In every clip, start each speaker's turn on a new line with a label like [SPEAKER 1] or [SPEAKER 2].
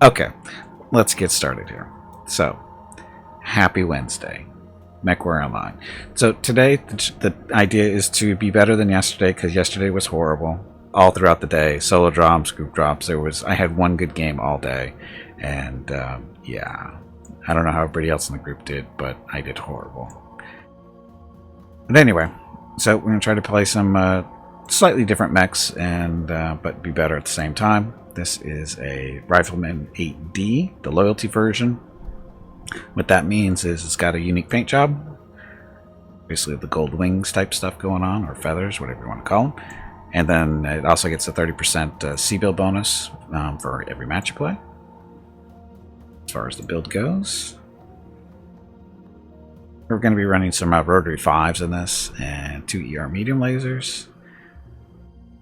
[SPEAKER 1] Okay, let's get started here. So, happy Wednesday, Mechwarrior Online. So today, the idea is to be better than yesterday, because yesterday was horrible. All throughout the day, solo drops, group drops. I had one good game all day, and yeah, I don't know how everybody else in the group did, but I did horrible. But anyway, so we're gonna try to play some slightly different mechs, and but be better at the same time. This is a Rifleman 8D, the loyalty version. What that means is it's got a unique paint job, basically the gold wings type stuff going on, or feathers, whatever you want to call them. And then it also gets a 30% C-build bonus for every match you play. As far as the build goes, we're going to be running some rotary 5s in this, and 2 ER medium lasers.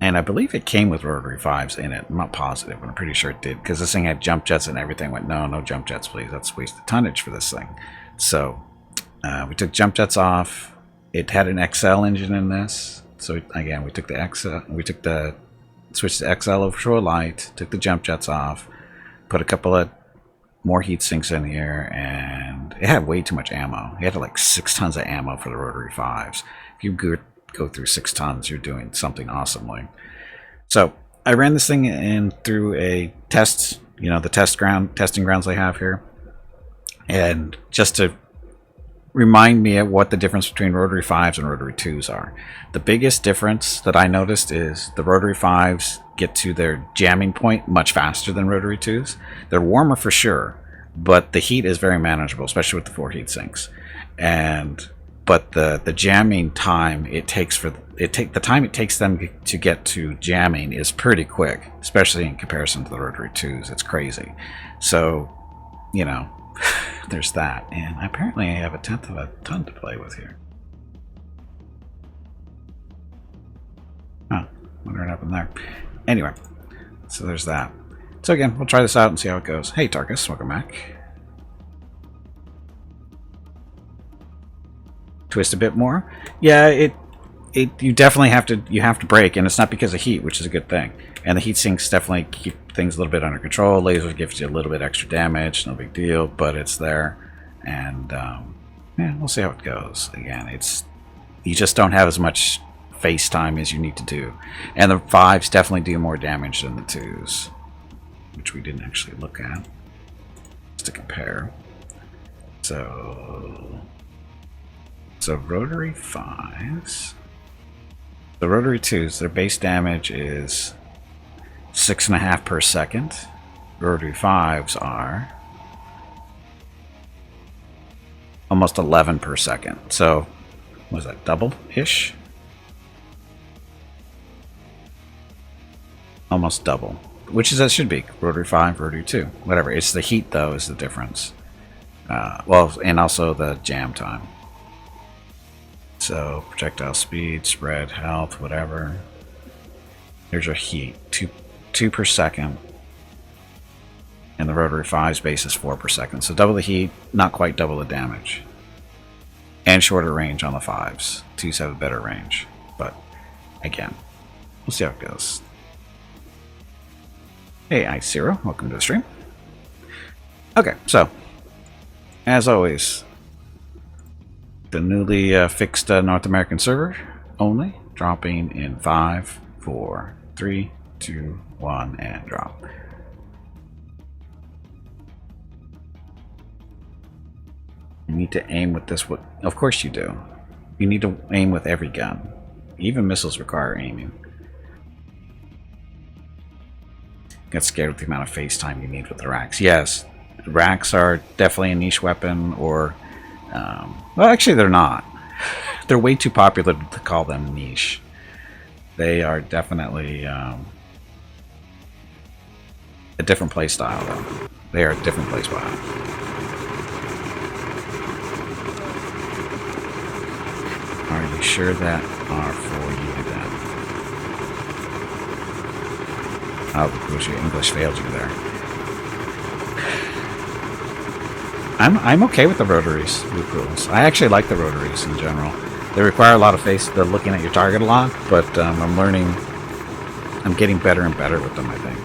[SPEAKER 1] And I believe it came with rotary 5s in it. I'm not positive, but I'm pretty sure it did, because this thing had jump jets and everything. Went, no jump jets, please. That's wasted tonnage for this thing. So we took jump jets off. It had an XL engine in this. So again, we took the switched to XL over to a light, took the jump jets off, put a couple of more heat sinks in here, and it had way too much ammo. It had like 6 tons of ammo for the rotary 5s. If you go through 6 tons, you're doing something awesomely. So I ran this thing in through a test, the testing grounds they have here, and just to remind me of what the difference between rotary 5s and rotary 2s are. The biggest difference that I noticed is the rotary 5s get to their jamming point much faster than rotary 2s. They're warmer for sure, but the heat is very manageable, especially with the 4 heat sinks. But the jamming time the time it takes them to get to jamming is pretty quick, especially in comparison to the rotary 2s. It's crazy. So, there's that. And apparently I have 1/10 of a ton to play with here. Huh, wonder what happened there. Anyway, so there's that. So again, we'll try this out and see how it goes. Hey Tarkus, welcome back. Twist a bit more. Yeah, you definitely have to brake, and it's not because of heat, which is a good thing. And the heat sinks definitely keep things a little bit under control. Lasers gives you a little bit extra damage, no big deal, but it's there. And yeah, we'll see how it goes. Again, you just don't have as much face time as you need to do. And the 5s definitely do more damage than the 2s, which we didn't actually look at just to compare. So rotary 5s. The rotary 2s, their base damage is 6.5 per second. Rotary 5s are almost 11 per second. So, was that double-ish? Almost double. Which is, that should be. Rotary 5, rotary 2. Whatever. It's the heat, though, is the difference. Well, and also the jam time. So, projectile speed, spread, health, whatever. There's your heat. 2 per second. And the rotary 5's base is 4 per second. So double the heat, not quite double the damage. And shorter range on the 5s. 2s have a better range. But, again, we'll see how it goes. Hey, Ice0, welcome to the stream. Okay, so, as always, the newly fixed North American server only, dropping in 5, 4, 3, 2, 1, and drop. You need to aim with this. Of course you do. You need to aim with every gun. Even missiles require aiming. Get scared with the amount of face time you need with the racks. Yes, racks are definitely a niche weapon, or well, actually they're not. They're way too popular to call them niche. They are definitely a different play style, though. They are a different play style. Are you sure that are for you then? Oh, because your English failed you there. I'm okay with the rotaries, loop rules. I actually like the rotaries in general. They require a lot of looking at your target a lot, but I'm getting better and better with them, I think.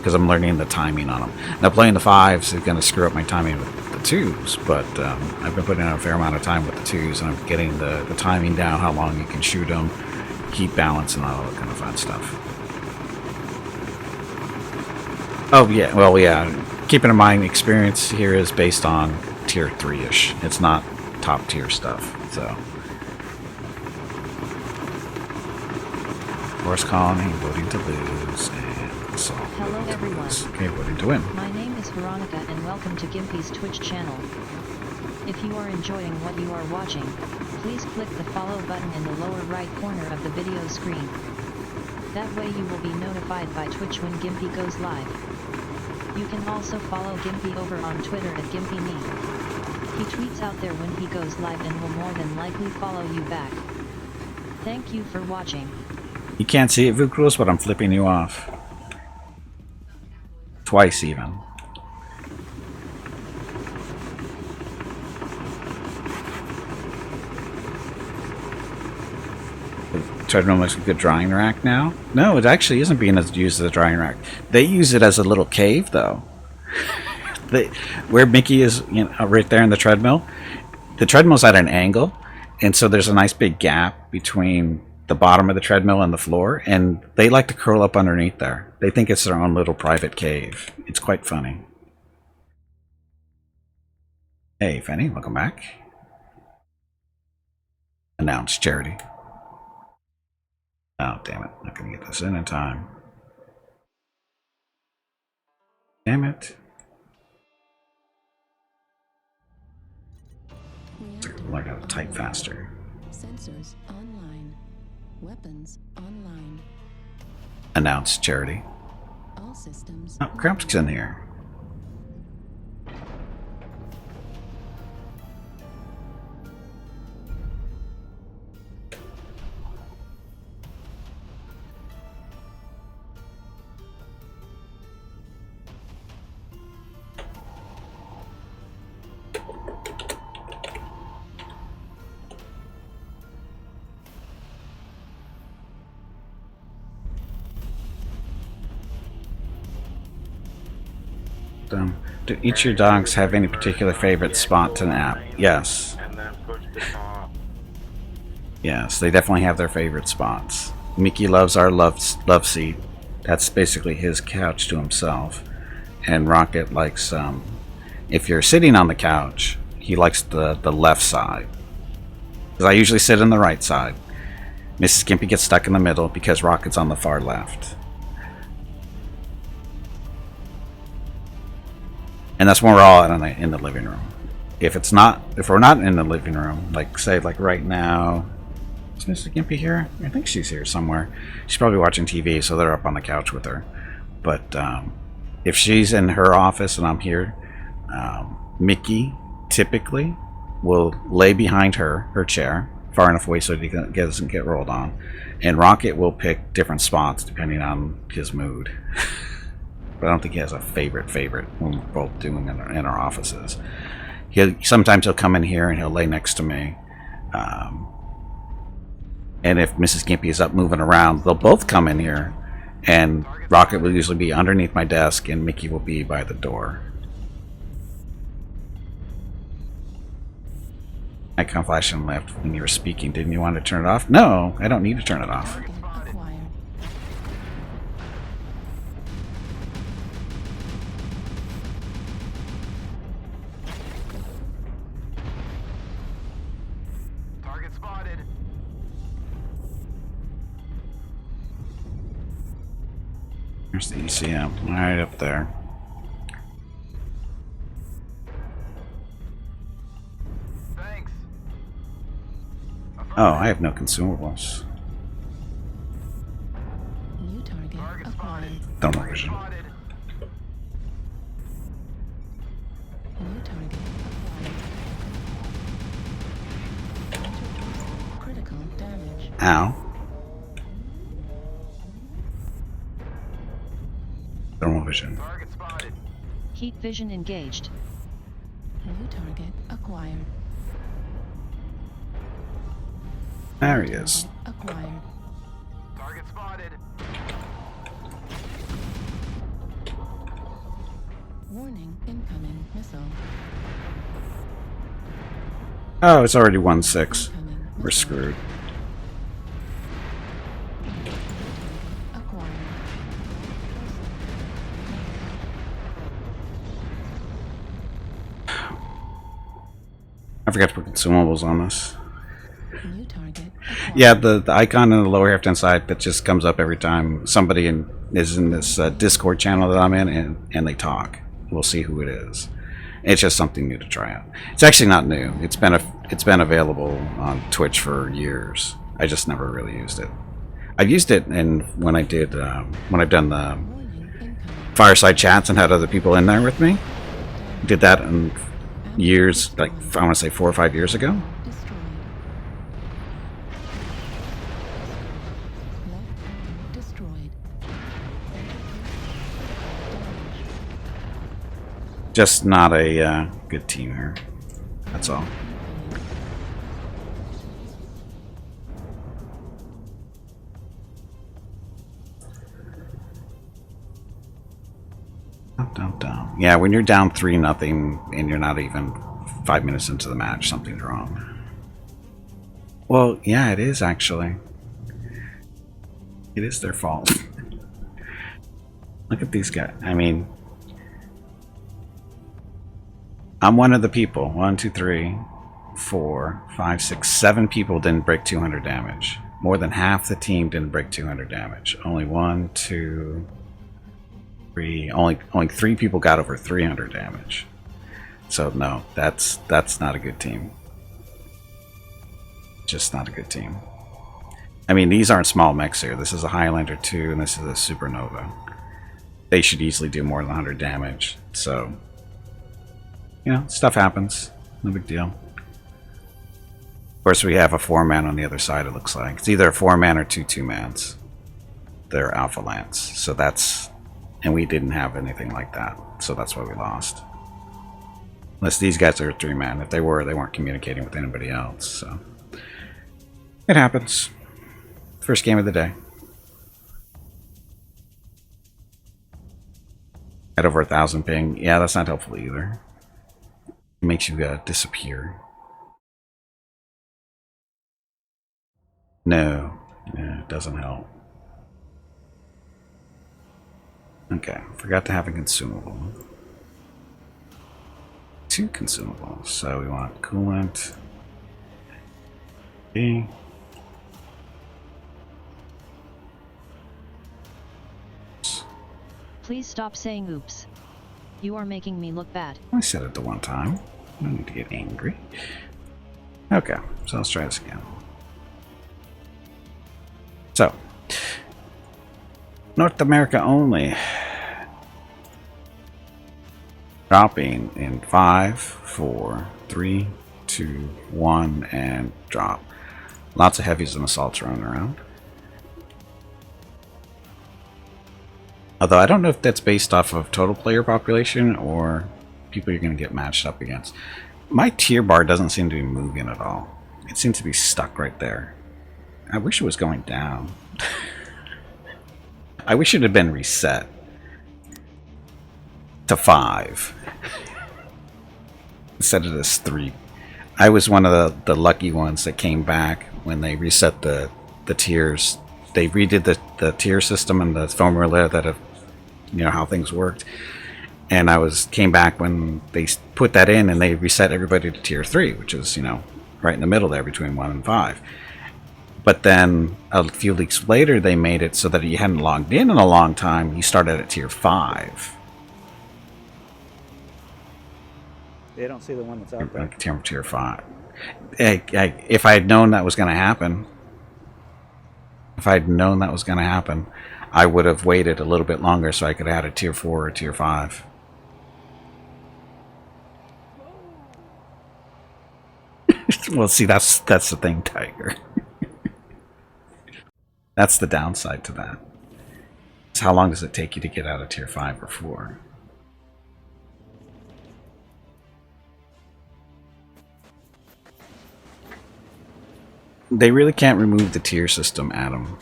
[SPEAKER 1] because I'm learning the timing on them. Now playing the 5s is going to screw up my timing with the 2s, but I've been putting in a fair amount of time with the 2s, and I'm getting the timing down, how long you can shoot them, heat balance, and all that kind of fun stuff. Oh yeah, well yeah, keeping in mind experience here is based on tier 3-ish. It's not top tier stuff, so. Force colony, voting to lose, and assault.
[SPEAKER 2] Hello everyone.
[SPEAKER 1] Okay, voting to win.
[SPEAKER 2] My name is Veronica and welcome to Gimpy's Twitch channel. If you are enjoying what you are watching, please click the follow button in the lower right corner of the video screen. That way you will be notified by Twitch when Gimpy goes live. You can also follow Gimpy over on Twitter at GimpyMe. He tweets out there when he goes live and will more than likely follow you back. Thank you for watching.
[SPEAKER 1] You can't see it, Vukruz, but I'm flipping you off. Twice, even. The treadmill makes a good drying rack now? No, it actually isn't being used as a drying rack. They use it as a little cave, though. Where Mickey is, you know, right there in the treadmill's at an angle, and so there's a nice big gap between the bottom of the treadmill and the floor, and they like to curl up underneath there. They think it's their own little private cave. It's quite funny. Hey, Fanny, welcome back. Announce charity. Oh, damn it. Not gonna get this in time. Damn it. Learn how to type faster.
[SPEAKER 3] Sensors online. Weapons online.
[SPEAKER 1] Announce charity.
[SPEAKER 3] All systems.
[SPEAKER 1] Oh, Cramp's in here. Do each of your dogs have any particular favorite spot in the app? Yes. Yes, they definitely have their favorite spots. Mickey loves our love seat. That's basically his couch to himself. And Rocket likes, if you're sitting on the couch, he likes the left side. Because I usually sit on the right side. Mrs. Gimpy gets stuck in the middle because Rocket's on the far left. And that's when we're all in the living room. If we're not in the living room, like say like right now, is Mrs. Gimpy here? I think she's here somewhere. She's probably watching TV, so they're up on the couch with her. But if she's in her office and I'm here, Mickey typically will lay behind her chair, far enough away so he doesn't get rolled on. And Rocket will pick different spots depending on his mood. But I don't think he has a favorite when we're both doing in our offices. Sometimes he'll come in here and he'll lay next to me. And if Mrs. Gimpy is up moving around, they'll both come in here. And Rocket will usually be underneath my desk and Mickey will be by the door. Icon flashing left when you were speaking. Didn't you want to turn it off? No, I don't need to turn it off. There's the ECM, right up there.
[SPEAKER 4] Thanks.
[SPEAKER 1] Oh, I have no consumables.
[SPEAKER 3] New target acquired.
[SPEAKER 1] Don't know vision.
[SPEAKER 3] New target acquired. Critical damage.
[SPEAKER 1] Ow. Thermal vision.
[SPEAKER 4] Target spotted.
[SPEAKER 2] Heat vision engaged.
[SPEAKER 3] New target acquired.
[SPEAKER 1] There he is.
[SPEAKER 3] Acquired.
[SPEAKER 4] Target spotted.
[SPEAKER 3] Warning, incoming missile.
[SPEAKER 1] Oh, it's already 1-6.
[SPEAKER 3] Incoming
[SPEAKER 1] We're
[SPEAKER 3] missile.
[SPEAKER 1] screwed.
[SPEAKER 3] Acquired.
[SPEAKER 1] I forgot to put consumables on this.
[SPEAKER 3] New target acquired.
[SPEAKER 1] Yeah, the icon in the lower left-hand side that just comes up every time somebody is in this Discord channel that I'm in, and they talk. We'll see who it is. It's just something new to try out. It's actually not new. It's been available on Twitch for years. I just never really used it. I've used it when I've done the
[SPEAKER 3] Warning, incoming.
[SPEAKER 1] fireside chats and had other people in there with me. Did that in years, like I want to say 4 or 5 years ago.
[SPEAKER 3] Destroyed. Left destroyed.
[SPEAKER 1] Just not a good team here. That's all. Down. Yeah, when you're down 3-0 and you're not even 5 minutes into the match, something's wrong. Well, yeah, it is actually. It is their fault. Look at these guys. I mean, I'm one of the people. 1, 2, 3, 4, 5, 6, 7 people didn't break 200 damage. More than half the team didn't break 200 damage. Only 1, 2, 3. Only 3 people got over 300 damage. So no, that's not a good team. Just not a good team. I mean, these aren't small mechs here. This is a Highlander 2 and this is a Supernova. They should easily do more than 100 damage. So, you know, stuff happens. No big deal. Of course, we have a 4-man on the other side, it looks like. It's either a 4-man or 2 2-mans. They're Alpha Lance. So that's... And we didn't have anything like that. So that's why we lost. Unless these guys are a 3-man. If they were, they weren't communicating with anybody else. So it happens. First game of the day. At over 1,000 ping. Yeah, that's not helpful either. It makes you disappear. No, it doesn't help. Okay, forgot to have a consumable. 2 consumables. So we want coolant. B.
[SPEAKER 2] Please stop saying oops. You are making me look bad.
[SPEAKER 1] I said it the one time. I don't need to get angry. Okay, so let's try this again. So, North America only. Dropping in 5, 4, 3, 2, 1, and drop. Lots of heavies and assaults running around. Although I don't know if that's based off of total player population or people you're going to get matched up against. My tier bar doesn't seem to be moving at all. It seems to be stuck right there. I wish it was going down. I wish it had been reset to 5 instead of this 3. I was one of the lucky ones that came back when they reset the tiers. They redid the tier system and the formula that have, you know, how things worked. And I came back when they put that in and they reset everybody to tier 3, which is, you know, right in the middle there between 1 and 5. But then a few weeks later they made it so that you hadn't logged in a long time. You started at tier 5.
[SPEAKER 5] They don't see the one that's out there.
[SPEAKER 1] Like tier 5. If I had known that was going to happen, I would have waited a little bit longer so I could add a tier 4 or tier 5. Well, see, that's the thing, Tiger. That's the downside to that. It's how long does it take you to get out of tier 5 or 4? They really can't remove the tier system, Adam.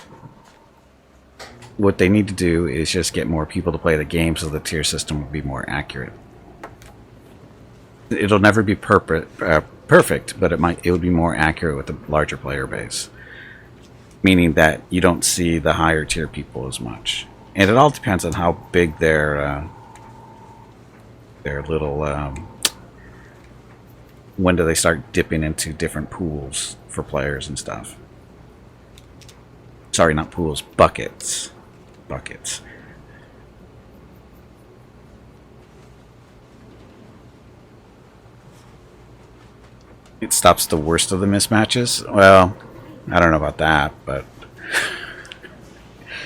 [SPEAKER 1] what they need to do is just get more people to play the game so the tier system will be more accurate. It'll never be perfect, but it would be more accurate with a larger player base. Meaning that you don't see the higher tier people as much. And it all depends on how big their little... when do they start dipping into different pools for players and stuff. Sorry, not pools, buckets. Buckets. It stops the worst of the mismatches. Well, I don't know about that, but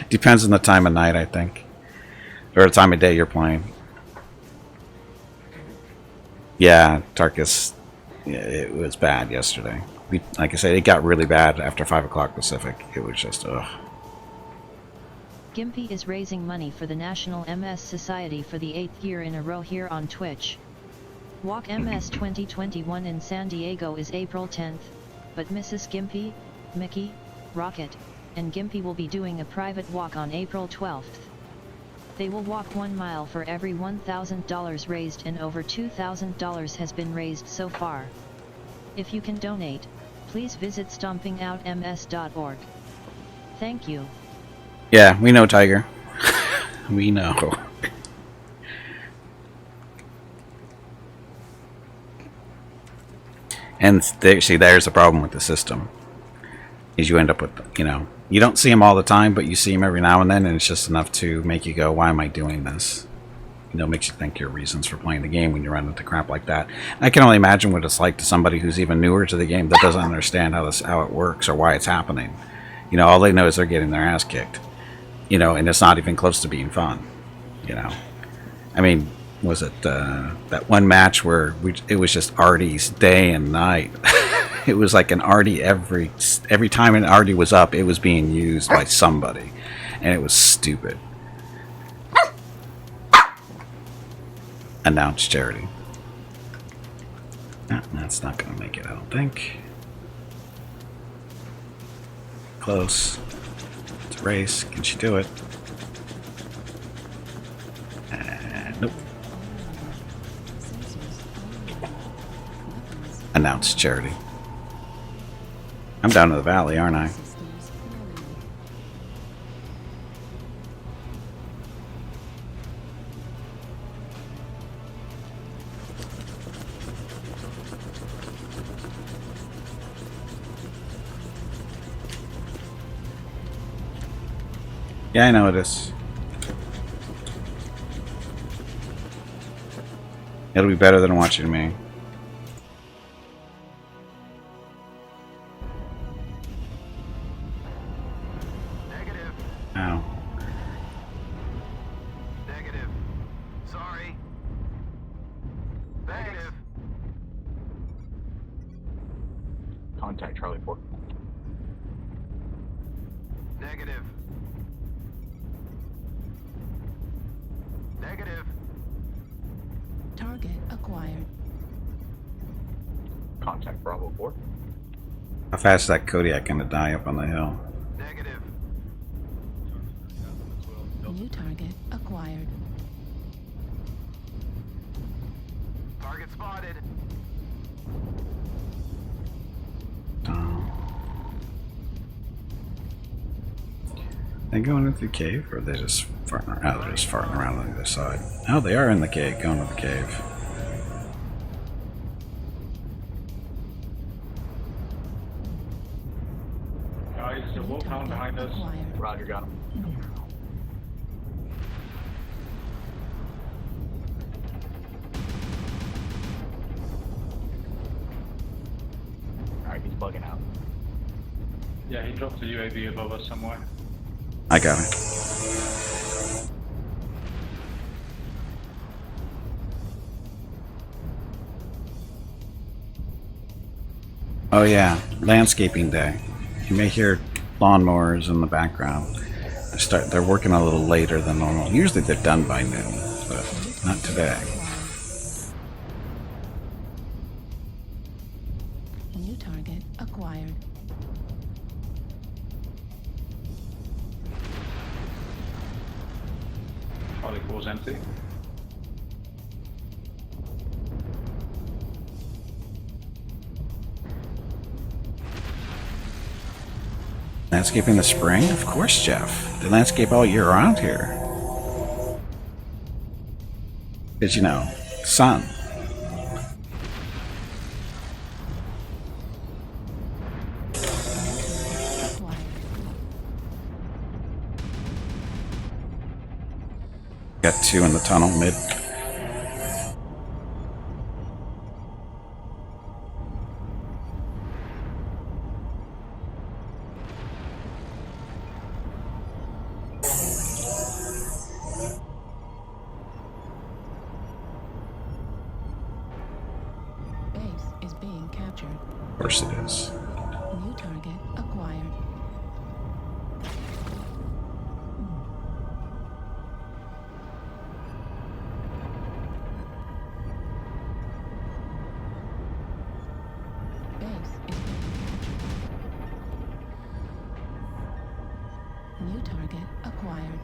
[SPEAKER 1] depends on the time of night, I think, or the time of day you're playing. Yeah, Tarkus, yeah, it was bad yesterday. Like I said, it got really bad after 5 o'clock Pacific. It was just, ugh.
[SPEAKER 2] Gimpy is raising money for the National MS Society for the 8th year in a row here on Twitch. WalkMS 2021 in San Diego is April 10th, but Mrs. Gimpy, Mickey, Rocket, and Gimpy will be doing a private walk on April 12th. They will walk 1 mile for every $1,000 raised, and over $2,000 has been raised so far. If you can donate, please visit stompingoutms.org. Thank you.
[SPEAKER 1] Yeah, we know, Tiger. We know. And see, there's the problem with the system. Is you end up with, you don't see them all the time, but you see them every now and then, and it's just enough to make you go, why am I doing this? Makes you think your reasons for playing the game when you run into crap like that. I can only imagine what it's like to somebody who's even newer to the game that doesn't understand how it works or why it's happening. All they know is they're getting their ass kicked. And it's not even close to being fun. I mean, was it that one match where it was just Artie's day and night? It was like an Artie every time an Artie was up, it was being used by somebody, and it was stupid. Announce charity. No, that's not going to make it, I don't think. Close. It's a race. Can she do it? Nope. Announce charity. I'm down to the valley, aren't I? Yeah, I know it is. It'll be better than watching me.
[SPEAKER 4] Negative.
[SPEAKER 1] Ow.
[SPEAKER 4] Negative. Sorry. Negative.
[SPEAKER 6] Contact Charlie 4.
[SPEAKER 4] Negative. Negative.
[SPEAKER 3] Target acquired.
[SPEAKER 6] Contact Bravo 4.
[SPEAKER 1] How fast is that Kodiak gonna die up on the hill?
[SPEAKER 4] Negative.
[SPEAKER 3] New target acquired.
[SPEAKER 4] Target spotted.
[SPEAKER 1] They going into the cave, or are they just farting around? Oh, they're just farting around on the other side. Oh, they are in the cave, going to the cave.
[SPEAKER 7] Guys, there's a wolfhound behind us.
[SPEAKER 3] Acquired.
[SPEAKER 6] Roger, got him. Alright, he's bugging out.
[SPEAKER 7] Yeah, he dropped a UAV above us somewhere.
[SPEAKER 1] I got it. Oh yeah, landscaping day. You may hear lawnmowers in the background. They're working a little later than normal. Usually they're done by noon, but not today.
[SPEAKER 3] New target acquired.
[SPEAKER 7] Charlie 4's empty.
[SPEAKER 1] Landscaping the spring? Of course, Jeff. They landscape all year round here. Because, you know, sun.
[SPEAKER 3] Acquired.
[SPEAKER 1] Got 2 in the tunnel, mid.
[SPEAKER 3] Base is being captured.
[SPEAKER 1] Of course it is.
[SPEAKER 3] New target acquired. Base is being captured. New target acquired.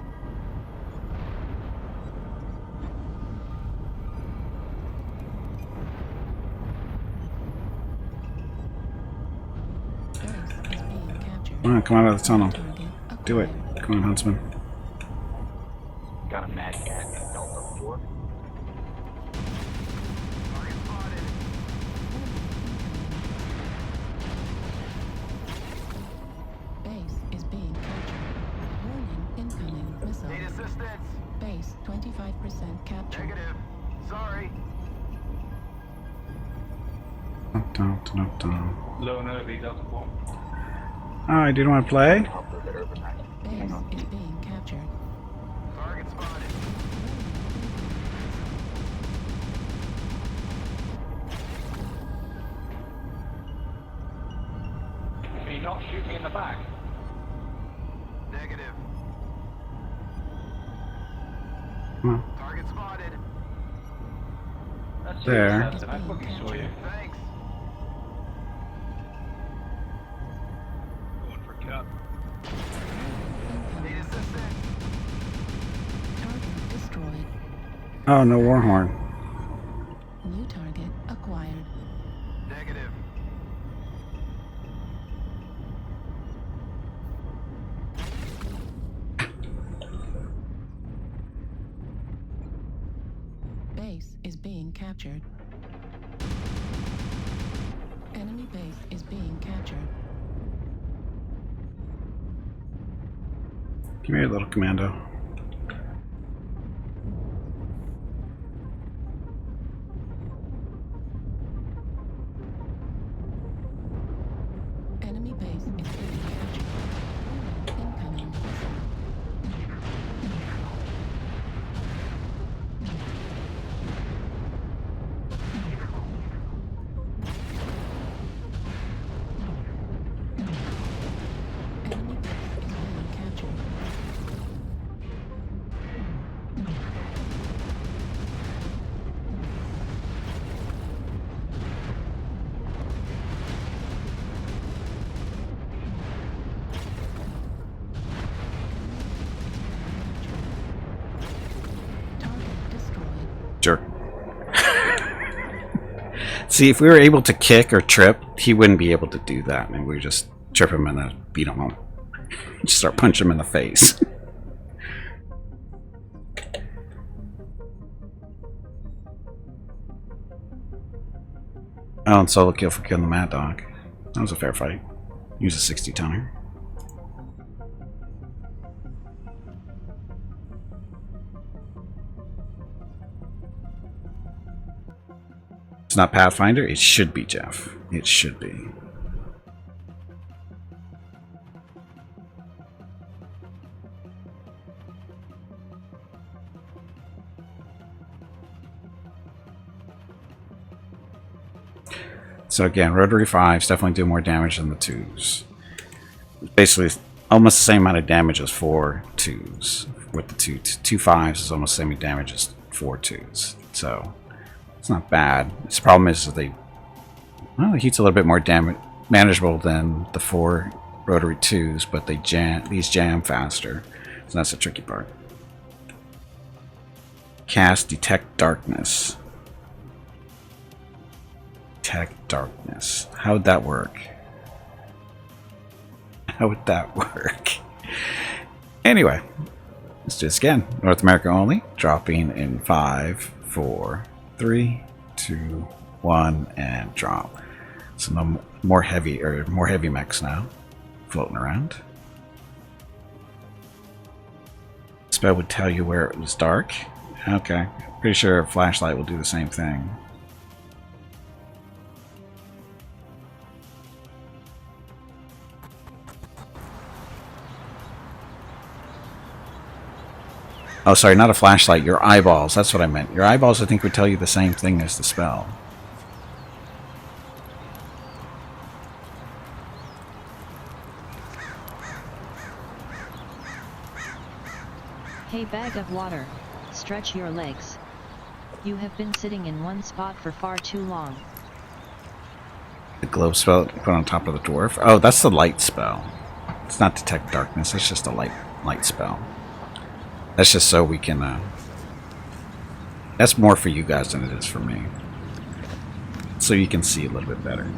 [SPEAKER 3] Base is being captured.
[SPEAKER 1] Come on out of the tunnel.
[SPEAKER 3] Target
[SPEAKER 1] Do it.
[SPEAKER 3] acquired.
[SPEAKER 1] Come on, Huntsman.
[SPEAKER 6] Got a mad cat in Delta 4.
[SPEAKER 4] Target spotted.
[SPEAKER 3] Base is being captured. Warning, incoming missile.
[SPEAKER 4] Need assistance.
[SPEAKER 3] Base 25% captured.
[SPEAKER 4] Negative. Sorry.
[SPEAKER 7] Low and early, Delta 4.
[SPEAKER 1] Oh, you didn't want to play?
[SPEAKER 6] Top of the urban night.
[SPEAKER 3] Base is being captured.
[SPEAKER 4] Target spotted.
[SPEAKER 7] Can you not shoot me in the back?
[SPEAKER 4] Negative.
[SPEAKER 1] Come on.
[SPEAKER 4] Target spotted.
[SPEAKER 7] That's
[SPEAKER 1] There.
[SPEAKER 7] You, Captain. I fucking saw you.
[SPEAKER 4] Thanks.
[SPEAKER 7] Going for a cut.
[SPEAKER 4] Need assistance.
[SPEAKER 3] Target destroyed.
[SPEAKER 1] Oh, no Warhorn.
[SPEAKER 3] New target acquired.
[SPEAKER 4] Negative.
[SPEAKER 3] Base is being captured. Enemy base is being captured.
[SPEAKER 1] Come here, little commando.
[SPEAKER 3] Enemy base is being captured. Incoming missile. Enemy base is being captured. Target destroyed.
[SPEAKER 1] Jerk. See, if we were able to kick or trip, he wouldn't be able to do that. Maybe we just trip him and then beat him up. Just start punching him in the face. Oh, and solo kill for killing the Mad Dog. That was a fair fight. Use a 60 tonner. It's not Pathfinder. It should be, Jeff. It should be. So again, rotary 5s definitely do more damage than the 2s. Basically, almost the same amount of damage as 4 2s. With the two 5s is almost the same damage as 4 2s. So it's not bad. Its problem is that the heat's a little bit more manageable than the 4 rotary 2s, but these jam faster. So that's the tricky part. cast Detect Darkness. Detect Darkness. How would that work? How would that work? Anyway, let's do this again. North America only. Dropping in 5, 4, 3, 2, 1, and drop. So no more heavy mechs now floating around. Spell would tell you where it was dark. Okay, pretty sure a flashlight will do the same thing. Oh, sorry, not a flashlight, your eyeballs. That's what I meant. Your eyeballs, I think, would tell you the same thing as the spell.
[SPEAKER 2] Hey, bag of water, stretch your legs. You have been sitting in one spot for far too long.
[SPEAKER 1] The glow spell put on top of the dwarf. Oh, that's the light spell. It's not Detect Darkness, it's just a light spell. That's just so we can, that's more for you guys than it is for me. So you can see a little bit better.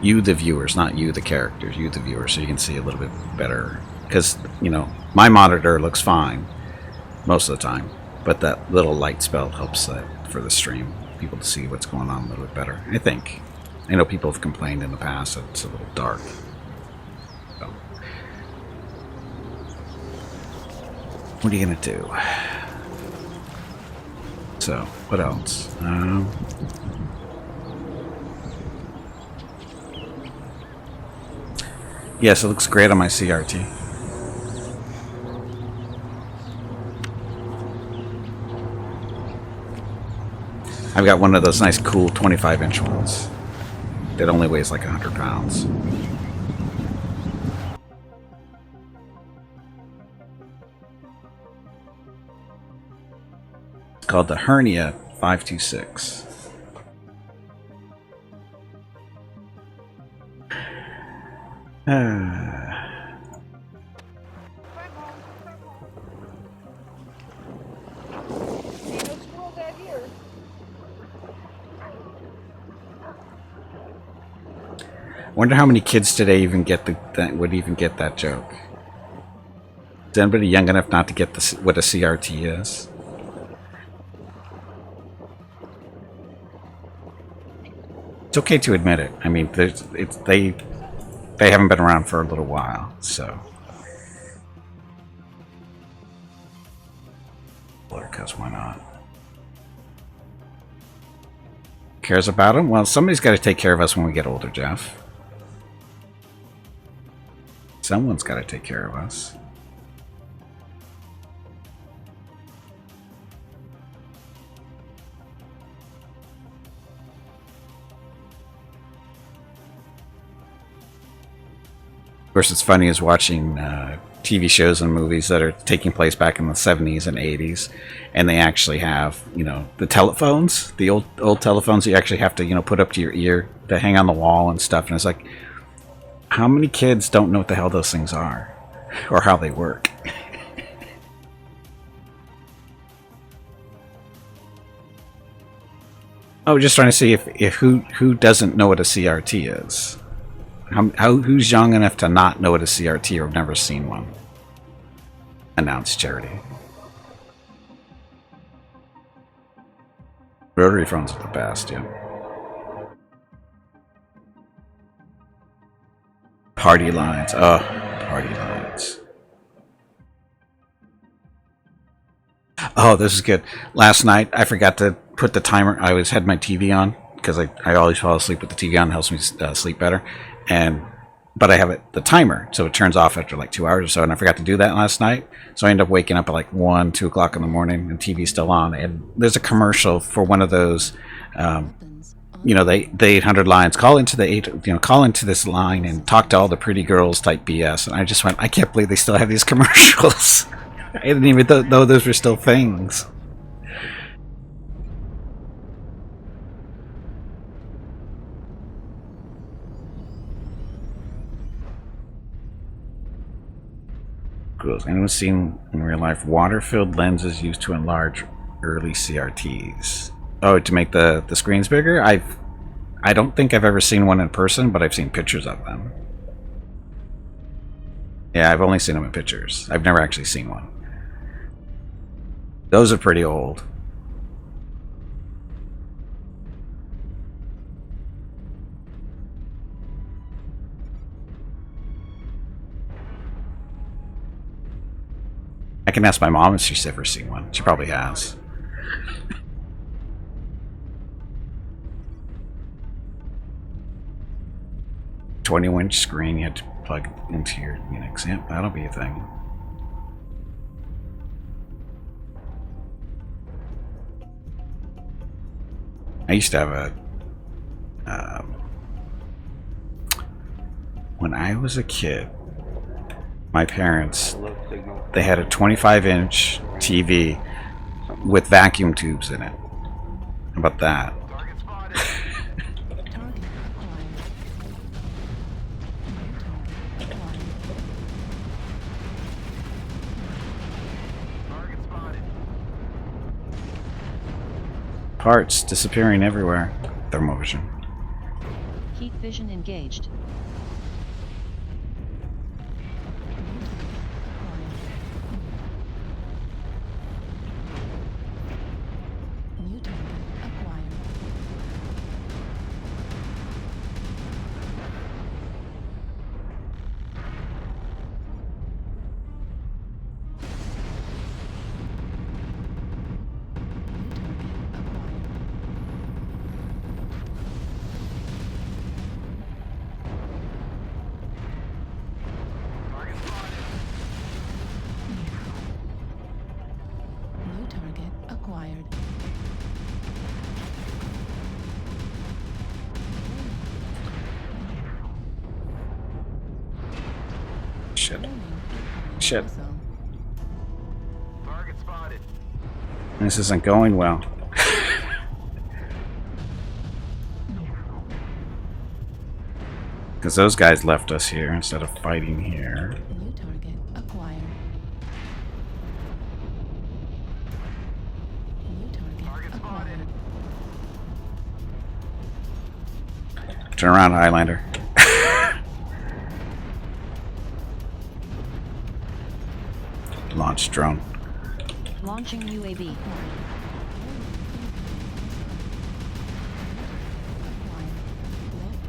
[SPEAKER 1] You, the viewers, not you, the characters. You, the viewers, so you can see a little bit better. Because, you know, my monitor looks fine most of the time. But that little light spell helps for the stream. People to see what's going on a little bit better, I think. I know people have complained in the past that it's a little dark. So, what are you going to do? So, what else? Yes, it looks great on my CRT. I've got one of those nice, cool 25-inch ones that only weighs like 100 pounds. It's called the Hernia 526. Wonder how many kids today even get would even get that joke. Is anybody young enough not to get what a CRT is? It's okay to admit it. I mean, they haven't been around for a little while, so. Because why not? Cares about them? Well, somebody's got to take care of us when we get older, Jeff. Someone's got to take care of us. Of course, it's funny is watching TV shows and movies that are taking place back in the 70s and 80s, and they actually have, you know, the telephones, the old telephones you actually have to, you know, put up to your ear to hang on the wall and stuff. And it's like, how many kids don't know what the hell those things are or how they work? Oh, just trying to see if who doesn't know what a CRT is. Who's young enough to not know what a CRT or have never seen one? Announce Charity. Rotary phones are the best, yeah. Party lines. Oh, party lines. Oh, this is good. Last night, I forgot to put the timer. I always had my TV on because I always fall asleep with the TV on. It helps me sleep better. But I have the timer, so it turns off after like 2 hours or so, and I forgot to do that last night. So I ended up waking up at like 1, 2 o'clock in the morning, and TV's still on. And there's a commercial for one of those, you know, the 800 lines. Call into this line and talk to all the pretty girls type BS. And I just went, I can't believe they still have these commercials. I didn't even know those were still things. Cool. Anyone seen in real life water-filled lenses used to enlarge early CRTs? Oh, to make the screens bigger? I don't think I've ever seen one in person, but I've seen pictures of them. Yeah, I've only seen them in pictures. I've never actually seen one. Those are pretty old. I can ask my mom if she's ever seen one. She probably has. $20-inch screen you had to plug into your Unix. Yep, that'll be a thing. I used to have a... when I was a kid, my parents, they had a 25-inch TV with vacuum tubes in it. How about that?
[SPEAKER 4] Target spotted.
[SPEAKER 3] Target acquired. New target acquired.
[SPEAKER 4] Target spotted.
[SPEAKER 1] Parts disappearing everywhere. Thermovision.
[SPEAKER 2] Heat vision engaged.
[SPEAKER 3] New target acquired. New target acquired.
[SPEAKER 4] Target spotted.
[SPEAKER 3] New target acquired.
[SPEAKER 1] Shit.
[SPEAKER 3] Warning, incoming
[SPEAKER 1] Shit.
[SPEAKER 3] missile.
[SPEAKER 4] Target spotted.
[SPEAKER 1] This isn't going well. Because those guys left us here instead of fighting here.
[SPEAKER 3] New target acquired. New target
[SPEAKER 4] Target spotted.
[SPEAKER 3] acquired.
[SPEAKER 1] Turn around, Highlander. Launch drone.
[SPEAKER 2] Launching UAV.
[SPEAKER 3] Left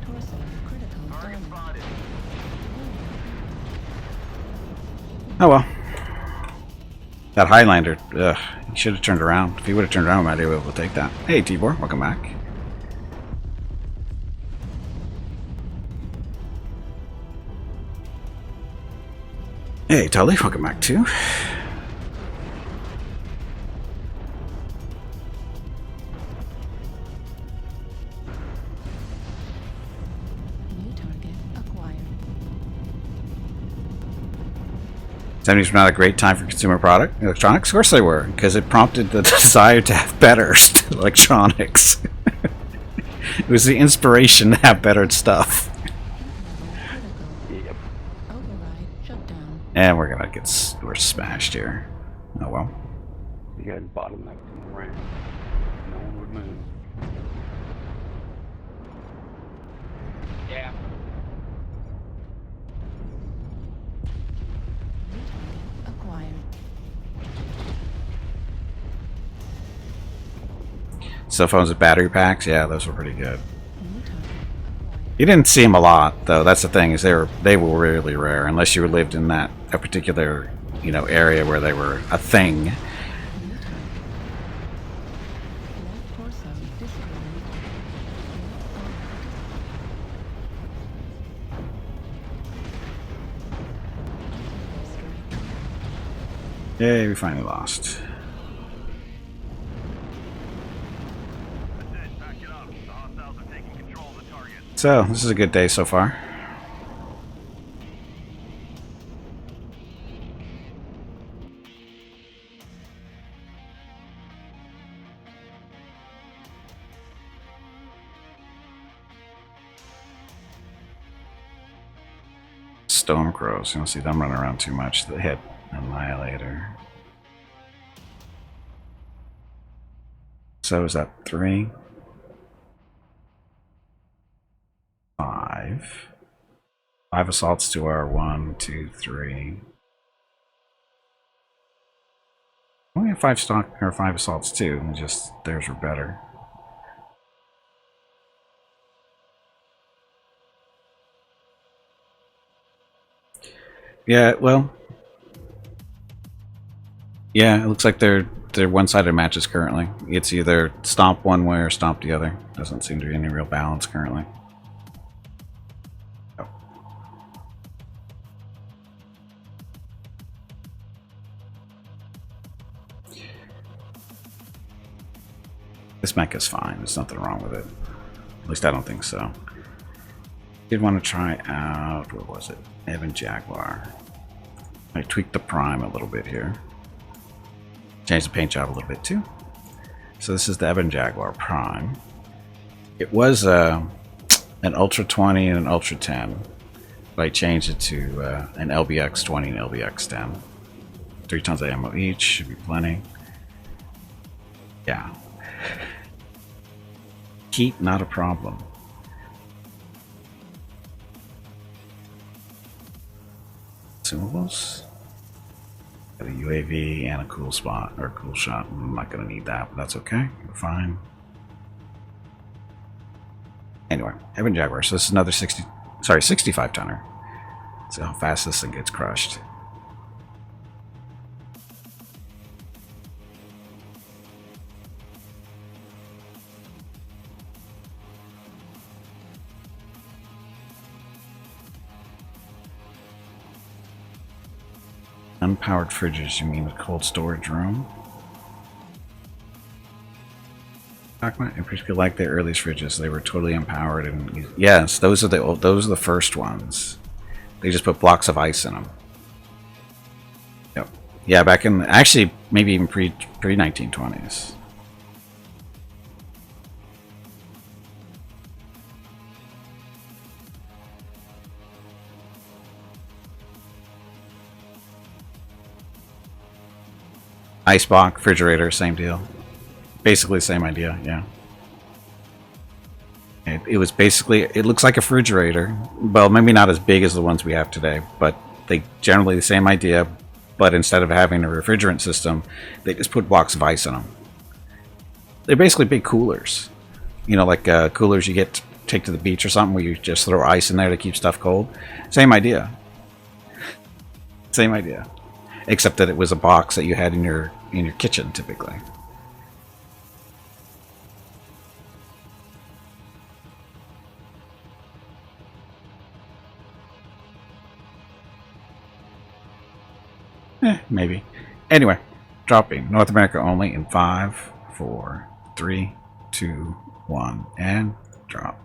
[SPEAKER 3] torso critical
[SPEAKER 4] Target
[SPEAKER 3] damage.
[SPEAKER 4] spotted.
[SPEAKER 1] Oh well. That Highlander, ugh, he should have turned around. If he would have turned around, we might be able to take that. Hey, Tibor, welcome back. Hey, Tully, welcome back too.
[SPEAKER 3] New target acquired.
[SPEAKER 1] 70s were not a great time for consumer product electronics. Of course they were, because it prompted the desire to have better electronics. It was the inspiration to have better stuff.
[SPEAKER 3] Level critical. Override shut down.
[SPEAKER 1] And we're gonna get we're smashed here. Oh well.
[SPEAKER 6] You guys bottlenecked in the ramp. No one would move. Yeah.
[SPEAKER 3] New target acquired.
[SPEAKER 1] Cell phones with battery packs, yeah, those were pretty good.
[SPEAKER 3] New target acquired.
[SPEAKER 1] You didn't see them a lot, though. That's the thing, is they were really rare, unless you lived in that a particular area where they were a thing.
[SPEAKER 3] New target. Left torso destroyed.
[SPEAKER 1] Yay, we finally lost.
[SPEAKER 4] That's it. Back it up. The hostiles are taking control of the target.
[SPEAKER 1] So, this is a good day so far. Stone crows. You don't see them running around too much. They had Annihilator. So is that 3? 5. 5 assaults to our 1, 2, 3. We have 5 stock or 5 assaults too. Just theirs were better. Yeah, well, yeah, it looks like they're one-sided matches currently. It's either stomp one way or stomp the other. Doesn't seem to be any real balance currently. Oh. This mech is fine. There's nothing wrong with it. At least I don't think so. Did want to try out, what was it? Evan Jaguar. I tweaked the prime a little bit here. Changed the paint job a little bit too. So this is the Evan Jaguar Prime. It was an Ultra 20 and an Ultra 10. But I changed it to an LBX 20 and LBX 10. 3 tons of ammo each, should be plenty. Yeah. Heat, not a problem. Consumables. Got a UAV and a cool spot, or a cool shot. I'm not going to need that, but that's okay. We're fine. Anyway, Evan Jaguar. So this is another 65 tonner. See how fast this thing gets crushed. Unpowered fridges, you mean the cold storage room? I particularly like the earliest fridges. They were totally unpowered, and yes, those are the first ones. They just put blocks of ice in them. Yep. Yeah, back in actually maybe even pre 1920s. Icebox, refrigerator, same deal. Basically the same idea, yeah. It was basically, it looks like a refrigerator. Well, maybe not as big as the ones we have today, but they generally the same idea. But instead of having a refrigerant system, they just put blocks of ice in them. They're basically big coolers. You know, like coolers you take to the beach or something where you just throw ice in there to keep stuff cold. Same idea. Same idea. Except that it was a box that you had in your kitchen typically. Maybe. Anyway, dropping North America only in 5, 4, 3, 2, 1, and drop.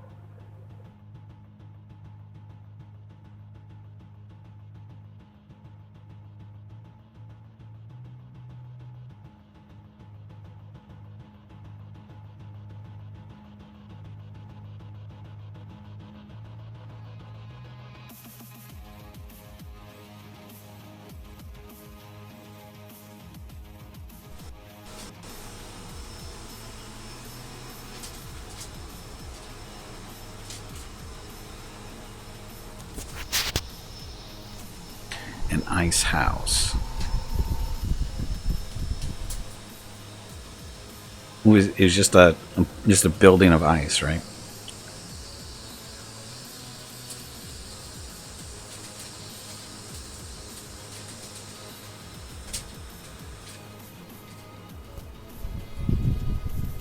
[SPEAKER 1] An ice house. It was just a building of ice, right?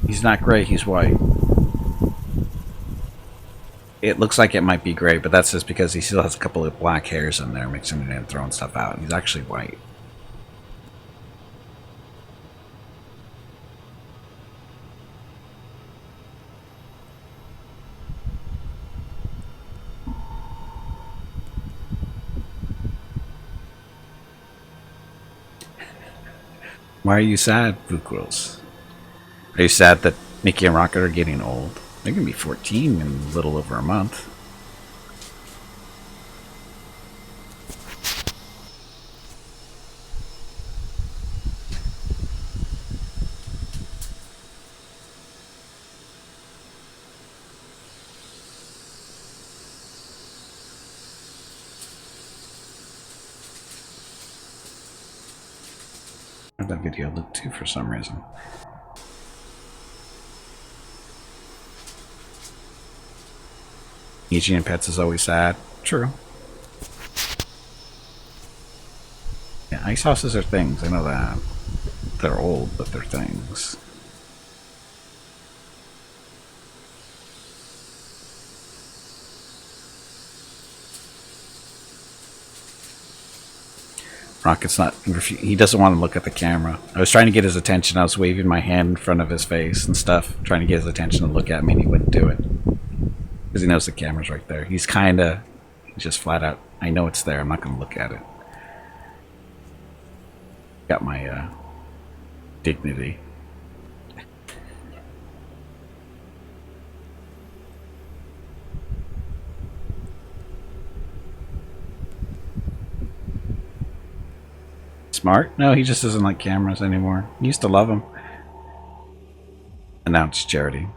[SPEAKER 1] He's not gray, he's white. It looks like it might be gray, but that's just because he still has a couple of black hairs in there mixing it in, throwing stuff out. He's actually white. Why are you sad, Vukrils? Are you sad that Mickey and Rocket are getting old? They're going to be 14 in a little over a month. I have that video looked too for some reason. Eating and pets is always sad. True. Yeah, ice houses are things, I know that. They're old, but they're things. Rocket's not... He doesn't want to look at the camera. I was trying to get his attention. I was waving my hand in front of his face and stuff, trying to get his attention to look at me, and he wouldn't do it. Because he knows the camera's right there. He's just flat out, I know it's there, I'm not going to look at it. Got my dignity. Smart? No, he just doesn't like cameras anymore. He used to love them. And now it's charity.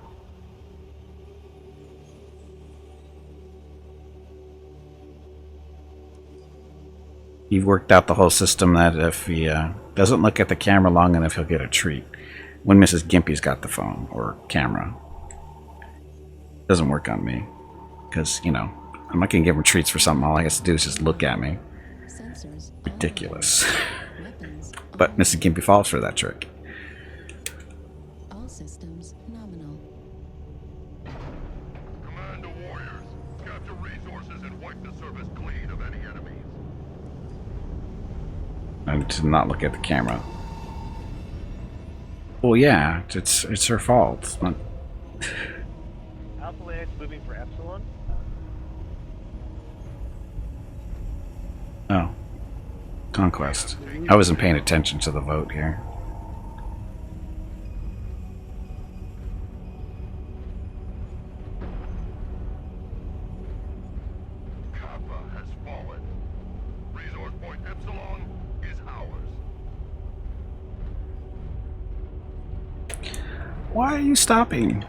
[SPEAKER 1] He worked out the whole system that if he doesn't look at the camera long enough, he'll get a treat. When Mrs. Gimpy's got the phone or camera. Doesn't work on me. Because, you know, I'm not going to give him treats for something. All he has to do is just look at me.
[SPEAKER 3] Sensors
[SPEAKER 1] Ridiculous.
[SPEAKER 3] weapons
[SPEAKER 1] But Mrs. Gimpy falls for that trick.
[SPEAKER 3] all systems nominal.
[SPEAKER 4] Command to warriors. Capture resources and wipe the surface clean of any enemies.
[SPEAKER 1] And to not look at the camera. Well, yeah, it's her fault. It's not...
[SPEAKER 8] Alpha Lance moving for Epsilon.
[SPEAKER 1] Oh. Conquest. I wasn't paying attention to the vote here.
[SPEAKER 4] Kappa has fallen. Resource point Epsilon is ours.
[SPEAKER 1] Why are you stopping?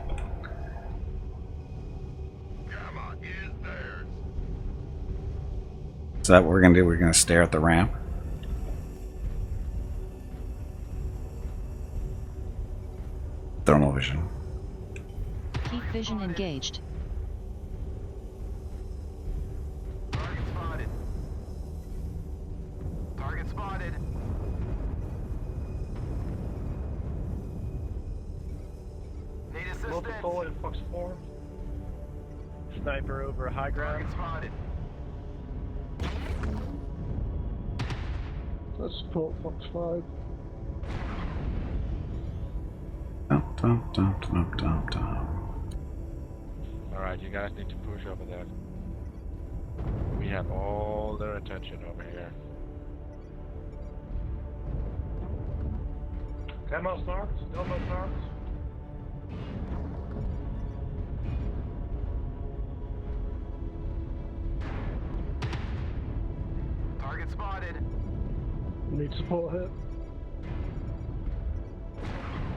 [SPEAKER 4] Gamma is theirs.
[SPEAKER 1] Is that what we're gonna do? We're gonna stare at the ramp? Thermal vision.
[SPEAKER 2] Keep vision engaged.
[SPEAKER 4] Target spotted. Target spotted. Need assistance.
[SPEAKER 8] Multiple in Fox 4. Sniper over high ground.
[SPEAKER 4] Target spotted.
[SPEAKER 8] Let's support Fox 5.
[SPEAKER 1] Dum, dum, dum, dum, dum, dum.
[SPEAKER 9] Alright, you guys need to push over there. We have all their attention over here.
[SPEAKER 8] Demo starts. Demo starts.
[SPEAKER 4] Target spotted.
[SPEAKER 8] Need support here.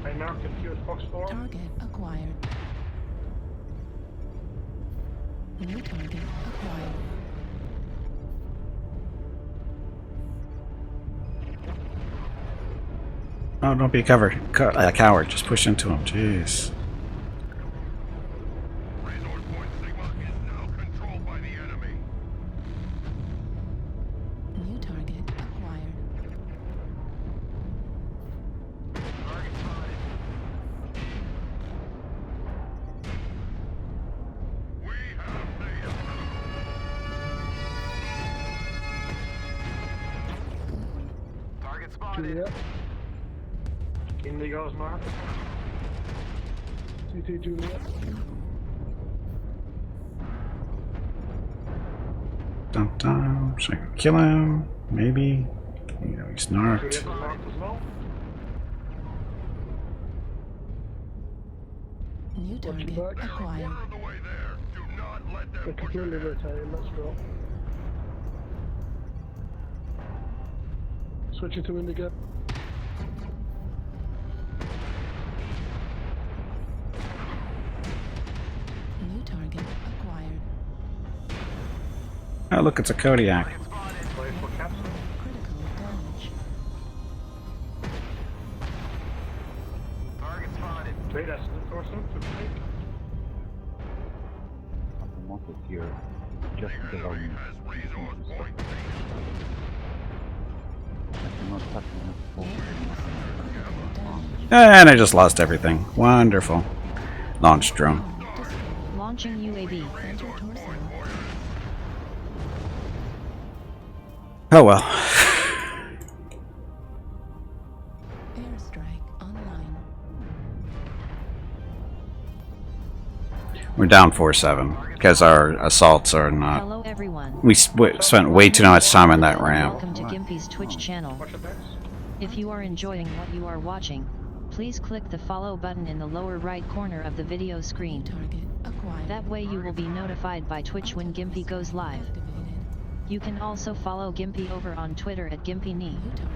[SPEAKER 8] I marked a few at Fox 4.
[SPEAKER 3] Target acquired. New target acquired.
[SPEAKER 1] Oh, don't be a coward. Just push into him. Jeez.
[SPEAKER 4] Resource point Sigma is now controlled by the enemy.
[SPEAKER 3] New target acquired.
[SPEAKER 4] Target spotted. We have data. Target spotted.
[SPEAKER 8] Juliet. Indigo's marked. CT Juliet.
[SPEAKER 1] Dum dum. Should I go kill him? Maybe. You know, he's narked.
[SPEAKER 8] Juliet's marked as well.
[SPEAKER 3] New target
[SPEAKER 8] back.
[SPEAKER 3] acquired.
[SPEAKER 4] Quarter of the way there. Do not let them
[SPEAKER 8] They're
[SPEAKER 4] push
[SPEAKER 8] completely
[SPEAKER 4] ahead.
[SPEAKER 8] rotating. Let's drop. Switching to Indigo.
[SPEAKER 3] New target acquired.
[SPEAKER 1] Oh, look, it's a Kodiak.
[SPEAKER 8] Play for capsule.
[SPEAKER 3] Critical damage.
[SPEAKER 6] I'm also here just because
[SPEAKER 4] Inventory
[SPEAKER 6] I'm
[SPEAKER 4] has resource point.
[SPEAKER 6] I'm not touching enough.
[SPEAKER 1] And I just lost everything. Wonderful. Launch drone.
[SPEAKER 2] Launching UAV.
[SPEAKER 3] Center torso.
[SPEAKER 1] Oh well.
[SPEAKER 3] Airstrike online.
[SPEAKER 1] We're down 4-7 because our assaults are not.
[SPEAKER 2] Hello everyone.
[SPEAKER 1] We spent way too much time on that ramp.
[SPEAKER 2] Welcome to Gimpy's Twitch channel. If you are enjoying what you are watching, please click the follow button in the lower right corner of the video screen.
[SPEAKER 3] Target acquired.
[SPEAKER 2] That way you will be notified by Twitch when Gimpy goes live.
[SPEAKER 3] Activated.
[SPEAKER 2] You can also follow Gimpy over on Twitter at GimpyKnee.
[SPEAKER 3] New target.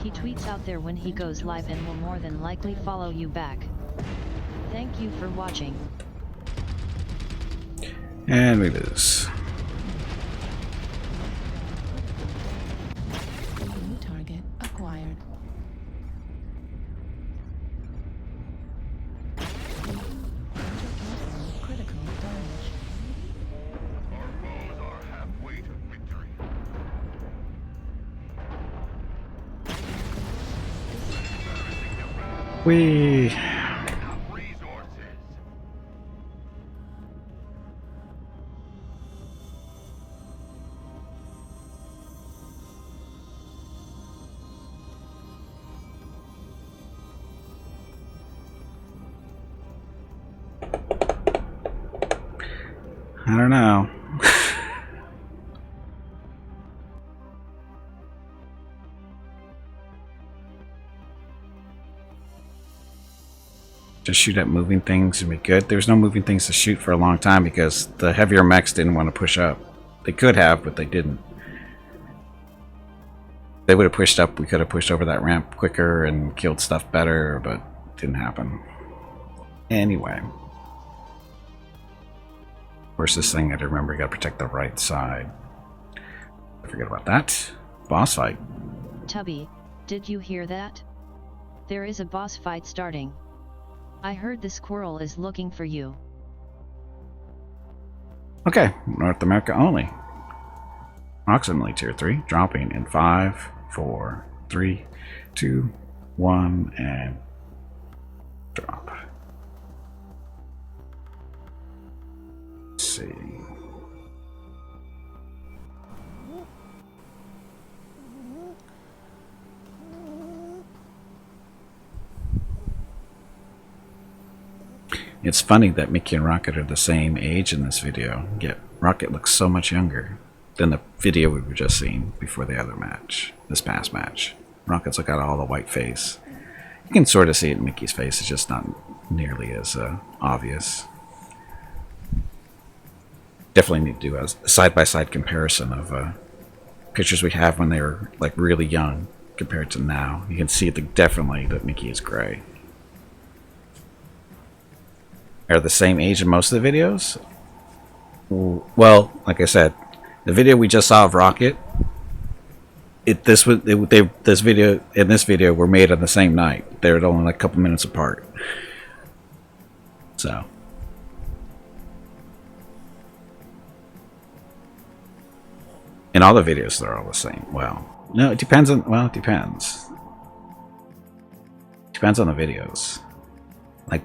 [SPEAKER 2] He tweets out there when he goes live and will more than likely follow you back. Thank you for watching.
[SPEAKER 1] And we lose.
[SPEAKER 3] New target acquired. Critical damage.
[SPEAKER 4] Our foes are halfway to victory.
[SPEAKER 1] We.
[SPEAKER 4] Resources.
[SPEAKER 1] I don't know. Just shoot at moving things and be good. There's no moving things to shoot for a long time because the heavier mechs didn't want to push up. They could have, but they didn't. They would have pushed up. We could have pushed over that ramp quicker and killed stuff better, but it didn't happen. Anyway. Of course, this thing I had to remember, you gotta protect the right side. I forget about that. Boss fight.
[SPEAKER 2] Tubby, did you hear that? There is a boss fight starting. I heard the squirrel is looking for you.
[SPEAKER 1] Okay, North America only. Approximately tier 3, dropping in 5, 4, 3, 2, 1, and drop. Let's see. It's funny that Mickey and Rocket are the same age in this video, yet Rocket looks so much younger than the video we were just seeing before the other match, this past match. Rocket's got all the white face. You can sort of see it in Mickey's face, it's just not nearly as obvious. Definitely need to do a side-by-side comparison of pictures we have when they were like really young compared to now. You can see definitely that Mickey is gray. Are the same age in most of the videos? Well, like I said, the video we just saw of Rocket, this video and this video were made on the same night. They're only like a couple minutes apart. So, in all the videos, they're all the same. Well, no, it depends on. Well, it depends. Depends on the videos. Like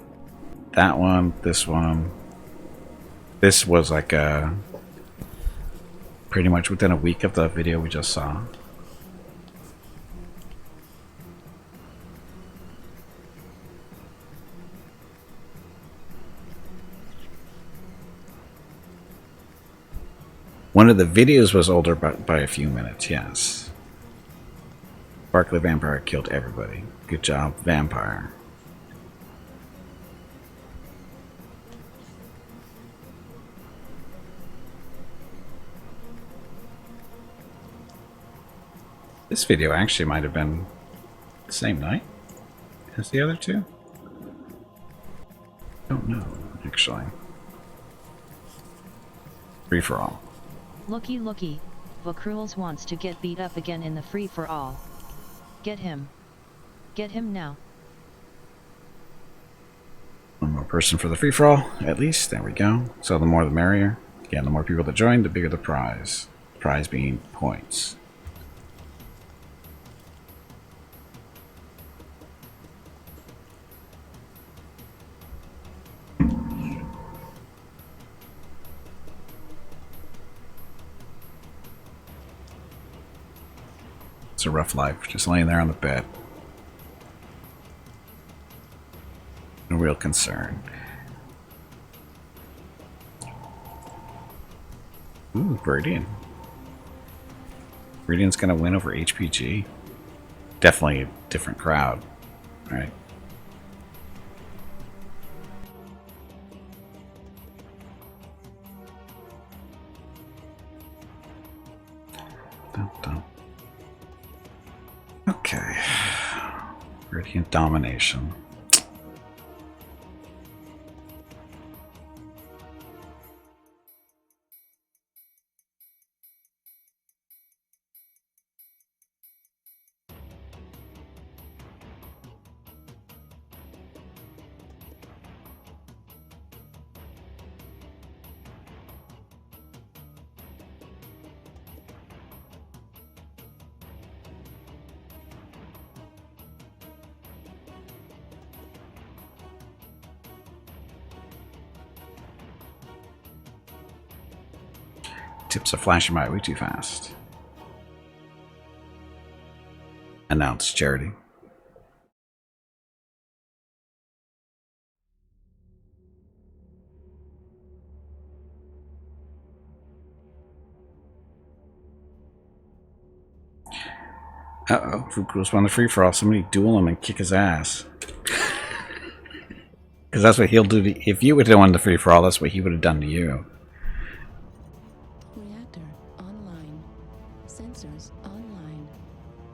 [SPEAKER 1] that one, this one. This was like pretty much within a week of the video we just saw. One of the videos was older by a few minutes, yes. Barkley Vampire killed everybody. Good job, Vampire. This video actually might have been the same night as the other two. Don't know, actually. Free for all.
[SPEAKER 2] Looky looky, Vacruels wants to get beat up again in the free-for-all. Get him. Get him now.
[SPEAKER 1] One more person for the free-for-all, at least. There we go. So the more the merrier. Again, the more people that join, the bigger the prize. The prize being points. It's a rough life, just laying there on the bed. No real concern. Ooh, Viridian. Viridian's gonna win over HPG. Definitely a different crowd, right? Dun, dun. Okay. Radiant domination. Tips are flashing by way too fast. Announce charity. Uh-oh, Fukuro's won the free-for-all. Somebody duel him and kick his ass. Because that's what he'll do to, if you would have won the free-for-all, that's what he would have done to you.
[SPEAKER 3] Reactor online. Sensors online.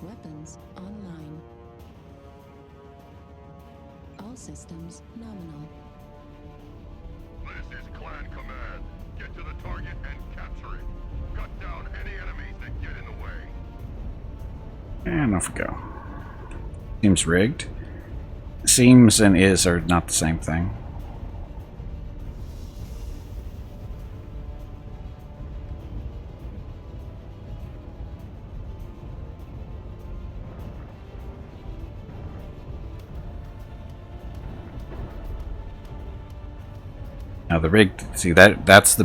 [SPEAKER 3] Weapons online. All systems nominal.
[SPEAKER 4] This is Clan Command. Get to the target and capture it. Cut down any enemies that get in the way.
[SPEAKER 1] And off we go. Seems rigged. Seems and is are not the same thing. Now the rigged, see that's the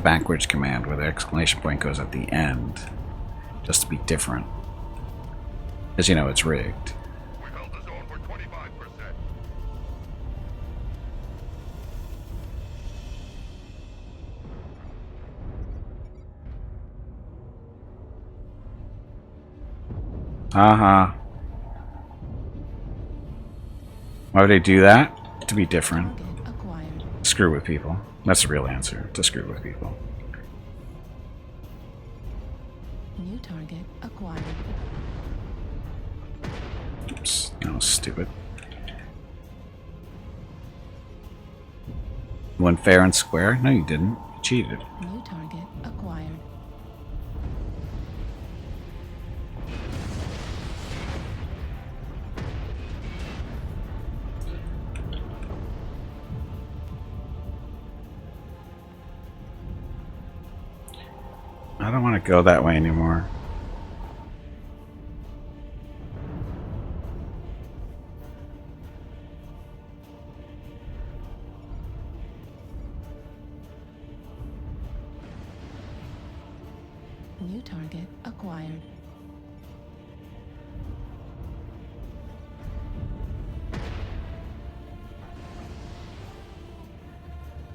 [SPEAKER 1] backwards command where the exclamation point goes at the end, just to be different. As you know, it's rigged.
[SPEAKER 4] We held the zone for 25%.
[SPEAKER 1] Why would they do that? To be different.
[SPEAKER 3] Target acquired.
[SPEAKER 1] Screw with people. That's the real answer. To screw with people.
[SPEAKER 3] New target acquired.
[SPEAKER 1] Oops. That was stupid. You went fair and square? No, you didn't. You cheated.
[SPEAKER 3] New target acquired.
[SPEAKER 1] I don't want to go that way anymore.
[SPEAKER 3] New target acquired.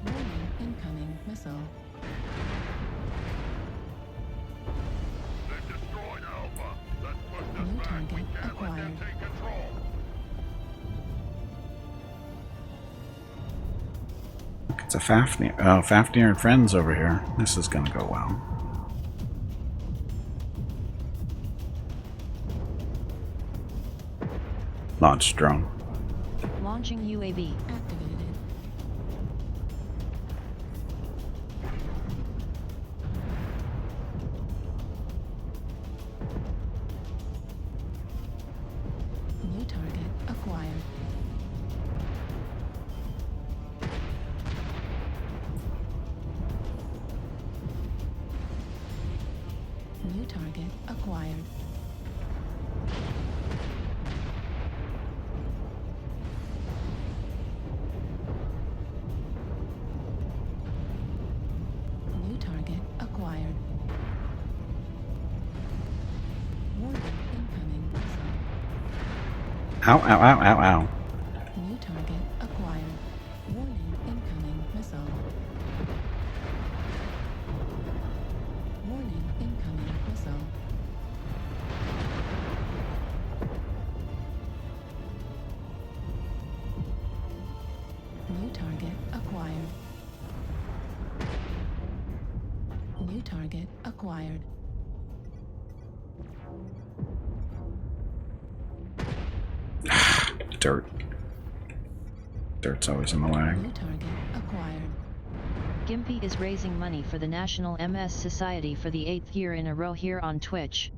[SPEAKER 3] Warning, incoming missile.
[SPEAKER 4] They've destroyed Alpha. Let's push this
[SPEAKER 3] New
[SPEAKER 4] back. We
[SPEAKER 3] target
[SPEAKER 4] can't let them
[SPEAKER 3] acquired.
[SPEAKER 4] take control.
[SPEAKER 1] It's a Fafnir. Oh, Fafnir and friends over here. This is gonna go well. Launch drone.
[SPEAKER 2] Launching UAV.
[SPEAKER 3] Activated. New target acquired. target acquired. New target acquired. Warning, incoming missile.
[SPEAKER 1] Ow, ow, ow, ow, ow.
[SPEAKER 3] New target acquired. Warning, incoming missile. Warning, incoming missile. New target acquired. New target acquired.
[SPEAKER 1] Dirt. Dirt's always in the way.
[SPEAKER 3] New target acquired.
[SPEAKER 2] Gimpy is raising money for the National MS Society for the 8th year in a row here on Twitch.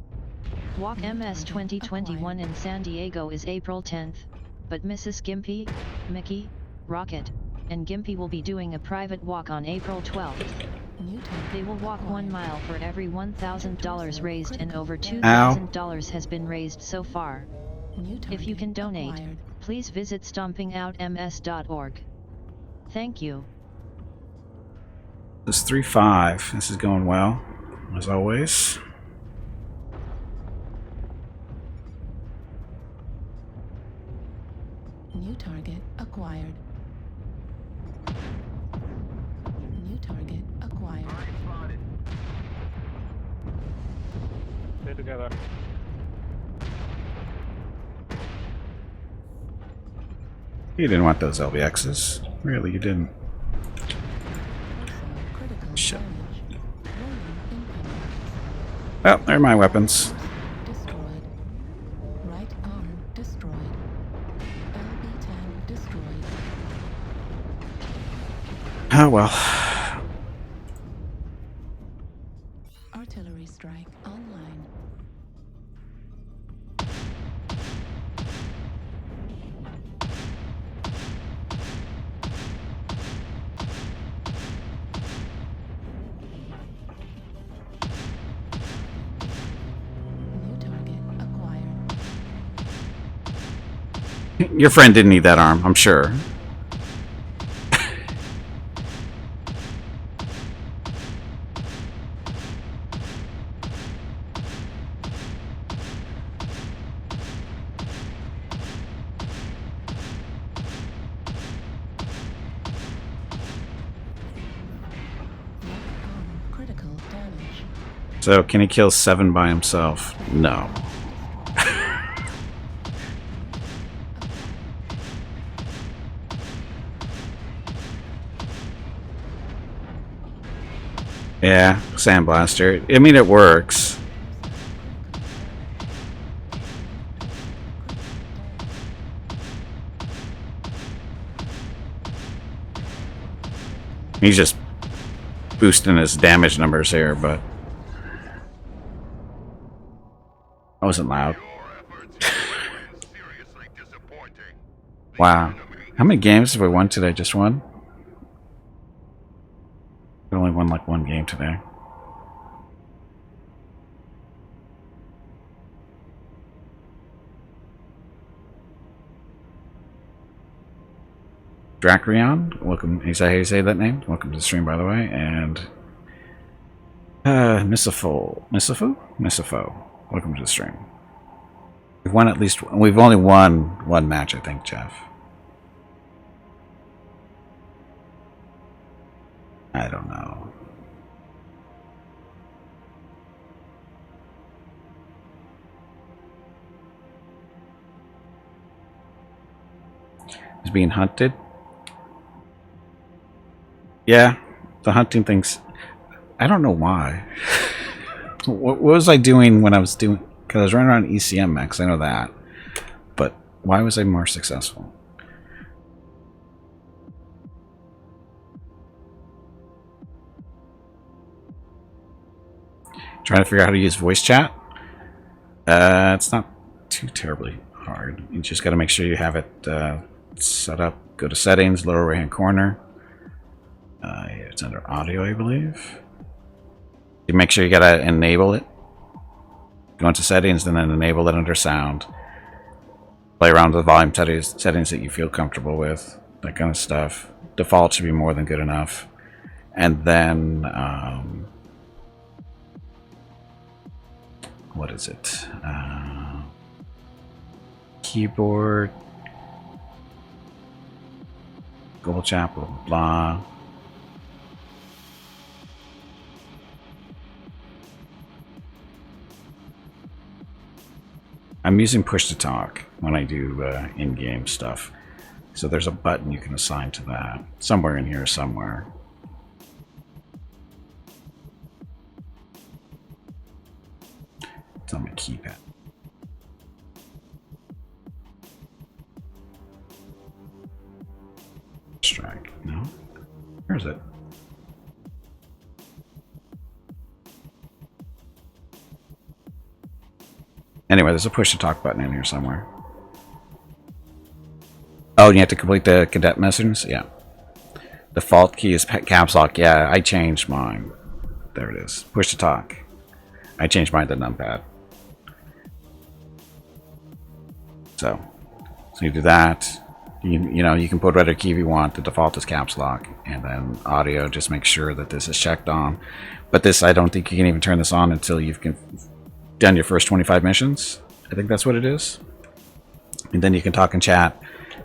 [SPEAKER 2] WalkMS 2021 in San Diego is April 10th, but Mrs. Gimpy, Mickey, Rocket, and Gimpy will be doing a private walk on April 12th.
[SPEAKER 3] New target
[SPEAKER 2] They will walk 1
[SPEAKER 3] acquired.
[SPEAKER 2] mile for every $1,000 raised, and over
[SPEAKER 3] Ow.
[SPEAKER 2] $2,000 has been raised so far.
[SPEAKER 3] New
[SPEAKER 2] If you
[SPEAKER 3] target
[SPEAKER 2] can donate,
[SPEAKER 3] acquired.
[SPEAKER 2] please visit stompingoutms.org. Thank you.
[SPEAKER 1] This is 3-5. This is going well, as always.
[SPEAKER 3] New target acquired. New target acquired.
[SPEAKER 8] Target spotted.
[SPEAKER 9] Stay together.
[SPEAKER 1] You didn't want those LBXs. Really, you didn't.
[SPEAKER 3] Critical
[SPEAKER 1] Shit.
[SPEAKER 3] damage. Warning, incoming.
[SPEAKER 1] Well, they're my weapons.
[SPEAKER 3] Destroyed. Right arm destroyed. LB-10 destroyed.
[SPEAKER 1] Oh well.
[SPEAKER 3] Artillery strike online. New target acquired.
[SPEAKER 1] Your friend didn't need that arm, I'm sure.
[SPEAKER 3] Left arm critical damage.
[SPEAKER 1] So, can he kill 7 by himself? No. Yeah, Sandblaster. I mean, it works. He's just boosting his damage numbers here, but that wasn't loud.
[SPEAKER 4] Your efforts have been seriously disappointing. The
[SPEAKER 1] Wow.
[SPEAKER 4] enemy
[SPEAKER 1] How many games have we won today? Just one? We only won like 1 game today. Dracrion, welcome. Is that how you say that name? Welcome to the stream, by the way. And Missifo, welcome to the stream. We've won at least. We've only won 1 match, I think, Jeff. I don't know. He's being hunted. Yeah, the hunting things. I don't know why. What was I doing when I was doing? Because I was running around ECM Mechs. I know that, but why was I more successful? Trying to figure out how to use voice chat. It's not too terribly hard. You just got to make sure you have it set up. Go to settings, lower right hand corner. It's under audio, I believe. You make sure you gotta enable it. Go into settings and then enable it under sound. Play around with the volume settings that you feel comfortable with. That kind of stuff. Default should be more than good enough. And then, what is it? Keyboard. Google chat, blah, blah, blah. I'm using push to talk when I do in-game stuff. So there's a button you can assign to that. Somewhere in here somewhere. It's on my keypad. Strike. No? Where is it? Anyway, there's a push to talk button in here somewhere. Oh, you have to complete the cadet missions? Yeah. Default key is caps lock. Yeah, I changed mine. There it is. Push to talk. I changed mine to numpad. So you do that. You know, you can put whatever key you want. The default is caps lock. And then audio, just make sure that this is checked on. But this, I don't think you can even turn this on until you've done your first 25 missions. I think that's what it is. And then you can talk and chat.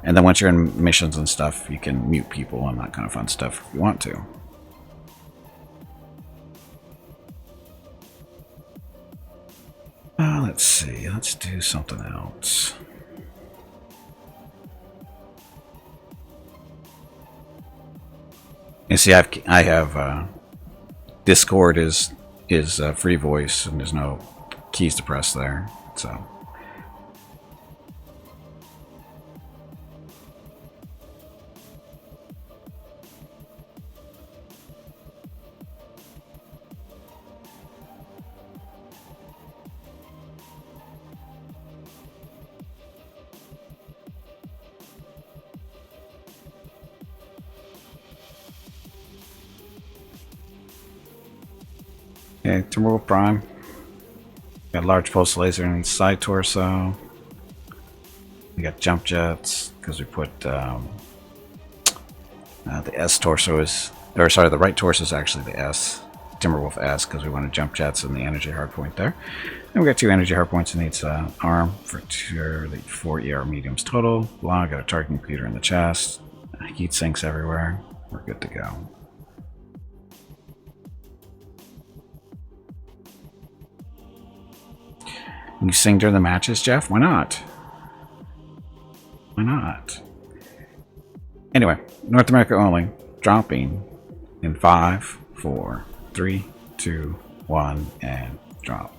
[SPEAKER 1] And then once you're in missions and stuff, you can mute people and that kind of fun stuff if you want to. Let's see. Let's do something else. You see, I have Discord is free voice, and there's no keys to press there. So. Okay, Timberwolf Prime. Got large pulse laser in each side torso. We got jump jets because we put the S torso is, or sorry, the right torso is actually the S, Timberwolf S, because we wanted jump jets and the energy hardpoint there. And we got 2 energy hardpoints in each arm for 4 ER mediums total. Blah, got a target computer in the chest. Heat sinks everywhere. We're good to go. You sing during the matches, Jeff? Why not? Why not? Anyway, North America only. Dropping in 5, 4, 3, 2, 1, and drop.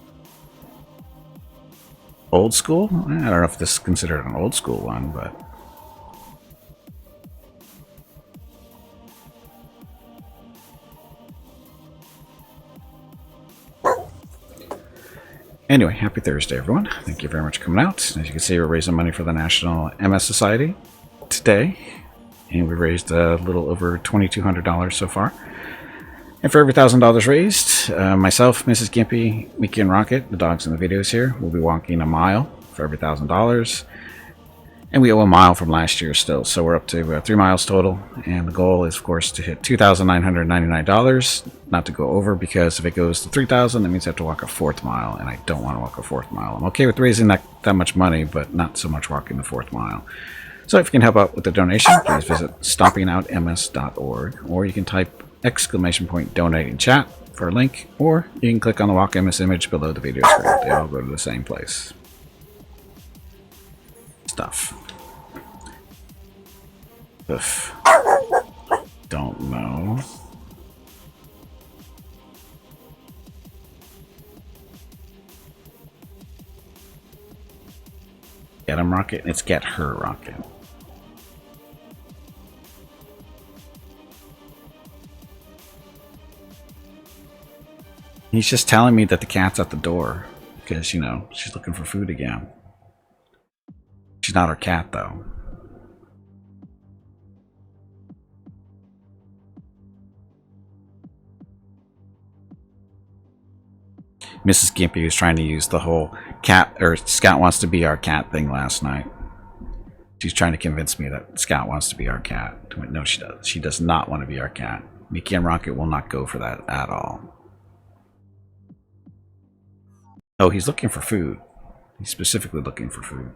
[SPEAKER 1] Old school? I don't know if this is considered an old school one, but... Anyway, happy Thursday, everyone. Thank you very much for coming out. As you can see, we're raising money for the National MS Society today. And we raised a little over $2,200 so far. And for every $1,000 raised, myself, Mrs. Gimpy, Mickey, and Rocket, the dogs in the videos here, will be walking a mile for every $1,000. And we owe a mile from last year still, so we're up to 3 miles total. And the goal is, of course, to hit $2,999. Not to go over, because if it goes to $3,000, that means I have to walk a 4th mile, and I don't want to walk a 4th mile. I'm okay with raising that much money, but not so much walking the 4th mile. So if you can help out with the donation, please visit stompingoutms.org, or you can type !donate in chat for a link, or you can click on the WalkMS image below the video screen. They all go to the same place. Stuff. Oof. Don't know. Get him, Rocket. It's get her, Rocket. He's just telling me that the cat's at the door because, you know, she's looking for food again. She's not our cat, though. Mrs. Gimpy was trying to use the whole cat or Scout wants to be our cat thing last night. She's trying to convince me that Scout wants to be our cat. No, she does. She does not want to be our cat. Mickey and Rocket will not go for that at all. Oh, he's looking for food. He's specifically looking for food.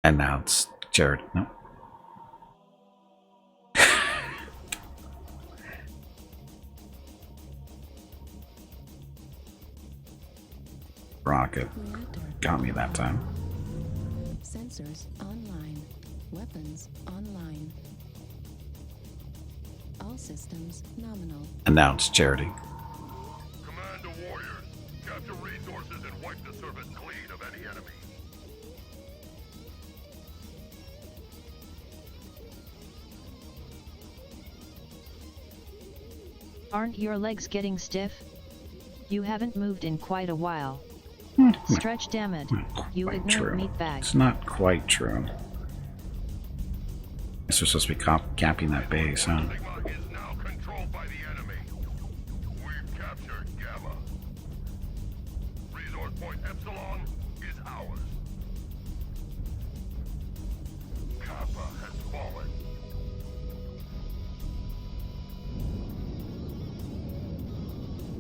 [SPEAKER 1] And now it's Jared. No. Rocket
[SPEAKER 3] Reactor.
[SPEAKER 1] got me that time.
[SPEAKER 3] Sensors online. Weapons online. All systems nominal.
[SPEAKER 1] And now it's Charity.
[SPEAKER 4] Command to warriors. Capture resources and wipe the surface clean of any enemy.
[SPEAKER 2] Aren't your legs getting stiff? You haven't moved in quite a while. Stretch, damn it. You
[SPEAKER 1] Quite
[SPEAKER 2] ignored
[SPEAKER 1] true.
[SPEAKER 2] meat bag.
[SPEAKER 1] It's not quite true. Guess we're supposed to be capping that base, huh?
[SPEAKER 4] Sigma is now controlled by the enemy. We've captured Gamma. Resource point Epsilon is ours. Kappa has fallen.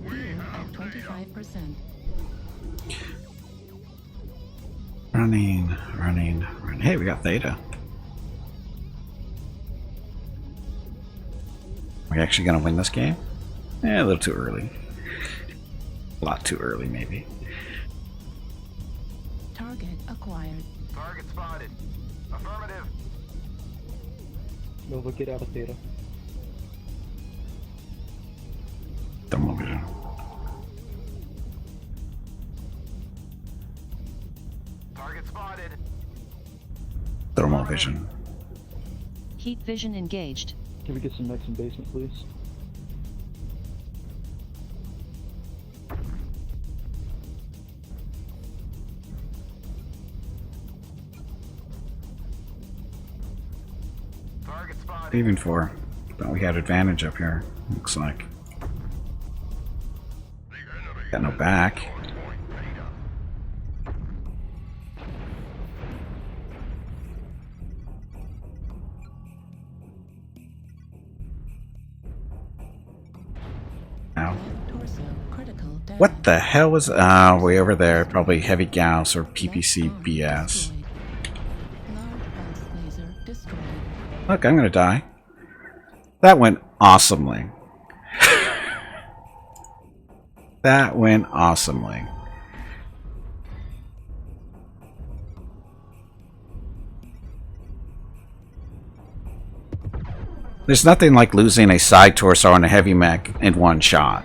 [SPEAKER 4] We have
[SPEAKER 3] At 25%.
[SPEAKER 1] Running. Hey, we got Theta. Are we actually going to win this game? A little too early. A lot too early, maybe.
[SPEAKER 3] Target acquired.
[SPEAKER 6] Target spotted. Affirmative.
[SPEAKER 5] Nova, get out of Theta.
[SPEAKER 1] Thermal vision.
[SPEAKER 6] Target spotted.
[SPEAKER 1] Thermal vision.
[SPEAKER 2] Heat vision engaged.
[SPEAKER 5] Can we get some mechs in basement, please?
[SPEAKER 6] Target spotted.
[SPEAKER 1] Leaving for. But we had advantage up here. Looks like.
[SPEAKER 4] the enemy.
[SPEAKER 1] Got no back.
[SPEAKER 4] Resource point Theta.
[SPEAKER 1] Ow.
[SPEAKER 3] Left torso critical damage.
[SPEAKER 1] What the hell was... way over there. Probably heavy Gauss or
[SPEAKER 3] Left
[SPEAKER 1] PPC
[SPEAKER 3] arm
[SPEAKER 1] BS.
[SPEAKER 3] destroyed. Large pulse laser destroyed.
[SPEAKER 1] Look, I'm gonna die. That went awesomely. That went awesomely. There's nothing like losing a side torso on a heavy mech in one shot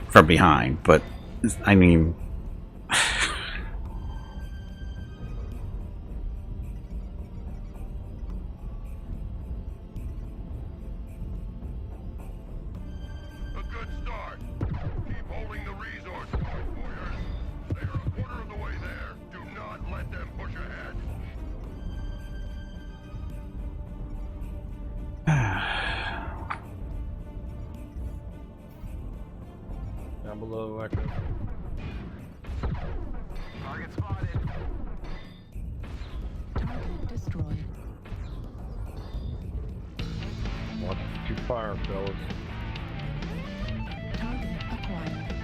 [SPEAKER 1] from behind, but I mean...
[SPEAKER 4] A good start. Keep holding the resource point, warriors. They are a quarter of the way there. Do not let them push ahead.
[SPEAKER 9] Down below, Echo.
[SPEAKER 6] Target spotted.
[SPEAKER 3] Target destroyed.
[SPEAKER 9] Watch your fire, fellas.
[SPEAKER 3] Target acquired.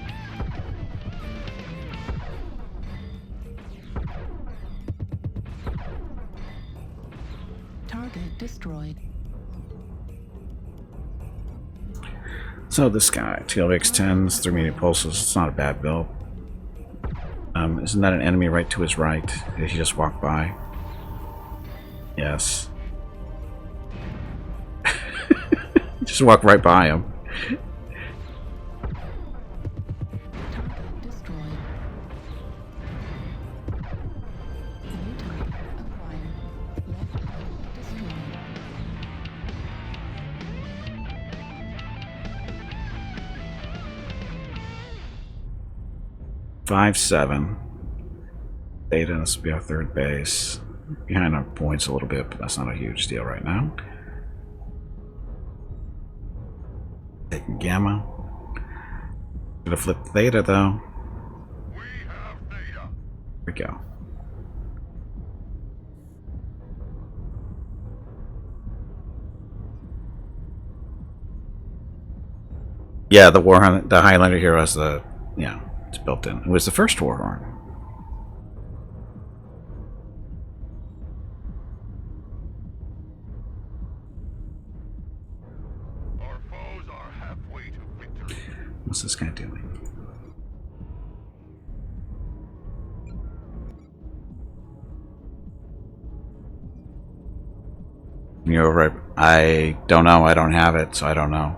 [SPEAKER 3] Target destroyed.
[SPEAKER 1] So this guy, TLX 10s, 3 medium pulses, it's not a bad build. Isn't that an enemy right to his right? Did he just walk by? Yes. Just walk right by him.
[SPEAKER 3] Target destroyed. New target acquired. Left arm destroyed.
[SPEAKER 1] 5-7. Theta, this will be our third base. Behind our points a little bit, but that's not a huge deal right now. Taking Gamma. Should have flipped Theta though. we go. Yeah, the Warhorn, the Highlander here has the, yeah, it's built in. It was the first Warhorn.
[SPEAKER 4] Our foes are halfway to victory.
[SPEAKER 1] What's this guy doing? You're right. I don't know. I don't have it, so I don't know.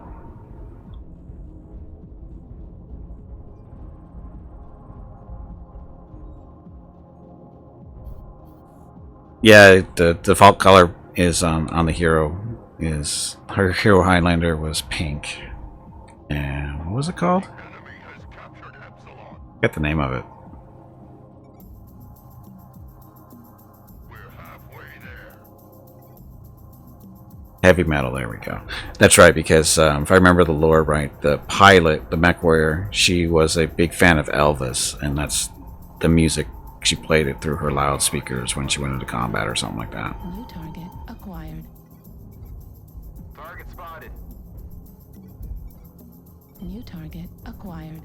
[SPEAKER 1] Yeah, the default color is on the hero is her hero Highlander was pink. And what was it called?
[SPEAKER 4] Enemy has captured Epsilon.
[SPEAKER 1] Get the name of it.
[SPEAKER 4] We're halfway there.
[SPEAKER 1] Heavy metal. There we go. That's right, because if I remember the lore right, the pilot, the Mechwarrior, she was a big fan of Elvis, and that's the music. She played it through her loudspeakers when she went into combat or something like that.
[SPEAKER 3] New target acquired.
[SPEAKER 4] Target spotted.
[SPEAKER 3] New target acquired.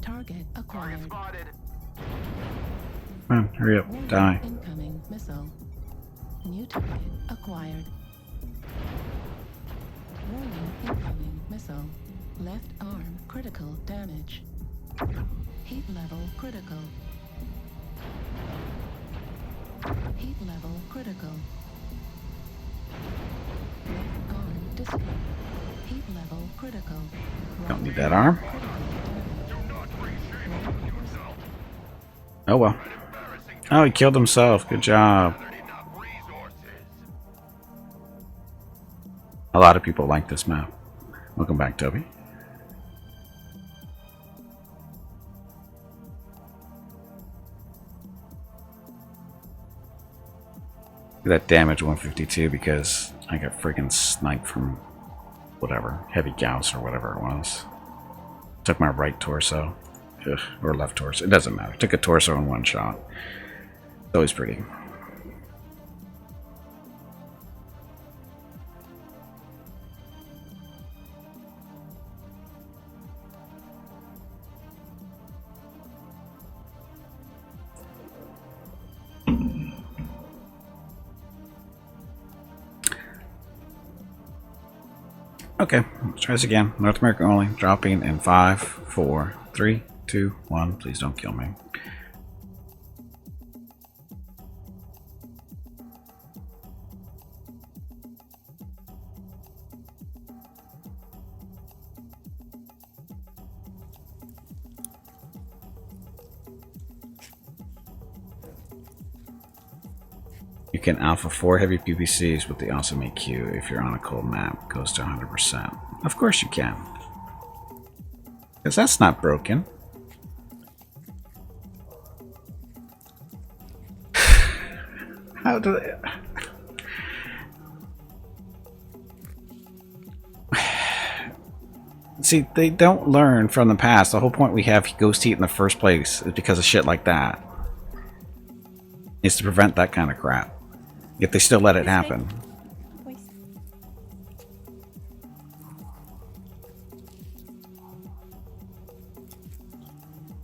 [SPEAKER 3] Target acquired.
[SPEAKER 4] Spotted.
[SPEAKER 1] Come on, hurry up,
[SPEAKER 3] Warning,
[SPEAKER 1] die.
[SPEAKER 3] incoming missile. New target acquired. Warning, incoming missile. Left arm critical damage. Heat level critical. Heat level critical. Left arm destroyed. Heat level critical.
[SPEAKER 1] Don't need that arm. Oh well. Oh, he killed himself. Good job.
[SPEAKER 4] Enough resources.
[SPEAKER 1] A lot of people like this map. Welcome back, Toby. That damage 152 because I got freaking sniped from whatever, heavy gauss or whatever it was. Took my right torso. Ugh, or left torso. It doesn't matter. Took a torso in one shot. It's always pretty. Okay, let's try this again. North America only. Dropping in 5, 4, 3, 2, 1. Please don't kill me. You can alpha 4 heavy PPCs with the awesome AQ if you're on a cold map. Goes to 100%. Of course you can. Because that's not broken. How do they... See, they don't learn from the past. The whole point we have Ghost Heat in the first place is because of shit like that. Is to prevent that kind of crap. Yet they still let it happen.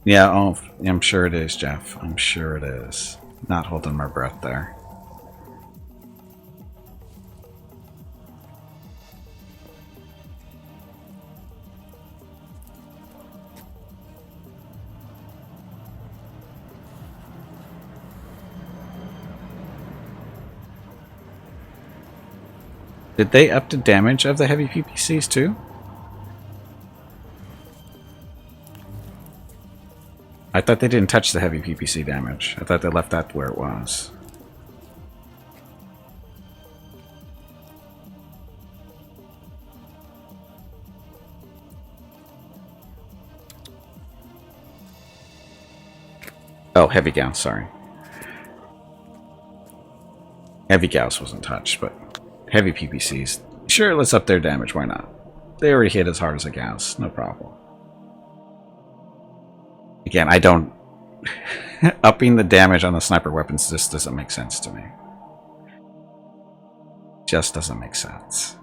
[SPEAKER 1] Yeah, oh, I'm sure it is, Jeff. I'm sure it is. Not holding my breath there. Did they up the damage of the heavy PPCs too? I thought they didn't touch the heavy PPC damage. I thought they left that where it was. Oh, heavy gown, sorry. Heavy Gauss wasn't touched, but heavy PPCs. Sure, let's up their damage. Why not? They already hit as hard as a Gauss. No problem. Again, I don't... upping the damage on the sniper weapons just doesn't make sense to me. Just doesn't make sense.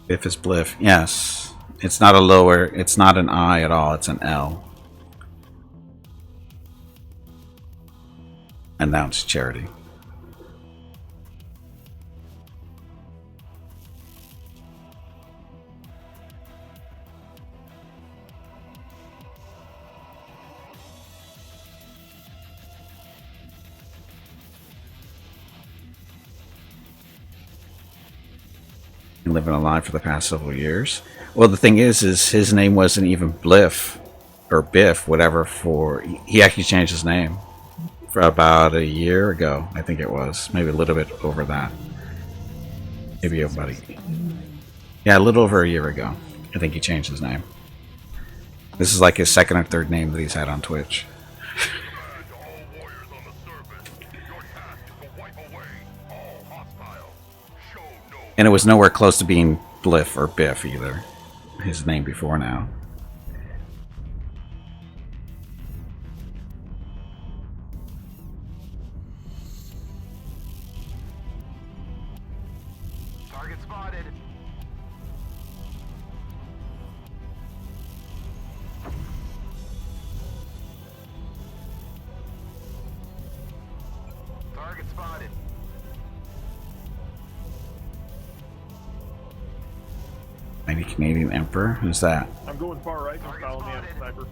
[SPEAKER 1] Biff is Bliff. Yes. It's not a lower, it's not an I at all, it's an L. And now it's Charity. Living alive for the past several years. Well, the thing is his name wasn't even Bliff or Biff, whatever. He actually changed his name for about a year ago, I think it was, maybe a little bit over that, maybe about a little over a year ago. I think he changed his name. This is like his second or third name that he's had on Twitch. And it was nowhere close to being Bliff or Biff either. His name before now.
[SPEAKER 4] Target spotted. Target spotted.
[SPEAKER 1] Mighty Canadian Emperor? Who's that?
[SPEAKER 8] I'm going far right. Just follow me. I'm a sniper.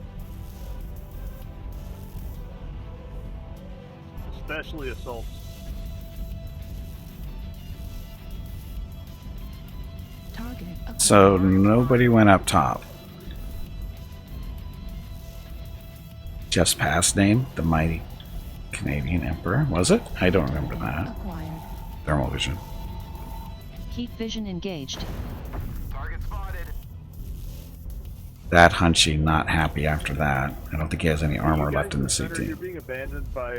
[SPEAKER 8] Especially assaults.
[SPEAKER 3] Target acquired.
[SPEAKER 1] So nobody went up top. Just past name, the Mighty Canadian Emperor, was it? I don't remember that.
[SPEAKER 3] Acquired.
[SPEAKER 1] Thermal vision.
[SPEAKER 2] Heat vision engaged.
[SPEAKER 4] Target spotted.
[SPEAKER 1] That Hunchy not happy after that. I don't think he has any armor
[SPEAKER 8] You guys
[SPEAKER 1] left in the
[SPEAKER 8] center, You're
[SPEAKER 1] CT.
[SPEAKER 8] being abandoned by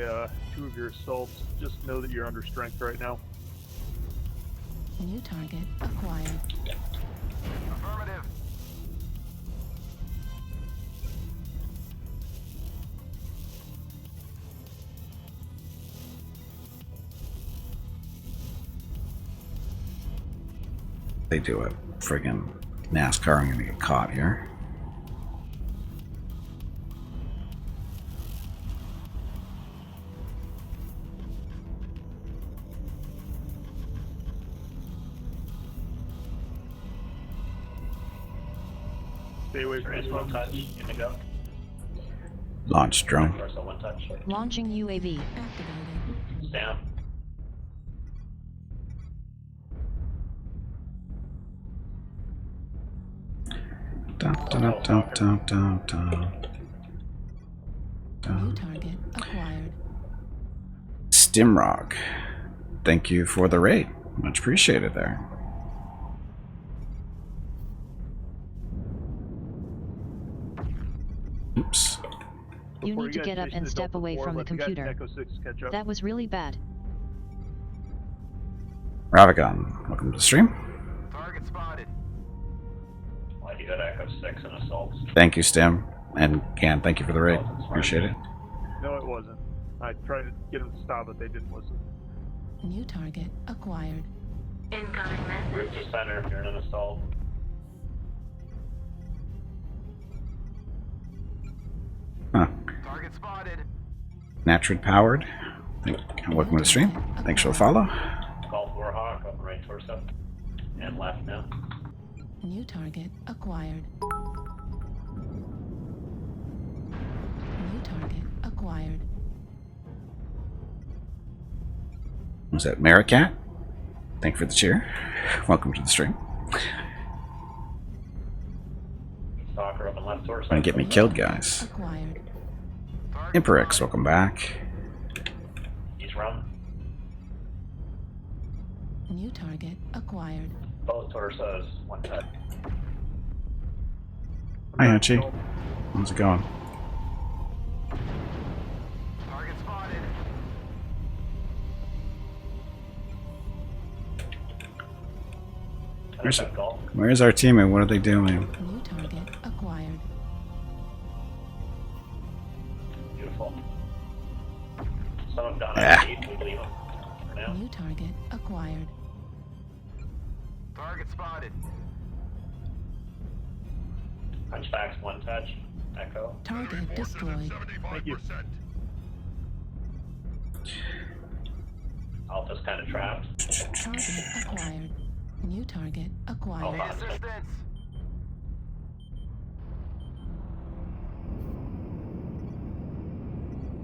[SPEAKER 8] 2 of your assaults. Just know that you're under strength right now.
[SPEAKER 3] New target acquired.
[SPEAKER 4] Affirmative.
[SPEAKER 1] They do it. Friggin' NASCAR, I'm gonna get caught here.
[SPEAKER 8] Stay away from this one.
[SPEAKER 7] touch, in the go.
[SPEAKER 1] Launch drone.
[SPEAKER 7] First one touch.
[SPEAKER 2] Launching UAV.
[SPEAKER 3] Activated.
[SPEAKER 7] Down.
[SPEAKER 1] Dun, dun, dun, dun, dun, dun, dun.
[SPEAKER 3] New target acquired.
[SPEAKER 1] Stimrock. Thank you for the raid. Much appreciated there. Oops.
[SPEAKER 2] You
[SPEAKER 8] Before
[SPEAKER 2] need to
[SPEAKER 8] guys
[SPEAKER 2] get up
[SPEAKER 8] finish
[SPEAKER 2] and
[SPEAKER 8] this
[SPEAKER 2] step
[SPEAKER 8] Delta
[SPEAKER 2] away
[SPEAKER 8] 4,
[SPEAKER 2] from the
[SPEAKER 8] let guys in
[SPEAKER 2] computer.
[SPEAKER 8] Echo 6 catch up.
[SPEAKER 2] That was really bad.
[SPEAKER 1] Ravagon, welcome to the stream.
[SPEAKER 4] Target spotted.
[SPEAKER 7] Why do you got Echo 6 and assaults?
[SPEAKER 1] Thank you, Stim. And Can, thank you for the raid. Appreciate it.
[SPEAKER 8] No, it wasn't. I tried to get them to stop, but they didn't listen.
[SPEAKER 3] New target acquired.
[SPEAKER 7] Move to center if you're in an assault.
[SPEAKER 1] Huh.
[SPEAKER 4] Target spotted.
[SPEAKER 1] Natrid powered. Welcome to the stream. Thanks for the follow.
[SPEAKER 7] Call for Hawk up right torso. And left now.
[SPEAKER 3] New target acquired. acquired.
[SPEAKER 1] Was that Maricat? Thank you for the cheer. Welcome to the stream.
[SPEAKER 6] Stalker up on left torso.
[SPEAKER 1] Trying to get me killed, guys.
[SPEAKER 3] Acquired.
[SPEAKER 1] Imperex, welcome back.
[SPEAKER 6] He's run.
[SPEAKER 3] New target acquired.
[SPEAKER 6] Both torsos, one touch.
[SPEAKER 1] Hi, Hachi. How's it going?
[SPEAKER 4] Target spotted.
[SPEAKER 1] Where's,
[SPEAKER 6] Golf.
[SPEAKER 1] where's our teammate? What are they doing?
[SPEAKER 3] New target acquired.
[SPEAKER 6] Beautiful. Some have gone
[SPEAKER 1] Ah.
[SPEAKER 6] underneath, we believe them. For now.
[SPEAKER 3] New target acquired.
[SPEAKER 4] Target spotted.
[SPEAKER 6] Hunchbacks, one touch. Echo.
[SPEAKER 3] Target destroyed.
[SPEAKER 4] 75%.
[SPEAKER 6] Alpha's kind of trapped.
[SPEAKER 3] Target acquired. New target acquired.
[SPEAKER 6] Alpha.
[SPEAKER 4] Assistance.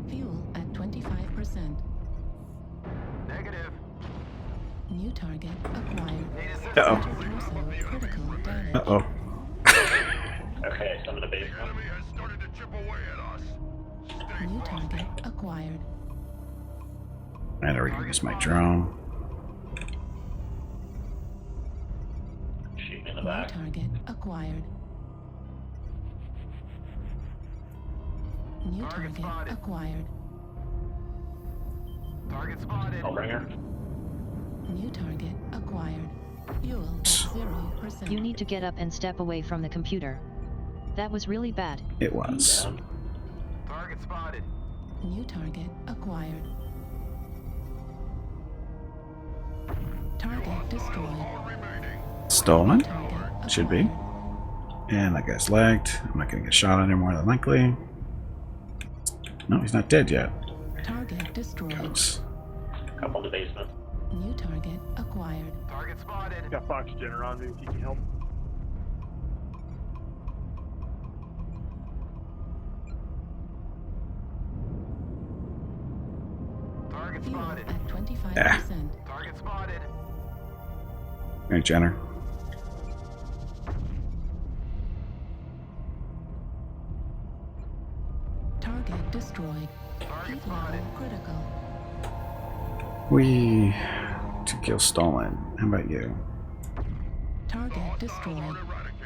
[SPEAKER 3] Fuel at 25%.
[SPEAKER 4] Negative.
[SPEAKER 3] New target acquired.
[SPEAKER 4] Need assistance.
[SPEAKER 1] Uh-oh.
[SPEAKER 3] Torso critical damage.
[SPEAKER 1] Uh-oh.
[SPEAKER 6] Okay, some of the
[SPEAKER 4] The
[SPEAKER 6] basement.
[SPEAKER 4] enemy has started to chip away at us. Stay
[SPEAKER 3] New
[SPEAKER 4] focused.
[SPEAKER 3] target acquired.
[SPEAKER 1] I'd already used my drone.
[SPEAKER 6] Shoot me in the
[SPEAKER 3] New
[SPEAKER 6] back.
[SPEAKER 3] target acquired. New
[SPEAKER 4] Target
[SPEAKER 3] target
[SPEAKER 4] spotted.
[SPEAKER 3] acquired.
[SPEAKER 4] Target spotted.
[SPEAKER 6] Hellbringer.
[SPEAKER 3] New target acquired. Fuel at 0%.
[SPEAKER 2] You need to get up and step away from the computer. That was really bad.
[SPEAKER 1] It was.
[SPEAKER 6] Down.
[SPEAKER 4] Target spotted.
[SPEAKER 3] New target acquired. Target destroyed.
[SPEAKER 4] All remaining.
[SPEAKER 1] Stolen.
[SPEAKER 3] Target
[SPEAKER 1] Should be.
[SPEAKER 3] acquired.
[SPEAKER 1] And that guy's lagged. I'm not going to get shot at him more than likely. No, he's not dead yet.
[SPEAKER 3] Target destroyed.
[SPEAKER 1] Close.
[SPEAKER 6] Couple in the basement.
[SPEAKER 3] New target acquired.
[SPEAKER 4] Target spotted.
[SPEAKER 8] Got Fox Jenner on me if you can help.
[SPEAKER 4] Target
[SPEAKER 3] Fuel
[SPEAKER 4] spotted.
[SPEAKER 3] at 25%.
[SPEAKER 4] Target spotted.
[SPEAKER 1] Hey, Jenner.
[SPEAKER 3] Target destroyed.
[SPEAKER 4] Target
[SPEAKER 3] Heat
[SPEAKER 4] spotted.
[SPEAKER 3] level critical.
[SPEAKER 1] We... 2 kills stolen. How about you?
[SPEAKER 3] Target destroyed.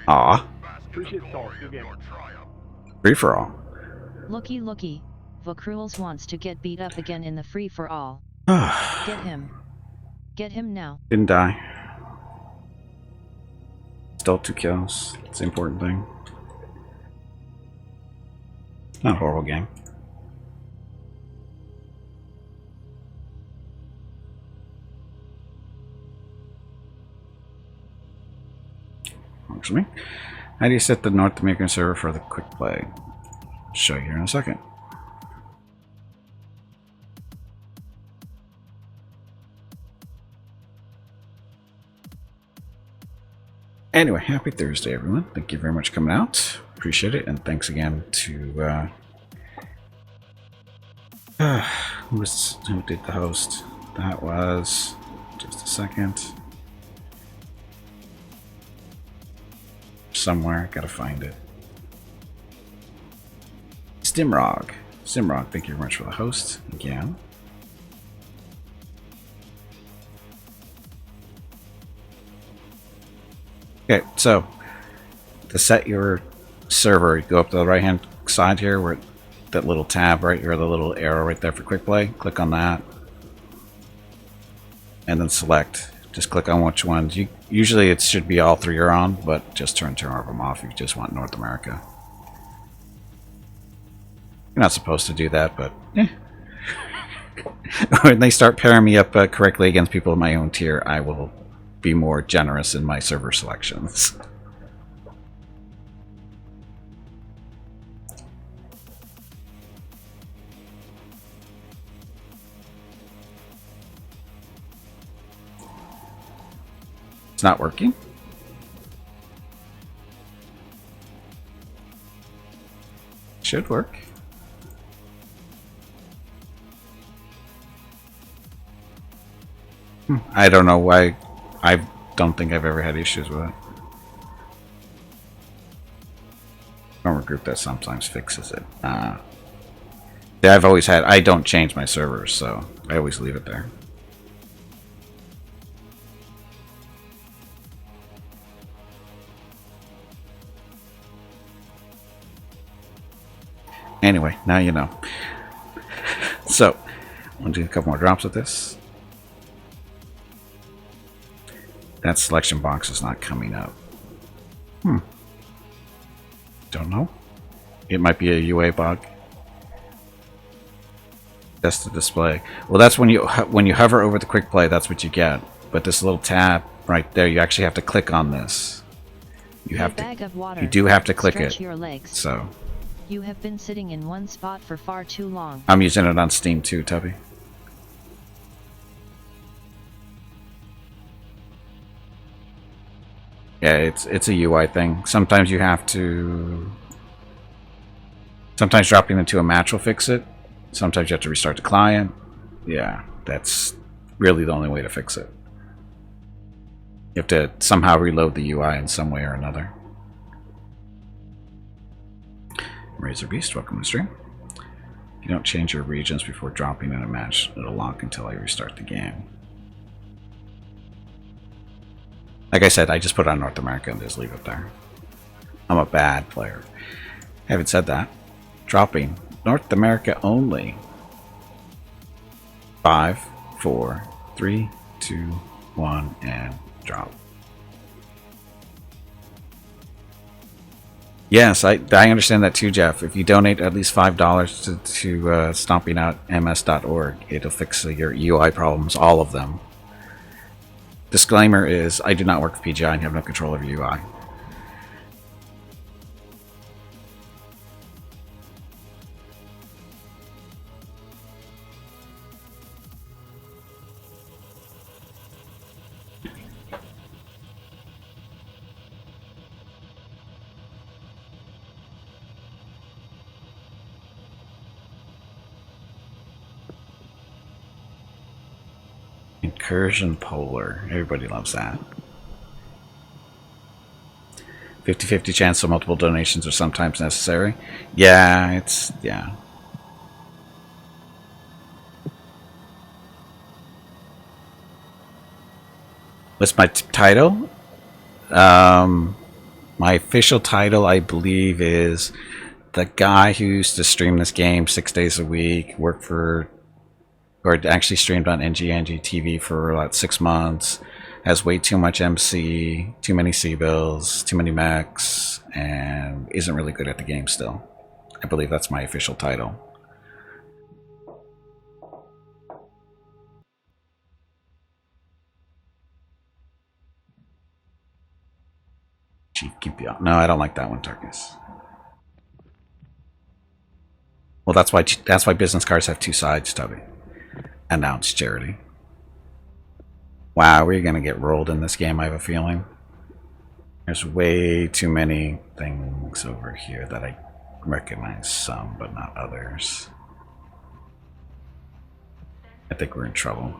[SPEAKER 1] Aw.
[SPEAKER 8] Appreciate the call. Good game.
[SPEAKER 1] Free for all.
[SPEAKER 2] Looky looky, Vokruels wants to get beat up again in the free-for-all. Get him. Get him now.
[SPEAKER 1] Didn't die. Still 2 kills. That's the important thing. Not a horrible game. Works for me. How do you set the North American server for the quick play? Show you here in a second. Anyway, happy Thursday, everyone. Thank you very much for coming out. Appreciate it. And thanks again to who did the host? That was just a second. Somewhere, gotta find it. Stimrog. Simrog, thank you very much for the host again. Okay, so to set your server, you go up to the right hand side here where that little tab right here, the little arrow right there for quick play. Click on that. And then select. Just click on which ones. Usually it should be all 3 are on, but just turn all of them off if you just want North America. You're not supposed to do that, but when they start pairing me up correctly against people in my own tier, I will be more generous in my server selections. It's not working. Should work. I don't know why. I don't think I've ever had issues with it. From a group that sometimes fixes it. Yeah, I've always had. I don't change my servers, so I always leave it there. Anyway, now you know. So, I'll do a couple more drops with this. That selection box is not coming up. Don't know. It might be a UA bug. That's the display. Well, that's when you hover over the quick play. That's what you get. But this little tab right there, you actually have to click on this. You have to. You do have to click it.
[SPEAKER 2] Your legs.
[SPEAKER 1] So.
[SPEAKER 2] You have been sitting in one spot for far too long.
[SPEAKER 1] I'm using it on Steam too, Tubby. Yeah, it's a UI thing. Sometimes you have to. Sometimes dropping into a match will fix it. Sometimes you have to restart the client. Yeah, that's really the only way to fix it. You have to somehow reload the UI in some way or another. Razor Beast, welcome to the stream. You don't change your regions before dropping in a match. It'll lock until I restart the game. Like I said, I just put on North America and just leave it there. I'm a bad player. Having said that, dropping North America only. 5, 4, 3, 2, 1, and drop. Yes, I understand that too, Jeff. If you donate at least $5 to stompingoutms.org, it'll fix your UI problems, all of them. Disclaimer is, I do not work for PGI and have no control over UI. Incursion Polar. Everybody loves that. 50-50 chance, so multiple donations are sometimes necessary. Yeah, yeah. What's my title? My official title, I believe, is the guy who used to stream this game 6 days a week, worked for, or actually streamed on NG TV for about 6 months, has way too much MC, too many C-bills, too many mechs, and isn't really good at the game still. I believe that's my official title. Chief Gimpy. No, I don't like that one, Tarkus. Well, that's why business cards have 2 sides, Tubby. And now it's charity. Wow, we're gonna get rolled in this game, I have a feeling. There's way too many things over here that I recognize some, but not others. I think we're in trouble.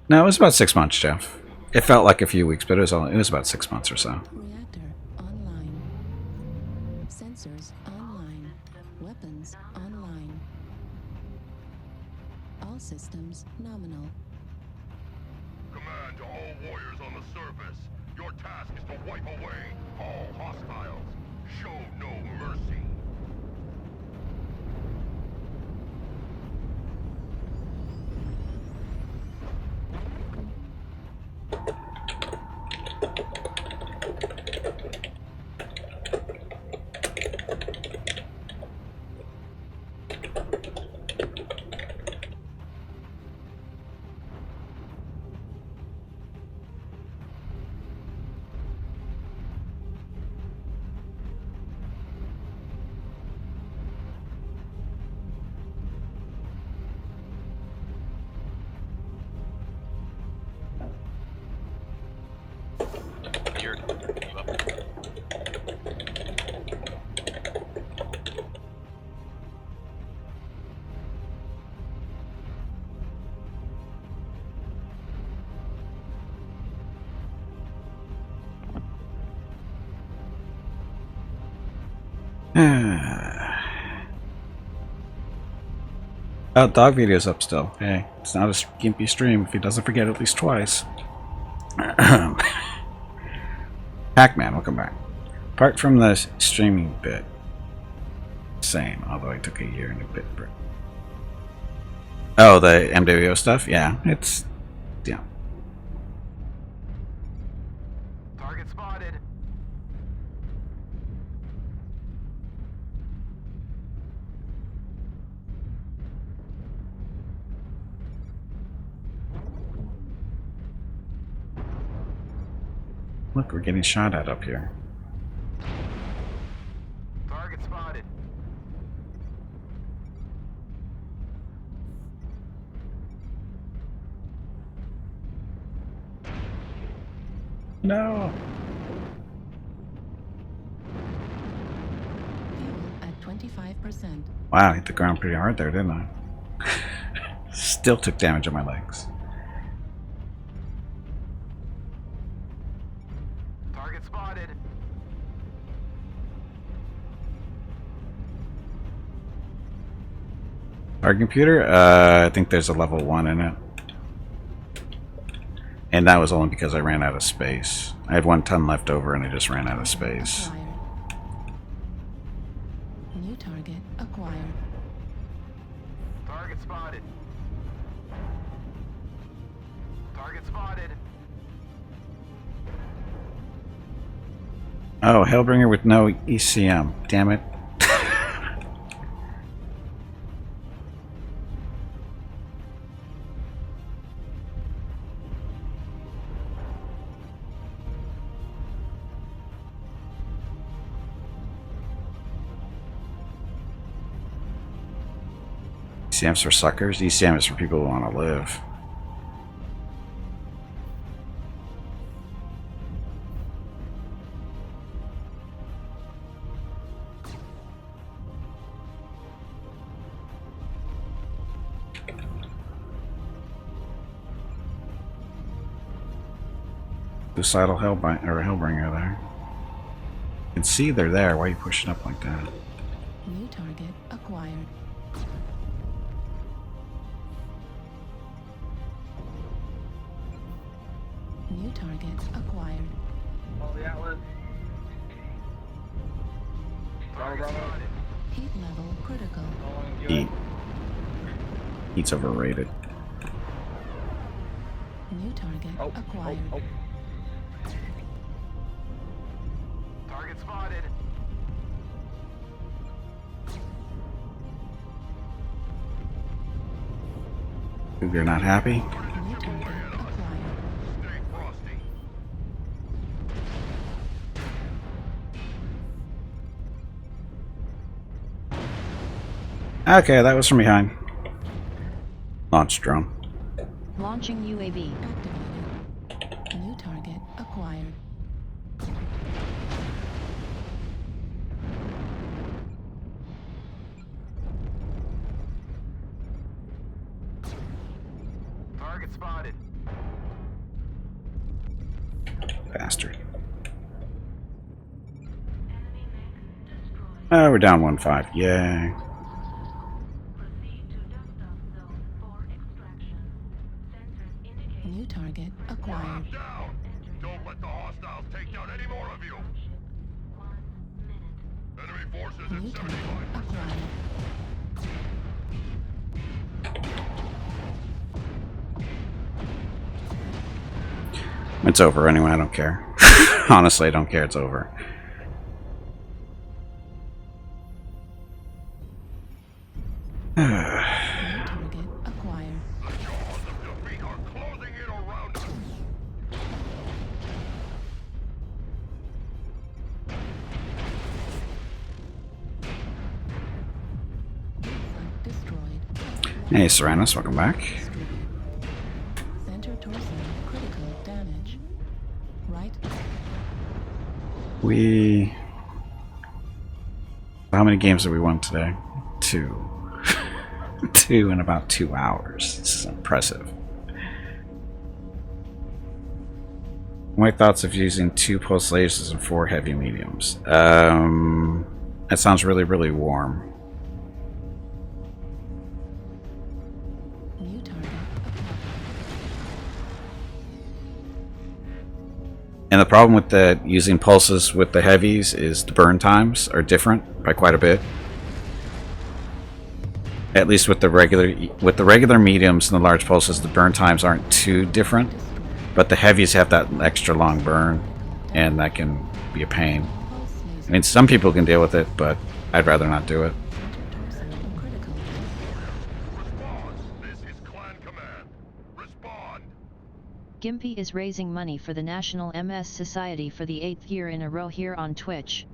[SPEAKER 1] No, it was about 6 months, Jeff. It felt like a few weeks, but it was about 6 months or so.
[SPEAKER 3] Reactor online. Sensors online. Weapons online. All systems nominal.
[SPEAKER 4] Command to all warriors on the surface. Your task is to wipe away all hostiles. Show no mercy.
[SPEAKER 1] Oh, dog video's up still. Hey, it's not a gimpy stream if he doesn't forget at least twice. Pac-Man, welcome back. Apart from the streaming bit, same, although I took a year and a bit break. Oh, the MWO stuff? Yeah, it's... yeah.
[SPEAKER 4] Target spotted.
[SPEAKER 1] Look, we're getting shot at up here.
[SPEAKER 4] Target spotted.
[SPEAKER 1] No!
[SPEAKER 3] Fuel at 25%.
[SPEAKER 1] Wow, I hit the ground pretty hard there, didn't I? Still took damage on my legs.
[SPEAKER 4] Target spotted.
[SPEAKER 1] Our computer? I think there's a level 1 in it. And that was only because I ran out of space. I had 1 ton left over and I just ran out of space.
[SPEAKER 3] Acquired. New target acquired.
[SPEAKER 4] Target spotted. Target spotted.
[SPEAKER 1] Oh, Hellbringer with no ECM. Damn it. ECM's for suckers. ECM is for people who want to live. Suicidal Hellbringer there. You can see they're there. Why are you pushing up like that?
[SPEAKER 3] New target acquired. New target acquired.
[SPEAKER 4] Target spotted.
[SPEAKER 3] Heat level critical.
[SPEAKER 1] Heat. Heat's overrated.
[SPEAKER 3] New target acquired.
[SPEAKER 4] Target spotted.
[SPEAKER 1] You're not happy?
[SPEAKER 3] New target acquired.
[SPEAKER 4] Stay frosty.
[SPEAKER 1] Okay, that was from behind. Launch drone.
[SPEAKER 2] Launching UAV.
[SPEAKER 3] Activated. New target acquired.
[SPEAKER 4] Target spotted.
[SPEAKER 1] Bastard. Oh, we're down 1-5. Yay.
[SPEAKER 3] New target acquired.
[SPEAKER 4] I'm down. Don't let the hostiles take down any more of you. Enemy forces
[SPEAKER 3] New
[SPEAKER 4] at
[SPEAKER 3] target
[SPEAKER 4] 75%.
[SPEAKER 3] acquired.
[SPEAKER 1] It's over anyway, I don't care. Honestly, I don't care, it's over.
[SPEAKER 3] New target acquired.
[SPEAKER 4] The jaws of defeat are closing in around us.
[SPEAKER 3] Site destroyed.
[SPEAKER 1] Hey, Serenus, welcome back.
[SPEAKER 3] Destroyed. Center torso critical damage. Right.
[SPEAKER 1] How many games have we won today? 2. 2 in about 2 hours. This is impressive. My thoughts of using 2 pulse lasers and 4 heavy mediums. That sounds really, really warm.
[SPEAKER 3] New target applied.
[SPEAKER 1] And the problem with the using pulses with the heavies is the burn times are different by quite a bit. At least with the regular mediums and the large pulses, the burn times aren't too different. But the heavies have that extra long burn, and that can be a pain.
[SPEAKER 3] Pulse laser.
[SPEAKER 1] I mean, some people can deal with it, but I'd rather not do it.
[SPEAKER 3] Interdorsal critical.
[SPEAKER 4] Response. This is Clan Command. Respond.
[SPEAKER 2] Gimpy is raising money for the National MS Society for the 8th year in a row here on Twitch.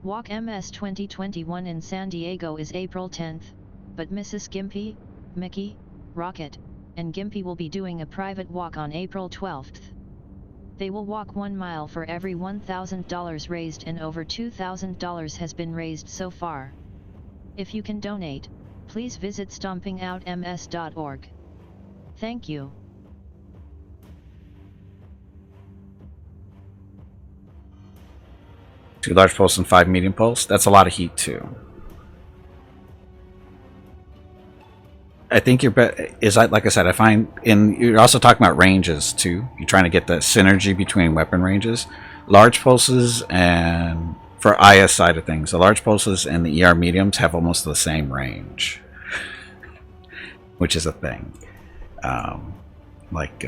[SPEAKER 2] WalkMS 2021 in San Diego is April 10th, but Mrs. Gimpy, Mickey, Rocket, and Gimpy will be doing a private walk on April 12th. They will walk 1 mile for every $1,000 raised, and over $2,000 has been raised so far. If you can donate, please visit stompingoutms.org. Thank you.
[SPEAKER 1] Two large pulse and 5 medium pulse. That's a lot of heat too. I think you're like I said, I find you're also talking about ranges too. You're trying to get the synergy between weapon ranges. Large pulses, and for IS side of things, the large pulses and the ER mediums have almost the same range, which is a thing. Like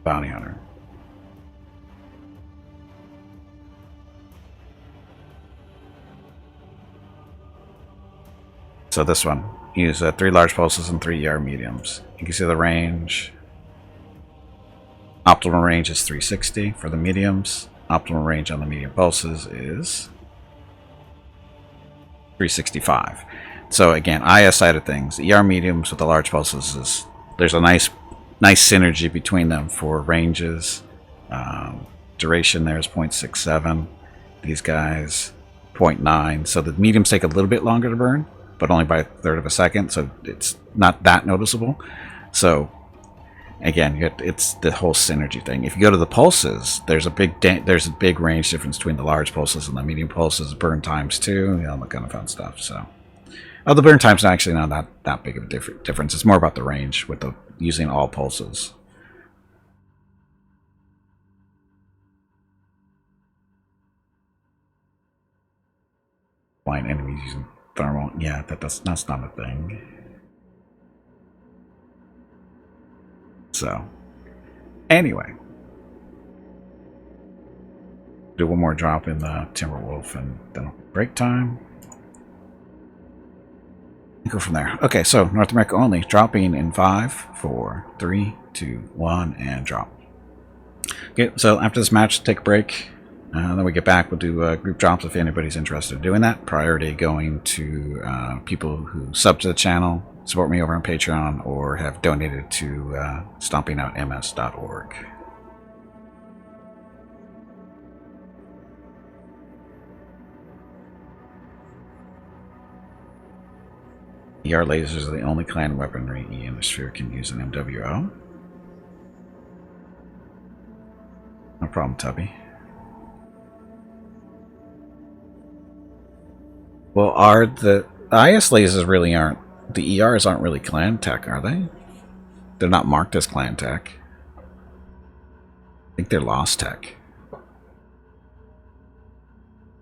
[SPEAKER 1] Bounty Hunter. So this one, use 3 large pulses and 3 ER mediums. You can see the range. Optimal range is 360 for the mediums. Optimal range on the medium pulses is 365. So again, IS side of things, ER mediums with the large pulses is there's a nice synergy between them for ranges. Duration there is 0.67. These guys 0.9. So the mediums take a little bit longer to burn, but only by 1/3 of a second, so it's not that noticeable. So again, it's the whole synergy thing. If you go to the pulses, there's a big range difference between the large pulses and the medium pulses. Burn times too, you know, that kind of fun stuff. So, the burn times are actually not that big of a difference. It's more about the range with using all pulses. Blind enemies using thermal. Yeah, that's not a thing. So, anyway, do one more drop in the Timberwolf, and then break time. Go from there. Okay, so North America only, dropping in 5, 4, 3, 2, 1, and drop. Okay, so after this match, take a break. Then we get back, we'll do group drops if anybody's interested in doing that. Priority going to people who sub to the channel, support me over on Patreon, or have donated to stompingoutms.org. ER lasers are the only clan weaponry in the sphere can use an MWO. No problem, Tubby. Well, the IS lasers really aren't, the ERs aren't really clan tech, are they? They're not marked as clan tech. I think they're lost tech.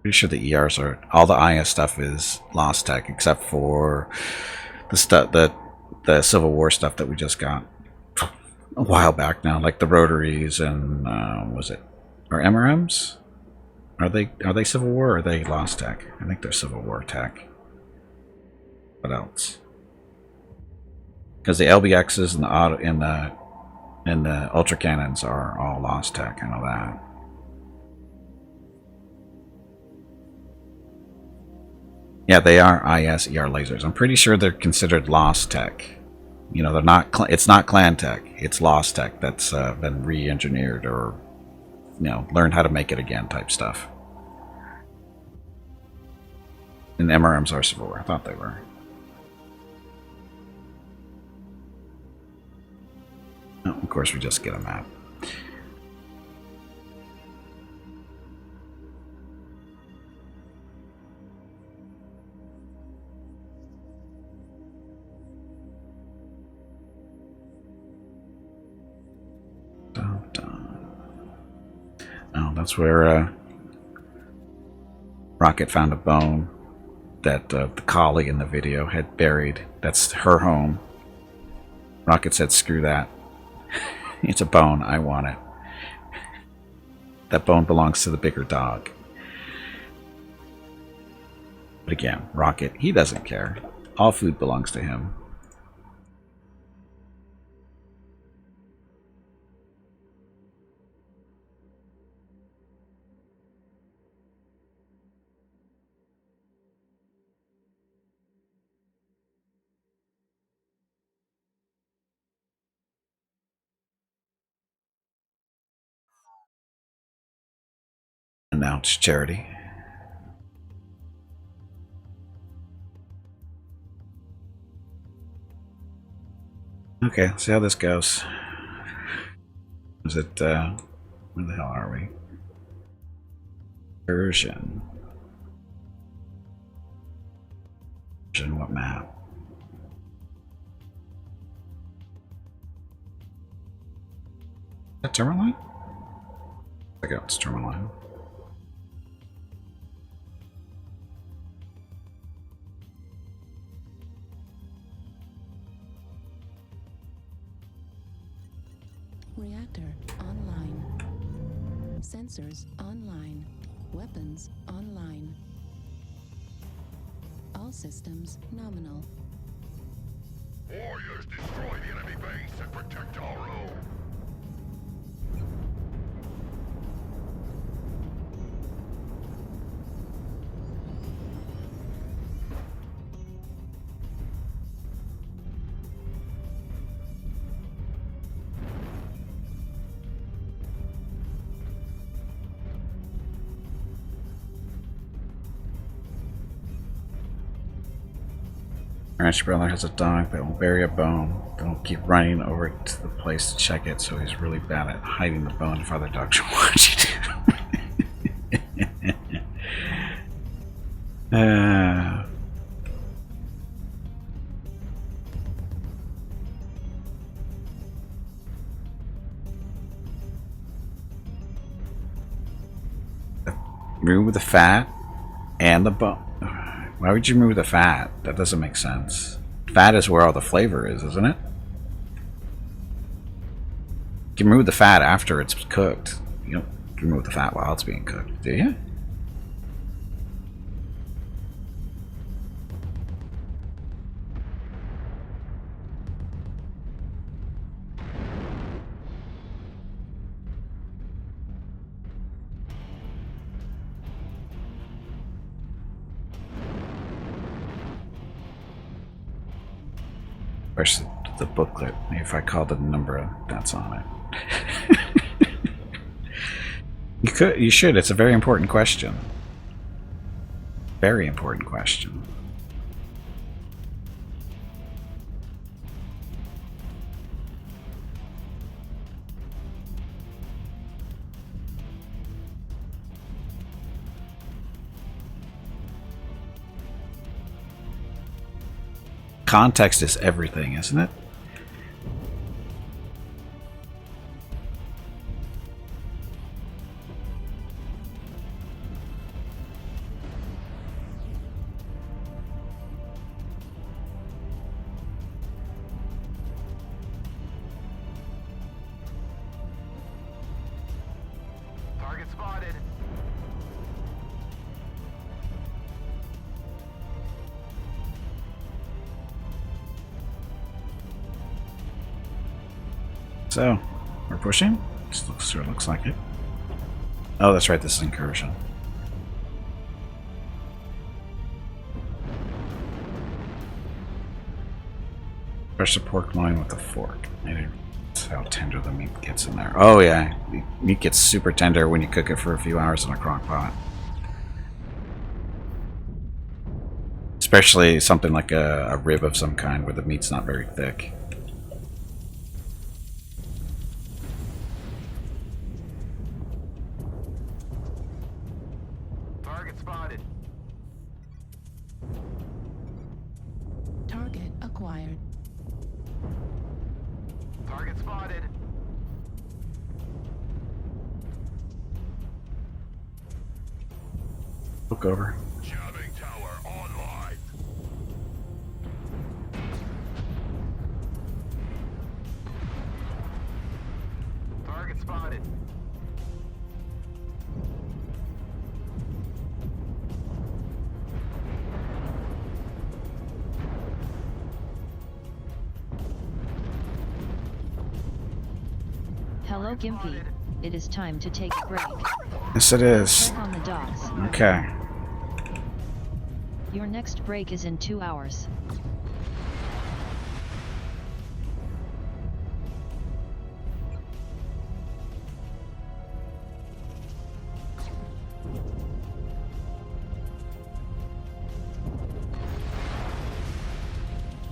[SPEAKER 1] Pretty sure the ERs are, all the IS stuff is lost tech, except for the stuff, the Civil War stuff that we just got a while back now, like the rotaries and was it, or MRMs? Are they Civil War or are they lost tech? I think they're Civil War tech. What else? Because the LBXs and the ultra cannons are all lost tech. I know that. Yeah, they are IS ER lasers. I'm pretty sure they're considered lost tech. You know, they're not. It's not clan tech. It's lost tech that's been re-engineered or, you know, learn how to make it again type stuff. And MRMs are Civil War. I thought they were. Oh, of course, we just get a map. That's where Rocket found a bone that the collie in the video had buried. That's her home. Rocket said, screw that. It's a bone. I want it. That bone belongs to the bigger dog. But again, Rocket, he doesn't care. All food belongs to him. And now it's Charity. Okay, see how this goes. Is it, where the hell are we? Version. Version, what map? Is that Tourmaline? I go, it's Tourmaline.
[SPEAKER 3] Reactor online. Sensors online. Weapons online. All systems nominal.
[SPEAKER 4] Warriors, destroy the enemy base and protect our own.
[SPEAKER 1] Ranch brother has a dog that will bury a bone. Then will keep running over to the place to check it, so he's really bad at hiding the bone if other dogs are watching. Remove the fat and the bone. Why would you remove the fat? That doesn't make sense. Fat is where all the flavor is, isn't it? You can remove the fat after it's cooked. You don't remove the fat while it's being cooked, do you? Where's the booklet? Maybe if I call the number that's on it. You should. It's a very important question. Very important question. Context is everything, isn't it?
[SPEAKER 4] Target spotted.
[SPEAKER 1] So, we're pushing? Sure looks like it. Oh, that's right, this is incursion. Brush the pork loin with a fork. Maybe that's how tender the meat gets in there. Oh yeah, meat gets super tender when you cook it for a few hours in a crock pot. Especially something like a rib of some kind where the meat's not very thick.
[SPEAKER 4] Target spotted.
[SPEAKER 3] Target acquired.
[SPEAKER 4] Target spotted.
[SPEAKER 1] Look over.
[SPEAKER 4] Jamming tower online. Target spotted.
[SPEAKER 2] Hello Gimpy. It is time to take a break.
[SPEAKER 1] Yes, it is.
[SPEAKER 2] Check on the docks.
[SPEAKER 1] Okay.
[SPEAKER 2] Your next break is in 2 hours.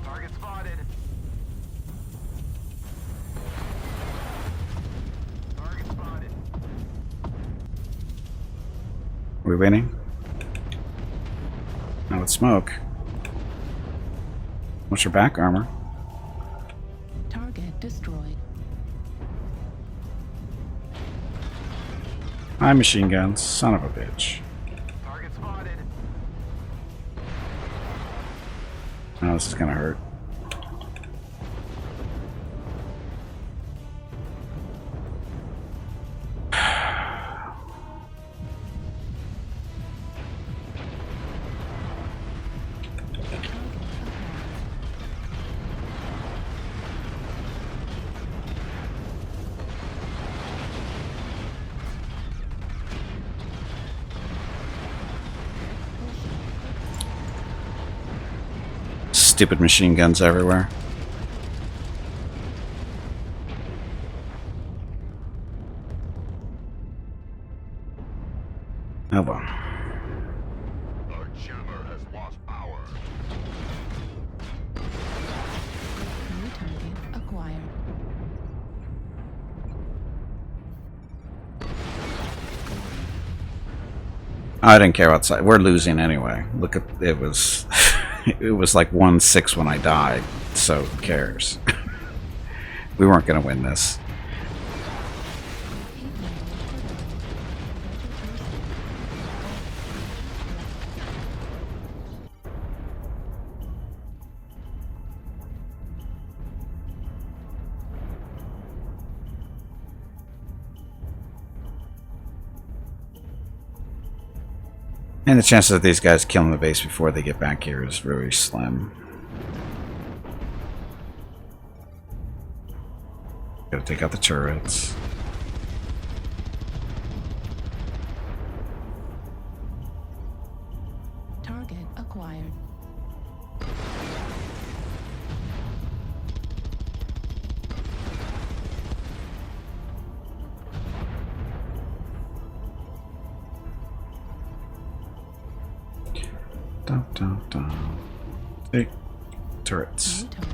[SPEAKER 4] Target spotted. Target spotted.
[SPEAKER 1] Are we winning? Now let's smoke. What's your back armor?
[SPEAKER 3] Target destroyed.
[SPEAKER 1] Hi, machine guns. Son of a bitch.
[SPEAKER 4] Target spotted.
[SPEAKER 1] Oh, this is gonna hurt. Stupid machine guns everywhere. Oh well.
[SPEAKER 4] The jammer has lost power.
[SPEAKER 3] New target acquired.
[SPEAKER 1] I didn't care outside. We're losing anyway. Look at it was it was like 1-6 when I died, so who cares? We weren't gonna win this. And the chances of these guys killing the base before they get back here is very slim. Gotta take out the turrets.
[SPEAKER 3] Target acquired.
[SPEAKER 1] Dun, dun, dun. Take turrets.
[SPEAKER 3] New target.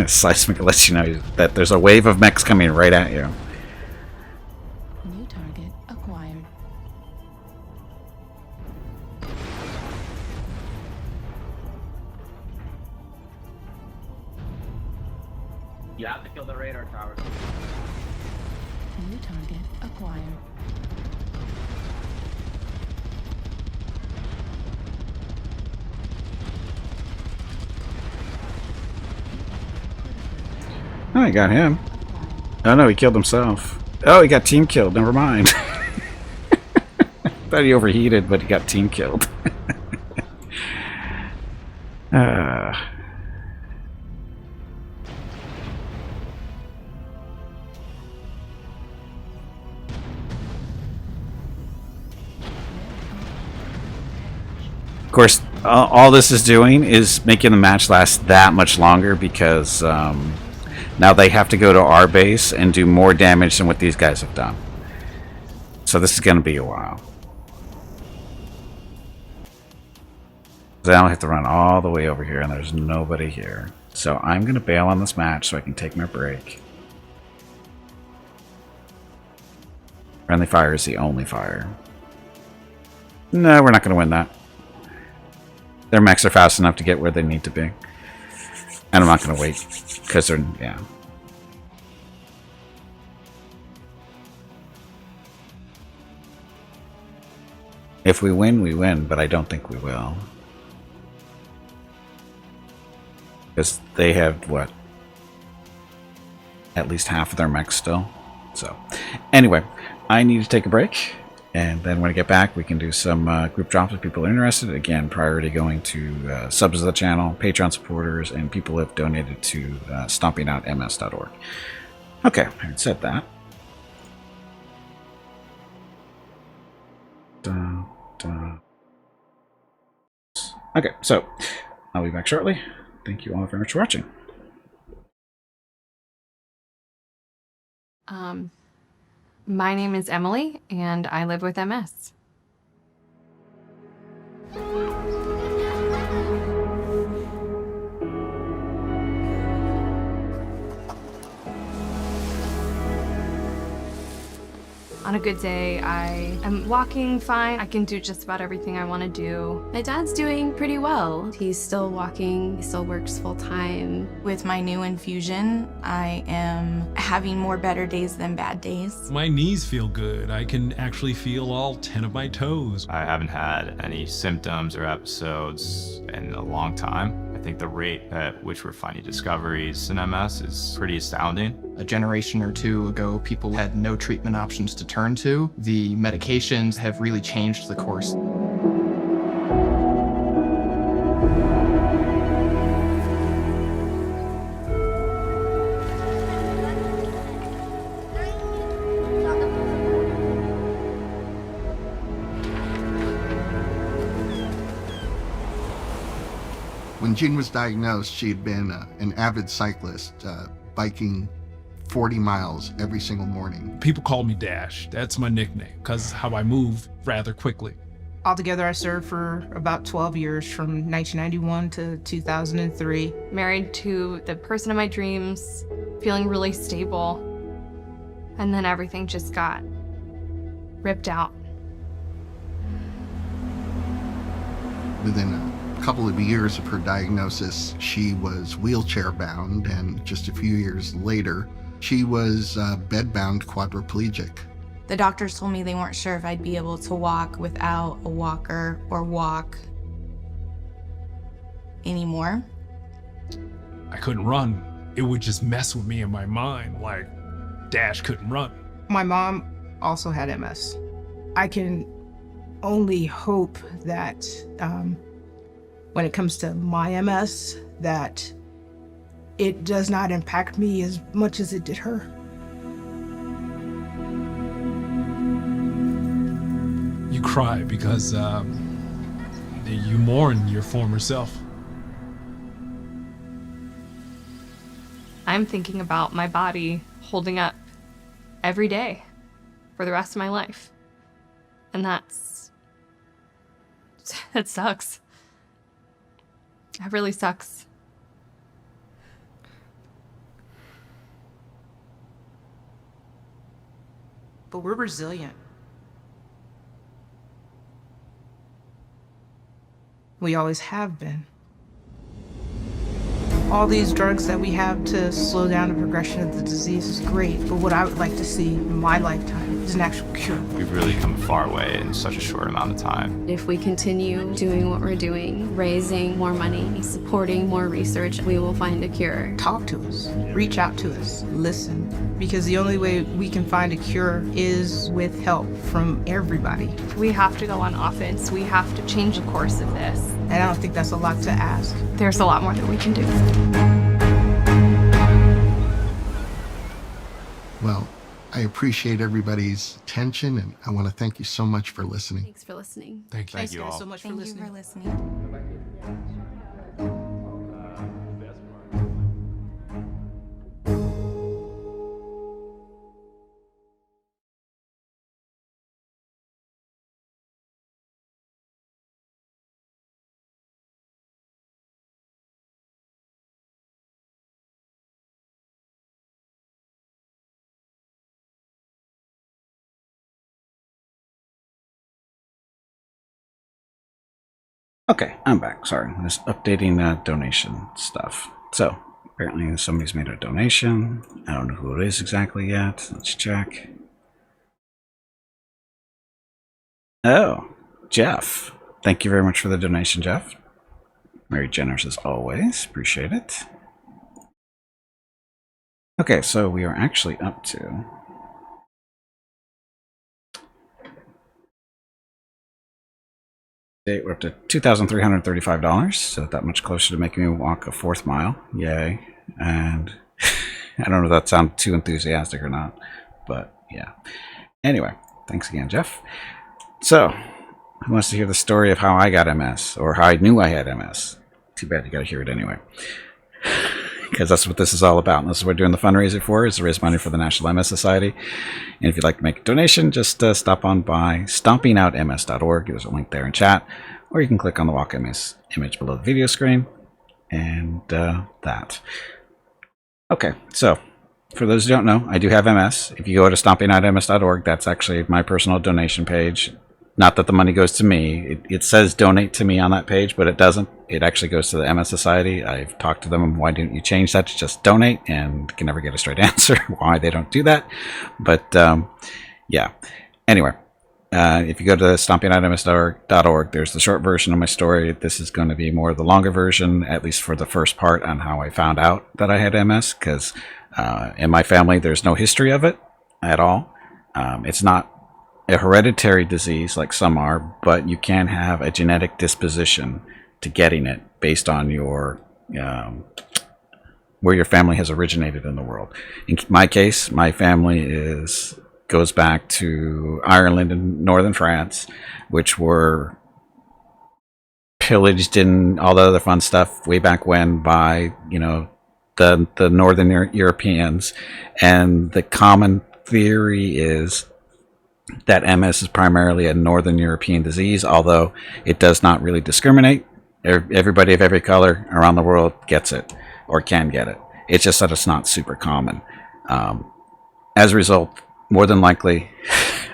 [SPEAKER 1] Seismic lets you know that there's a wave of mechs coming right at you.
[SPEAKER 3] New target acquired.
[SPEAKER 6] You have to kill the radar tower.
[SPEAKER 3] New target acquired.
[SPEAKER 1] Oh, he got him. Oh no, he killed himself. Oh, he got team killed. Never mind. Thought he overheated, but he got team killed. Of course, all this is doing is making the match last that much longer because now they have to go to our base and do more damage than what these guys have done. So this is going to be a while. Now I have to run all the way over here and there's nobody here. So I'm going to bail on this match so I can take my break. Friendly fire is the only fire. No, we're not going to win that. Their mechs are fast enough to get where they need to be. And I'm not going to wait, because they're, yeah. If we win, but I don't think we will. Because they have, what? At least half of their mechs still. So, anyway, I need to take a break. And then when I get back, we can do some group drops if people are interested. Again, priority going to subs of the channel, Patreon supporters, and people who have donated to stomping.ms.org. Okay, I said that. Okay, so I'll be back shortly. Thank you all very much for watching.
[SPEAKER 10] My name is Emily, and I live with MS. On a good day, I am walking fine. I can do just about everything I want to do. My dad's doing pretty well. He's still walking, he still works full time.
[SPEAKER 11] With my new infusion, I am having more better days than bad days.
[SPEAKER 12] My knees feel good. I can actually feel all 10 of my toes.
[SPEAKER 6] I haven't had any symptoms or episodes in a long time. I think the rate at which we're finding discoveries in MS is pretty astounding.
[SPEAKER 13] A generation or two ago, people had no treatment options to turn to. The medications have really changed the course.
[SPEAKER 14] When Jean was diagnosed, she had been an avid cyclist, biking 40 miles every single morning.
[SPEAKER 12] People call me Dash. That's my nickname, because how I move rather quickly.
[SPEAKER 15] Altogether, I served for about 12 years, from 1991 to 2003.
[SPEAKER 10] Married to the person of my dreams, feeling really stable. And then everything just got ripped out.
[SPEAKER 14] Within a couple of years of her diagnosis, she was wheelchair bound, and just a few years later, she was bed-bound quadriplegic.
[SPEAKER 11] The doctors told me they weren't sure if I'd be able to walk without a walker or walk anymore.
[SPEAKER 12] I couldn't run. It would just mess with me in my mind, like Dash couldn't run.
[SPEAKER 15] My mom also had MS. I can only hope that when it comes to my MS, that it does not impact me as much as it did her.
[SPEAKER 12] You cry because you mourn your former self.
[SPEAKER 10] I'm thinking about my body holding up every day for the rest of my life. And that sucks. That really sucks.
[SPEAKER 15] But we're resilient. We always have been. All these drugs that we have to slow down the progression of the disease is great, but what I would like to see in my lifetime is an actual cure.
[SPEAKER 6] We've really come a far way in such a short amount of time.
[SPEAKER 10] If we continue doing what we're doing, raising more money, supporting more research, we will find a cure.
[SPEAKER 15] Talk to us, reach out to us, listen, because the only way we can find a cure is with help from everybody.
[SPEAKER 10] We have to go on offense. We have to change the course of this.
[SPEAKER 15] And I don't think that's a lot to ask.
[SPEAKER 10] There's a lot more that we can do.
[SPEAKER 14] Well, I appreciate everybody's attention, and I want to thank you so much for listening.
[SPEAKER 10] Thanks for listening.
[SPEAKER 12] Thank you.
[SPEAKER 10] Thank
[SPEAKER 6] you all
[SPEAKER 15] so much
[SPEAKER 11] Thank
[SPEAKER 15] for
[SPEAKER 11] you
[SPEAKER 15] listening.
[SPEAKER 11] for listening.
[SPEAKER 1] Okay, I'm back. Sorry, I'm just updating donation stuff. So, apparently somebody's made a donation. I don't know who it is exactly yet. Let's check. Oh, Jeff. Thank you very much for the donation, Jeff. Very generous as always. Appreciate it. Okay, so we are actually up to... We're up to $2,335, so that much closer to making me walk a 4th mile. Yay. And I don't know if that sounds too enthusiastic or not, but yeah. Anyway, thanks again, Jeff. So, who wants to hear the story of how I got MS, or how I knew I had MS? Too bad you gotta hear it anyway. Because that's what this is all about. And this is what we're doing the fundraiser for, is to raise money for the National MS Society. And if you'd like to make a donation, just stop on by stompingoutms.org. There's a link there in chat. Or you can click on the WalkMS image below the video screen. And that. Okay, so for those who don't know, I do have MS. If you go to stompingoutms.org, that's actually my personal donation page. Not that the money goes to me. It says donate to me on that page, but it doesn't. It actually goes to the MS Society. I've talked to them. Why didn't you change that to just donate? And can never get a straight answer why they don't do that. But yeah. Anyway, if you go to stompingoutms.org, there's the short version of my story. This is going to be more the longer version, at least for the first part, on how I found out that I had MS. Because in my family, there's no history of it at all. It's not a hereditary disease like some are, but you can have a genetic disposition to getting it based on your where your family has originated in the world. In my case, my family goes back to Ireland and northern France, which were pillaged and all the other fun stuff way back when by, you know, the northern Europeans. And the common theory is that MS is primarily a Northern European disease, although it does not really discriminate. Everybody of every color around the world gets it, or can get it. It's just that it's not super common. As a result, more than likely,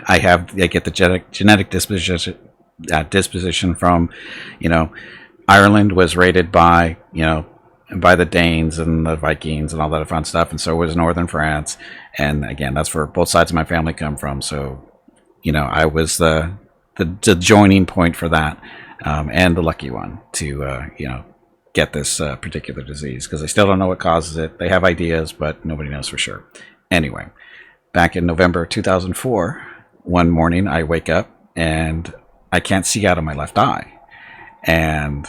[SPEAKER 1] I get the genetic disposition from, you know, Ireland was raided by, you know, by the Danes and the Vikings and all that fun stuff, and so was Northern France. And again, that's where both sides of my family come from. So, you know, I was the joining point for that, and the lucky one to, you know, get this particular disease, because they still don't know what causes it. They have ideas, but nobody knows for sure. Anyway, back in November 2004, one morning I wake up and I can't see out of my left eye. And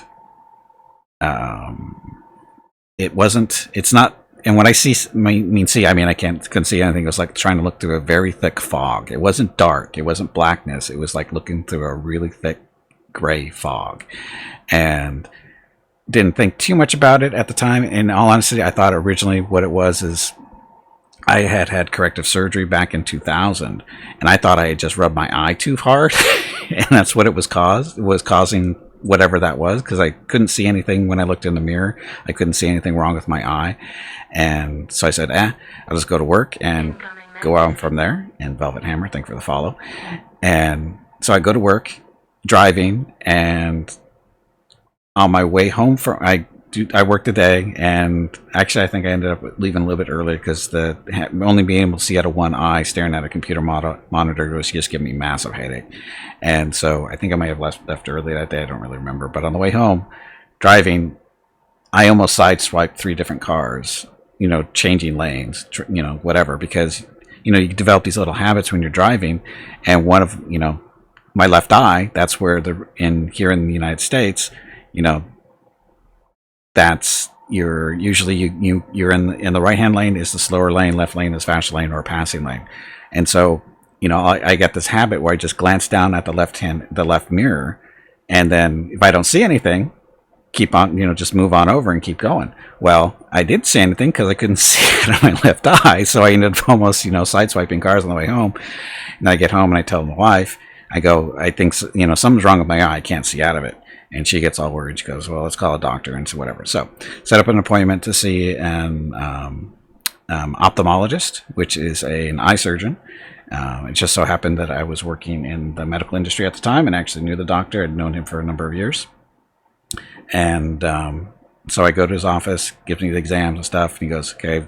[SPEAKER 1] it's not, and when I I mean I couldn't see anything. It was like trying to look through a very thick fog. It wasn't dark, it wasn't blackness, it was like looking through a really thick gray fog. And didn't think too much about it at the time. In all honesty, I thought originally what it was is I had corrective surgery back in 2000, and I thought I had just rubbed my eye too hard, and that's what it was causing whatever that was, because I couldn't see anything when I looked in the mirror. I couldn't see anything wrong with my eye. And so I said, I'll just go to work and go on from there. And Velvet Hammer, thank you for the follow. And so I go to work, driving, and on my way home from I worked the day, and actually I think I ended up leaving a little bit early because only being able to see out of one eye staring at a computer monitor was just giving me massive headache. And so I think I might have left early that day. I don't really remember. But on the way home, driving, I almost sideswiped 3 different cars, you know, changing lanes, you know, whatever, because, you know, you develop these little habits when you're driving. And one of, you know, my left eye, that's where here in the United States, you know, that's you're in the right hand lane is the slower lane, left lane is faster lane or passing lane. And so, you know, I got this habit where I just glance down at the left mirror, and then if I don't see anything, keep on, you know, just move on over and keep going. Well, I did see anything because I couldn't see it on my left eye, so I ended up almost, you know, sideswiping cars on the way home. And I get home and I tell my wife, I think, you know, something's wrong with my eye. I can't see out of it. And she gets all worried. She goes, well, let's call a doctor and so whatever. So set up an appointment to see an ophthalmologist, which is an eye surgeon. It just so happened that I was working in the medical industry at the time and actually knew the doctor. I'd known him for a number of years. And so I go to his office, gives me the exams and stuff, and he goes, okay,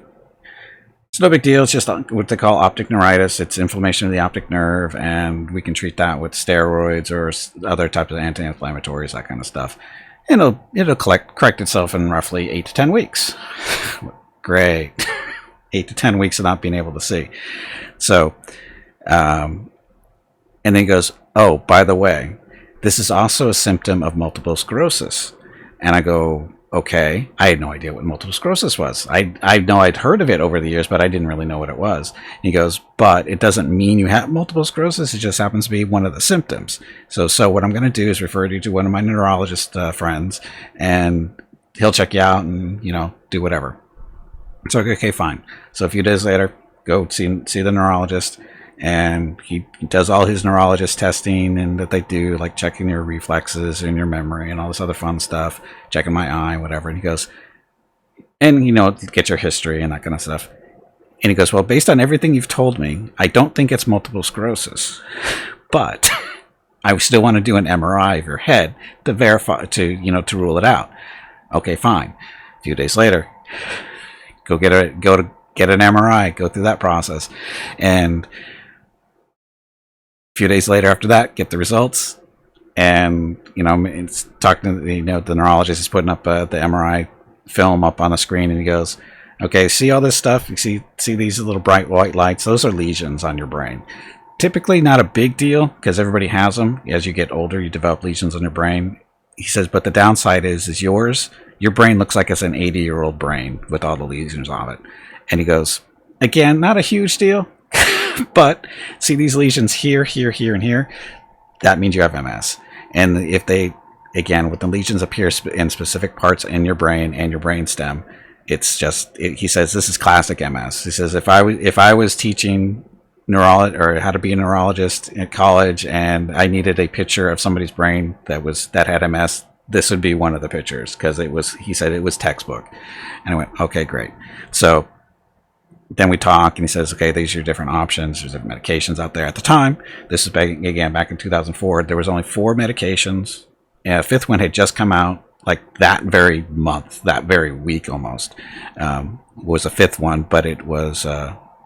[SPEAKER 1] it's no big deal. It's just what they call optic neuritis. It's inflammation of the optic nerve, and we can treat that with steroids or other types of anti-inflammatories, that kind of stuff. And it'll correct itself in roughly 8 to 10 weeks. Great. 8 to 10 weeks of not being able to see. So, and then he goes, oh, by the way, this is also a symptom of multiple sclerosis. And I go, okay. I had no idea what multiple sclerosis was. I know I'd heard of it over the years, but I didn't really know what it was. And he goes, but it doesn't mean you have multiple sclerosis. It just happens to be one of the symptoms. So what I'm going to do is refer you to one of my neurologist friends, and he'll check you out and, do whatever. So, okay, fine. So a few days later, go see the neurologist. And he does all his neurologist testing and that they do, like checking your reflexes and your memory and all this other fun stuff, checking my eye, whatever. And he goes, and get your history and that kind of stuff. And he goes, well, based on everything you've told me, I don't think it's multiple sclerosis, but I still want to do an MRI of your head to verify, to rule it out. Okay, fine. A few days later, go get an MRI, go through that process, and few days later after that, get the results, and it's talking to the neurologist is putting up the MRI film up on the screen, and he goes, okay, see all this stuff, you see these little bright white lights, those are lesions on your brain. Typically not a big deal because everybody has them. As you get older, you develop lesions on your brain. He says, but the downside is your brain looks like it's an 80-year-old brain with all the lesions on it. And he goes, again, not a huge deal. But see these lesions here, here, here, and here, that means you have MS. And if they, again, with the lesions appear in specific parts in your brain and your brain stem, he says this is classic MS. He says if I was teaching neurology or how to be a neurologist at college and I needed a picture of somebody's brain that had MS, this would be one of the pictures, because he said it was textbook. And I went, okay, great. So then we talk, and he says, okay, these are your different options. There's different medications out there. At the time, this is back in 2004, there was only 4 medications. A 5th one had just come out, like that very month, that very week almost, was a 5th one, but it was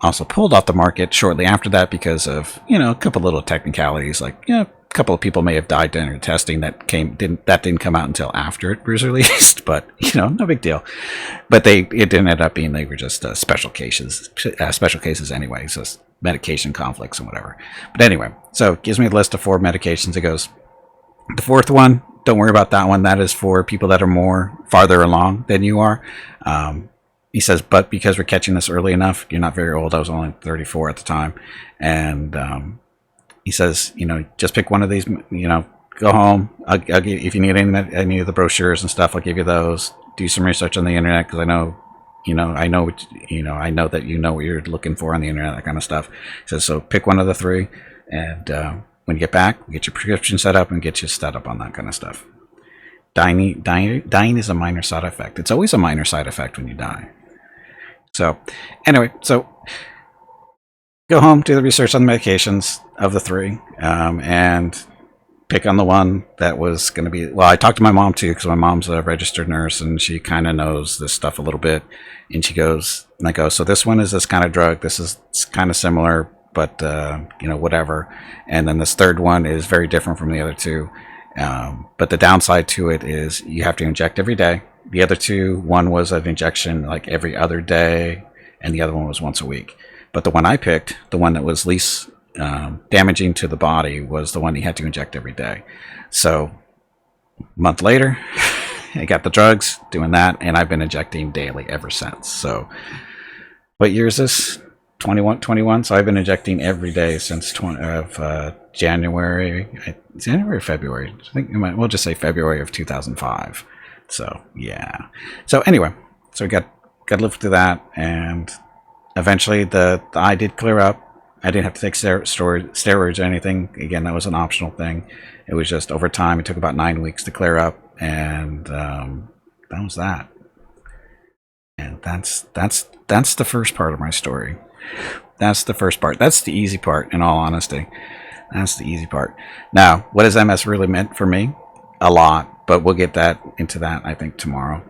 [SPEAKER 1] also pulled off the market shortly after that because of, a couple little technicalities, like, a couple of people may have died during testing that didn't come out until after it was released, but no big deal. But it didn't end up being, they were just special cases anyway, so medication conflicts and whatever. But anyway, so it gives me a list of 4 medications. It goes, the 4th one, don't worry about that one. That is for people that are farther along than you are. He says, but because we're catching this early enough, you're not very old. I was only 34 at the time, and he says, just pick one of these, go home. I'll give, if you need any of the brochures and stuff, I'll give you those. Do some research on the internet, because I know that you know what you're looking for on the internet, that kind of stuff. He says, so pick one of the 3, and when you get back, we get your prescription set up and get you set up on that kind of stuff. Dying is a minor side effect. It's always a minor side effect when you die. So anyway, go home, do the research on the medications of the 3, and pick on the one that was going to be, well, I talked to my mom too, because my mom's a registered nurse and she kind of knows this stuff a little bit. And she goes, and I go, so this one is this kind of drug. This is kind of similar, but, whatever. And then this 3rd one is very different from the other 2. But the downside to it is you have to inject every day. The other 2, one was an injection like every other day, and the other one was once a week. But the one I picked, the one that was least damaging to the body, was the one you had to inject every day. So a month later, I got the drugs, doing that, and I've been injecting daily ever since. So what year is this? 21. So I've been injecting every day since January or February. I think we'll just say February of 2005. So yeah. So anyway, so we got to live through that, and eventually the eye did clear up. I didn't have to take steroids or anything. Again, that was an optional thing. It was just over time. It took about 9 weeks to clear up, and that was that. And that's the first part of my story. That's the first part. That's the easy part, in all honesty. That's the easy part. Now, what has MS really meant for me? A lot. but we'll get that into that, I think, tomorrow.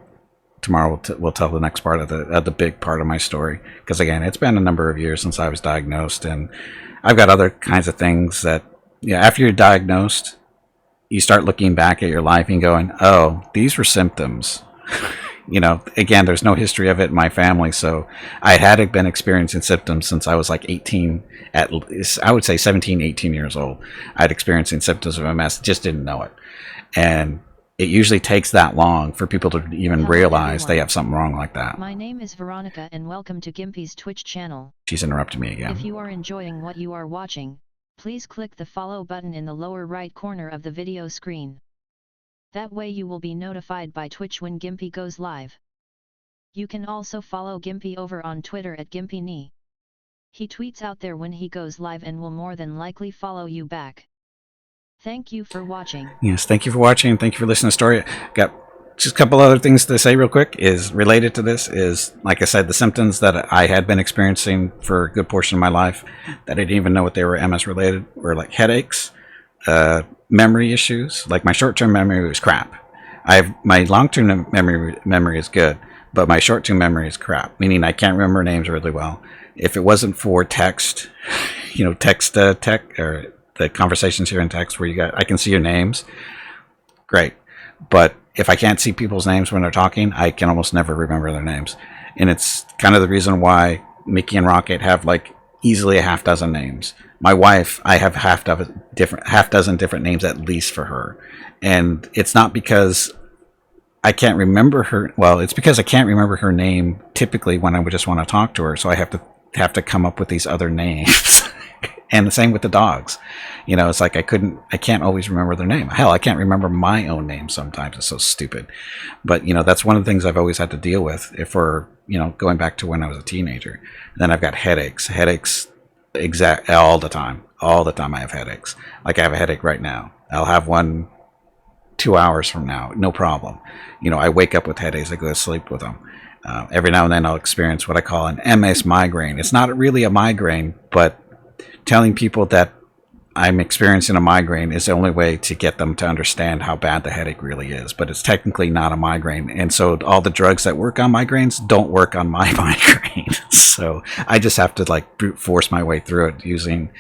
[SPEAKER 1] Tomorrow we'll tell the next part of the big part of my story, because again, it's been a number of years since I was diagnosed, and I've got other kinds of things that, yeah, after you're diagnosed, you start looking back at your life and going, oh, these were symptoms. You know, again, there's no history of it in my family, so I had been experiencing symptoms since I was like 18, at least, I would say 17, 18 years old. I'd experiencing symptoms of MS, just didn't know it. And it usually takes that long for people to even realize they have something wrong like that.
[SPEAKER 2] My name is Veronica and welcome to Gimpy's Twitch channel.
[SPEAKER 1] She's interrupted me again.
[SPEAKER 2] If you are enjoying what you are watching, please click the follow button in the lower right corner of the video screen. That way you will be notified by Twitch when Gimpy goes live. You can also follow Gimpy over on Twitter at GimpyKnee. He tweets out there when he goes live and will more than likely follow you back. Thank you for watching.
[SPEAKER 1] Yes, thank you for watching. Thank you for listening to the story. Got just a couple other things to say real quick. Is related to this is, like I said, the symptoms that I had been experiencing for a good portion of my life that I didn't even know what they were MS related were like headaches, memory issues. Like my short-term memory was crap. My long-term memory is good, but my short-term memory is crap, meaning I can't remember names really well. If it wasn't for text, you know, tech or the conversations here in text where I can see your names, great. But if I can't see people's names when they're talking, I can almost never remember their names. And it's kind of the reason why Mickey and Rocket have like easily a half dozen names. My wife, I have half dozen different names at least for her. And it's not because I can't remember her. Well, it's because I can't remember her name typically when I would just want to talk to her. So I have to come up with these other names. And the same with the dogs. You know, it's like I can't always remember their name. Hell, I can't remember my own name sometimes. It's so stupid. But, you know, that's one of the things I've always had to deal with if we're, you know, going back to when I was a teenager. And then I've got headaches all the time. All the time I have headaches. Like I have a headache right now. I'll have one 2 hours from now. No problem. You know, I wake up with headaches. I go to sleep with them. Every now and then I'll experience what I call an MS migraine. It's not really a migraine, but telling people that I'm experiencing a migraine is the only way to get them to understand how bad the headache really is. But it's technically not a migraine. And so all the drugs that work on migraines don't work on my migraine. So I just have to like brute force my way through it using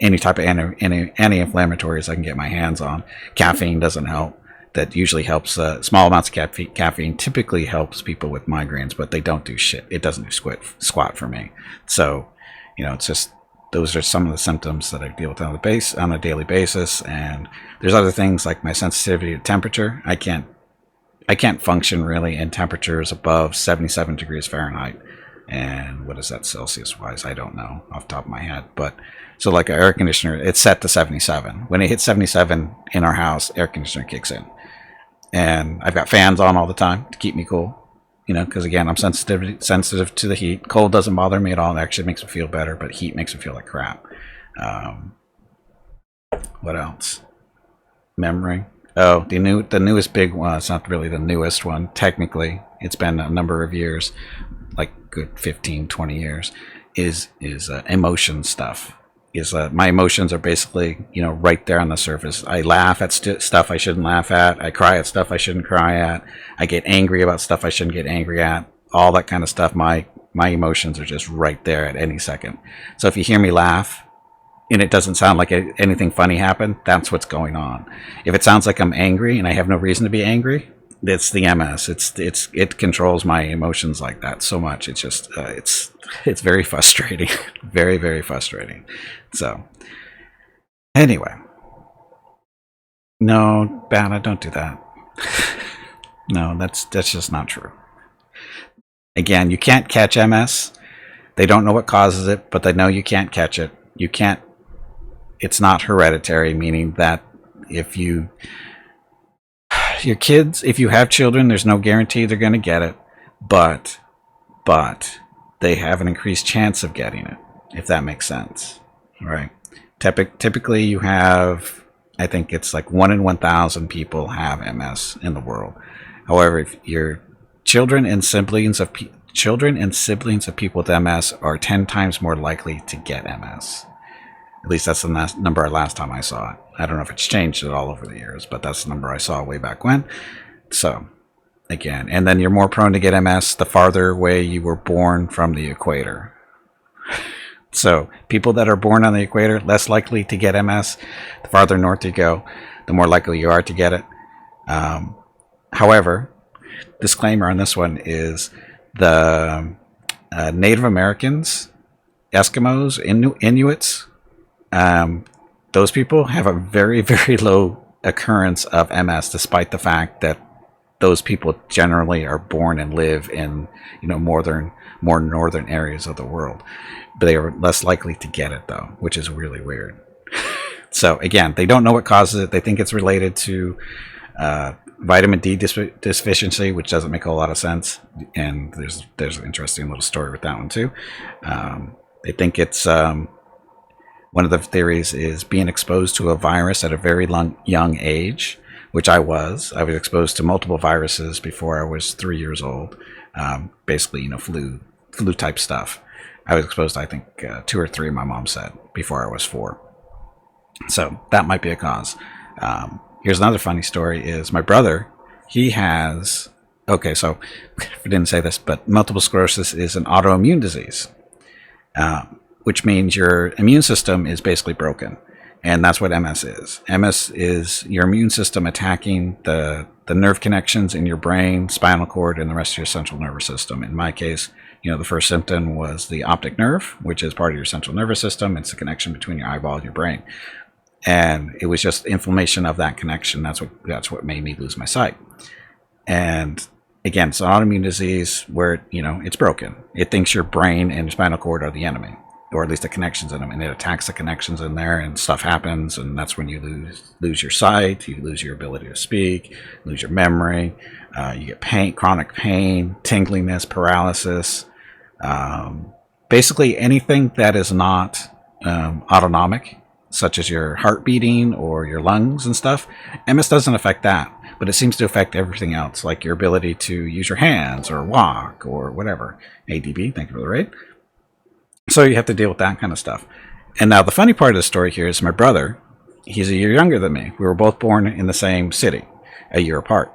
[SPEAKER 1] any type of anti-inflammatories I can get my hands on. Caffeine doesn't help. That usually helps. Small amounts of caffeine typically helps people with migraines, but they don't do shit. It doesn't do squat for me. So, you know, it's just, those are some of the symptoms that I deal with on a daily basis. And there's other things like my sensitivity to temperature. I can't function really in temperatures above 77 degrees Fahrenheit. And what is that Celsius wise? I don't know off the top of my head. But so like an air conditioner, it's set to 77. When it hits 77 in our house, air conditioner kicks in. And I've got fans on all the time to keep me cool. You know, because again, I'm sensitive to the heat. Cold doesn't bother me at all. It actually makes me feel better, but heat makes me feel like crap. What else? Memory. Oh, the newest big one. It's not really the newest one. Technically, it's been a number of years, like good 15, 20 years. Is emotion stuff. My emotions are basically, you know, right there on the surface. I laugh at stuff I shouldn't laugh at. I cry at stuff I shouldn't cry at. I get angry about stuff I shouldn't get angry at. All that kind of stuff. My emotions are just right there at any second. So if you hear me laugh and it doesn't sound like anything funny happened, that's what's going on. If it sounds like I'm angry and I have no reason to be angry, it's the MS. It controls my emotions like that so much. It's just it's very frustrating. Very, very frustrating. So anyway, no, Banna, don't do that. No, that's just not true. Again, you can't catch MS. They don't know what causes it, but they know you can't catch it. You can't. It's not hereditary, meaning that if your kids, if you have children, there's no guarantee they're going to get it, but they have an increased chance of getting it, if that makes sense. Right? Typically, you have, I think it's like 1 in 1,000 people have MS in the world. However, if your children and siblings of people with MS are 10 times more likely to get MS. At least that's the number last time I saw it. I don't know if it's changed at all over the years, but that's the number I saw way back when. So, again, and then you're more prone to get MS the farther away you were born from the equator. So, people that are born on the equator, less likely to get MS. The farther north you go, the more likely you are to get it. However, disclaimer on this one is the Native Americans, Eskimos, Inuits, those people have a very, very low occurrence of MS, despite the fact that those people generally are born and live in, more northern areas of the world. But they are less likely to get it, though, which is really weird. So again, they don't know what causes it. They think it's related to vitamin D deficiency, which doesn't make a lot of sense. And there's an interesting little story with that one too. They think it's one of the theories is being exposed to a virus at a very young age, which I was. I was exposed to multiple viruses before I was 3 years old. Basically, flu type stuff. I was exposed to, I think, 2 or 3, my mom said, before I was 4. So that might be a cause. Here's another funny story is my brother, he has, okay, so I didn't say this, but multiple sclerosis is an autoimmune disease, which means your immune system is basically broken. And that's what MS is. MS is your immune system attacking the nerve connections in your brain, spinal cord, and the rest of your central nervous system. In my case, the first symptom was the optic nerve, which is part of your central nervous system. It's the connection between your eyeball and your brain. And it was just inflammation of that connection. That's what made me lose my sight. And again, it's an autoimmune disease where, it's broken. It thinks your brain and your spinal cord are the enemy, or at least the connections in them, and it attacks the connections in there, and stuff happens, and that's when you lose your sight, you lose your ability to speak, lose your memory, you get pain, chronic pain, tingliness, paralysis, basically anything that is not autonomic, such as your heart beating or your lungs and stuff. MS doesn't affect that, but it seems to affect everything else, like your ability to use your hands or walk or whatever. ADB, thank you for the raid. So you have to deal with that kind of stuff. And now the funny part of the story here is my brother, he's a year younger than me. We were both born in the same city, a year apart.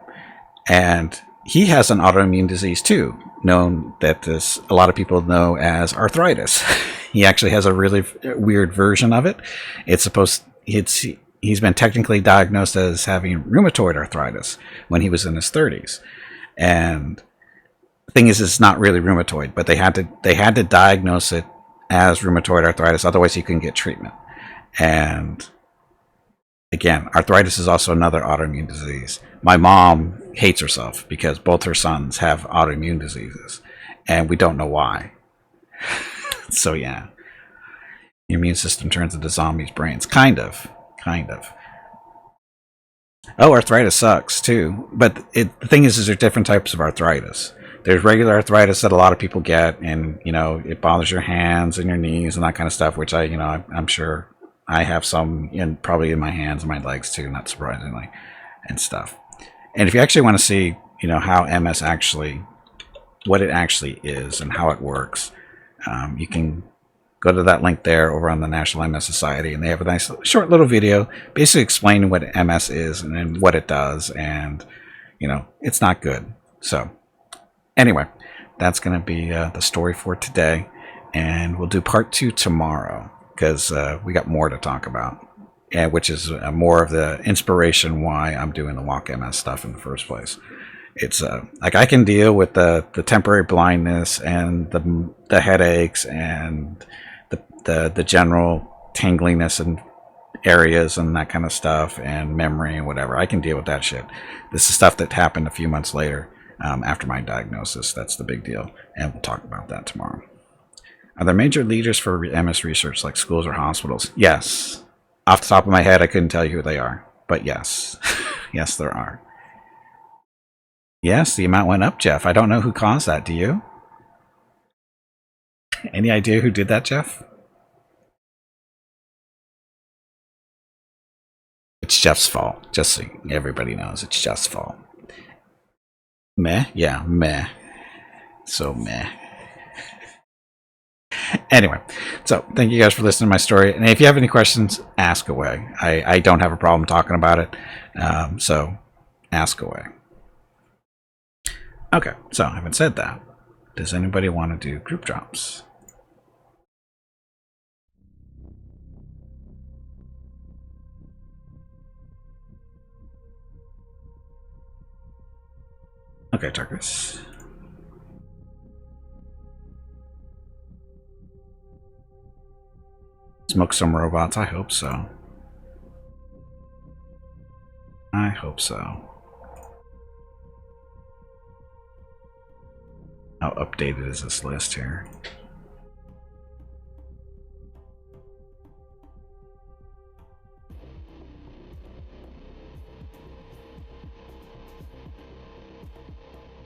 [SPEAKER 1] And he has an autoimmune disease too, known that a lot of people know as arthritis. He actually has a really weird version of it. He's been technically diagnosed as having rheumatoid arthritis when he was in his 30s. And the thing is, it's not really rheumatoid, but they had to diagnose it as rheumatoid arthritis, otherwise he couldn't get treatment. And again, arthritis is also another autoimmune disease. My mom hates herself because both her sons have autoimmune diseases, and we don't know why. So yeah, your immune system turns into zombies' brains. Kind of. Oh, arthritis sucks too. But the thing is there's different types of arthritis. There's regular arthritis that a lot of people get, and it bothers your hands and your knees and that kind of stuff, which I'm sure I have some probably in my hands and my legs too, not surprisingly, and stuff. And if you actually want to see, how MS what it actually is and how it works, you can go to that link there over on the National MS Society, and they have a nice short little video basically explaining what MS is and what it does, and it's not good. So anyway, that's going to be the story for today, and we'll do part 2 tomorrow because we got more to talk about, which is more of the inspiration why I'm doing the WalkMS stuff in the first place. It's like I can deal with the temporary blindness and the headaches and the general tingliness in areas and that kind of stuff, and memory and whatever. I can deal with that shit. This is stuff that happened a few months later after my diagnosis. That's the big deal, and we'll talk about that tomorrow. Are there major leaders for MS research, like schools or hospitals? Yes. Off the top of my head, I couldn't tell you who they are, but yes. Yes, there are. Yes, the amount went up, Jeff. I don't know who caused that. Do you? Any idea who did that, Jeff? It's Jeff's fault. Just so everybody knows, it's Jeff's fault. Meh? Yeah, meh. So meh. Anyway, so thank you guys for listening to my story. And if you have any questions, ask away. I don't have a problem talking about it. So ask away. Okay, so having said that, does anybody want to do group drops? Okay, Tarkus. Smoke some robots, I hope so. I hope so. How updated is this list here?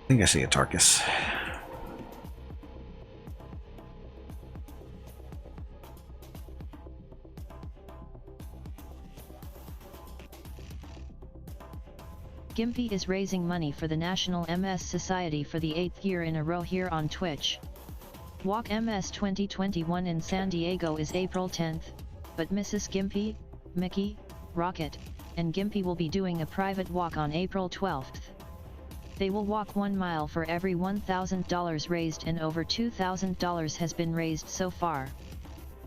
[SPEAKER 1] I think I see a Tarkus.
[SPEAKER 2] Gimpy is raising money for the National MS Society for the 8th year in a row here on Twitch. WalkMS 2021 in San Diego is April 10th, but Mrs. Gimpy, Mickey, Rocket, and Gimpy will be doing a private walk on April 12th. They will walk 1 mile for every $1,000 raised, and over $2,000 has been raised so far.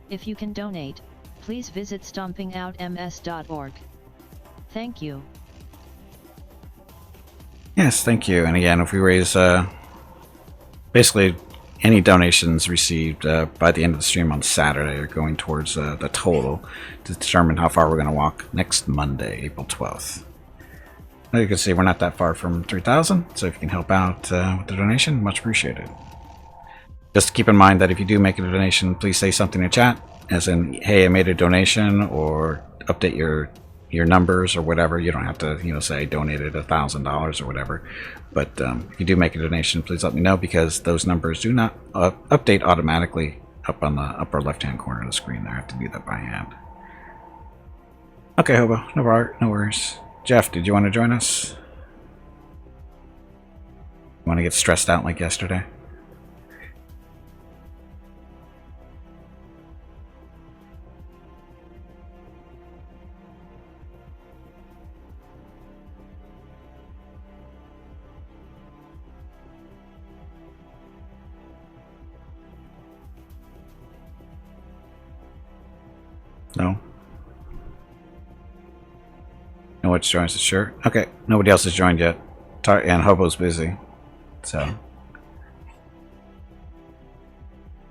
[SPEAKER 2] If you can donate, please visit stompingoutms.org. Thank you.
[SPEAKER 1] Yes, thank you. And again, if we raise basically any donations received by the end of the stream on Saturday are going towards the total to determine how far we're going to walk next Monday, April 12th. As you can see, we're not that far from 3,000, so if you can help out with the donation, much appreciated. Just keep in mind that if you do make a donation, please say something in chat, as in, hey, I made a donation, or update your numbers or whatever. You don't have to, say I donated $1,000 or whatever. But if you do make a donation, please let me know, because those numbers do not update automatically up on the upper left-hand corner of the screen. I have to do that by hand. Okay, Hobo, no worries. Jeff, did you want to join us? You want to get stressed out like yesterday? No? No one joins the shirt? Okay, nobody else has joined yet. And Hobo's busy. So.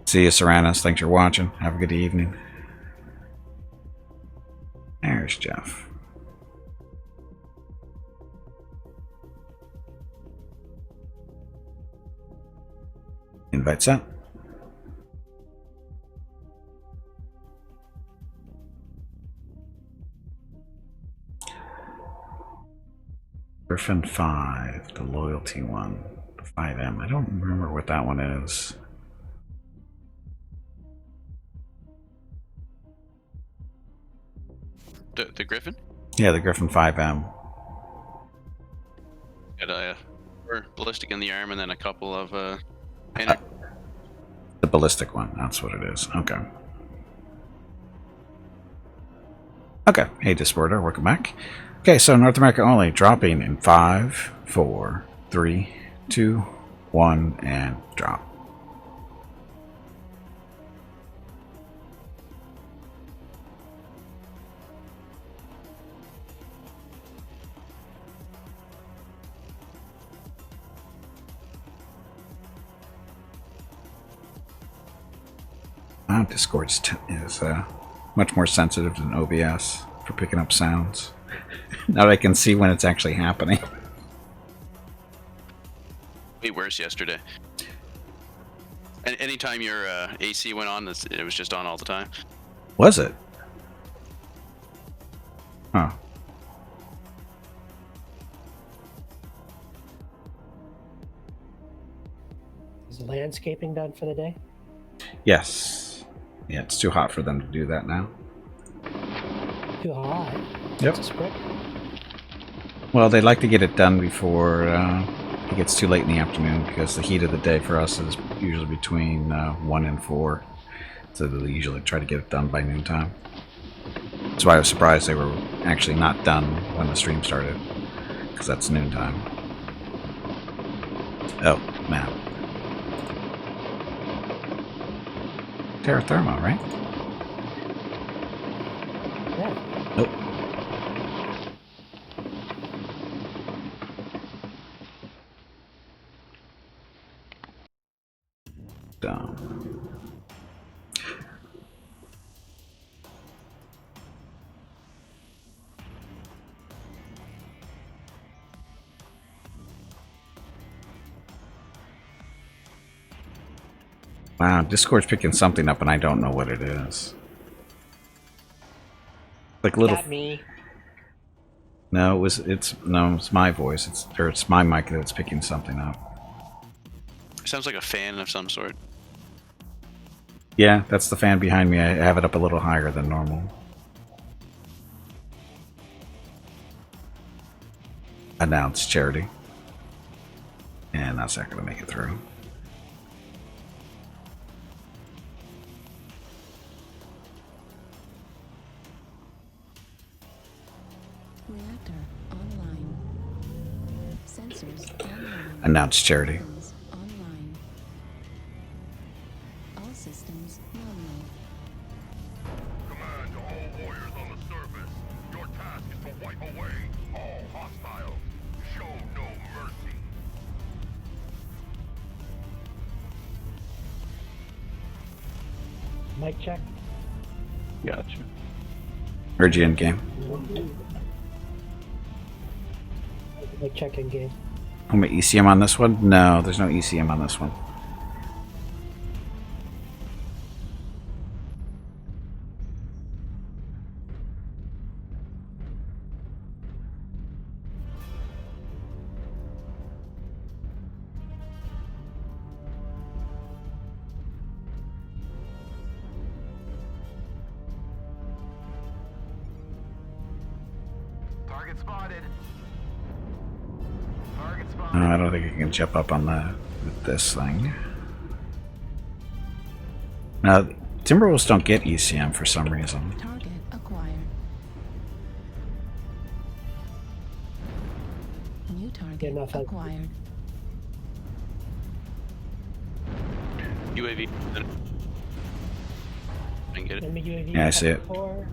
[SPEAKER 1] See you, Serranos. Thanks for watching. Have a good evening. There's Jeff. Invite sent. Griffin 5, the loyalty one, the 5M. I don't remember what that one is.
[SPEAKER 16] The Griffin?
[SPEAKER 1] Yeah, the Griffin 5M.
[SPEAKER 16] Got a ballistic in the arm and then a couple of
[SPEAKER 1] the ballistic one, that's what it is. Okay. Okay, hey Disporter, welcome back. Okay, so North America only, dropping in 5, 4, 3, 2, 1, and drop. Discord is much more sensitive than OBS for picking up sounds. Now that I can see when it's actually happening.
[SPEAKER 16] Way worse yesterday. And anytime your AC went on, it was just on all the time.
[SPEAKER 1] Was it? Huh.
[SPEAKER 17] Is the landscaping done for the day?
[SPEAKER 1] Yes. Yeah, it's too hot for them to do that now.
[SPEAKER 17] Too hot?
[SPEAKER 1] Yep.
[SPEAKER 17] It's a spring.
[SPEAKER 1] Well, they like to get it done before it gets too late in the afternoon, because the heat of the day for us is usually between 1 and 4. So they usually try to get it done by noontime. That's why I was surprised they were actually not done when the stream started, because that's noontime. Oh, map. Terra Therma, right?
[SPEAKER 17] Yeah.
[SPEAKER 1] Nope. Dumb. Wow, Discord's picking something up and I don't know what it is. Like little.
[SPEAKER 17] Got me.
[SPEAKER 1] No, it's my voice. It's my mic that's picking something up.
[SPEAKER 16] Sounds like a fan of some sort.
[SPEAKER 1] Yeah, that's the fan behind me. I have it up a little higher than normal. Announce charity. And that's not going to make it through.
[SPEAKER 3] Reactor online. Sensors online.
[SPEAKER 1] Announce charity.
[SPEAKER 3] Online. All systems nominal.
[SPEAKER 4] Command to all warriors on the surface. Your task is to wipe away all hostiles. Show no mercy.
[SPEAKER 17] Mic check.
[SPEAKER 8] Gotcha.
[SPEAKER 1] Heard you in game.
[SPEAKER 17] Mic check in game.
[SPEAKER 1] Oh, my ECM on this one? No, there's no ECM on this one.
[SPEAKER 18] Target spotted.
[SPEAKER 1] I don't think I can jump up on this thing. Now, Timberwolves don't get ECM for some reason.
[SPEAKER 3] Target acquired. New target acquired.
[SPEAKER 16] UAV. I can get it.
[SPEAKER 17] Enemy UAV.
[SPEAKER 1] Yeah, I see it.
[SPEAKER 17] Before.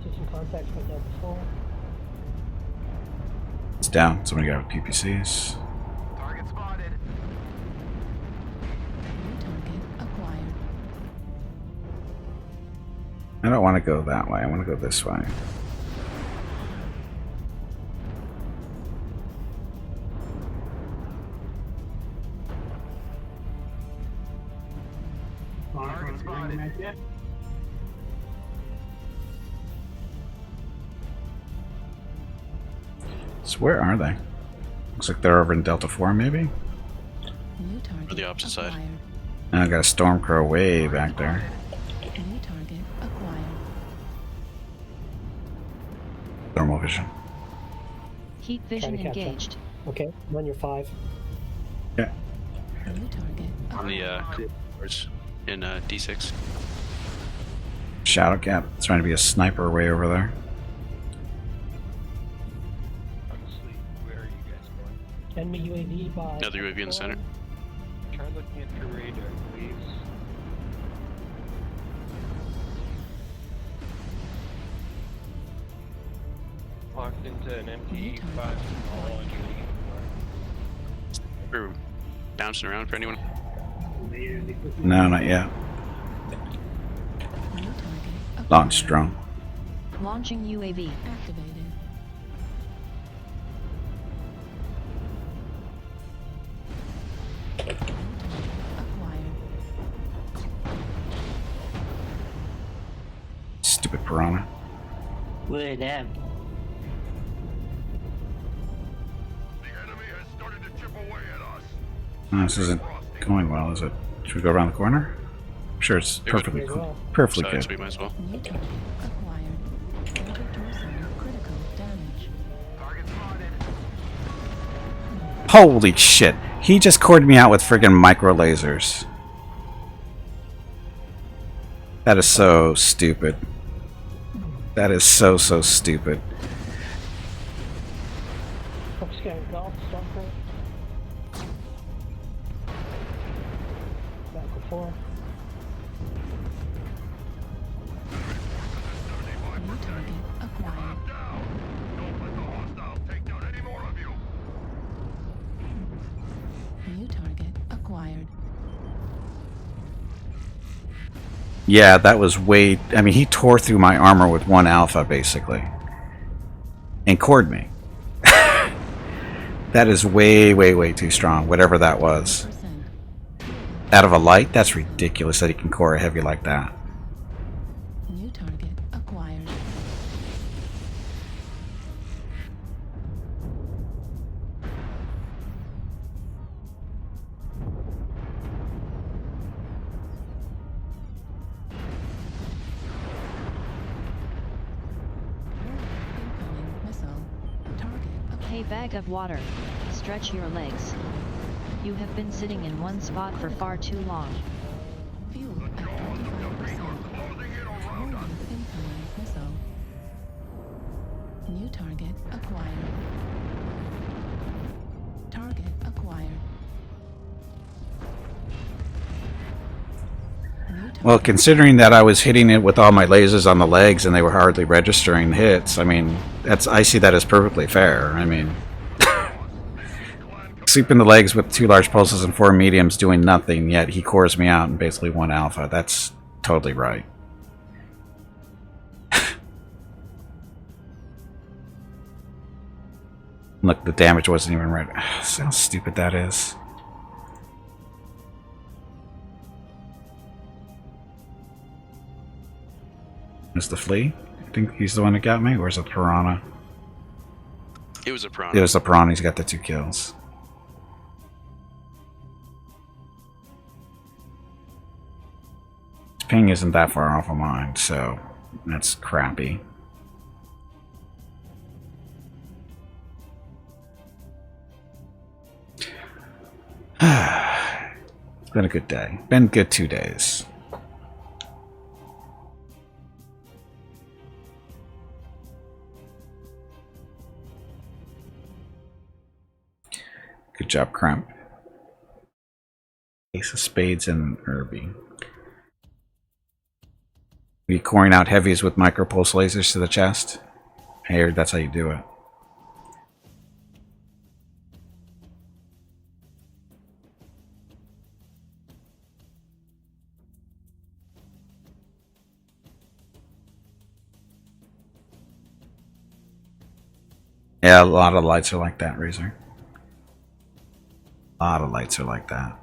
[SPEAKER 17] System contacts went down before.
[SPEAKER 1] It's down. Somebody got PPCs.
[SPEAKER 18] Target spotted.
[SPEAKER 3] New target acquired.
[SPEAKER 1] I don't want to go that way. I want to go this way.
[SPEAKER 18] Target spotted.
[SPEAKER 1] So where are they? Looks like they're over in Delta 4, maybe?
[SPEAKER 3] New target
[SPEAKER 16] Or the opposite side.
[SPEAKER 3] acquired.
[SPEAKER 1] And I got a Stormcrow way back there.
[SPEAKER 3] New target acquired.
[SPEAKER 1] Thermal vision.
[SPEAKER 2] Heat vision
[SPEAKER 17] Trying to catch up.
[SPEAKER 2] engaged.
[SPEAKER 17] Okay, run your 5.
[SPEAKER 1] Yeah.
[SPEAKER 3] New target
[SPEAKER 16] On the doors in D6.
[SPEAKER 1] Shadow Cat. It's trying to be a sniper way over there.
[SPEAKER 9] Honestly, where are you guys going?
[SPEAKER 17] Enemy UAV by.
[SPEAKER 16] Another UAV in the center.
[SPEAKER 9] Try looking at your radar, please. Locked into an MT5 all on your
[SPEAKER 16] We're bouncing around for anyone.
[SPEAKER 1] No, not yet. Launch drone.
[SPEAKER 2] Launching UAV.
[SPEAKER 3] activated. Acquired.
[SPEAKER 1] Stupid piranha.
[SPEAKER 17] Look at them.
[SPEAKER 1] Oh, this isn't going well, is it? Should we go around the corner? I'm sure it's perfectly cool. Perfectly
[SPEAKER 16] Besides,
[SPEAKER 1] good.
[SPEAKER 16] we might as well.
[SPEAKER 3] New target acquired. Target torso critical damage.
[SPEAKER 1] Holy shit! He just cored me out with friggin' micro lasers. That is so stupid. That is so stupid.
[SPEAKER 17] Fox going golf, Stomping. Medical 4.
[SPEAKER 3] New target acquired. New target acquired.
[SPEAKER 1] Yeah, that was way... I mean, he tore through my armor with 1 alpha, basically. And cored me. That is way too strong, whatever that was. Out of a light? That's ridiculous that he can core a heavy like that.
[SPEAKER 3] New target acquired. Incoming missile. Target
[SPEAKER 2] Hey, bag of water. Stretch your legs. You have been sitting in one spot for far too long.
[SPEAKER 3] fuel at 25%. Warning, incoming missile. New target acquired. Target acquired.
[SPEAKER 1] Well, considering that I was hitting it with all my lasers on the legs and they were hardly registering hits, I mean, I see that as perfectly fair. I mean, sweeping the legs with 2 large pulses and 4 mediums doing nothing, yet he cores me out in basically 1 alpha. That's totally right. Look, the damage wasn't even right. See how stupid that is. Is the flea? I think he's the one that got me, or is it piranha?
[SPEAKER 16] It was a piranha.
[SPEAKER 1] It was the piranha. He's got the 2 kills. His ping isn't that far off of mine, so that's crappy. It's been a good day. Been good 2 days. Good job, Cramp. Ace of Spades and Irby. Are you coring out heavies with micropulse lasers to the chest? I heard that's how you do it. Yeah, a lot of lights are like that, Razor. A lot of lights are like that.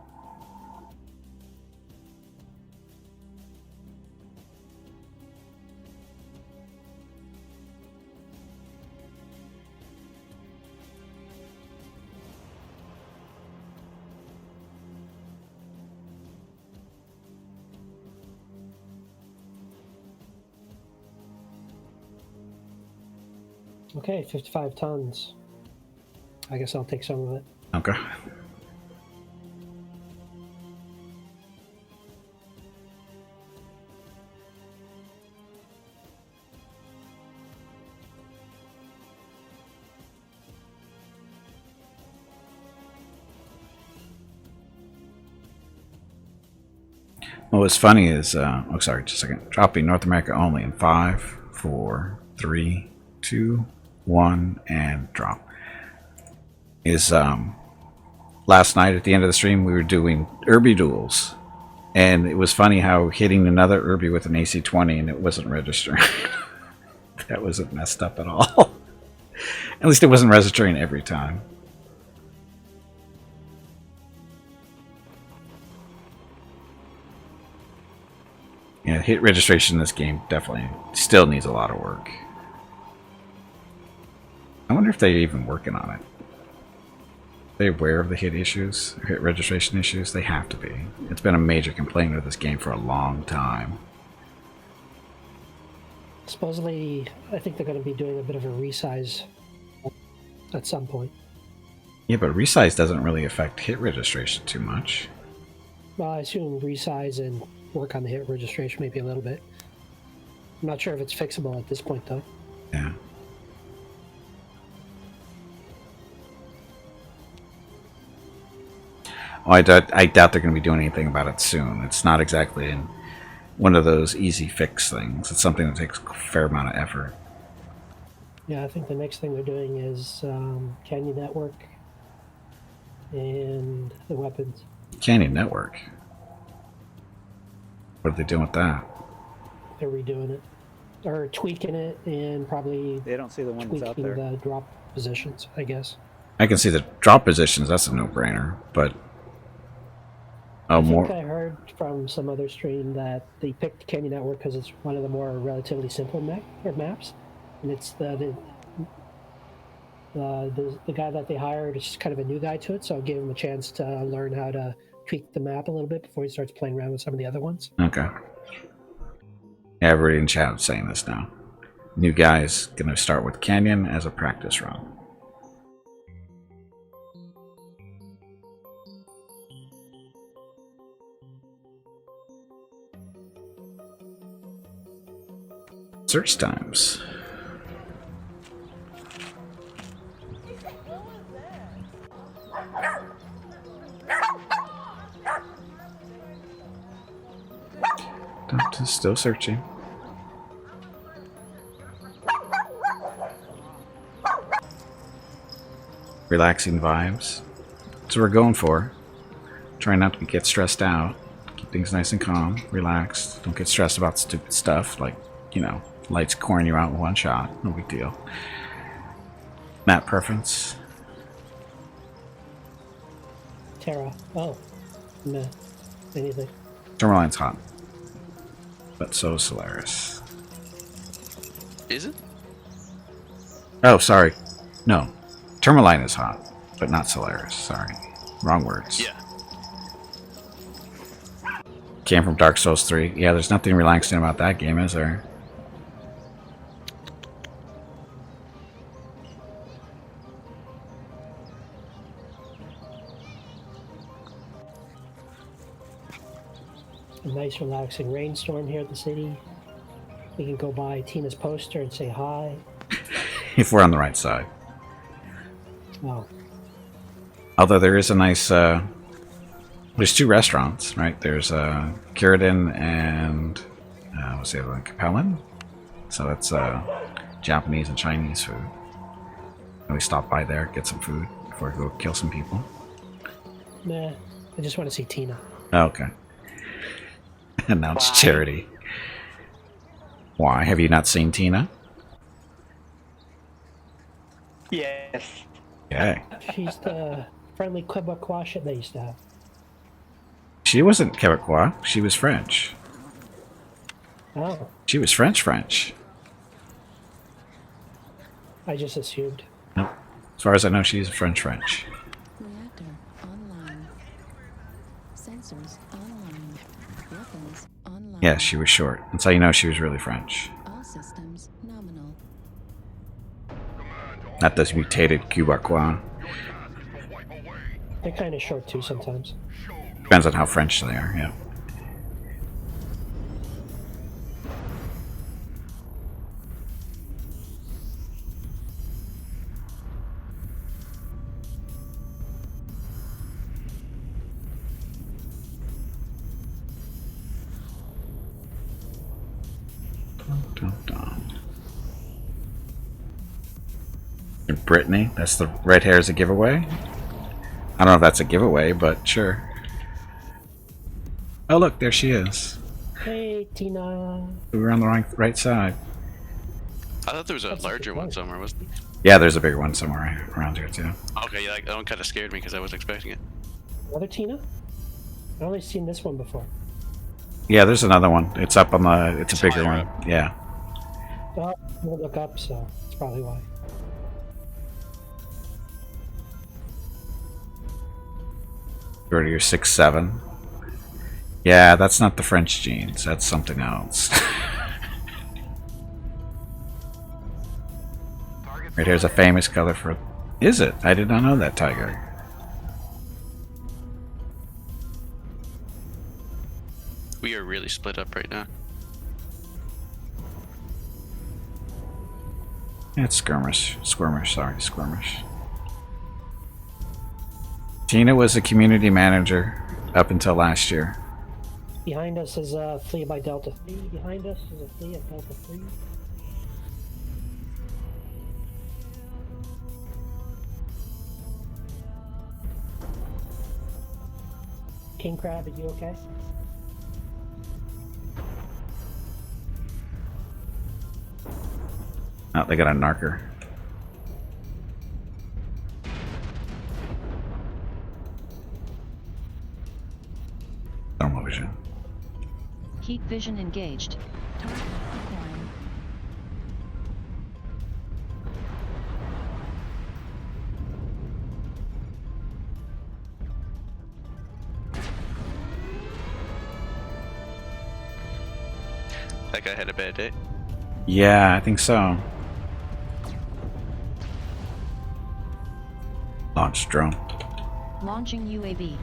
[SPEAKER 17] Okay, 55 tons. I guess I'll take some of it.
[SPEAKER 1] Okay. What was funny is, oh sorry, just a second. Dropping North America only in 5, 4, 3, 2, 1, and drop. Is last night at the end of the stream we were doing Irby duels, and it was funny how hitting another Irby with an AC-20 and it wasn't registering. That wasn't messed up at all. At least it wasn't registering every time. Yeah, hit registration in this game definitely still needs a lot of work. I wonder if they're even working on it. Are they aware of the hit issues, or hit registration issues? They have to be. It's been a major complaint of this game for a long time.
[SPEAKER 17] Supposedly, I think they're going to be doing a bit of a resize at some point.
[SPEAKER 1] Yeah, but resize doesn't really affect hit registration too much.
[SPEAKER 17] Well, I assume resize and work on the hit registration maybe a little bit. I'm not sure if it's fixable at this point, though.
[SPEAKER 1] Yeah. Well, I doubt they're going to be doing anything about it soon. It's not exactly one of those easy fix things. It's something that takes a fair amount of effort.
[SPEAKER 17] Yeah, I think the next thing they're doing is Canyon Network and the weapons.
[SPEAKER 1] Canyon Network? What are they doing with that?
[SPEAKER 17] They're redoing it. Or tweaking it and probably
[SPEAKER 5] They don't see the ones out
[SPEAKER 17] tweaking
[SPEAKER 5] there.
[SPEAKER 17] the drop positions, I guess.
[SPEAKER 1] I can see the drop positions. That's a no-brainer. But
[SPEAKER 17] I think I heard from some other stream that they picked Canyon Network because it's one of the more relatively simple maps, and it's the guy that they hired is kind of a new guy to it, so I'll give him a chance to learn how to tweak the map a little bit before he starts playing around with some of the other ones.
[SPEAKER 1] Okay. Yeah, everybody in chat is saying this now. New guy's going to start with Canyon as a practice run. Search times. Doctor's still searching. Relaxing vibes. That's what we're going for. Trying not to get stressed out. Keep things nice and calm, relaxed. Don't get stressed about stupid stuff like, you know, lights coring you out in one shot. No big deal. Map preference.
[SPEAKER 17] Terra. Oh. Nah. Anything.
[SPEAKER 1] Tourmaline's hot. But so is Solaris.
[SPEAKER 16] Is it?
[SPEAKER 1] Oh, sorry. No. Tourmaline is hot, but not Solaris. Sorry. Wrong words.
[SPEAKER 16] Yeah.
[SPEAKER 1] Came from Dark Souls 3. Yeah, there's nothing relaxing about that game, is there?
[SPEAKER 17] A nice relaxing rainstorm here at the city. We can go by Tina's poster and say hi.
[SPEAKER 1] If we're on the right side.
[SPEAKER 17] Oh.
[SPEAKER 1] Although there is a nice, there's two restaurants, right? There's Kiridan and, what's the other one? Capellan? So that's Japanese and Chinese food. And we stop by there, get some food before we go kill some people.
[SPEAKER 17] Nah, I just want to see Tina.
[SPEAKER 1] Oh, okay. Announce charity. Why? Have you not seen Tina?
[SPEAKER 5] Yes.
[SPEAKER 1] Yeah.
[SPEAKER 17] She's the friendly Quebecois shit they used to have.
[SPEAKER 1] She wasn't Quebecois. She was French.
[SPEAKER 17] Oh.
[SPEAKER 1] She was French.
[SPEAKER 17] I just assumed.
[SPEAKER 1] No. As far as I know, she's French.
[SPEAKER 3] Reactor online. Sensors online. Weapons online.
[SPEAKER 1] Yeah, she was short. That's how you know she was really French.
[SPEAKER 3] All systems nominal.
[SPEAKER 1] Not this mutated Quebecois.
[SPEAKER 17] They're kind of short too sometimes.
[SPEAKER 1] Depends on how French they are, yeah. And Brittany, that's the red hair is a giveaway? I don't know if that's a giveaway, but sure. Oh look, there she is.
[SPEAKER 17] Hey, Tina.
[SPEAKER 1] We were on the right side.
[SPEAKER 16] I thought there was a larger one somewhere, wasn't there?
[SPEAKER 1] Yeah, there's a bigger one somewhere around here too.
[SPEAKER 16] Okay, yeah, that one kind of scared me because I wasn't expecting it.
[SPEAKER 17] Another Tina? I've only seen this one before.
[SPEAKER 1] Yeah, there's another one. It's up on the. It's a bigger one. Yeah.
[SPEAKER 17] Well, we'll look up, so that's probably why.
[SPEAKER 1] Go to your 6'7". Yeah, that's not the French genes. That's something else. Right here's a famous color for. Is it? I did not know that, Tiger.
[SPEAKER 16] We are really split up right now.
[SPEAKER 1] It's skirmish. Skirmish. Tina was a community manager up until last year.
[SPEAKER 17] Behind us is a fleet by Delta 3. Behind us is a fleet of Delta 3. King Crab, are you okay?
[SPEAKER 1] Oh, they got a narker. Thermal vision.
[SPEAKER 2] Heat vision engaged.
[SPEAKER 3] Target acquired.
[SPEAKER 16] That guy had a bad day.
[SPEAKER 1] Yeah, I think so. Launch drone.
[SPEAKER 2] Launching UAV.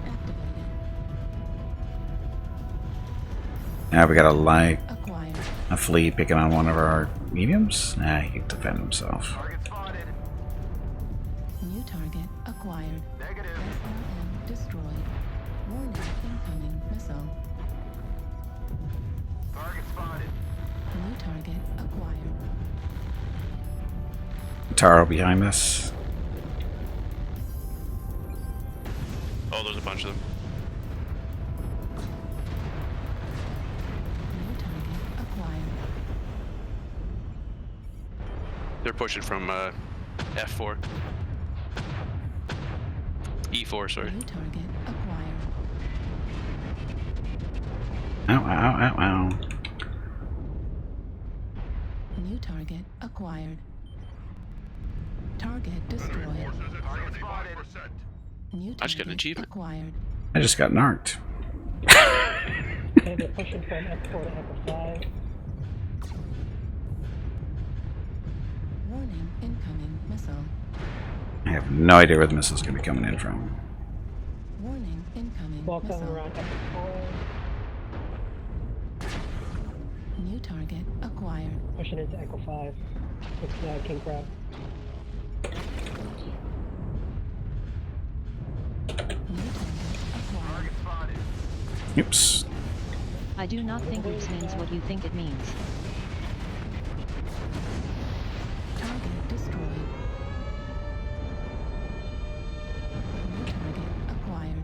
[SPEAKER 1] Now we got a
[SPEAKER 3] Acquired.
[SPEAKER 1] a flea picking on one of our mediums. Nah, he can defend himself.
[SPEAKER 18] Target spotted.
[SPEAKER 3] New target acquired.
[SPEAKER 18] Negative.
[SPEAKER 3] SRM destroyed. Warning incoming missile.
[SPEAKER 18] Target spotted.
[SPEAKER 3] New target acquired.
[SPEAKER 1] Taro behind us.
[SPEAKER 16] Oh, there's a bunch of them.
[SPEAKER 3] New target acquired.
[SPEAKER 16] They're pushing from F4. E4, sorry.
[SPEAKER 3] New target acquired.
[SPEAKER 1] Ow.
[SPEAKER 3] New target acquired. Target destroyed.
[SPEAKER 18] Target spotted.
[SPEAKER 3] New
[SPEAKER 16] I just got an
[SPEAKER 3] target
[SPEAKER 16] achievement.
[SPEAKER 3] acquired.
[SPEAKER 1] I just got narked.
[SPEAKER 17] Okay, they're pushing from F4 to F5.
[SPEAKER 3] Warning incoming missile.
[SPEAKER 1] I have no idea where the missile's going to be coming in from.
[SPEAKER 3] Warning incoming
[SPEAKER 17] Welcome
[SPEAKER 3] missile.
[SPEAKER 17] around F4.
[SPEAKER 3] New target acquired.
[SPEAKER 17] Pushing into Echo 5 with King Crab.
[SPEAKER 18] Target spotted.
[SPEAKER 1] Oops.
[SPEAKER 2] I do not think oops means what you think it means.
[SPEAKER 3] Target destroyed. New target acquired.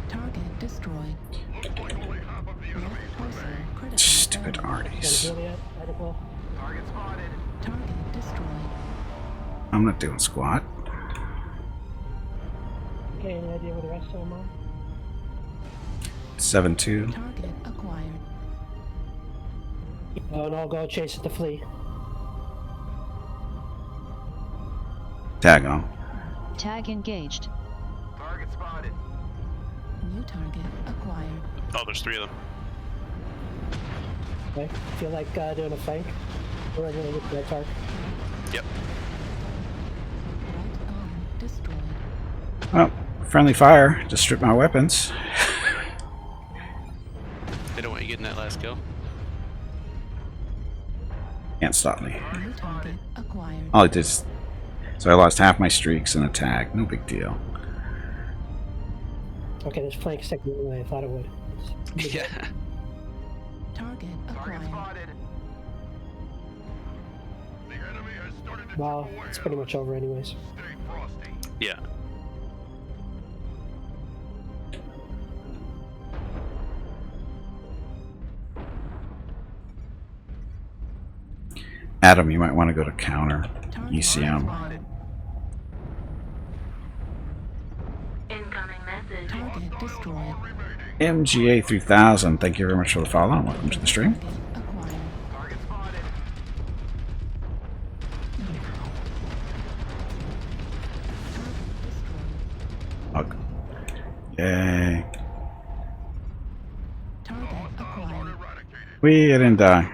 [SPEAKER 3] Target destroyed. Left torso critical.
[SPEAKER 1] Stupid
[SPEAKER 17] Got a
[SPEAKER 1] Arties.
[SPEAKER 17] Juliet article.
[SPEAKER 18] Target spotted.
[SPEAKER 3] Target destroyed.
[SPEAKER 1] I'm not doing squat.
[SPEAKER 17] Okay, any idea where the rest of them are?
[SPEAKER 1] 7-2.
[SPEAKER 3] Target acquired.
[SPEAKER 17] Oh no, go chase at the flea.
[SPEAKER 1] Tag on.
[SPEAKER 2] Tag engaged.
[SPEAKER 18] Target spotted.
[SPEAKER 3] New target acquired.
[SPEAKER 16] Oh, there's 3 of them.
[SPEAKER 17] Okay, feel like doing a flank? We're going to get that target.
[SPEAKER 16] Yep.
[SPEAKER 3] Right arm destroyed.
[SPEAKER 1] Oh, friendly fire. Just stripped my weapons.
[SPEAKER 16] They don't want you getting that last kill.
[SPEAKER 1] Can't stop me.
[SPEAKER 3] New target acquired.
[SPEAKER 1] All I did is... So I lost half my streaks in a tag. No big deal.
[SPEAKER 17] Okay, this flank sticking the way I thought it would.
[SPEAKER 16] Yeah.
[SPEAKER 3] Target
[SPEAKER 18] Target
[SPEAKER 3] acquired.
[SPEAKER 18] spotted.
[SPEAKER 4] The enemy has started to
[SPEAKER 17] Well,
[SPEAKER 4] chip away
[SPEAKER 17] it's
[SPEAKER 4] at
[SPEAKER 17] pretty
[SPEAKER 4] us.
[SPEAKER 17] much over anyways.
[SPEAKER 4] Stay frosty.
[SPEAKER 16] Yeah.
[SPEAKER 1] Adam, you might want to go to counter
[SPEAKER 3] Target
[SPEAKER 1] ECM.
[SPEAKER 3] acquired. Target destroyed.
[SPEAKER 1] MGA 3000, thank you very much for the follow and welcome to the stream.
[SPEAKER 3] Target acquired.
[SPEAKER 18] Target spotted.
[SPEAKER 1] Hug. Yay.
[SPEAKER 3] Target acquired.
[SPEAKER 1] We didn't die.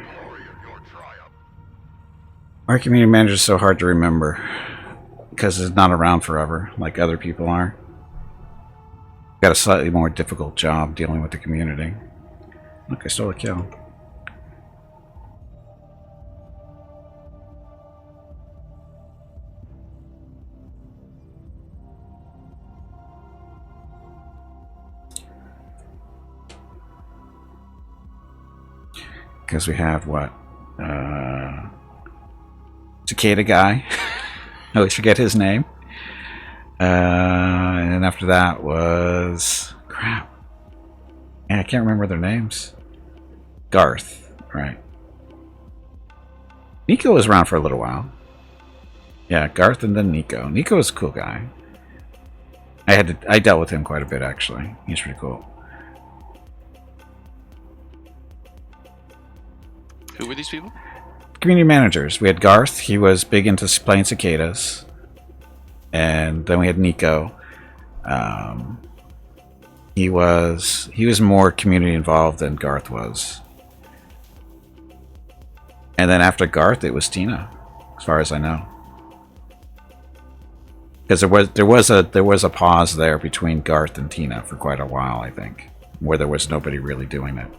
[SPEAKER 1] Our community manager is so hard to remember because it's not around forever like other people are. got a slightly more difficult job dealing with the community. Look, I stole a kill. Because we have what? Cicada guy. I always forget his name. And then after that was... Crap. Yeah, I can't remember their names. Garth, right. Nico was around for a little while. Yeah, Garth and then Nico. Nico was a cool guy. I dealt with him quite a bit, actually. He's pretty cool.
[SPEAKER 16] Who were these people?
[SPEAKER 1] Community managers. We had Garth. He was big into playing cicadas. And then we had Nico. He was more community involved than Garth was. And then after Garth, it was Tina, as far as I know. Because there was a pause there between Garth and Tina for quite a while, I think, where there was nobody really doing it.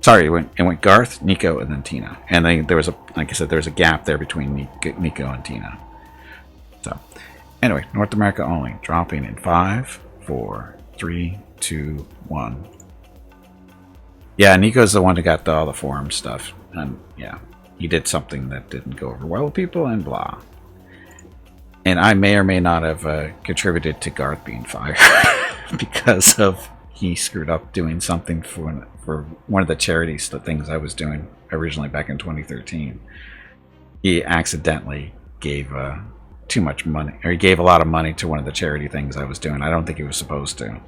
[SPEAKER 1] Sorry, it went Garth, Nico, and then Tina. And then there was like I said, there was a gap there between Nico and Tina. So, anyway, North America only. Dropping in 5, 4, 3, 2, 1. Yeah, Nico's the one who got all the forum stuff. And yeah, he did something that didn't go over well with people and blah. And I may or may not have contributed to Garth being fired because of he screwed up doing something for one of the charities, the things I was doing originally back in 2013. He accidentally gave too much money, or he gave a lot of money to one of the charity things I was doing. I don't think he was supposed to.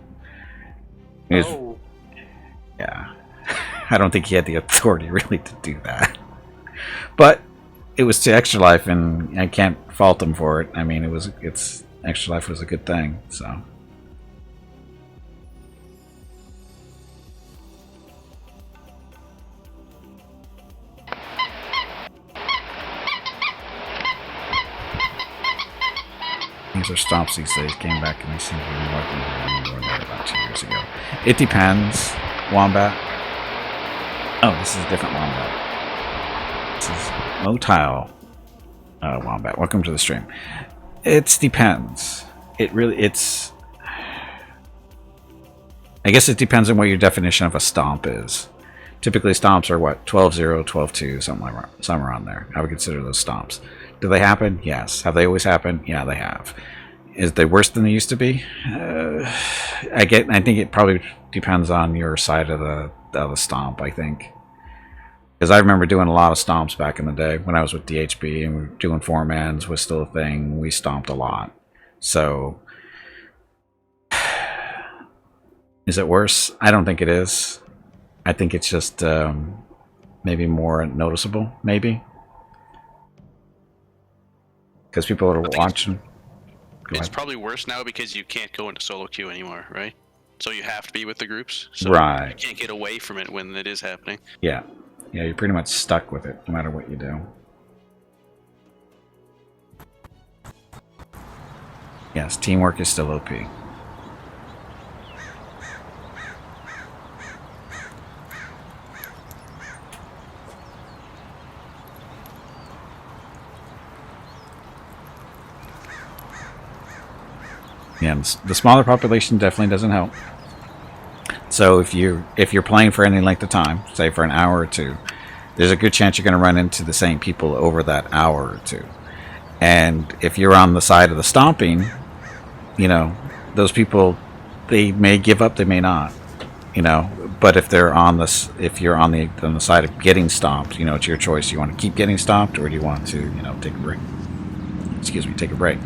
[SPEAKER 1] Yeah. I don't think he had the authority really to do that. But it was to Extra Life, and I can't fault him for it. I mean, Extra Life was a good thing, so. These are stomps these days. Came back and they seem to be more than they were there about 2 years ago. It depends. Wombat. Oh, this is a different Wombat. This is Motile Wombat. Welcome to the stream. It depends. I guess it depends on what your definition of a stomp is. Typically stomps are what? 12-0, 12-2, something around there. I would consider those stomps. Do they happen? Yes. Have they always happened? Yeah, they have. Is they worse than they used to be? I think it probably depends on your side of the stomp, I think. Because I remember doing a lot of stomps back in the day when I was with DHB, and we were doing 4-mans was still a thing. We stomped a lot. So, is it worse? I don't think it is. I think it's just maybe more noticeable, maybe. Because people are watching.
[SPEAKER 16] It's probably worse now because you can't go into solo queue anymore, right? So you have to be with the groups. So
[SPEAKER 1] right.
[SPEAKER 16] You can't get away from it when it is happening.
[SPEAKER 1] Yeah. Yeah, you're pretty much stuck with it no matter what you do. Yes, teamwork is still OP. Yeah, the smaller population definitely doesn't help. So if you're playing for any length of time, say for an hour or two, there's a good chance you're going to run into the same people over that hour or two. And if you're on the side of the stomping, you know, those people, they may give up, they may not, you know. But if you're on the side of getting stomped, you know, it's your choice. You want to keep getting stomped, or do you want to, you know, take a break? Take a break.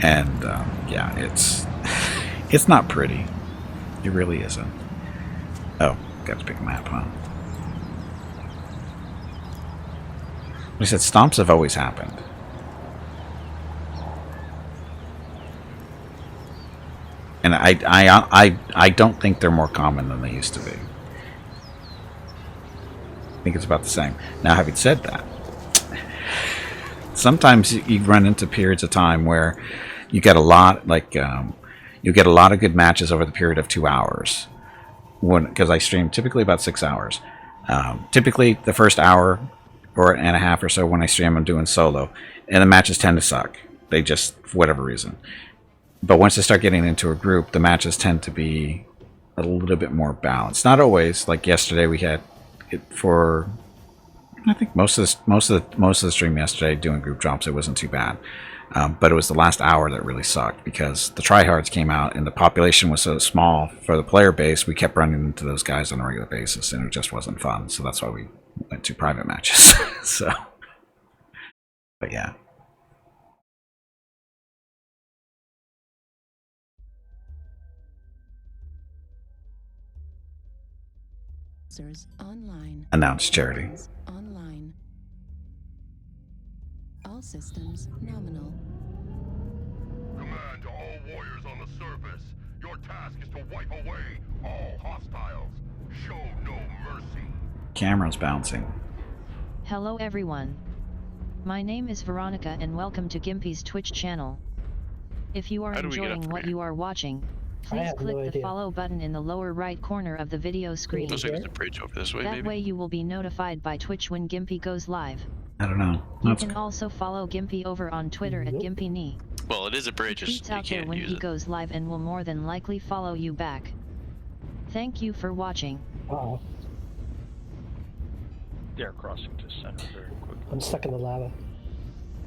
[SPEAKER 1] And yeah, it's not pretty. It really isn't. Oh, got to pick a map, huh? We said stomps have always happened. And I don't think they're more common than they used to be. I think it's about the same. Now, having said that, sometimes you run into periods of time where you get a lot you get a lot of good matches over the period of 2 hours. Because I stream typically about 6 hours. Typically the first hour or and a half or so when I stream, I'm doing solo, and the matches tend to suck. They just, for whatever reason. But once I start getting into a group, the matches tend to be a little bit more balanced. Not always. Like yesterday, we had it for, I think most of the stream yesterday doing group drops. It wasn't too bad, but it was the last hour that really sucked because the tryhards came out and the population was so small for the player base. We kept running into those guys on a regular basis, and it just wasn't fun. So that's why we went to private matches. So, but yeah.
[SPEAKER 3] Online.
[SPEAKER 1] Announced charity.
[SPEAKER 3] Online. All systems nominal.
[SPEAKER 4] Command to all warriors on the surface. Your task is to wipe away all hostiles. Show no mercy.
[SPEAKER 1] Camera's bouncing.
[SPEAKER 2] Hello everyone. My name is Veronica and welcome to Gimpy's Twitch channel. If you are enjoying what you are watching, please click the follow button in the lower right corner of the video screen.
[SPEAKER 16] Looks like there's a bridge over this way,
[SPEAKER 2] That
[SPEAKER 16] maybe.
[SPEAKER 2] way you will be notified by Twitch when Gimpy goes live.
[SPEAKER 1] I don't know.
[SPEAKER 2] You can also follow Gimpy over on Twitter at GimpyKnee.
[SPEAKER 16] Well, it is a bridge.
[SPEAKER 2] He tweets out there when he goes live and will more than likely follow you back. Thank you for watching.
[SPEAKER 17] Uh-oh.
[SPEAKER 9] They're crossing to center very quickly.
[SPEAKER 17] I'm stuck in the lava.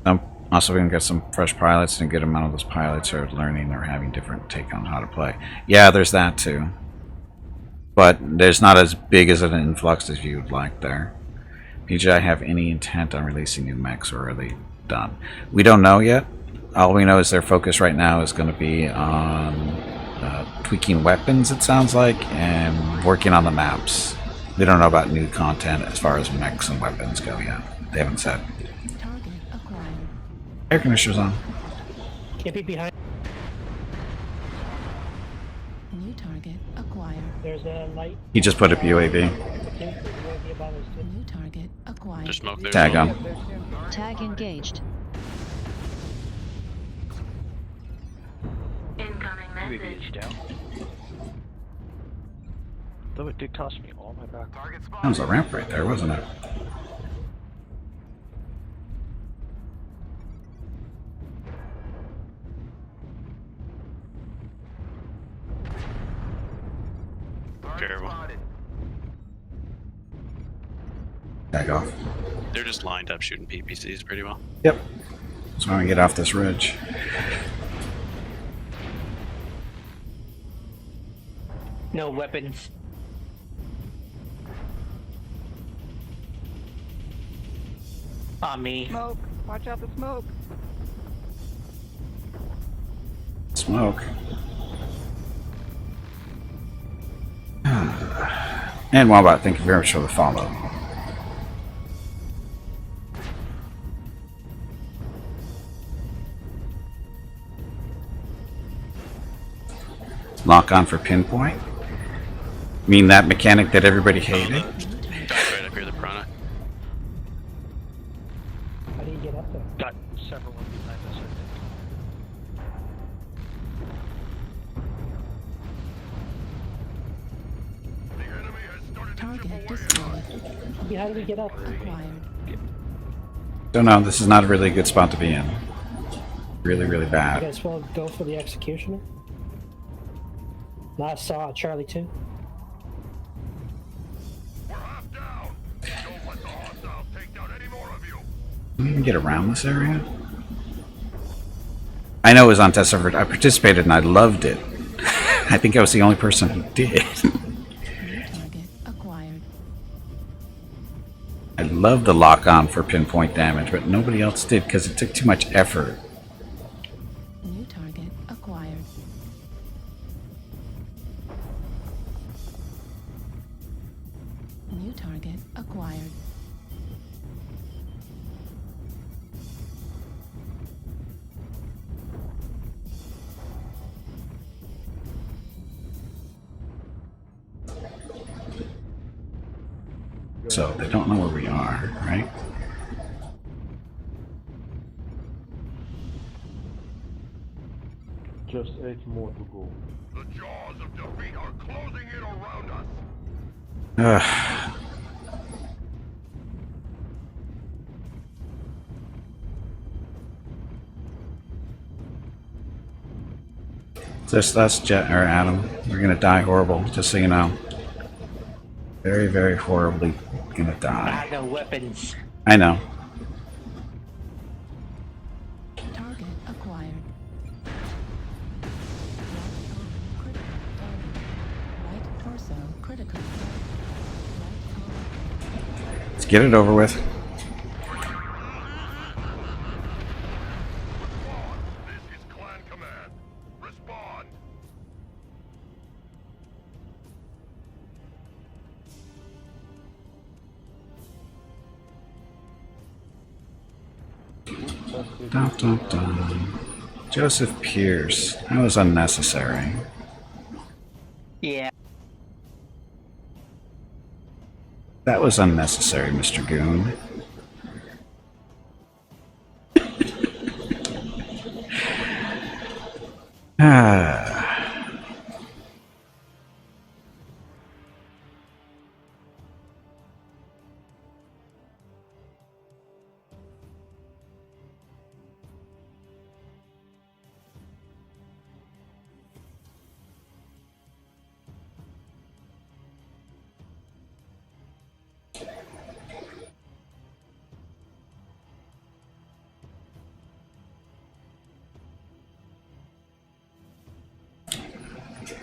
[SPEAKER 1] I'm also going to get some fresh pilots, and a good amount of those pilots are learning or having different take on how to play. Yeah, there's that too. But there's not as big as an influx as you'd like there. PGI have any intent on releasing new mechs, or are they done? We don't know yet. All we know is their focus right now is going to be on tweaking weapons, it sounds like, and working on the maps. They don't know about new content as far as mechs and weapons go yet. They haven't said. Air conditioner's on.
[SPEAKER 17] Can't be behind.
[SPEAKER 3] New target acquired.
[SPEAKER 17] There's a light.
[SPEAKER 1] He just put up UAV.
[SPEAKER 3] New target acquired.
[SPEAKER 16] There's smoke there.
[SPEAKER 1] Tag on.
[SPEAKER 2] Tag engaged.
[SPEAKER 18] Incoming message.
[SPEAKER 9] down. Though it did cost me all my back.
[SPEAKER 18] Target spotted.
[SPEAKER 1] That was a ramp right there, wasn't it?
[SPEAKER 16] Terrible.
[SPEAKER 1] Tag off.
[SPEAKER 16] They're just lined up shooting PPCs pretty well.
[SPEAKER 1] Yep. So I'm going to get off this ridge.
[SPEAKER 5] No weapons. On me.
[SPEAKER 19] Smoke. Watch out the smoke.
[SPEAKER 1] Smoke. And Wombat, thank you very much for the follow. Lock on for pinpoint? Mean that mechanic that everybody hated?
[SPEAKER 16] Right up here, the piranha.
[SPEAKER 17] How do you get up there?
[SPEAKER 9] Got several ones behind us, I think.
[SPEAKER 3] Target destroyed.
[SPEAKER 17] Yeah, how do we get up?
[SPEAKER 3] Acquired.
[SPEAKER 1] Don't know, this is not a really good spot to be in. Really, really
[SPEAKER 17] You
[SPEAKER 1] bad.
[SPEAKER 17] guys will go for the executioner? Last saw Charlie 2.
[SPEAKER 1] Can we even get around this area? I know it was on test server. I participated and I loved it. I think I was the only person who did.
[SPEAKER 3] Target acquired.
[SPEAKER 1] I loved the lock on for pinpoint damage, but nobody else did because it took too much effort.
[SPEAKER 3] New target acquired. New target acquired.
[SPEAKER 1] So they don't know where we are, right?
[SPEAKER 7] Just 8 more to go.
[SPEAKER 4] The jaws of defeat are closing in around us.
[SPEAKER 1] Ugh. Just us, Jet or Adam. We're gonna die horrible, just so you know. Very, very horribly gonna die.
[SPEAKER 5] No weapons.
[SPEAKER 1] I know.
[SPEAKER 3] Target acquired. Right torso critical.
[SPEAKER 1] Let's get it over with. Dun, dun, dun. Joseph Pierce. That was unnecessary.
[SPEAKER 5] Yeah.
[SPEAKER 1] That was unnecessary, Mr. Goon. Ah.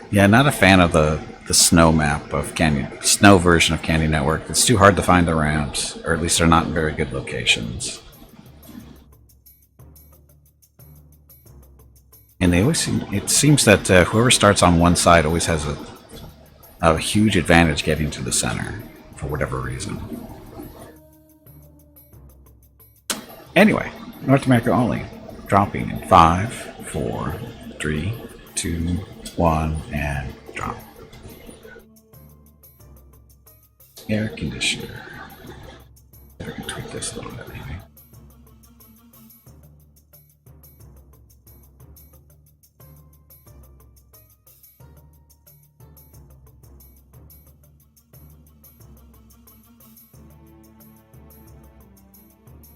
[SPEAKER 1] Yeah, not a fan of the snow map of snow version of Candy Network. It's too hard to find the ramps, or at least they're not in very good locations. And they always it seems that whoever starts on one side always has a huge advantage getting to the center, for whatever reason. Anyway, North America only. Dropping in 5, 4, 3, 2, 1, and drop. Air conditioner. Better tweak this a little bit, maybe.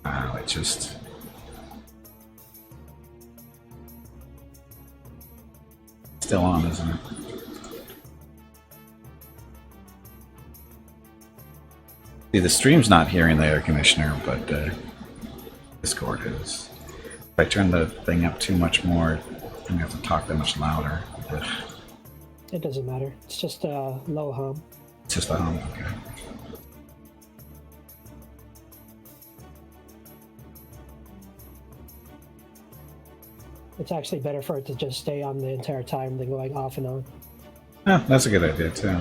[SPEAKER 1] Wow, it just... Still on, isn't it? See, the stream's not hearing the air conditioner, but Discord is. If I turn the thing up too much more, I'm gonna have to talk that much louder. Ugh.
[SPEAKER 17] It doesn't matter. It's just a low hum.
[SPEAKER 1] It's just a hum, okay.
[SPEAKER 17] It's actually better for it to just stay on the entire time than going off and on.
[SPEAKER 1] Oh, that's a good idea, too.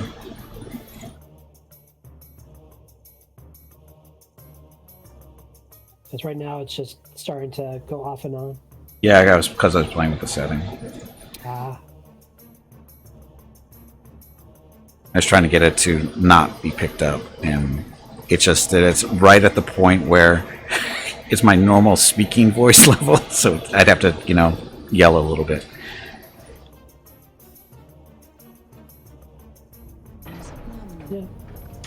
[SPEAKER 17] Because right now it's just starting to go off and on.
[SPEAKER 1] Yeah, because I was playing with the setting.
[SPEAKER 17] Ah.
[SPEAKER 1] I was trying to get it to not be picked up, and it's just that it's right at the point where it's my normal speaking voice level, so I'd have to, you know, yell a little bit.
[SPEAKER 17] Yeah.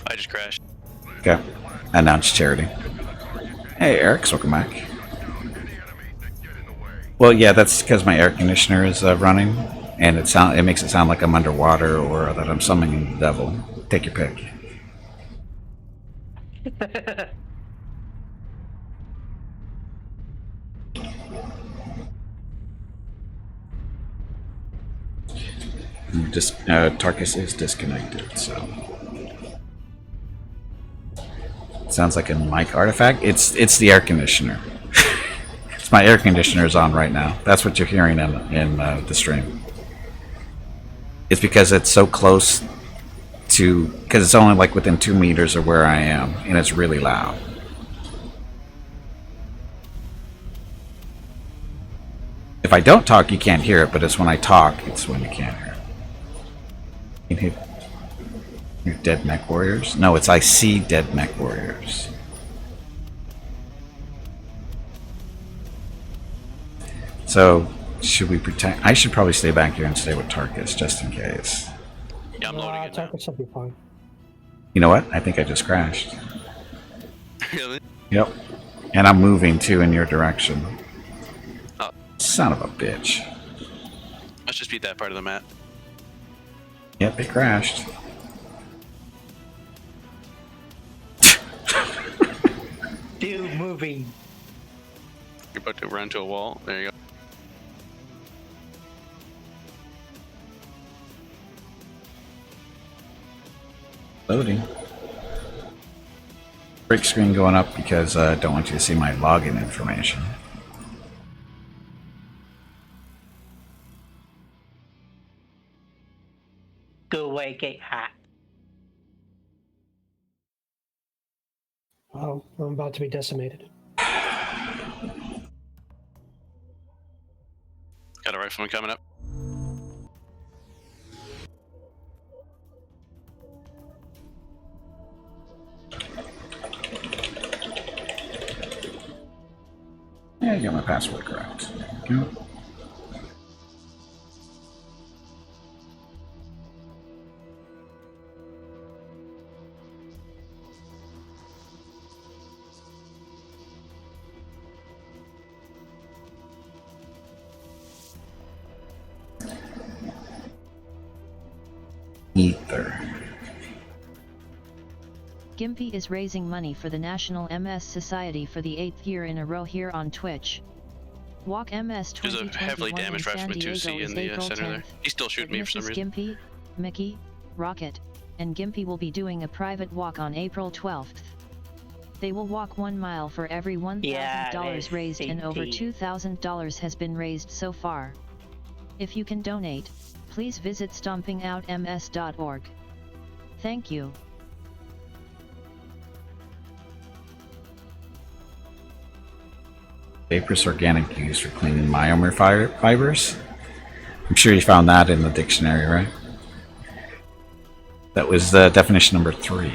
[SPEAKER 16] I just crashed.
[SPEAKER 1] Okay. Announce charity. Hey, Eric, welcome back. Well, yeah, that's because my air conditioner is running, and it makes it sound like I'm underwater or that I'm summoning the devil. Take your pick. Tarkus is disconnected, so sounds like a mic artifact. It's the air conditioner. It's my air conditioner is on right now. That's what you're hearing in the stream. It's because it's so close to, because it's only like within 2 meters of where I am, and it's really loud. If I don't talk, you can't hear it, but it's when I talk, it's when you can't hear it. You can hear dead Mechwarriors? No, it's I see dead Mechwarriors. So Should we protect? I should probably stay back here and stay with Tarkus just in case.
[SPEAKER 16] Yeah, I'm loading it now.
[SPEAKER 17] Tarkus will be fine.
[SPEAKER 1] You know what? I think I just crashed.
[SPEAKER 16] Really?
[SPEAKER 1] Yep. And I'm moving too in your direction.
[SPEAKER 16] Oh.
[SPEAKER 1] Son of a bitch.
[SPEAKER 16] Let's just beat that part of the map.
[SPEAKER 1] Yep, it crashed.
[SPEAKER 5] Dude, moving.
[SPEAKER 16] You're about to run to a wall. There you go.
[SPEAKER 1] Loading. Break screen going up because I don't want you to see my login information.
[SPEAKER 5] Go away, get hot.
[SPEAKER 17] Oh, I'm about to be decimated.
[SPEAKER 16] Got a rifleman coming up.
[SPEAKER 1] Yeah, I got my password correct. Thank you. Ether.
[SPEAKER 2] Gimpy is raising money for the National MS Society for the 8th year in a row here on Twitch. WalkMS 2021
[SPEAKER 16] There's a heavily
[SPEAKER 2] in
[SPEAKER 16] damaged
[SPEAKER 2] San
[SPEAKER 16] rifleman
[SPEAKER 2] Diego
[SPEAKER 16] 2C
[SPEAKER 2] is
[SPEAKER 16] in the
[SPEAKER 2] April
[SPEAKER 16] center there.
[SPEAKER 2] 10th.
[SPEAKER 16] He's still shooting me for some reason.
[SPEAKER 2] Gimpy, Mickey, Rocket, and Gimpy will be doing a private walk on April 12th. They will walk 1 mile for every $1,000 raised, and over $2,000 has been raised so far. If you can donate, please visit stompingoutms.org. Thank you.
[SPEAKER 1] Vaporous organic used for cleaning myomer fibers. I'm sure you found that in the dictionary, right? That was the definition number 3.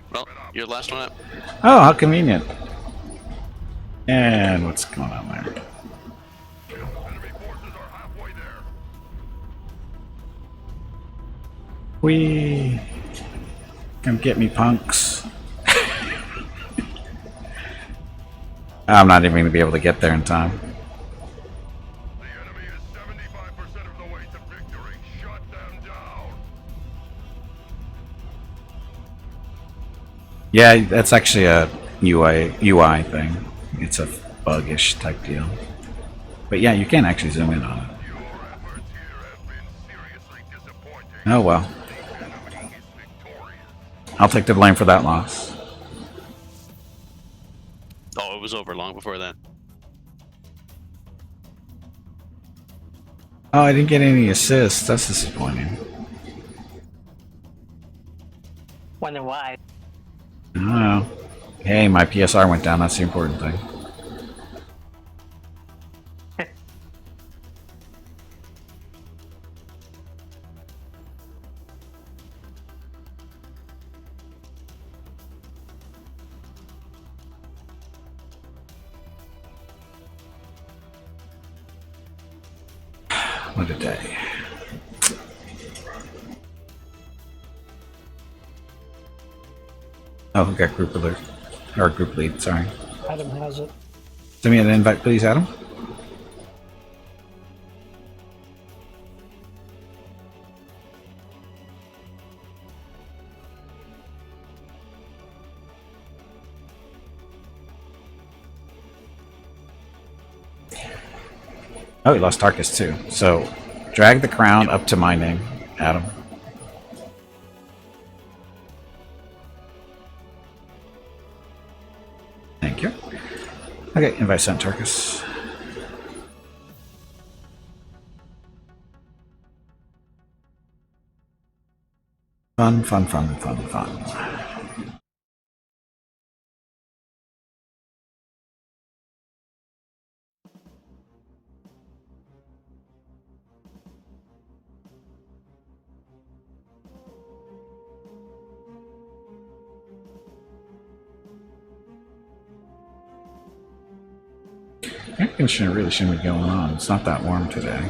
[SPEAKER 16] Well, you're the last one up.
[SPEAKER 1] Oh, how convenient. And what's going on there? Whee! Come get me, punks. I'm not even going to be able to get there in time. Yeah, that's actually a UI thing. It's a bug-ish type deal. But yeah, you can actually zoom in on it. Oh well. I'll take the blame for that loss.
[SPEAKER 16] Oh, it was over long before that.
[SPEAKER 1] Oh, I didn't get any assists. That's disappointing.
[SPEAKER 5] Wonder why.
[SPEAKER 1] I don't know. Hey, my PSR went down. That's the important thing. What a day. Oh, we got group alert. Or group lead, sorry.
[SPEAKER 17] Adam has it.
[SPEAKER 1] Send me an invite, please, Adam. Oh, he lost Tarkus too. So, drag the crown up to my name, Adam. Thank you. Okay, invite sent Tarkus. Fun, fun, fun, fun, fun. Air conditioner really shouldn't be going on. It's not that warm today.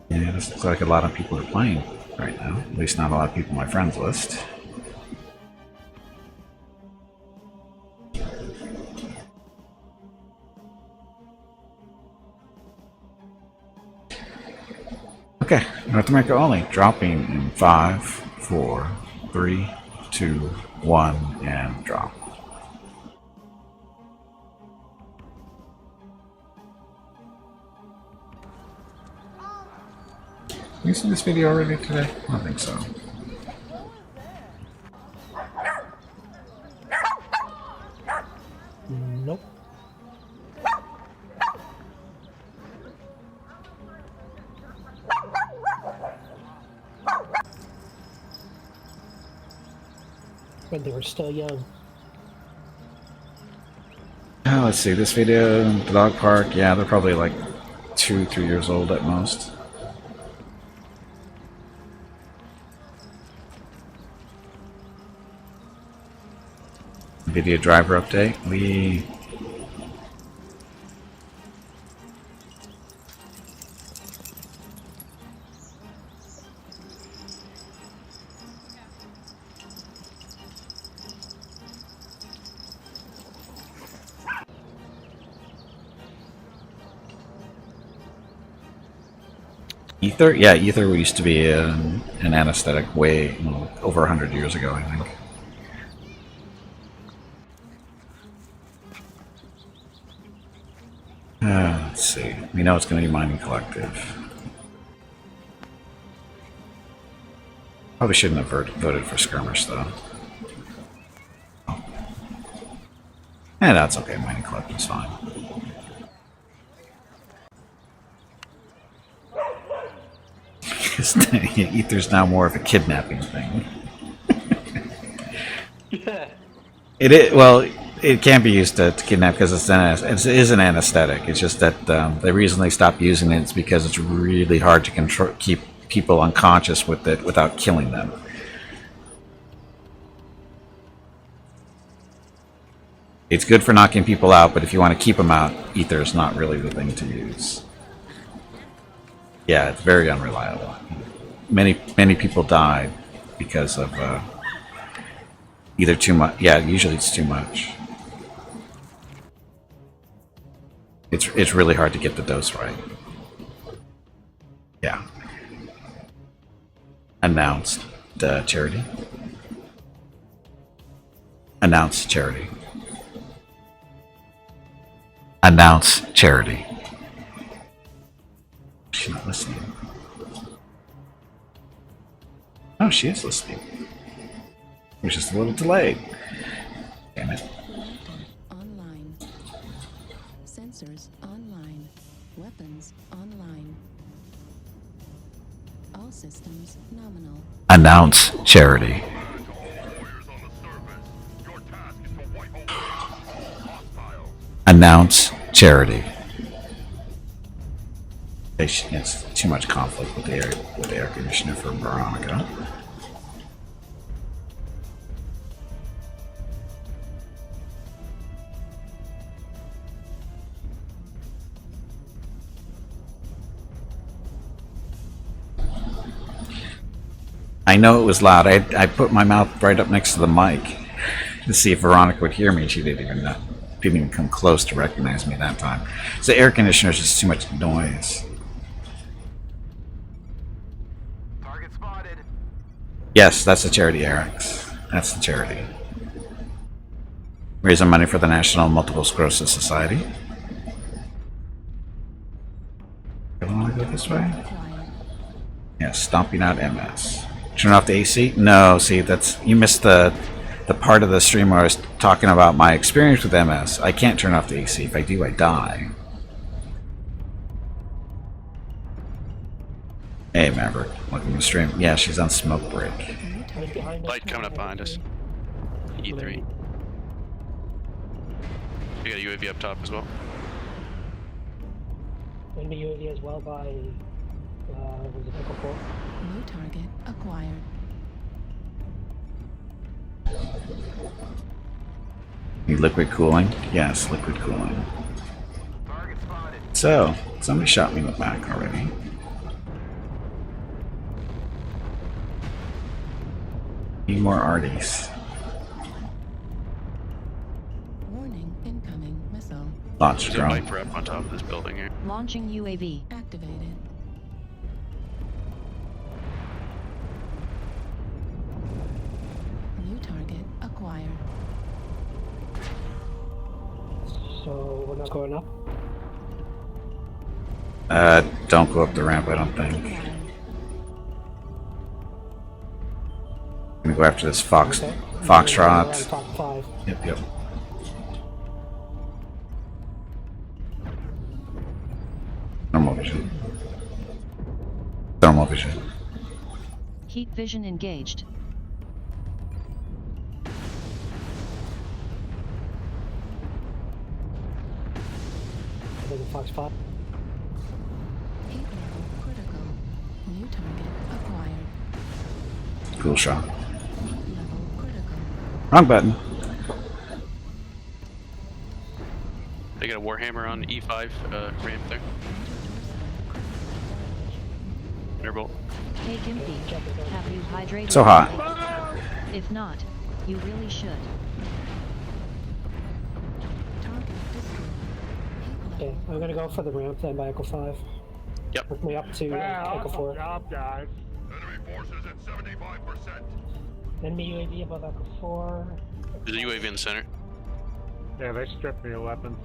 [SPEAKER 1] Yeah, it doesn't look like a lot of people are playing right now. At least not a lot of people on my friends list. Okay, North America only. Dropping in 5, 4, 3, 2, 1, and drop. Have you seen this video already today? I don't think so.
[SPEAKER 17] Nope. When they were still young.
[SPEAKER 1] Let's see, this video, the dog park, yeah, they're probably like 2, 3 years old at most. Video driver update. Ether? Yeah, ether used to be an anesthetic way over 100 years ago, I think. Let's see. We know it's going to be Mining Collective. Probably shouldn't have voted for Skirmish, though. And that's okay. Mining Collective's fine. Ether's now more of a kidnapping thing. It is, well, it can be used to kidnap because it is an anesthetic. It's just that they recently stopped using it because it's really hard to keep people unconscious with it without killing them. It's good for knocking people out, but if you want to keep them out, ether is not really the thing to use. Yeah, it's very unreliable. Many people die because of either too much. Yeah, usually it's too much. It's really hard to get the dose right. Yeah. Announced charity. Announce charity. Announce charity. She's not listening. Oh, she is listening. It was just a little delayed. Damn it.
[SPEAKER 3] Online. Sensors online. Weapons online. All systems nominal.
[SPEAKER 1] Announce charity. Announce charity. It's too much conflict with the air conditioner for Veronica. I know it was loud. I put my mouth right up next to the mic to see if Veronica would hear me. She didn't even come close to recognize me that time. So the air conditioner is just too much noise.
[SPEAKER 18] Target spotted.
[SPEAKER 1] Yes, that's the charity, Eric's. That's the charity. Raising money for the National Multiple Sclerosis Society. Do I want to go this way? Yes, Stomping Out MS. Turn off the AC? No, see, you missed the part of the stream where I was talking about my experience with MS. I can't turn off the AC. If I do, I die. Hey, Maverick. Welcome to the stream. Yeah, she's on smoke break.
[SPEAKER 16] Light coming up behind us. E3. We got a UAV up top as well.
[SPEAKER 17] Enemy UAV as well by was it Echo 4?
[SPEAKER 3] New target acquired.
[SPEAKER 1] Need liquid cooling? Yes, liquid cooling. So, somebody shot me in the back already. Need more arties.
[SPEAKER 3] Warning, incoming missile.
[SPEAKER 1] Lots
[SPEAKER 16] There's
[SPEAKER 1] of
[SPEAKER 16] a
[SPEAKER 1] drone.
[SPEAKER 16] Viper up on top of this building here.
[SPEAKER 2] Launching UAV.
[SPEAKER 3] Activated. New target acquired.
[SPEAKER 17] So we're not going up.
[SPEAKER 1] Don't go up the ramp, I don't think. I'm gonna go after this
[SPEAKER 17] Okay.
[SPEAKER 1] Foxtrot.
[SPEAKER 17] Around top 5.
[SPEAKER 1] Yep. Thermal vision. Thermal vision.
[SPEAKER 2] Heat vision engaged.
[SPEAKER 17] I think Fox 5.
[SPEAKER 3] Heat level critical. New target acquired.
[SPEAKER 1] Cool shot.
[SPEAKER 3] Level critical.
[SPEAKER 1] Wrong button.
[SPEAKER 16] They got a Warhammer on E5 ramp there. Thunderbolt.
[SPEAKER 2] Hey Gimpy, have you hydrated?
[SPEAKER 1] So hot.
[SPEAKER 2] lately? If not, you really should.
[SPEAKER 3] Target destroyed.
[SPEAKER 17] Okay, I'm gonna go for the ramp then by Echo 5.
[SPEAKER 16] Yep.
[SPEAKER 17] Work me up to Echo 4.
[SPEAKER 8] Job, guys.
[SPEAKER 4] Enemy forces at 75%.
[SPEAKER 17] Enemy UAV above Echo 4.
[SPEAKER 16] There's a UAV in the center.
[SPEAKER 8] Yeah, they stripped me of weapons.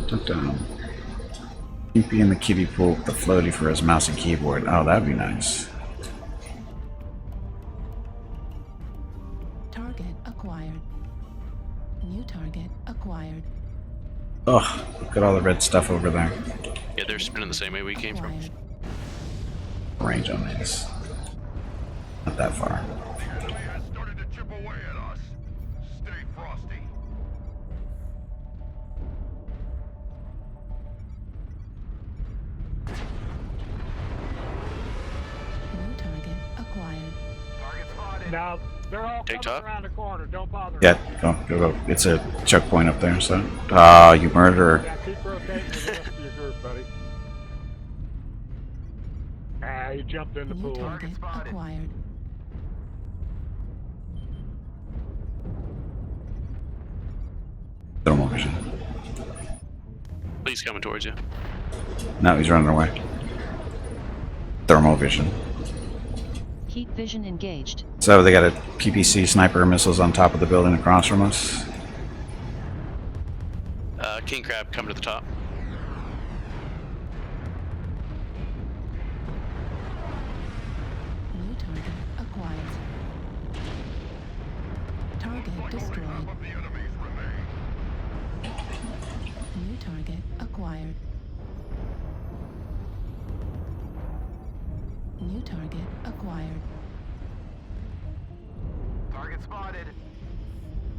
[SPEAKER 1] Dun-dun. Keepy in the kiddie pool with the floaty for his mouse and keyboard. Oh, that'd be nice.
[SPEAKER 3] Target acquired. New target acquired.
[SPEAKER 1] Oh, look at all the red stuff over there.
[SPEAKER 16] Yeah, they're spinning the same way we came from.
[SPEAKER 3] Acquired.
[SPEAKER 1] Range on these. Not that far.
[SPEAKER 4] The enemy has started to chip away at us. Stay frosty.
[SPEAKER 3] New target acquired.
[SPEAKER 18] Target spotted.
[SPEAKER 8] Now, they're all
[SPEAKER 16] Take
[SPEAKER 8] coming
[SPEAKER 16] top.
[SPEAKER 8] around the corner. Don't bother.
[SPEAKER 1] Yeah, go. It's a choke point up there, so. You murderer.
[SPEAKER 8] Yeah, keep rotating with the rest of your group, buddy. Ah, you jumped in the
[SPEAKER 3] New
[SPEAKER 8] pool.
[SPEAKER 3] target acquired.
[SPEAKER 1] Thermal vision.
[SPEAKER 16] Please coming towards you.
[SPEAKER 1] No, he's running away. Thermal vision.
[SPEAKER 2] Heat vision engaged.
[SPEAKER 1] So they got a PPC sniper missiles on top of the building across from us.
[SPEAKER 16] King Crab coming to the top.
[SPEAKER 3] New target acquired. Target destroyed.
[SPEAKER 4] Half of the enemies remain.
[SPEAKER 3] New target acquired. New target acquired.
[SPEAKER 18] Target spotted.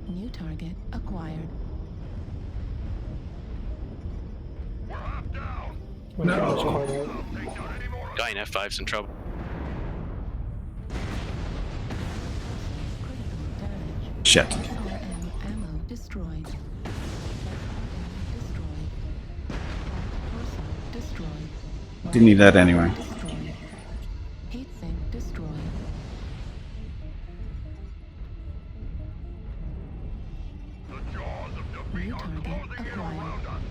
[SPEAKER 3] New target acquired.
[SPEAKER 4] We're half down.
[SPEAKER 1] No.
[SPEAKER 16] Guy in F5's in trouble.
[SPEAKER 3] Critical damage.
[SPEAKER 1] Shit.
[SPEAKER 3] SRM ammo destroyed. Destroyed. Torso destroyed.
[SPEAKER 1] Didn't need that anyway.
[SPEAKER 3] Destroyed. Heatsink destroyed.
[SPEAKER 4] The jaws of defeat
[SPEAKER 3] New
[SPEAKER 4] are
[SPEAKER 3] target
[SPEAKER 4] closing in
[SPEAKER 3] acquired.
[SPEAKER 4] around us.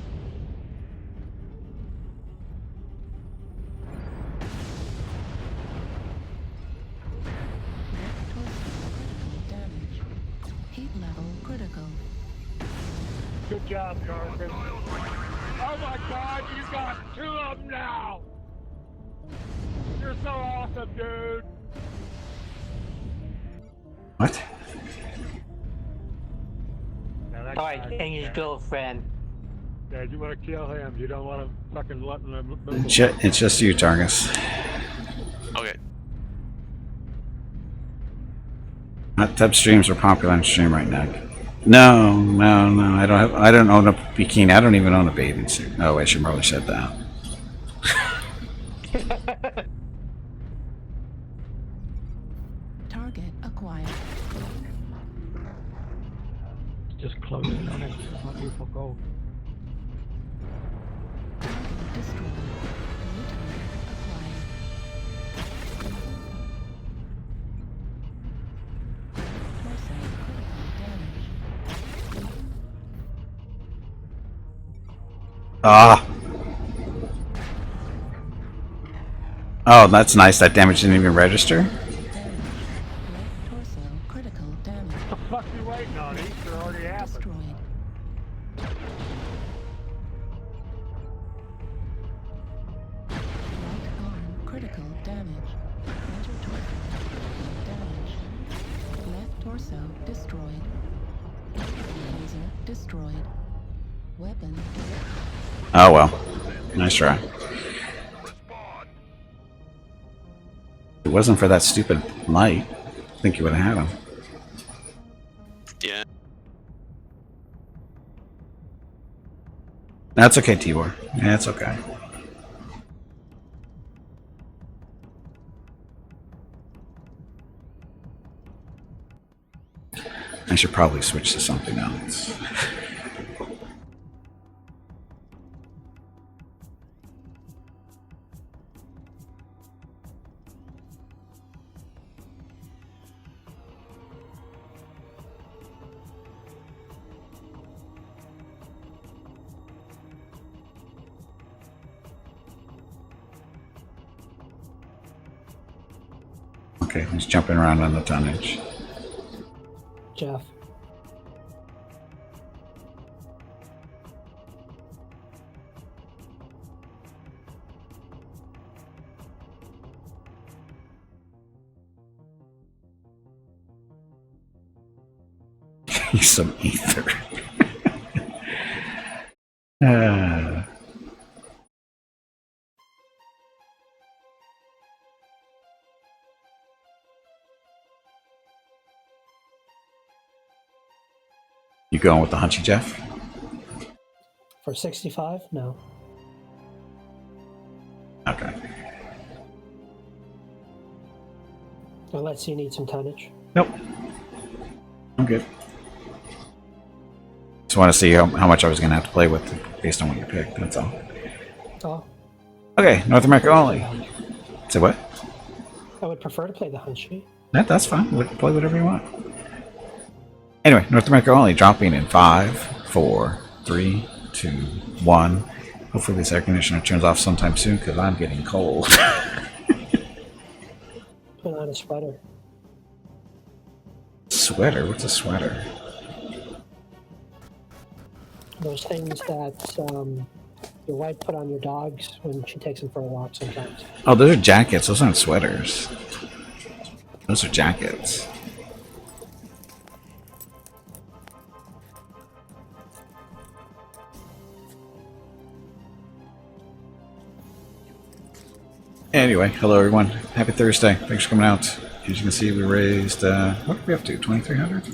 [SPEAKER 3] Torso critical damage. Heat level critical.
[SPEAKER 8] Good job, Carson. Oh my God, you got 2 of them now. You're so awesome, dude.
[SPEAKER 1] What?
[SPEAKER 8] Now that
[SPEAKER 5] Alright,
[SPEAKER 8] guy-
[SPEAKER 5] and his girlfriend.
[SPEAKER 8] Yeah, you want to kill him. You don't want to fucking let him.
[SPEAKER 1] It's just you, Targus.
[SPEAKER 16] Okay.
[SPEAKER 1] Hot tub streams are popular on stream right now. No. I don't own a bikini. I don't even own a bathing suit. Oh, I should probably said that.
[SPEAKER 3] Target acquired.
[SPEAKER 8] just close in on it. It's not useful gold.
[SPEAKER 1] Ah. Oh, that's nice. That damage didn't even register.
[SPEAKER 8] What the fuck you waiting on? Easter already happened.
[SPEAKER 3] Critical damage. Major damage. Left torso destroyed. Laser destroyed. Weapon.
[SPEAKER 1] Oh well. Nice try. If it wasn't for that stupid light, I think you would have had him.
[SPEAKER 16] Yeah.
[SPEAKER 1] That's okay, Tibor. Yeah, it's okay. I should probably switch to something else. Okay, he's jumping around on the tonnage.
[SPEAKER 17] Jeff.
[SPEAKER 1] He's some ether. You going with the Hunchy Jeff?
[SPEAKER 17] For 65? No.
[SPEAKER 1] Okay.
[SPEAKER 17] Unless you need some tonnage.
[SPEAKER 1] Nope. I'm good. Just want to see how much I was going to have to play with based on what you picked, that's all.
[SPEAKER 17] Oh.
[SPEAKER 1] Okay, North America only. Say what?
[SPEAKER 17] I would prefer to play the Hunchy.
[SPEAKER 1] That's fine. Play whatever you want. Anyway, North America only, dropping in 5, 4, 3, 2, 1. Hopefully this air conditioner turns off sometime soon because I'm getting cold.
[SPEAKER 17] Put on a sweater.
[SPEAKER 1] Sweater? What's a sweater?
[SPEAKER 17] Those things that your wife put on your dogs when she takes them for a walk sometimes.
[SPEAKER 1] Oh, those are jackets. Those aren't sweaters. Those are jackets. Anyway, hello everyone. Happy Thursday. Thanks for coming out. As you can see, we raised, what are we up to? $2,300?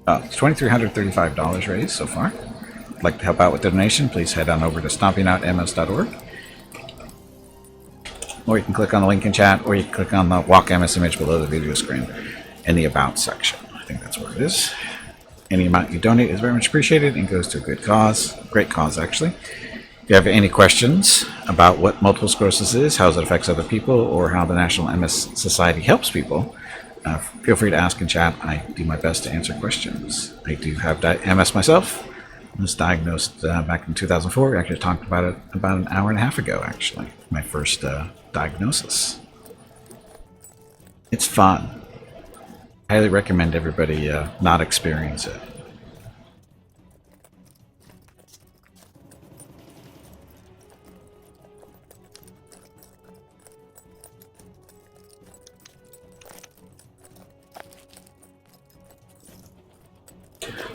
[SPEAKER 1] Oh, it's $2,335 raised so far. If you'd like to help out with the donation, please head on over to stompingoutms.org. Or you can click on the link in chat, or you can click on the WalkMS image below the video screen in the About section. I think that's where it is. Any amount you donate is very much appreciated and goes to a good cause. Great cause, actually. If you have any questions about what multiple sclerosis is, how it affects other people, or how the National MS Society helps people, feel free to ask in chat. I do my best to answer questions. I do have MS myself. I was diagnosed back in 2004. We actually talked about it about an hour and a half ago, actually. My first diagnosis. It's fun. I highly recommend everybody not experience it.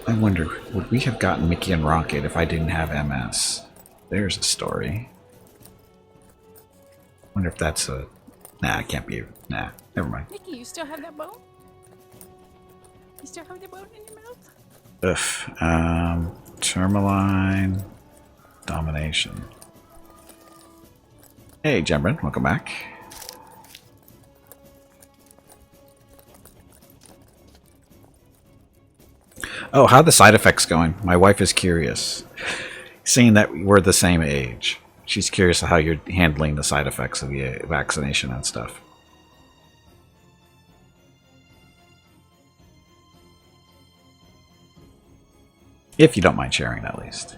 [SPEAKER 1] I wonder, would we have gotten Mickey and Rocket if I didn't have MS? There's a story. Wonder if that's a... Nah, it can't be. Nah, never mind.
[SPEAKER 3] Mickey, you still have that bone? You still have the bone in your mouth?
[SPEAKER 1] Ugh. Tourmaline. Domination. Hey, Jembrin, welcome back. Oh, how are the side effects going? My wife is curious. Seeing that we're the same age, she's curious how you're handling the side effects of the vaccination and stuff. If you don't mind sharing, at least.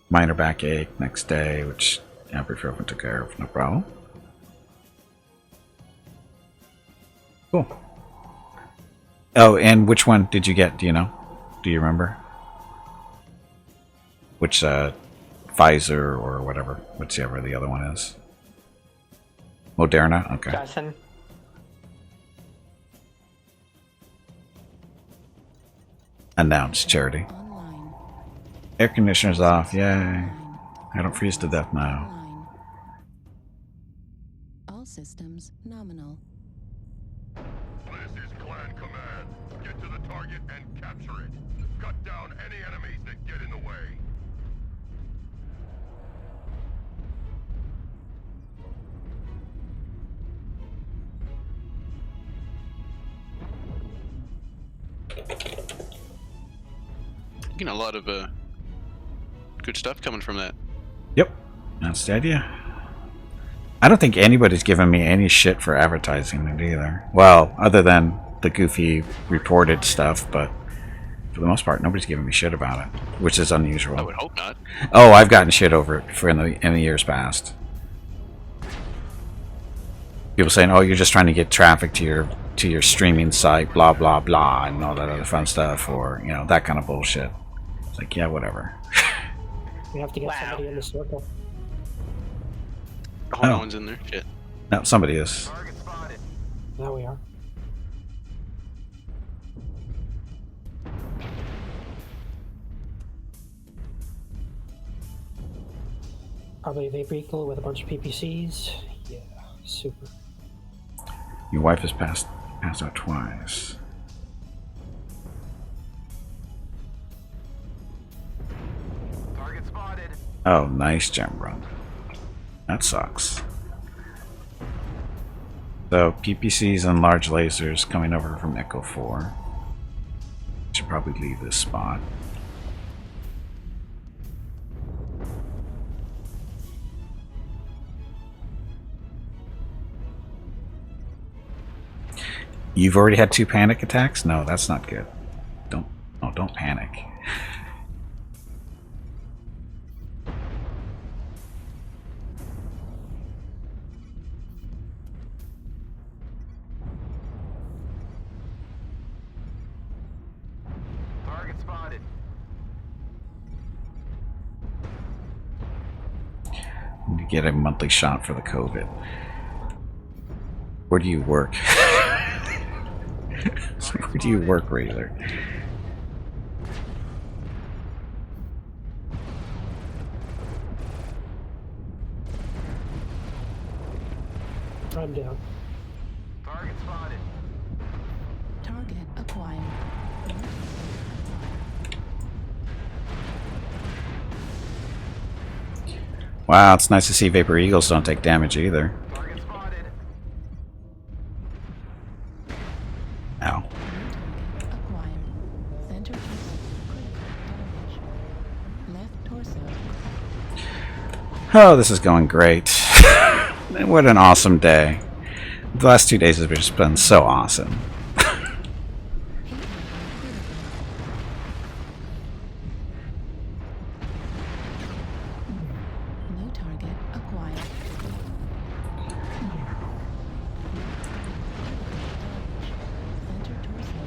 [SPEAKER 1] Minor backache next day, which ibuprofen took care of, no problem. Cool. Oh, and which one did you get? Do you know? Do you remember? Which Pfizer or whatever, whichever the other one is. Moderna? Okay.
[SPEAKER 5] Johnson.
[SPEAKER 1] Announced charity. Air conditioner's off, yay. I don't freeze to death now.
[SPEAKER 19] All systems nominal.
[SPEAKER 4] This is Clan Command. Get to the target and capture it. Cut down any enemies that get in the way.
[SPEAKER 16] Getting a lot of good stuff coming from that.
[SPEAKER 1] Yep, that's the idea. I don't think anybody's given me any shit for advertising it either. Well, other than the goofy reported stuff, but for the most part, nobody's giving me shit about it, which is unusual.
[SPEAKER 16] I would hope not.
[SPEAKER 1] Oh, I've gotten shit over it in the years past. People saying, "Oh, you're just trying to get traffic to your streaming site, blah blah blah," and all that other fun stuff, or you know that kind of bullshit. It's like, yeah, whatever.
[SPEAKER 17] We have to get somebody in the circle.
[SPEAKER 16] Oh, no one's in there. Shit.
[SPEAKER 1] No, somebody is.
[SPEAKER 17] Now we are. Probably a vapor eagle with a bunch of PPCs. Yeah, super.
[SPEAKER 1] Your wife has passed out twice.
[SPEAKER 18] Target spotted.
[SPEAKER 1] Oh, nice gem run. That sucks. So, PPCs and large lasers coming over from Echo 4. Should probably leave this spot. You've already had 2 panic attacks? No, that's not good. Don't panic.
[SPEAKER 18] Target spotted.
[SPEAKER 1] Need to get a monthly shot for the COVID. Where do you work? Where do you work, Razor?
[SPEAKER 17] I'm down.
[SPEAKER 18] Target spotted.
[SPEAKER 19] Target acquired.
[SPEAKER 1] Wow, it's nice to see Vapor Eagles don't take damage either.
[SPEAKER 18] Target spotted.
[SPEAKER 1] Ow.
[SPEAKER 19] Acquired. Center torso. Left torso.
[SPEAKER 1] Oh, this is going great. What an awesome day. The last 2 days have just been so awesome.
[SPEAKER 19] New target acquired. Center torso.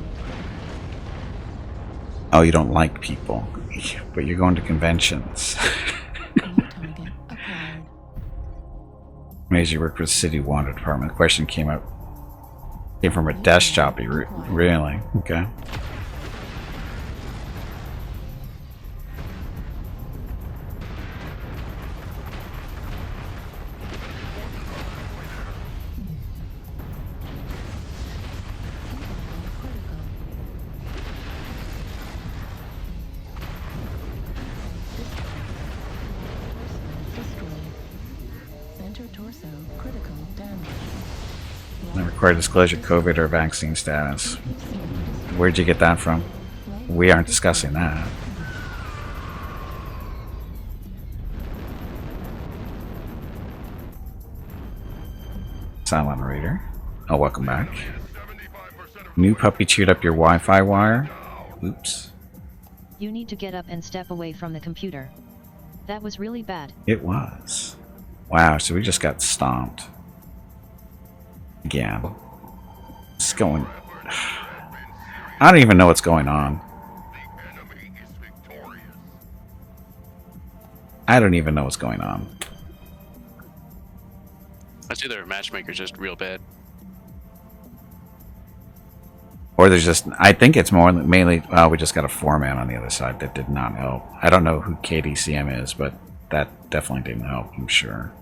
[SPEAKER 1] Oh, you don't like people, but you're going to conventions. Amazing you work with the city water department. The question came from a desk job. Really? Okay.
[SPEAKER 19] Center torso critical damage.
[SPEAKER 1] Not required disclosure, COVID or vaccine status. Where'd you get that from? We aren't discussing that. Silent reader. Oh, welcome back. New puppy chewed up your Wi-Fi wire. Oops.
[SPEAKER 2] You need to get up and step away from the computer. That was really bad.
[SPEAKER 1] It was. Wow, so we just got stomped. Again. It's going... I don't even know what's going on. I don't even know what's going on.
[SPEAKER 16] I'd say their matchmaker's just real bad.
[SPEAKER 1] Or there's just... I think it's more mainly... we just got a 4-man on the other side that did not help. I don't know who KDCM is, but that definitely didn't help, I'm sure.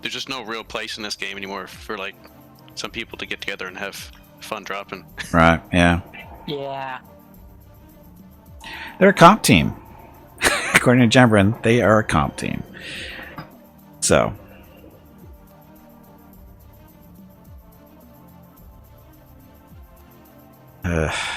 [SPEAKER 16] There's just no real place in this game anymore for like some people to get together and have fun dropping.
[SPEAKER 1] Right, yeah.
[SPEAKER 5] Yeah.
[SPEAKER 1] They're a comp team. According to Jembrin, they are a comp team. So. Oh.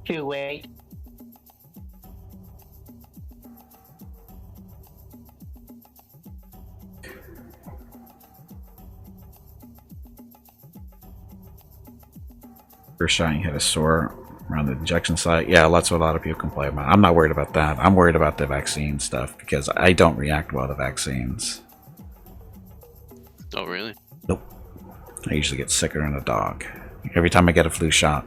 [SPEAKER 5] To wait.
[SPEAKER 1] First shot, you hit a sore around the injection site. Yeah, that's what a lot of people complain about. I'm not worried about that. I'm worried about the vaccine stuff because I don't react well to vaccines.
[SPEAKER 16] Oh, really?
[SPEAKER 1] Nope. I usually get sicker than a dog. Every time I get a flu shot.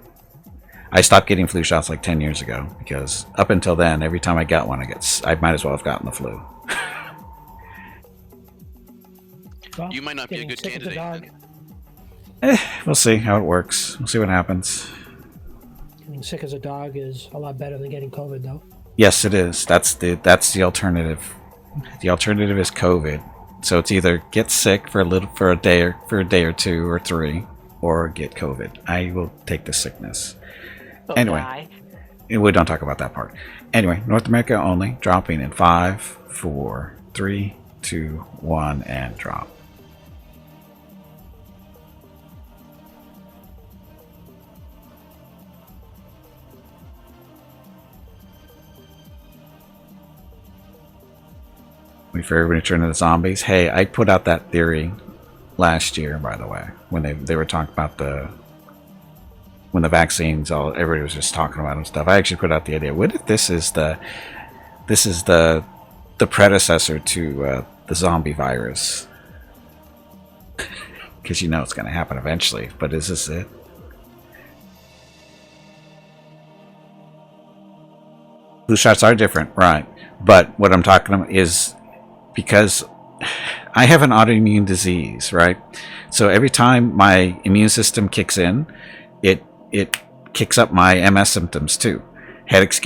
[SPEAKER 1] I stopped getting flu shots like 10 years ago because up until then, every time I got one, I might as well have gotten the flu.
[SPEAKER 17] Well,
[SPEAKER 16] You might not be a good candidate.
[SPEAKER 1] We'll see how it works. We'll see what happens.
[SPEAKER 17] Getting sick as a dog is a lot better than getting COVID, though.
[SPEAKER 1] Yes, it is. That's the alternative. The alternative is COVID. So it's either get sick for a day or two or three, or get COVID. I will take the sickness. Anyway, we don't talk about that part. Anyway, North America only, dropping in 5, 4, 3, 2, 1, and drop. Wait for everybody to turn into zombies. Hey, I put out that theory last year, by the way, when they were talking about when the vaccines, everybody was just talking about and stuff. I actually put out the idea: what if this is the predecessor to the zombie virus? Because you know it's going to happen eventually. But is this it? Flu shots are different, right? But what I'm talking about is because I have an autoimmune disease, right? So every time my immune system kicks in, it kicks up my MS symptoms too. Headaches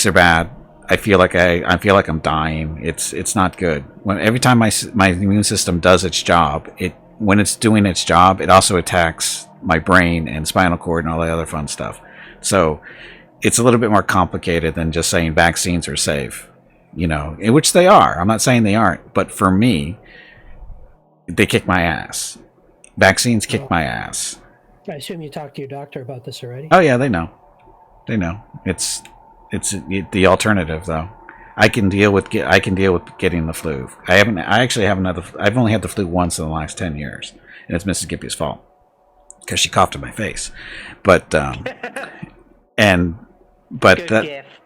[SPEAKER 1] are bad. I feel like I'm dying. It's not good. Every time my immune system does its job, when it's doing its job, it also attacks my brain and spinal cord and all the other fun stuff. So it's a little bit more complicated than just saying vaccines are safe, in which they are. I'm not saying they aren't, but for me, they kick my ass. Vaccines kick my ass.
[SPEAKER 17] I assume you talked to your doctor about this already.
[SPEAKER 1] Oh yeah, they know. They know. It's the alternative though. I can deal with getting the flu. I've only had the flu once in the last 10 years, and it's Mrs. Gippy's fault because she coughed in my face. But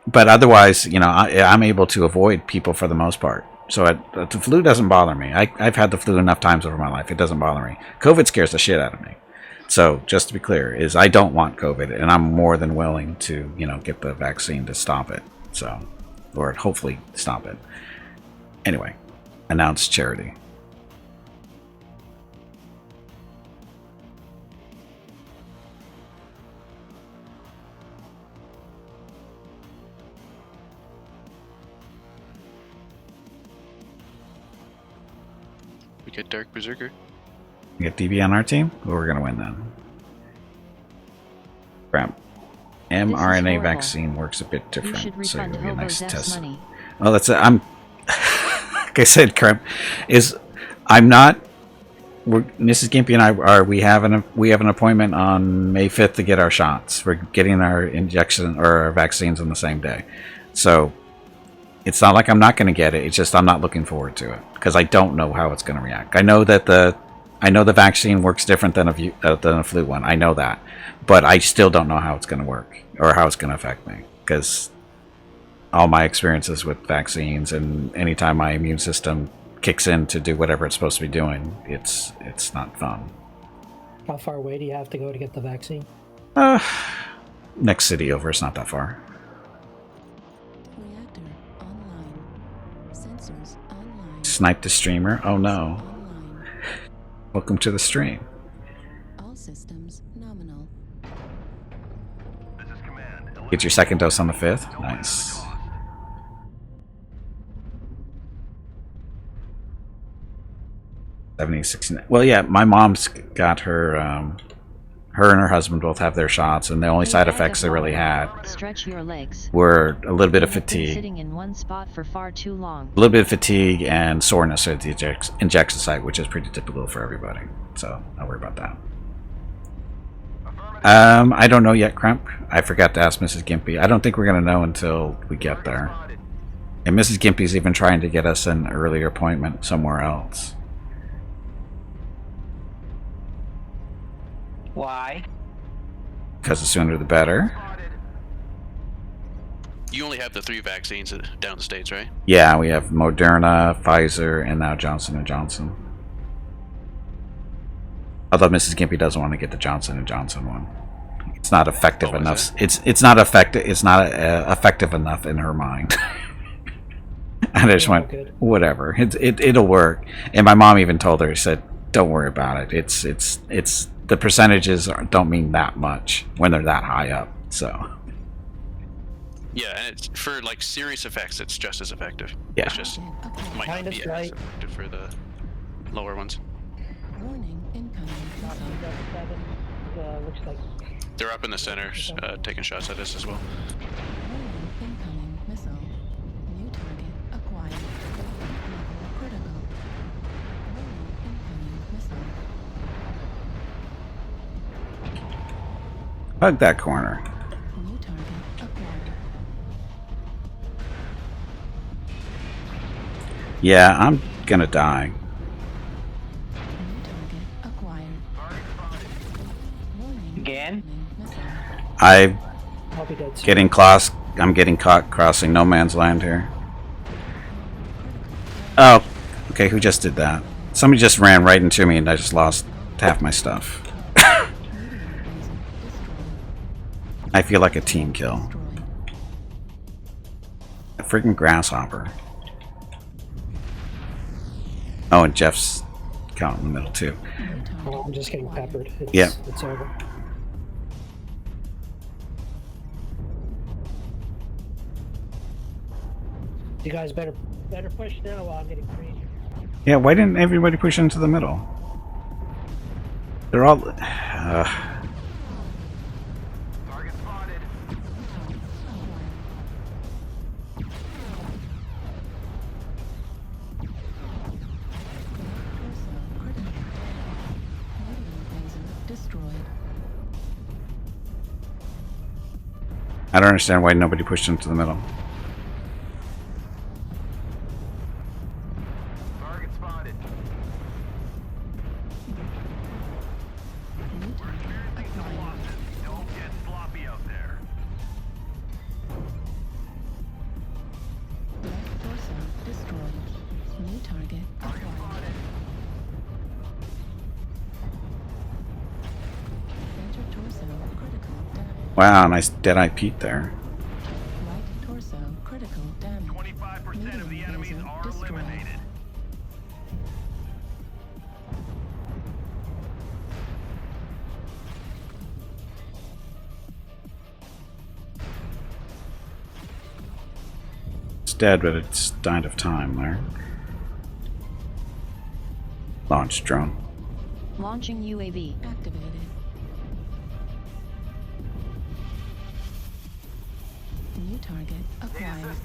[SPEAKER 1] but otherwise, I'm able to avoid people for the most part. So the flu doesn't bother me. I've had the flu enough times over my life. It doesn't bother me. COVID scares the shit out of me. So just to be clear, I don't want COVID, and I'm more than willing to, get the vaccine to stop it. So, or hopefully stop it. Anyway, announce charity.
[SPEAKER 16] We get Dark Berserker.
[SPEAKER 1] We get DB on our team? Well, we're gonna win then. Crap. mRNA
[SPEAKER 2] horrible.
[SPEAKER 1] vaccine works a bit
[SPEAKER 2] You
[SPEAKER 1] different,
[SPEAKER 2] should
[SPEAKER 1] so
[SPEAKER 2] refund
[SPEAKER 1] it'll be a nice
[SPEAKER 2] Hobo's
[SPEAKER 1] test.
[SPEAKER 2] money.
[SPEAKER 1] Oh, that's it. I'm like I said, Crap, I'm not. Mrs. Gimpy and I we have an appointment on May 5th to get our shots. We're getting our injection or our vaccines on the same day, so it's not like I'm not going to get it. It's just I'm not looking forward to it because I don't know how it's going to react. I know the vaccine works different than a flu one. I know that, but I still don't know how it's going to work or how it's going to affect me because all my experiences with vaccines and anytime my immune system kicks in to do whatever it's supposed to be doing, it's not fun.
[SPEAKER 17] How far away do you have to go to get the vaccine?
[SPEAKER 1] Next city over. It's not that far.
[SPEAKER 19] Reactor online. Sensors online.
[SPEAKER 1] Snipe the streamer. Oh no. Welcome to the stream.
[SPEAKER 19] All systems nominal.
[SPEAKER 1] Get your second dose on the 5th. Nice. Well, yeah, my mom's got her. Her and her husband both have their shots, and the only side effects they really had
[SPEAKER 2] Stretch your legs.
[SPEAKER 1] were a little bit of
[SPEAKER 2] You have been
[SPEAKER 1] fatigue,
[SPEAKER 2] sitting in one spot for far too long.
[SPEAKER 1] a little bit of fatigue, and soreness at the injection site, which is pretty typical for everybody. So don't worry about that. I don't know yet, Crump. I forgot to ask Mrs. Gimpy. I don't think we're gonna know until we get there. And Mrs. Gimpy's even trying to get us an earlier appointment somewhere else.
[SPEAKER 5] Why?
[SPEAKER 1] Because the sooner the better.
[SPEAKER 16] You only have the 3 vaccines down the States, right?
[SPEAKER 1] Yeah, we have Moderna, Pfizer, and now Johnson & Johnson. Although Mrs. Gimpy doesn't want to get the Johnson & Johnson one. It's not effective enough. It's not effective. It's not effective enough in her mind. And I just went, whatever. It'll work. And my mom even told her, she said, "Don't worry about it. It's the percentages don't mean that much when they're that high up." So.
[SPEAKER 16] Yeah, and it's for like serious effects, it's just as effective.
[SPEAKER 1] Yeah.
[SPEAKER 16] It's just might not be as effective for the lower ones.
[SPEAKER 19] Warning incoming missile.
[SPEAKER 17] Looks like
[SPEAKER 16] They're up in the center, taking shots at us as well.
[SPEAKER 19] Warning incoming missile. New target acquired. Level critical. Warning incoming missile.
[SPEAKER 1] Hug that corner.
[SPEAKER 19] New target acquired.
[SPEAKER 1] Yeah, I'm gonna die.
[SPEAKER 19] New target acquired. Warning
[SPEAKER 5] Again?
[SPEAKER 1] I'm
[SPEAKER 17] I'll be dead soon.
[SPEAKER 1] getting close. I'm getting caught crossing no man's land here. Oh, okay. Who just did that? Somebody just ran right into me, and I just lost half my stuff. I feel like a team kill. A freaking grasshopper. Oh, and Jeff's caught in the middle too.
[SPEAKER 17] Oh, I'm just getting peppered.
[SPEAKER 1] Yeah.
[SPEAKER 17] It's over. You guys better push now while I'm getting crazy.
[SPEAKER 1] Yeah, why didn't everybody push into the middle? They're all.
[SPEAKER 19] Destroyed.
[SPEAKER 1] I don't understand why nobody pushed into the middle.
[SPEAKER 18] Target spotted. Don't get sloppy out there.
[SPEAKER 19] Left torso destroyed. New target acquired. Center torso critical damage.
[SPEAKER 1] Wow, nice Deadeye Pete there.
[SPEAKER 19] Right torso critical damage.
[SPEAKER 18] 25% of the enemies are eliminated.
[SPEAKER 1] It's dead, but it's died of time there. Launch drone.
[SPEAKER 2] Launching UAV.
[SPEAKER 19] Activated. New target acquired.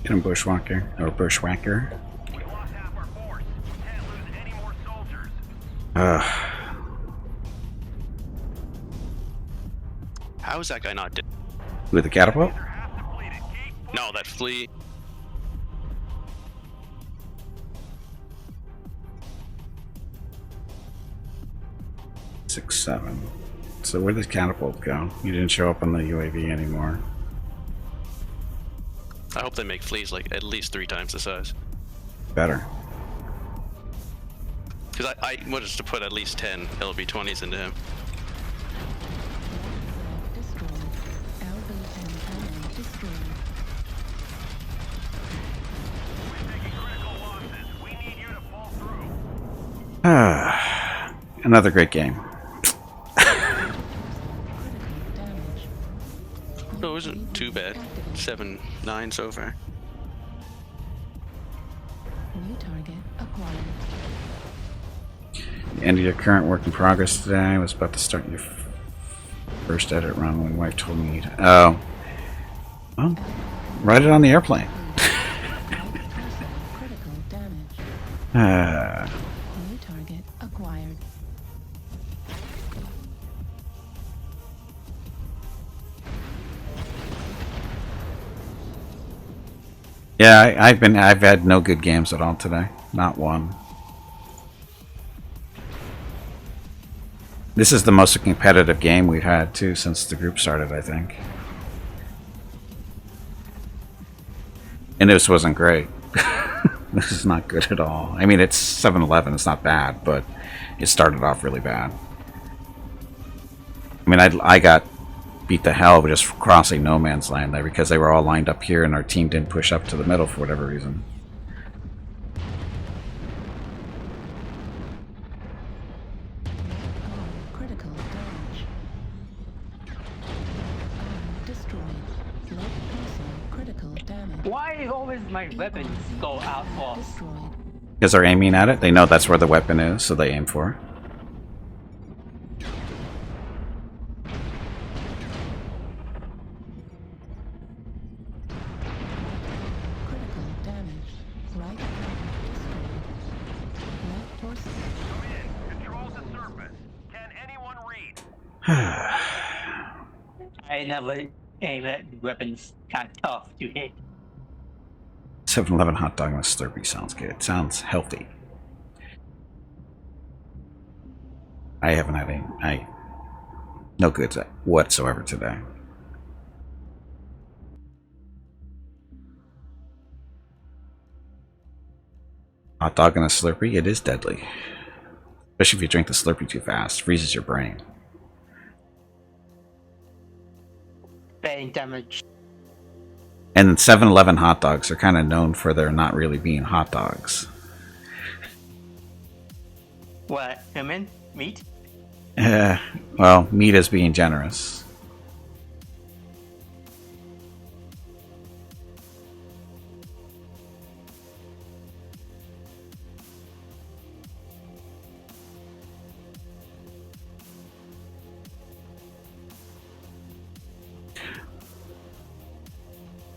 [SPEAKER 1] Get him, bushwhacker. Or bushwhacker.
[SPEAKER 16] How is that guy not dead?
[SPEAKER 1] With the catapult?
[SPEAKER 16] No, that flea.
[SPEAKER 1] Six, 7. So where did the catapult go? You didn't show up on the UAV anymore.
[SPEAKER 16] I hope they make fleas like at least 3 times the size.
[SPEAKER 1] Better.
[SPEAKER 16] Because I wanted to put at least 10 LV-20s into him.
[SPEAKER 19] Destroyed. LV-10 cannon destroyed.
[SPEAKER 1] Another great game.
[SPEAKER 16] So it wasn't too bad. 7-9 so far.
[SPEAKER 19] New target acquired.
[SPEAKER 1] End of your current work in progress today. I was about to start your first edit run when my wife told me to. Oh. Well, write it on the airplane.
[SPEAKER 19] Critical damage. New target acquired.
[SPEAKER 1] Yeah, I've had no good games at all today. Not one. This is the most competitive game we've had too since the group started, I think. And this wasn't great. This is not good at all. I mean, it's 7-11. It's not bad, but it started off really bad. I mean, I got beat the hell just crossing no man's land there because they were all lined up here and our team didn't push up to the middle for whatever reason.
[SPEAKER 19] Critical damage. Destroyed. Light pulsar critical damage.
[SPEAKER 5] Why always my weapons go out off?
[SPEAKER 19] Destroyed.
[SPEAKER 1] Because they're aiming at it. They know that's where the weapon is, so they aim for it.
[SPEAKER 19] Critical damage. Right arm destroyed. Left torso.
[SPEAKER 18] Come in. Control the surface. Can anyone read?
[SPEAKER 5] I never aim at weapons kind of tough to hit.
[SPEAKER 1] 7-11 hot dog and a Slurpee sounds good. Sounds healthy. I haven't had any. No goods whatsoever today. Hot dog and a Slurpee, it is deadly. Especially if you drink the Slurpee too fast. Freezes your brain.
[SPEAKER 5] Brain damage.
[SPEAKER 1] And 7-11 hot dogs are kind of known for their not really being hot dogs.
[SPEAKER 5] What? Human? Meat?
[SPEAKER 1] Well, meat is being generous.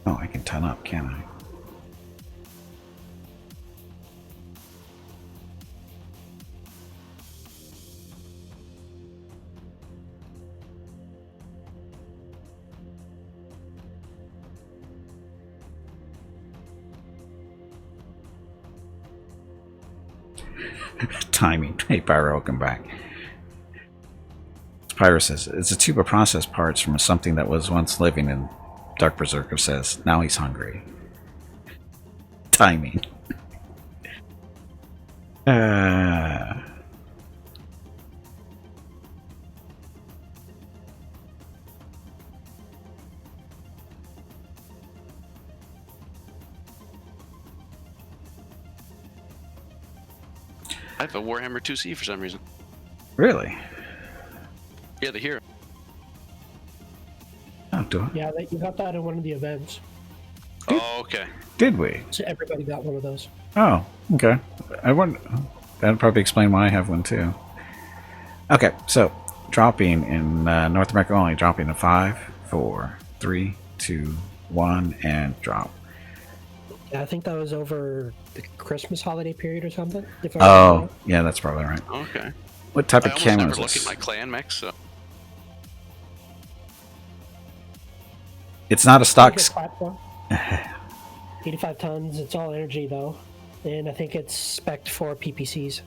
[SPEAKER 1] Oh, I can ton up, can't I? Timing. Hey, Pyro, welcome back. Pyro says, it's a tube of processed parts from something that was once living, and Dark Berserker says, now he's hungry. Timing.
[SPEAKER 16] I have a Warhammer 2C for some reason.
[SPEAKER 1] Really?
[SPEAKER 16] Yeah, the hero.
[SPEAKER 1] Oh, do I?
[SPEAKER 17] Yeah, you got that in one of the events.
[SPEAKER 16] Oh, okay.
[SPEAKER 1] Did we?
[SPEAKER 17] So everybody got one of those.
[SPEAKER 1] Oh, okay. I wonder. That'd probably explain why I have one too. Okay, so dropping in North America only, dropping in 5, 4, 3, 2, 1, and drop.
[SPEAKER 17] Yeah, I think that was over the Christmas holiday period or something. If I
[SPEAKER 1] Oh,
[SPEAKER 17] remember.
[SPEAKER 1] yeah, that's probably right.
[SPEAKER 16] Okay.
[SPEAKER 1] What type of
[SPEAKER 16] I almost
[SPEAKER 1] camo
[SPEAKER 16] never
[SPEAKER 1] is
[SPEAKER 16] look
[SPEAKER 1] this?
[SPEAKER 16] at my clan mechs, so.
[SPEAKER 1] It's not a stock.
[SPEAKER 17] It's a platform. 85 tons. It's all energy though, and I think it's spec'd for PPCs.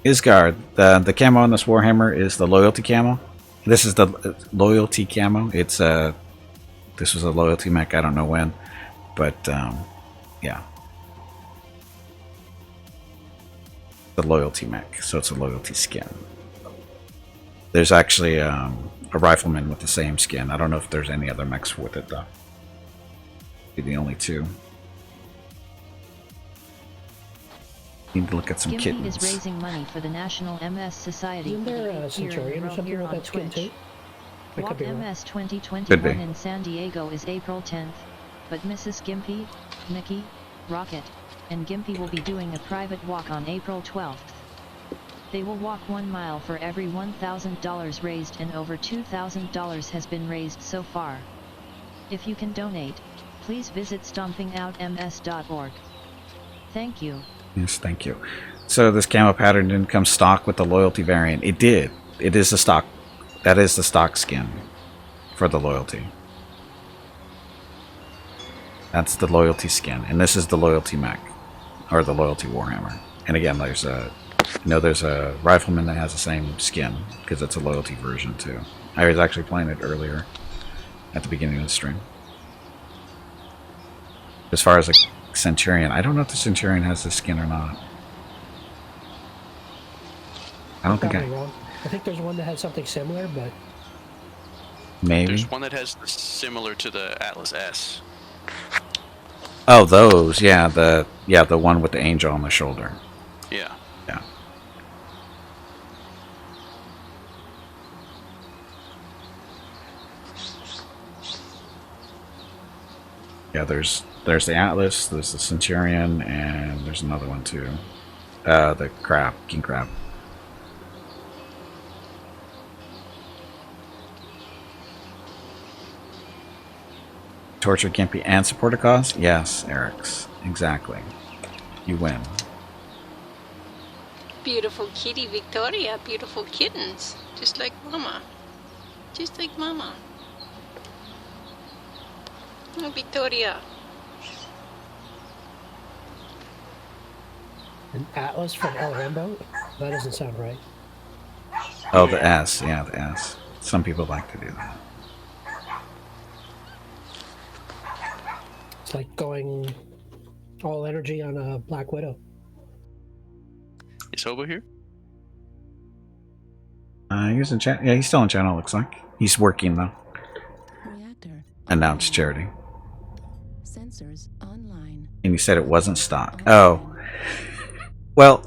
[SPEAKER 1] Isgard, the camo on this Warhammer is the loyalty camo. This is the loyalty camo. It's this was a loyalty mech. I don't know when, but yeah, the loyalty mech. So it's a loyalty skin. There's actually a rifleman with the same skin. I don't know if there's any other mechs with it though. Be the only two. Need to look at some
[SPEAKER 2] Gimpy
[SPEAKER 1] kittens.
[SPEAKER 2] is raising money for the National MS Society.
[SPEAKER 17] Isn't there a
[SPEAKER 2] here
[SPEAKER 17] Centurion or something
[SPEAKER 2] here
[SPEAKER 17] with
[SPEAKER 2] on
[SPEAKER 17] that skin
[SPEAKER 2] Twitch.
[SPEAKER 17] too? I could be wrong.
[SPEAKER 2] WalkMS
[SPEAKER 1] Could
[SPEAKER 2] 2021
[SPEAKER 1] be.
[SPEAKER 2] in San Diego is April 10th, but Mrs. Gimpy, Mickey, Rocket, and Gimpy will be doing a private walk on April 12th. They will walk 1 mile for every $1,000 raised, and over $2,000 has been raised so far. If you can donate, please visit stompingoutms.org. Thank you.
[SPEAKER 1] Yes, thank you. So this camo pattern didn't come stock with the loyalty variant. It did. It is the stock. That is the stock skin for the loyalty. That's the loyalty skin, and this is the loyalty mech, or the loyalty Warhammer. And again, there's a, there's a rifleman that has the same skin because it's a loyalty version too. I was actually playing it earlier at the beginning of the stream. As far as a Centurion, I don't know if the Centurion has the skin or not. I don't think
[SPEAKER 17] Probably wrong. I think there's one that has something similar, but
[SPEAKER 1] maybe.
[SPEAKER 16] There's one that has similar to the Atlas S.
[SPEAKER 1] Oh, those, yeah, the one with the angel on the shoulder.
[SPEAKER 16] Yeah.
[SPEAKER 1] Yeah. Yeah, there's the Atlas, there's the Centurion, and there's another one too. The crab, King Crab. Torture Gimpy and support a cause? Yes, Eric's. Exactly. You win.
[SPEAKER 20] Beautiful kitty Victoria, beautiful kittens. Just like Mama. Just like Mama. Oh, Victoria.
[SPEAKER 17] an Atlas from El Rambo? That doesn't sound right.
[SPEAKER 1] Oh, the S. Yeah, the S. Some people like to do that.
[SPEAKER 17] It's like going all energy on a Black Widow.
[SPEAKER 16] Is Hobo here?
[SPEAKER 1] He's in chat. Yeah, he's still in channel, looks like. He's working, though.
[SPEAKER 19] Reactor.
[SPEAKER 1] Announced charity.
[SPEAKER 19] Sensors online.
[SPEAKER 1] And he said it wasn't stock. Oh. Well,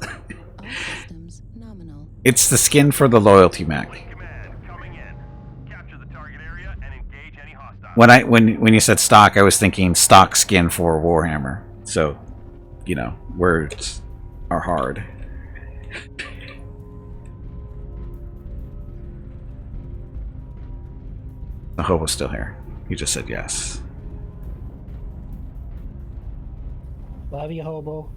[SPEAKER 1] it's the skin for the loyalty mech. When you said stock, I was thinking stock skin for Warhammer. So, you know, words are hard. The Hobo's still here. He just said yes.
[SPEAKER 17] Love you, Hobo.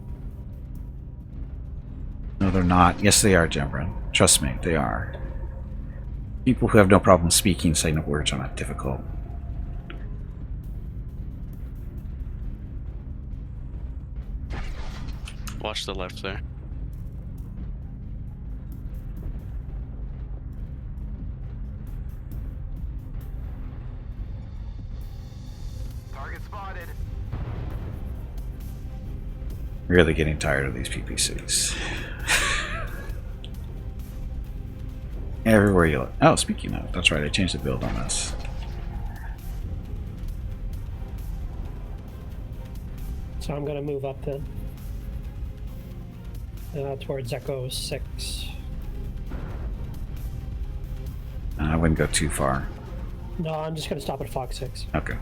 [SPEAKER 1] No, they're not. Yes, they are, Jembrin. Trust me, they are. People who have no problem speaking say no words are not difficult.
[SPEAKER 16] Watch the left there.
[SPEAKER 18] Target spotted.
[SPEAKER 1] Really getting tired of these PPCs. Everywhere you look. Oh, speaking of, that's right, I changed the build on this.
[SPEAKER 17] So I'm gonna move up then. Towards Echo 6.
[SPEAKER 1] I wouldn't go too far.
[SPEAKER 17] No, I'm just going to stop at Fox 6.
[SPEAKER 1] Okay.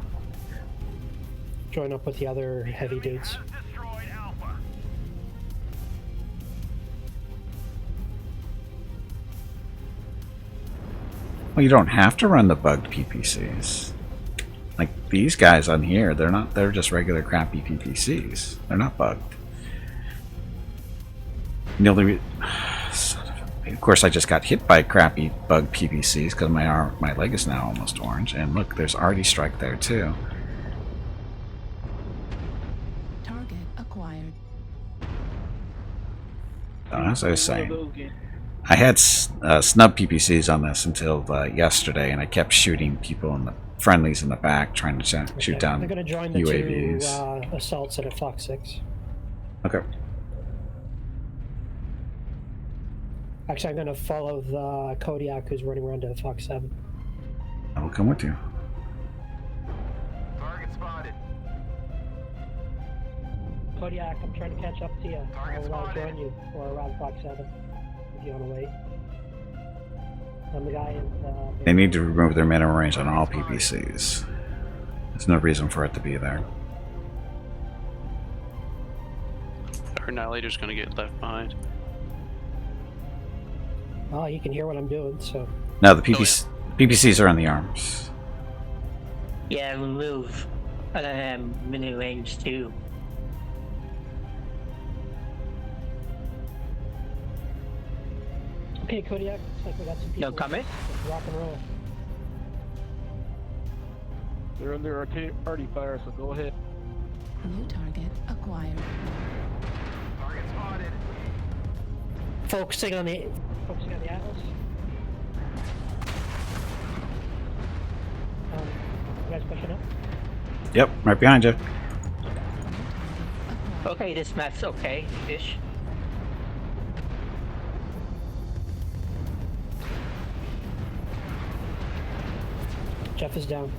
[SPEAKER 17] Join up with the other heavy dudes.
[SPEAKER 1] Well, you don't have to run the bugged PPCs. Like these guys on here, they're just regular crappy PPCs. They're not bugged. The only of course, I just got hit by crappy bugged PPCs because my leg is now almost orange. And look, there's Artie Strike there too.
[SPEAKER 19] Target acquired.
[SPEAKER 1] As I was saying, I had snub PPCs on this until yesterday, and I kept shooting people in the friendlies in the back, trying to shoot down
[SPEAKER 17] I'm going to join the
[SPEAKER 1] UAVs.
[SPEAKER 17] two assaults at Fox 6.
[SPEAKER 1] Okay.
[SPEAKER 17] Actually, I'm going to follow the Kodiak who's running around to Fox 7.
[SPEAKER 1] I will come with you.
[SPEAKER 18] Target spotted.
[SPEAKER 17] Kodiak, I'm trying to catch up to you. I'll join you or around Fox 7 if you want to wait. I'm the guy in...
[SPEAKER 1] They need to remove their minimum range on all PPCs. There's no reason for it to be there.
[SPEAKER 16] Our Annihilator's gonna get left behind.
[SPEAKER 17] Oh, you can hear what I'm doing, so...
[SPEAKER 1] No, the PPCs are on the arms.
[SPEAKER 5] Yeah, remove mini range too.
[SPEAKER 17] Okay, Kodiak, looks like we got some people.
[SPEAKER 5] No comment?
[SPEAKER 17] Let's rock and roll.
[SPEAKER 9] They're under arty fire, so go ahead.
[SPEAKER 19] New target acquired.
[SPEAKER 18] Target spotted.
[SPEAKER 17] Focusing on the Atlas. You guys pushing up?
[SPEAKER 1] Yep, right behind you.
[SPEAKER 5] Okay, this map's okay-ish.
[SPEAKER 17] Jeff is down.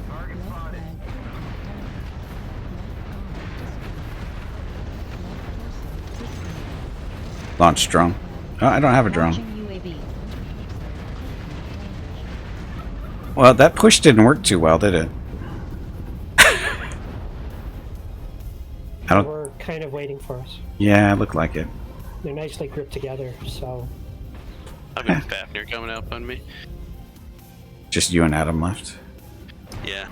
[SPEAKER 18] Target spotted.
[SPEAKER 1] Launch drone. Oh, I don't have a drone.
[SPEAKER 2] UAV.
[SPEAKER 1] Well, that push didn't work too well, did it?
[SPEAKER 17] They were kind of waiting for us.
[SPEAKER 1] Yeah, it looked like it.
[SPEAKER 17] They're nicely grouped together, so...
[SPEAKER 16] I've got Fafnir coming up on me.
[SPEAKER 1] Just you and Adam left.
[SPEAKER 16] Yeah.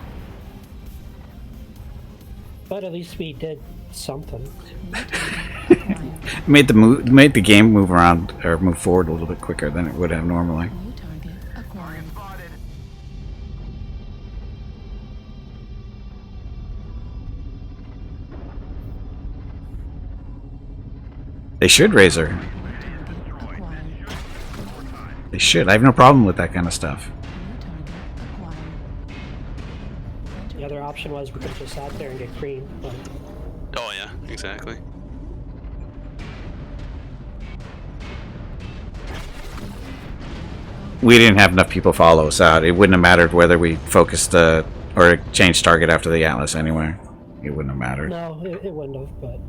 [SPEAKER 17] But at least we did something.
[SPEAKER 1] Made the game move around or move forward a little bit quicker than it would have normally.
[SPEAKER 18] Target spotted.
[SPEAKER 1] They should raise her. They should. I have no problem with that kind of stuff.
[SPEAKER 17] The other option was we could have just sat there and get creamed, but...
[SPEAKER 16] Oh yeah, exactly.
[SPEAKER 1] We didn't have enough people follow us out. It wouldn't have mattered whether we focused or changed target after the Atlas anyway. It wouldn't have mattered.
[SPEAKER 17] No, it wouldn't have, but...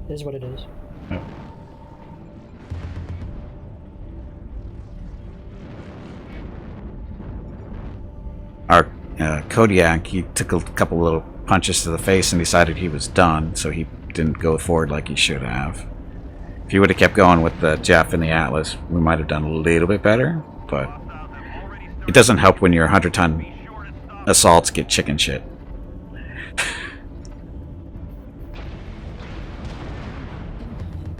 [SPEAKER 17] It is what it is.
[SPEAKER 1] Oh. Our Kodiak, he took a couple little punches to the face and decided he was done, so he didn't go forward like he should have. If he would have kept going with the Jeff and the Atlas, we might have done a little bit better, but it doesn't help when your 100-ton assaults get chicken shit.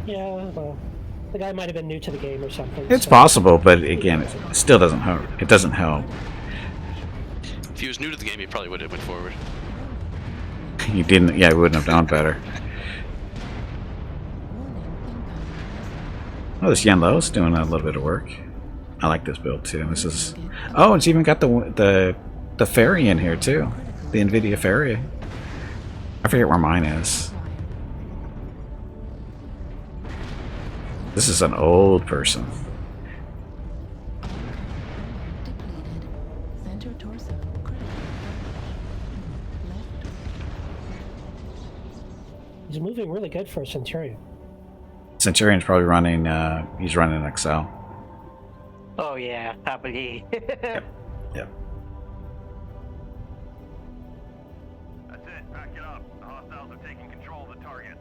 [SPEAKER 17] Yeah, well, the guy might have been new to the game or something.
[SPEAKER 1] It's
[SPEAKER 17] so-
[SPEAKER 1] possible, but again, it still doesn't help. It doesn't help.
[SPEAKER 16] If he was new to the game, he probably would have went forward.
[SPEAKER 1] You didn't. Yeah, we wouldn't have done better. Oh, this Yanlo's doing a little bit of work. I like this build too. This is. Oh, it's even got the ferry in here too. The NVIDIA ferry. I forget where mine is. This is an old person.
[SPEAKER 19] Center torso. Critical. Left.
[SPEAKER 17] He's moving really good for a Centurion.
[SPEAKER 1] Centurion's probably running, he's running Excel.
[SPEAKER 5] Oh yeah, probably.
[SPEAKER 1] Yep.
[SPEAKER 18] That's it. Pack it up. The hostiles are taking control of the target.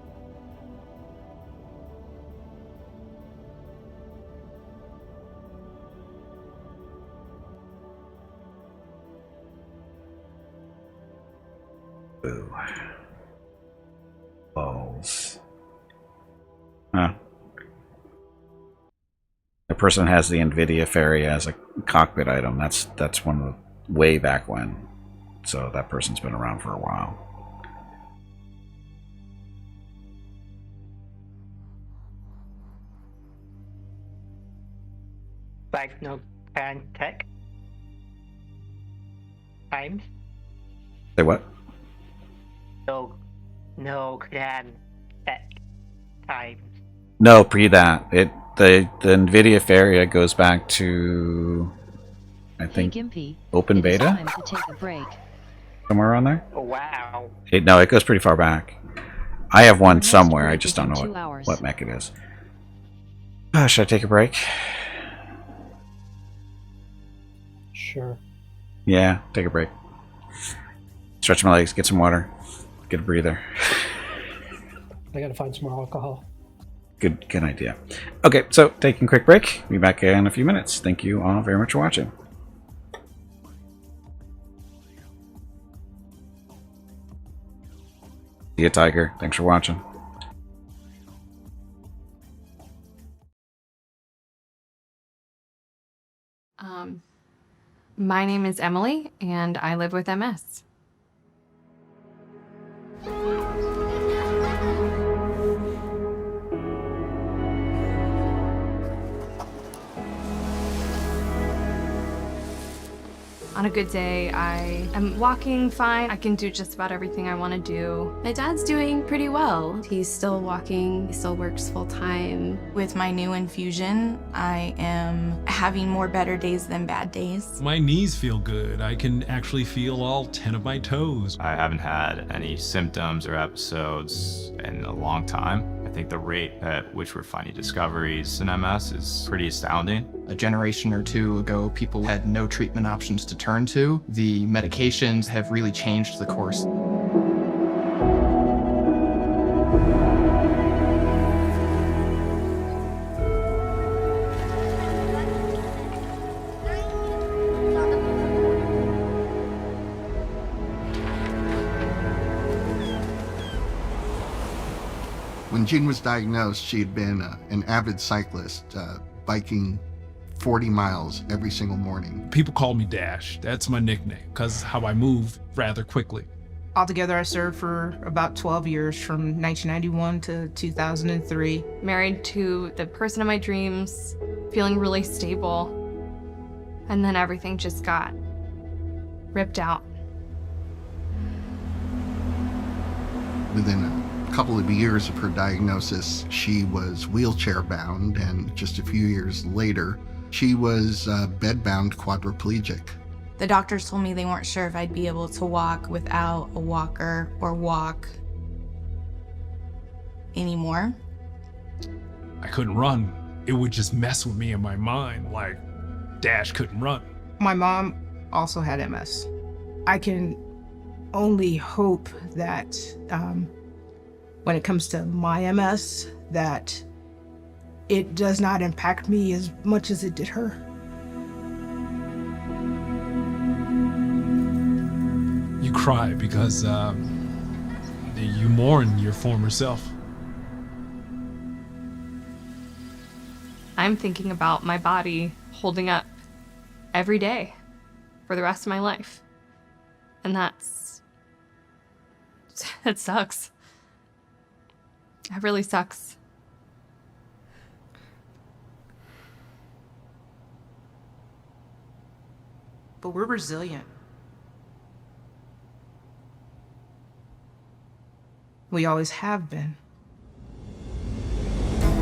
[SPEAKER 1] Ooh. Balls. Huh. The person has the NVIDIA Ferry as a cockpit item. That's one of the way back when. So that person's been around for a while.
[SPEAKER 5] Like no can tech times.
[SPEAKER 1] Say what?
[SPEAKER 5] No clan tech times.
[SPEAKER 1] No, pre that. The NVIDIA Ferry goes back to, I think,
[SPEAKER 2] Gimpy,
[SPEAKER 1] open
[SPEAKER 2] it is
[SPEAKER 1] beta?
[SPEAKER 2] time to take a break.
[SPEAKER 1] Somewhere around there?
[SPEAKER 5] Oh wow.
[SPEAKER 1] No, it goes pretty far back. I have one somewhere. I just don't know
[SPEAKER 2] 2 hours.
[SPEAKER 1] what mech it is. Should I take a break?
[SPEAKER 17] Sure.
[SPEAKER 1] Yeah, take a break. Stretch my legs, get some water, get a breather.
[SPEAKER 17] I gotta find some more alcohol.
[SPEAKER 1] Good idea. Okay, so taking a quick break. Be back in a few minutes. Thank you all very much for watching. See ya, Tiger. Thanks for watching.
[SPEAKER 10] My name is Emily, and I live with MS. On a good day, I am walking fine. I can do just about everything I want to do. My dad's doing pretty well. He's still walking, he still works full time.
[SPEAKER 11] With my new infusion, I am having more better days than bad days.
[SPEAKER 12] My knees feel good. I can actually feel all 10 of my toes.
[SPEAKER 6] I haven't had any symptoms or episodes in a long time. I think the rate at which we're finding discoveries in MS is pretty astounding.
[SPEAKER 13] A generation or two ago, people had no treatment options to turn to. The medications have really changed the course.
[SPEAKER 14] When Jean was diagnosed, she had been an avid cyclist, biking 40 miles every single morning.
[SPEAKER 12] People call me Dash. That's my nickname, because how I move rather quickly.
[SPEAKER 15] Altogether, I served for about 12 years, from 1991 to 2003.
[SPEAKER 10] Married to the person of my dreams, feeling really stable. And then everything just got ripped out.
[SPEAKER 14] Within a couple of years of her diagnosis, she was wheelchair bound, and just a few years later, she was bed-bound quadriplegic.
[SPEAKER 11] The doctors told me they weren't sure if I'd be able to walk without a walker or walk anymore.
[SPEAKER 12] I couldn't run. It would just mess with me in my mind, like Dash couldn't run.
[SPEAKER 15] My mom also had MS. I can only hope that when it comes to my MS, that it does not impact me as much as it did her.
[SPEAKER 12] You cry because you mourn your former self.
[SPEAKER 10] I'm thinking about my body holding up every day for the rest of my life. And that sucks. That really sucks.
[SPEAKER 15] But we're resilient. We always have been.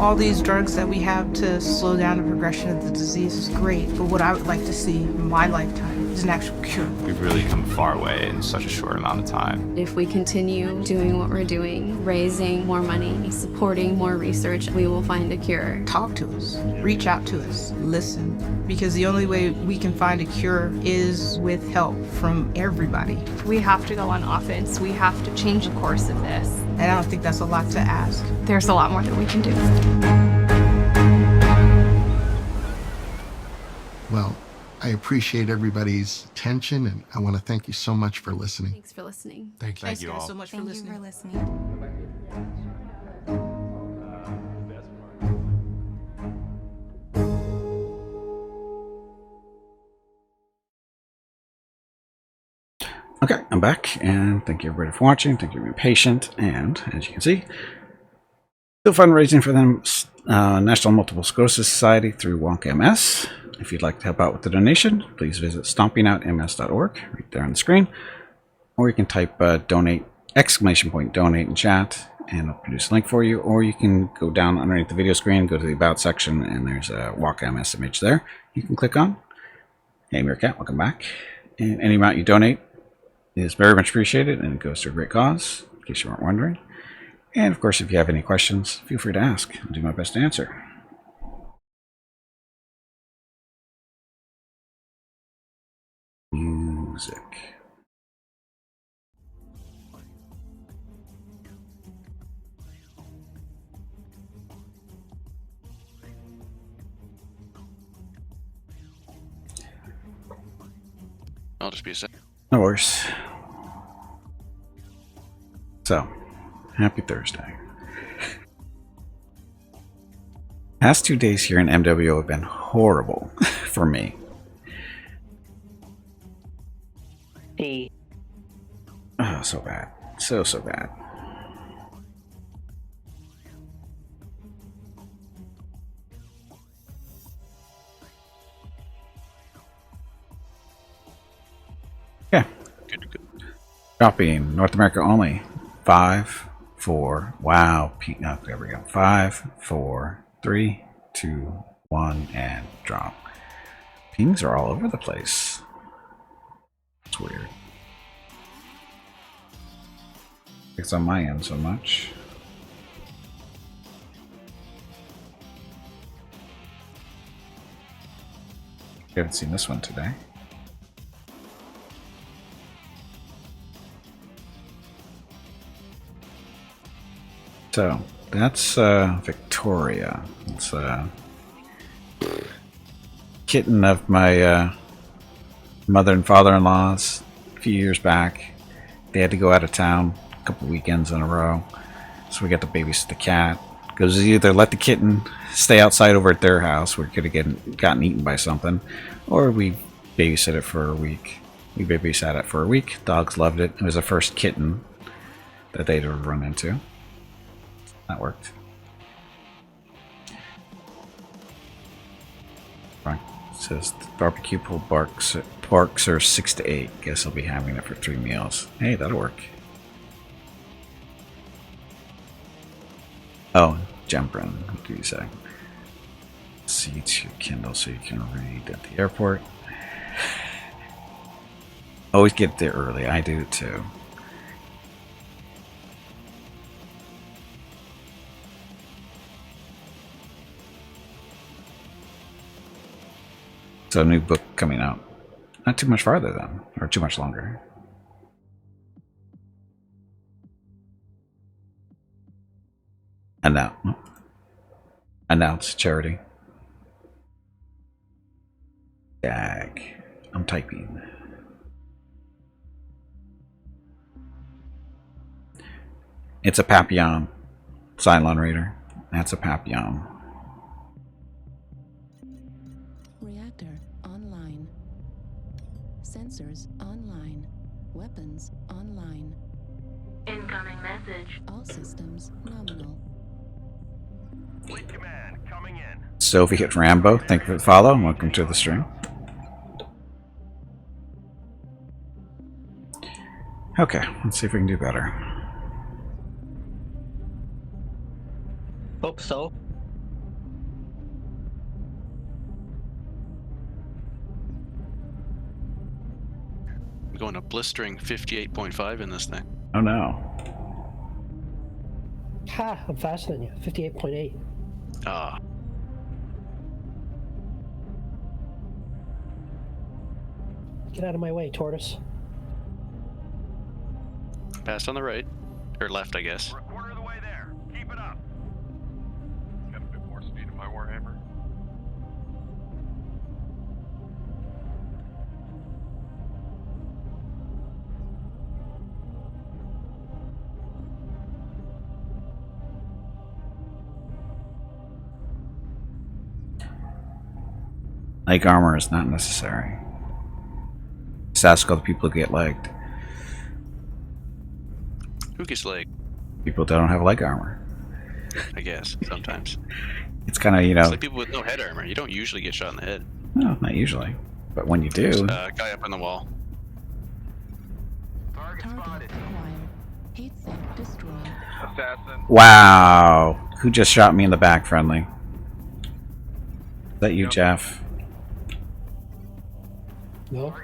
[SPEAKER 15] All these drugs that we have to slow down the progression of the disease is great, but what I would like to see in my lifetime is an actual cure.
[SPEAKER 6] We've really come a far way in such a short amount of time.
[SPEAKER 10] If we continue doing what we're doing, raising more money, supporting more research, we will find a cure.
[SPEAKER 15] Talk to us, reach out to us, listen, because the only way we can find a cure is with help from everybody.
[SPEAKER 10] We have to go on offense. We have to change the course of this.
[SPEAKER 15] And I don't think that's a lot to ask.
[SPEAKER 10] There's a lot more that we can do.
[SPEAKER 14] Well, I appreciate everybody's attention, and I want to thank you so much for listening.
[SPEAKER 10] Thanks for listening.
[SPEAKER 12] Thank you.
[SPEAKER 15] Thanks guys so much for listening.
[SPEAKER 1] Okay, I'm back, and thank you everybody for watching. Thank you for being patient, and as you can see, still fundraising for them, National Multiple Sclerosis Society through WalkMS. If you'd like to help out with the donation, please visit stompingoutms.org right there on the screen, or you can type donate !donate in chat, and it'll produce a link for you, or you can go down underneath the video screen, go to the About section, and there's a WalkMS image there you can click on. Hey Meerkat, welcome back. And any amount you donate is very much appreciated, and it goes to a great cause, in case you weren't wondering. And of course, if you have any questions, feel free to ask. I'll do my best to answer. Music.
[SPEAKER 16] I'll just be a sec.
[SPEAKER 1] No worries. So, happy Thursday. Past 2 days here in MWO have been horrible for me. Oh, so bad. So bad. Yeah.
[SPEAKER 16] Good.
[SPEAKER 1] Dropping North America only. 5, 4. Wow. Oh, there we go. 5, 4, 3, 2, 1, and drop. Pings are all over the place. It's weird. It's on my end so much. I haven't seen this one today. So that's Victoria. It's a kitten of my mother and father-in-law's a few years back. They had to go out of town a couple weekends in a row, so we got to babysit the cat. Because either let the kitten stay outside over at their house where it could have gotten eaten by something, or we babysit it for a week. We babysat it for a week. Dogs loved it. It was the first kitten that they'd ever run into. That worked. Right. It says the barbecue pulled porks are 6 to 8. Guess I'll be having it for 3 meals. Hey, that'll work. Oh, Jembrin, what do you say? See to your Kindle so you can read at the airport. Always get there early. I do too. So a new book coming out. Not too much farther then, or too much longer. Announce charity. Dag. I'm typing. It's a Papillon. Cylon Raider. That's a Papillon.
[SPEAKER 19] Reactor online. Sensors online. Weapons online. Incoming message. All systems nominal.
[SPEAKER 18] Fleet command coming in.
[SPEAKER 1] Soviet Rambo, thank you for the follow and welcome to the stream. Okay, let's see if we can do better.
[SPEAKER 5] Hope so.
[SPEAKER 16] going to blistering 58.5 in this thing.
[SPEAKER 1] Oh no.
[SPEAKER 17] Ha! I'm faster than you. 58.8.
[SPEAKER 16] Ah.
[SPEAKER 17] Get out of my way, tortoise.
[SPEAKER 16] Passed on the right. Or left, I guess.
[SPEAKER 18] We're a quarter of the way there. Keep it up.
[SPEAKER 9] Got a bit more speed in my Warhammer.
[SPEAKER 1] Leg armor is not necessary. Just ask all the people who get legged.
[SPEAKER 16] Who gets leg?
[SPEAKER 1] People that don't have leg armor.
[SPEAKER 16] I guess, sometimes.
[SPEAKER 1] It's kind of, you know...
[SPEAKER 16] It's like people with no head armor. You don't usually get shot in the head.
[SPEAKER 1] No, not usually. But when you do...
[SPEAKER 16] Guy up on the wall.
[SPEAKER 19] Target acquired. Heat sink destroyed.
[SPEAKER 9] Assassin.
[SPEAKER 1] Wow! Who just shot me in the back, friendly? Is that you, Jeff?
[SPEAKER 17] No.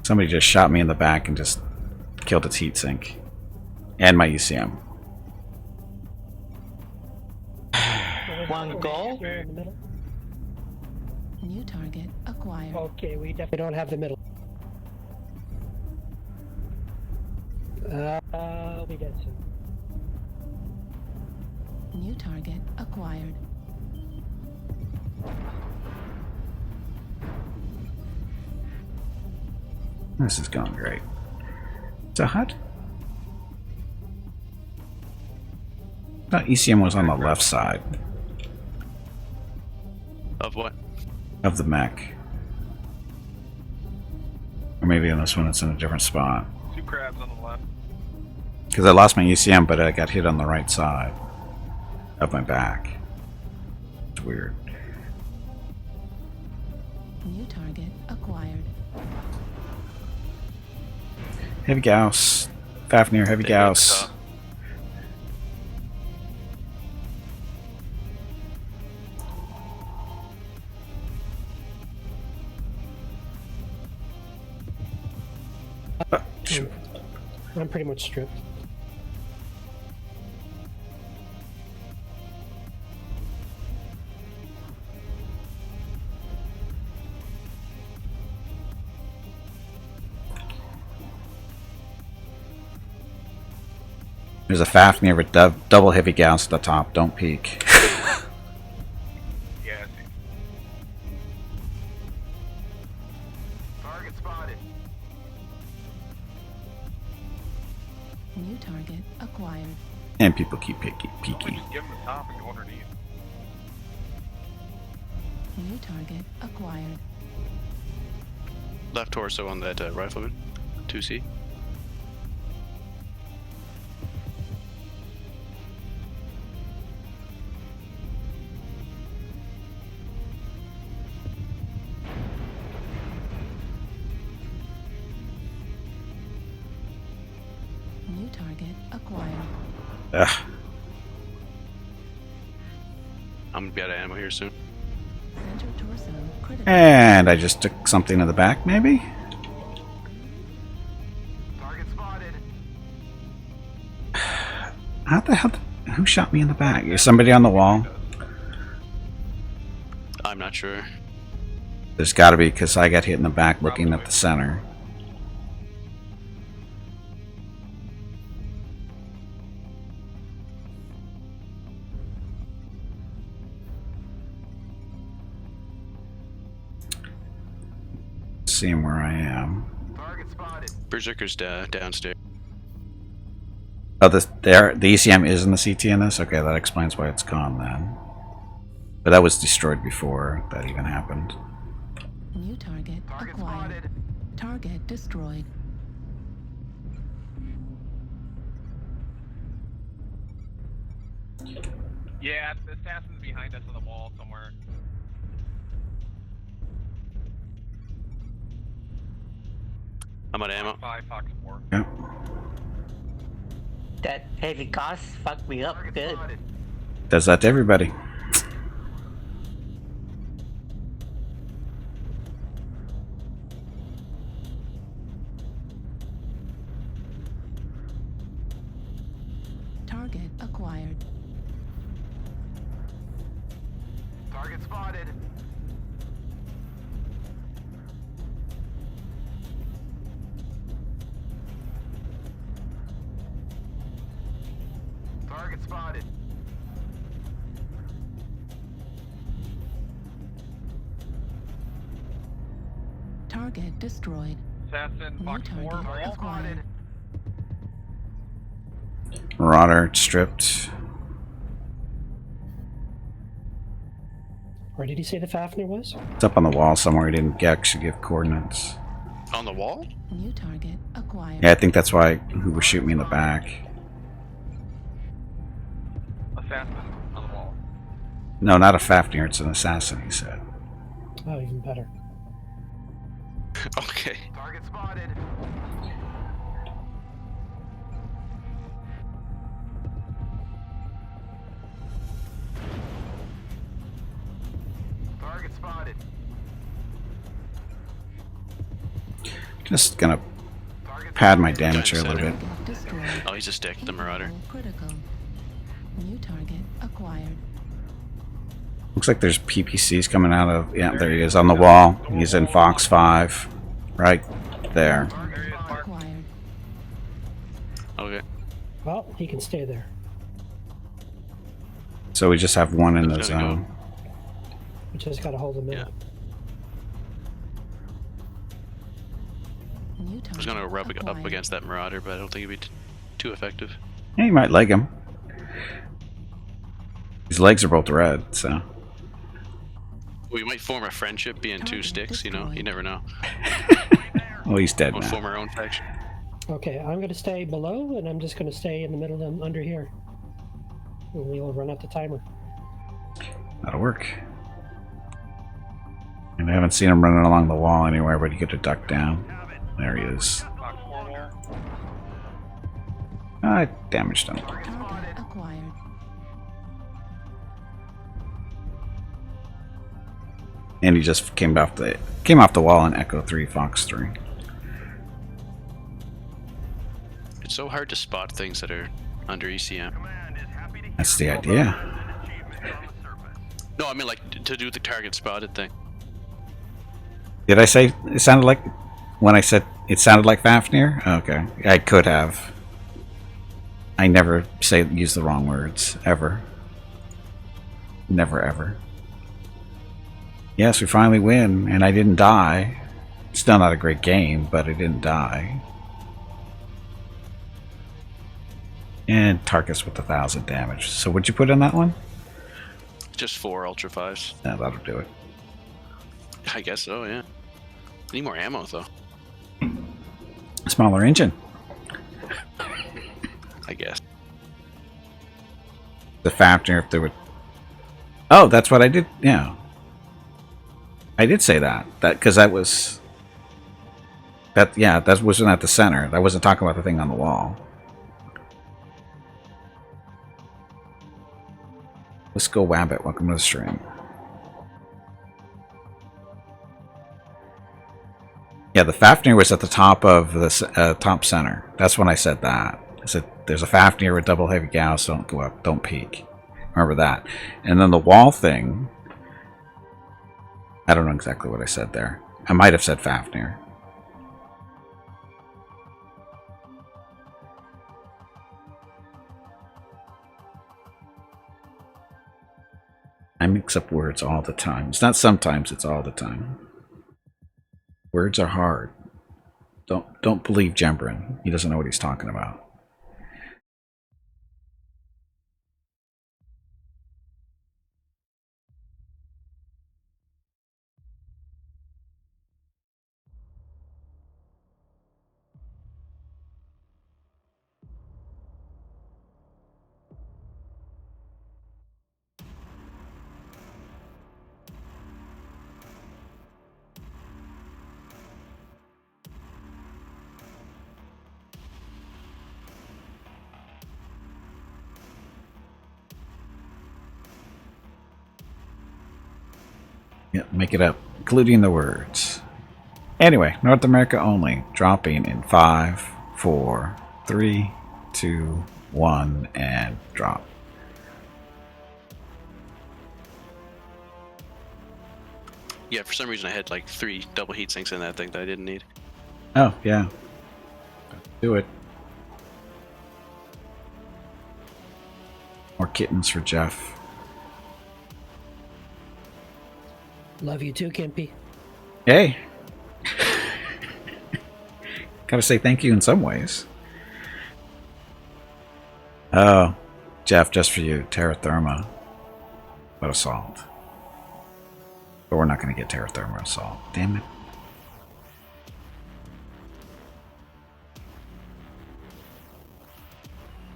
[SPEAKER 1] Somebody just shot me in the back and just killed its heatsink. And my ECM.
[SPEAKER 5] One goal.
[SPEAKER 17] Here in the middle.
[SPEAKER 19] New target acquired.
[SPEAKER 17] Okay, we definitely don't have the middle. We get some.
[SPEAKER 19] New target acquired.
[SPEAKER 1] This is going great. It's a hut? I thought ECM was on the left side.
[SPEAKER 16] Of what?
[SPEAKER 1] Of the mech. Or maybe on this one it's in a different spot.
[SPEAKER 9] Two crabs on the left.
[SPEAKER 1] Because I lost my ECM, but I got hit on the right side of my back. It's weird.
[SPEAKER 19] New target acquired.
[SPEAKER 1] Heavy Gauss. Fafnir, Heavy Gauss.
[SPEAKER 17] I'm pretty much stripped.
[SPEAKER 1] There's a Fafnir with double Heavy Gauss at the top. Don't peek.
[SPEAKER 9] Yeah,
[SPEAKER 18] Target spotted.
[SPEAKER 19] New target acquired.
[SPEAKER 1] And people keep peeking.
[SPEAKER 9] just give him the top and go underneath.
[SPEAKER 19] New target acquired.
[SPEAKER 16] Left torso on that rifleman. 2C.
[SPEAKER 19] New target acquired.
[SPEAKER 1] Ugh.
[SPEAKER 16] I'm gonna be out of ammo here soon.
[SPEAKER 19] Center torso critical.
[SPEAKER 1] And I just took something in the back, maybe?
[SPEAKER 18] Target spotted.
[SPEAKER 1] How the hell? Who shot me in the back? Is somebody on the wall?
[SPEAKER 16] I'm not sure.
[SPEAKER 1] There's got to be, because I got hit in the back looking at the center. Seeing where I am.
[SPEAKER 18] Target spotted.
[SPEAKER 16] Berserker's downstairs.
[SPEAKER 1] Oh, the ECM is in the CT in this? Okay, that explains why it's gone then. But that was destroyed before that even happened.
[SPEAKER 19] New target acquired.
[SPEAKER 18] Spotted.
[SPEAKER 19] Target destroyed.
[SPEAKER 9] Yeah, the assassin's behind us on the wall somewhere.
[SPEAKER 16] I'm out of ammo.
[SPEAKER 9] 5 Fox 4.
[SPEAKER 1] Yep.
[SPEAKER 5] That heavy gas fucked me up good.
[SPEAKER 1] Does that to everybody.
[SPEAKER 19] Target acquired.
[SPEAKER 18] Target spotted. Target spotted.
[SPEAKER 19] Target destroyed.
[SPEAKER 7] Assassin,
[SPEAKER 19] New
[SPEAKER 7] box 4,
[SPEAKER 19] target
[SPEAKER 7] wall.
[SPEAKER 19] acquired.
[SPEAKER 1] Marauder stripped.
[SPEAKER 17] Where did he say the Fafnir was?
[SPEAKER 1] It's up on the wall somewhere. He didn't actually give coordinates.
[SPEAKER 16] On the wall?
[SPEAKER 19] New target acquired.
[SPEAKER 1] Yeah, I think that's why he was shooting me in the back.
[SPEAKER 7] Assassin on the wall.
[SPEAKER 1] No, not a Fafnir. It's an assassin, he said.
[SPEAKER 17] Oh, even better.
[SPEAKER 16] Okay.
[SPEAKER 18] Target spotted. Target spotted.
[SPEAKER 1] Just gonna pad my damage here a little bit.
[SPEAKER 16] Oh, he's a stick, the Marauder.
[SPEAKER 19] Critical. New target acquired.
[SPEAKER 1] Looks like there's PPCs coming out of... Yeah, there he is on the wall. He's in Fox 5. Right there.
[SPEAKER 19] Acquired.
[SPEAKER 16] Okay.
[SPEAKER 17] Well, he can stay there.
[SPEAKER 1] So we just have one in the zone.
[SPEAKER 17] We just gotta hold him in.
[SPEAKER 16] I was gonna rub up against that Marauder, but I don't think it'd be too effective.
[SPEAKER 1] Yeah, you might leg him. His legs are both red, so...
[SPEAKER 16] We might form a friendship being two sticks, you know? You never know.
[SPEAKER 1] Well, he's dead
[SPEAKER 16] We'll
[SPEAKER 1] now.
[SPEAKER 16] form our own faction.
[SPEAKER 17] Okay, I'm gonna stay below, and I'm just gonna stay in the middle of under here. And we'll run out the timer.
[SPEAKER 1] That'll work. And I haven't seen him running along the wall anywhere, but he could have ducked down. There he is. I damaged him.
[SPEAKER 19] Target acquired.
[SPEAKER 1] And he just came off the wall in Echo 3, Fox 3.
[SPEAKER 16] It's so hard to spot things that are under ECM.
[SPEAKER 1] That's the idea.
[SPEAKER 16] No, I mean like to do the target spotted thing.
[SPEAKER 1] Did I say it sounded like when I said it sounded like Fafnir? Okay, I could have. I never use the wrong words ever. Never ever. Yes, we finally win, and I didn't die. Still not a great game, but I didn't die. And Tarkus with 1,000 damage. So what'd you put in that one?
[SPEAKER 16] Just 4 Ultra 5s.
[SPEAKER 1] Yeah, that'll do it.
[SPEAKER 16] I guess so, yeah. Need more ammo, though.
[SPEAKER 1] Smaller engine.
[SPEAKER 16] I guess.
[SPEAKER 1] The Fafnir, if there would... Oh, that's what I did, yeah. I did say that. Because that was... that wasn't at the center. I wasn't talking about the thing on the wall. Let's go Wabbit. Welcome to the stream. Yeah, the Fafnir was at the top of the top center. That's when I said that. I said, there's a Fafnir with double heavy gauss. Don't go up. Don't peek. Remember that. And then the wall thing... I don't know exactly what I said there. I might have said Fafnir. I mix up words all the time. It's not sometimes, it's all the time. Words are hard. Don't believe Jembrin. He doesn't know what he's talking about. Yeah, make it up, including the words. Anyway, North America only, dropping in 5, 4, 3, 2, 1, and drop.
[SPEAKER 16] Yeah, for some reason I had like 3 double heat sinks in that thing that I didn't need.
[SPEAKER 1] Oh, yeah. Do it. More kittens for Jeff.
[SPEAKER 17] Love you too, Kimpy.
[SPEAKER 1] Hey! Gotta say thank you in some ways. Oh, Jeff, just for you. Terra Therma. But assault. But we're not going to get Terra Therma assault. Damn it.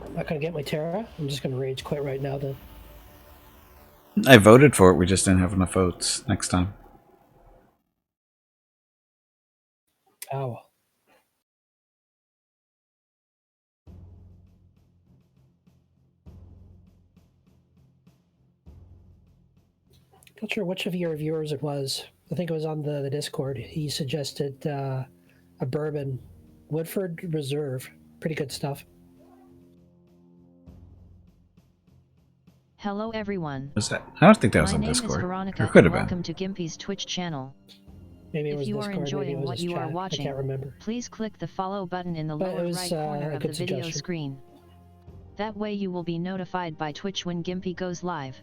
[SPEAKER 17] I'm not going to get my Terra. I'm just going to rage quit right now then.
[SPEAKER 1] I voted for it. We just didn't have enough votes next time.
[SPEAKER 17] Ow. Not sure which of your viewers it was. I think it was on the Discord. He suggested a bourbon, Woodford Reserve. Pretty good stuff.
[SPEAKER 2] Hello everyone.
[SPEAKER 1] Was that? I don't think that was
[SPEAKER 2] My
[SPEAKER 1] on
[SPEAKER 2] name
[SPEAKER 1] Discord.
[SPEAKER 2] is Veronica,
[SPEAKER 1] Or could have
[SPEAKER 2] and
[SPEAKER 1] been.
[SPEAKER 2] welcome to Gimpy's Twitch channel.
[SPEAKER 17] Maybe it was
[SPEAKER 2] if you
[SPEAKER 17] Discord,
[SPEAKER 2] are enjoying what you are
[SPEAKER 17] chat.
[SPEAKER 2] watching,
[SPEAKER 17] I can't remember.
[SPEAKER 2] please click the follow button in the
[SPEAKER 17] But it
[SPEAKER 2] lower
[SPEAKER 17] was,
[SPEAKER 2] right corner
[SPEAKER 17] a
[SPEAKER 2] of the
[SPEAKER 17] good
[SPEAKER 2] video
[SPEAKER 17] suggestion.
[SPEAKER 2] screen. That way you will be notified by Twitch when Gimpy goes live.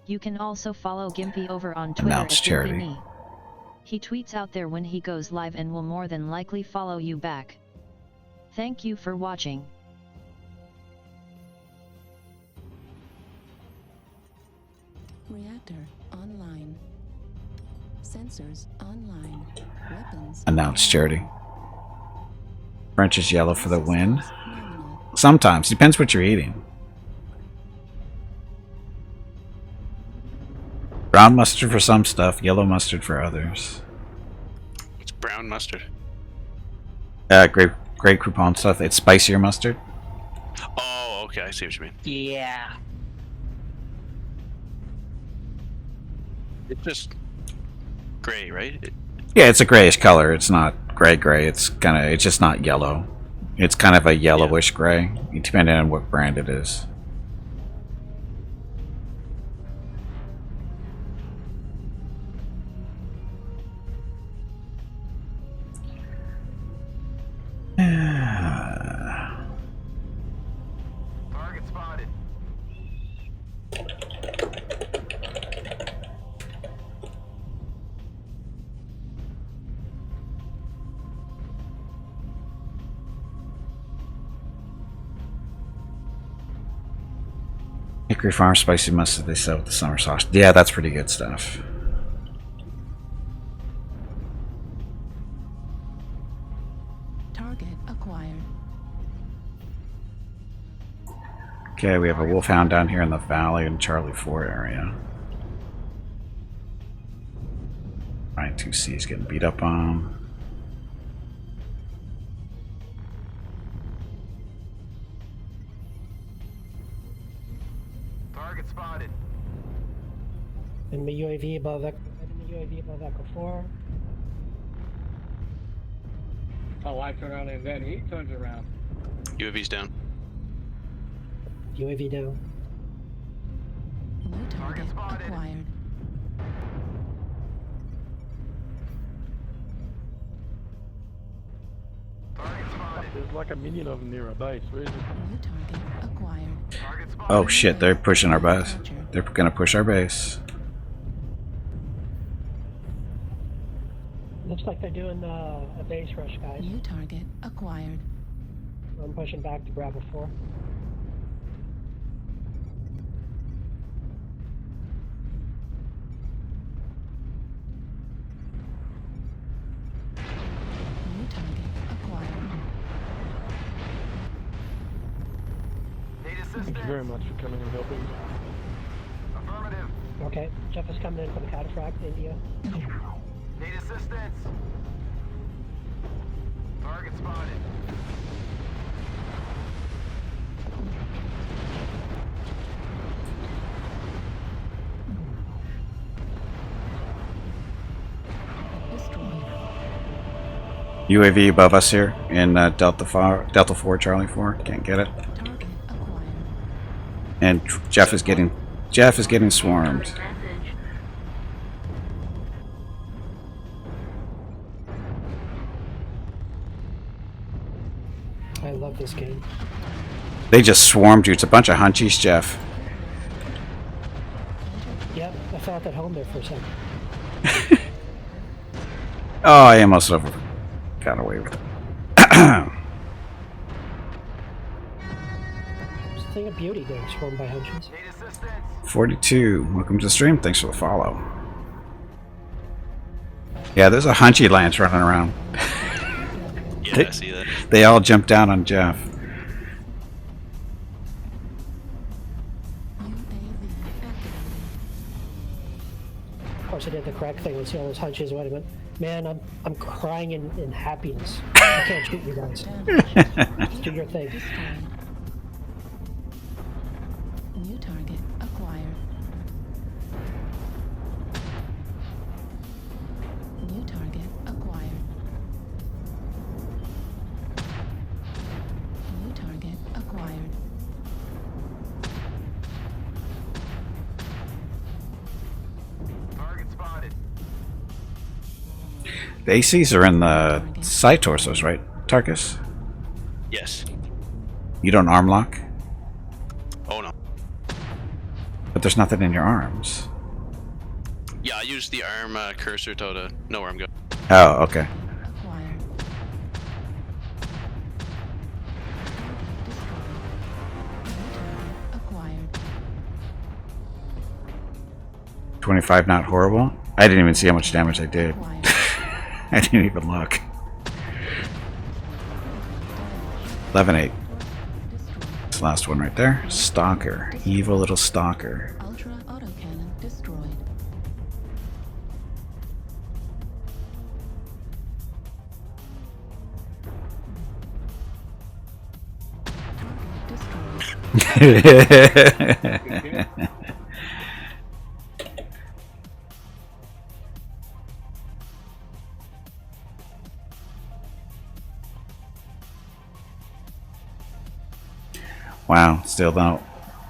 [SPEAKER 2] You can also follow Gimpy over on Twitter at
[SPEAKER 1] Announce charity.
[SPEAKER 2] GimpyMe. He tweets out there when he goes live and will more than likely follow you back. Thank you for watching.
[SPEAKER 19] Reactor online. Sensors online. Weapons.
[SPEAKER 1] Announce charity. French is yellow for the win. Sometimes. Depends what you're eating. Brown mustard for some stuff, yellow mustard for others.
[SPEAKER 16] It's brown mustard.
[SPEAKER 1] Grape Crouton stuff. It's spicier mustard.
[SPEAKER 16] Oh, okay, I see what you mean.
[SPEAKER 5] Yeah.
[SPEAKER 16] It's just gray, right?
[SPEAKER 1] Yeah, it's a grayish color. It's not gray. It's just not yellow. It's kind of a yellowish gray, depending on what brand it is.
[SPEAKER 18] Target spotted.
[SPEAKER 1] Hickory Farm spicy mustard they sell with the summer sauce. Yeah, that's pretty good stuff.
[SPEAKER 19] Target acquired.
[SPEAKER 1] Okay, we have a wolfhound down here in the valley in Charlie 4 area. Ryan 2C is getting beat up on.
[SPEAKER 18] Target spotted.
[SPEAKER 17] Enemy UAV above Echo 4.
[SPEAKER 7] Oh, I turn around and then he turns around.
[SPEAKER 16] UAV's down.
[SPEAKER 17] UAV down.
[SPEAKER 19] New target acquired.
[SPEAKER 9] There's like a million of them near a base. Where is it?
[SPEAKER 19] New target acquired.
[SPEAKER 1] Oh shit, they're pushing our base. They're gonna push our base.
[SPEAKER 17] Looks like they're doing a base rush, guys.
[SPEAKER 19] New target acquired.
[SPEAKER 17] I'm pushing back to Bravo 4.
[SPEAKER 19] New target acquired.
[SPEAKER 18] Need
[SPEAKER 9] Thank
[SPEAKER 18] assistance.
[SPEAKER 9] you very much for coming and helping.
[SPEAKER 18] Affirmative.
[SPEAKER 17] Okay, Jeff is coming in from the Cataphract, India.
[SPEAKER 18] Need assistance. Target spotted.
[SPEAKER 1] UAV above us here in Delta 4, Charlie 4. Can't get it.
[SPEAKER 19] Target
[SPEAKER 1] And Jeff is getting swarmed.
[SPEAKER 17] I love this game.
[SPEAKER 1] They just swarmed you. It's a bunch of hunchies, Jeff.
[SPEAKER 17] Yep, I felt at home there for a second.
[SPEAKER 1] Oh, I almost got away with it.
[SPEAKER 17] It's a thing of beauty getting swarmed by hunches.
[SPEAKER 1] 42. Welcome to the stream. Thanks for the follow. Yeah, there's a hunchy lance running around.
[SPEAKER 16] Yeah, I see that.
[SPEAKER 1] They all jumped down on Jeff.
[SPEAKER 17] Of course, I did the correct thing and see all those hunches. Wait a minute. Man, I'm crying in happiness. I can't shoot you guys. Just do your thing.
[SPEAKER 19] New target acquired. New target acquired. New target acquired.
[SPEAKER 18] Target spotted.
[SPEAKER 1] The ACs are in the side torsos, right, Tarkus?
[SPEAKER 16] Yes.
[SPEAKER 1] You don't arm lock?
[SPEAKER 16] Oh no.
[SPEAKER 1] But there's nothing in your arms.
[SPEAKER 16] Yeah, I use the arm cursor to know where I'm going.
[SPEAKER 1] Oh, okay.
[SPEAKER 19] Acquired.
[SPEAKER 1] 25 not horrible. I didn't even see how much damage I did. I didn't even look. 11-8. This last one right there. Stalker. Evil little stalker.
[SPEAKER 19] Ultra autocannon destroyed.
[SPEAKER 1] Wow, still though,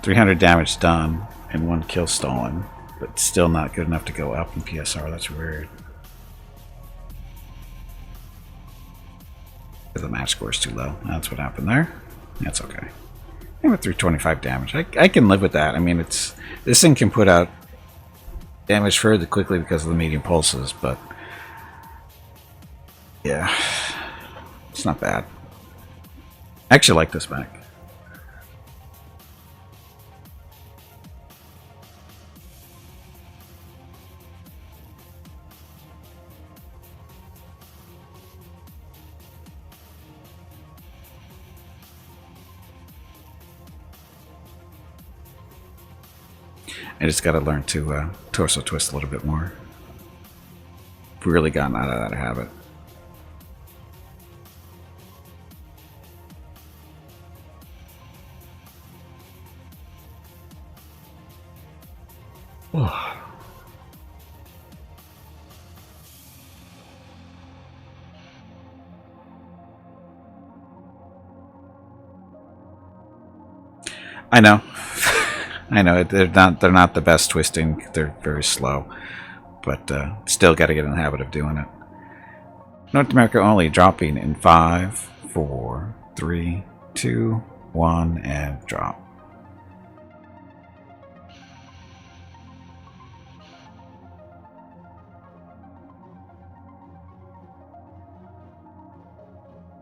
[SPEAKER 1] 300 damage done and 1 kill stolen, but still not good enough to go up in PSR. That's weird. The match score is too low. That's what happened there. That's okay. I went through 325 damage. I can live with that. I mean, this thing can put out damage fairly quickly because of the medium pulses, but yeah, it's not bad. I actually like this mech. I just got to learn to torso twist a little bit more. Really gotten out of that habit. Oh. I know. I know they're not the best twisting. They're very slow, but still got to get in the habit of doing it. North America only, dropping in 5, 4, 3, 2, 1, and drop.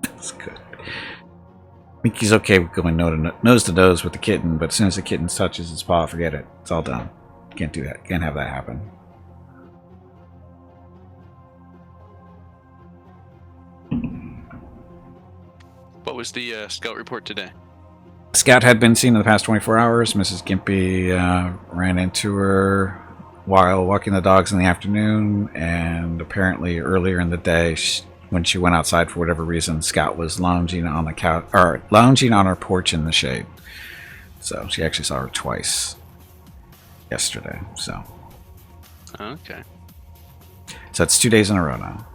[SPEAKER 1] That's good. Mickey's okay with going nose to nose with the kitten, but as soon as the kitten touches its paw, forget it. It's all done. Can't do that. Can't have that happen.
[SPEAKER 16] What was the scout report today?
[SPEAKER 1] Scout had been seen in the past 24 hours. Mrs. Gimpy ran into her while walking the dogs in the afternoon, and apparently earlier in the day, when she went outside for whatever reason, Scout was lounging on the couch or lounging on her porch in the shade. So she actually saw her twice yesterday. So
[SPEAKER 16] Okay.
[SPEAKER 1] So it's 2 days in a row now.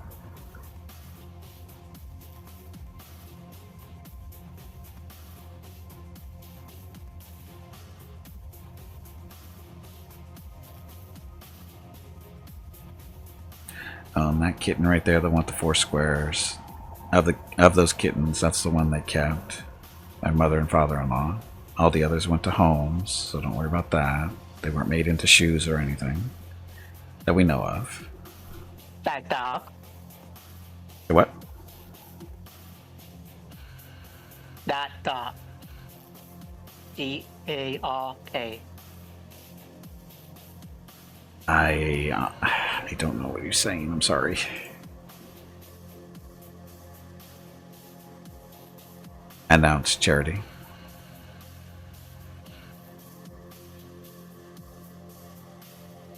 [SPEAKER 1] That kitten right there, the one with the 4 squares. Of those kittens, that's the one they kept. My mother and father-in-law. All the others went to homes, so don't worry about that. They weren't made into shoes or anything that we know of.
[SPEAKER 5] That dog.
[SPEAKER 1] What?
[SPEAKER 5] That dog. D-A-R-K.
[SPEAKER 1] I don't know what you're saying. I'm sorry. Announced Charity.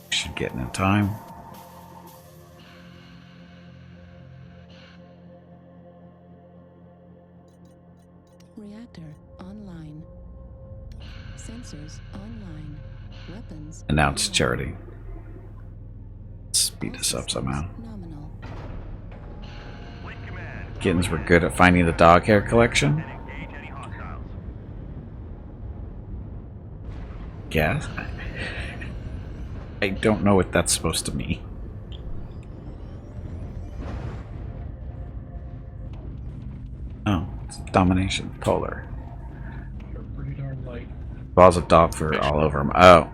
[SPEAKER 1] Should get in time.
[SPEAKER 19] Reactor online. Sensors online. Weapons.
[SPEAKER 1] Announced Charity. Speed this up somehow.
[SPEAKER 19] Nominal.
[SPEAKER 1] Kittens were good at finding the dog hair collection. Yes. I don't know what that's supposed to mean. Oh, it's domination. Polar.
[SPEAKER 7] You're pretty darn light.
[SPEAKER 1] Balls of dog fur all over him. Oh.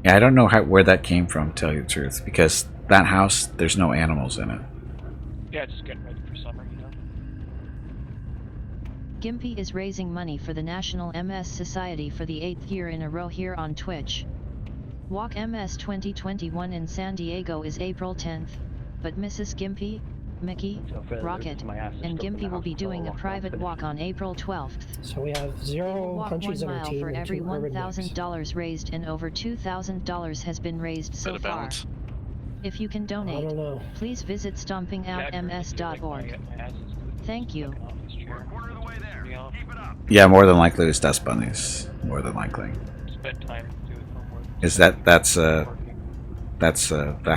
[SPEAKER 1] Yeah, I don't know where that came from, to tell you the truth, because that house, there's no animals in it.
[SPEAKER 9] Yeah, just getting ready for summer, you know.
[SPEAKER 2] Gimpy is raising money for the National MS Society for the 8th year in a row here on Twitch. WalkMS 2021 in San Diego is April 10th, but Mrs. Gimpy, Mickey, Rocket, and Gimpy will be doing a private walk on April 12th.
[SPEAKER 17] So we have 0
[SPEAKER 2] Walk
[SPEAKER 17] punchies
[SPEAKER 2] 1
[SPEAKER 17] on our
[SPEAKER 2] mile
[SPEAKER 17] team
[SPEAKER 2] for
[SPEAKER 17] and
[SPEAKER 2] every
[SPEAKER 17] 2 urban mechs.
[SPEAKER 2] $1,000 raised, and over $2,000 has been raised so far. If you can donate, please visit stompingoutms.org. Thank you.
[SPEAKER 1] Yeah, more than likely it's dust bunnies. More than likely.
[SPEAKER 9] Spend time doing homework.
[SPEAKER 1] Is that's the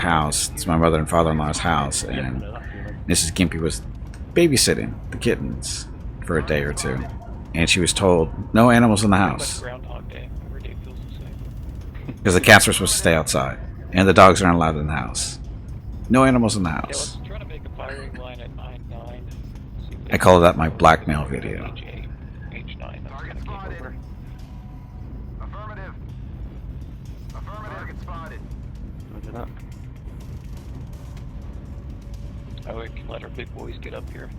[SPEAKER 1] house. It's my mother and father-in-law's house, and Mrs. Gimpy was babysitting the kittens for a day or two, and she was told no animals in the house
[SPEAKER 9] Groundhog Day. Every day feels the same.
[SPEAKER 1] because the cats were supposed to stay outside, and the dogs aren't allowed in the house. No animals in the
[SPEAKER 9] Yeah,
[SPEAKER 1] house.
[SPEAKER 9] let's try to make a firing line at 9-9.
[SPEAKER 1] I call that my blackmail video.
[SPEAKER 9] H9. That's gonna get over.
[SPEAKER 18] Affirmative. Target spotted.
[SPEAKER 9] Oh, we can let our big boys get up here.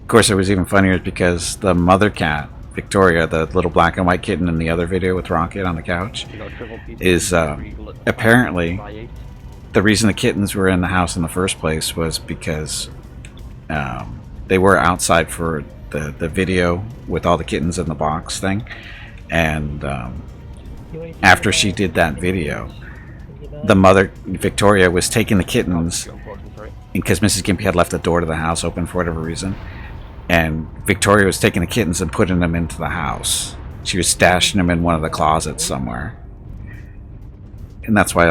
[SPEAKER 1] Of course, it was even funnier because the mother cat, Victoria, the little black and white kitten in the other video with Rocket on the couch, is apparently the reason the kittens were in the house in the first place was because they were outside for the video with all the kittens in the box thing, and after she did that video, the mother, Victoria, was taking the kittens because Mrs. Gimpy had left the door to the house open for whatever reason, and Victoria was taking the kittens and putting them into the house. She was stashing them in one of the closets somewhere, and that's why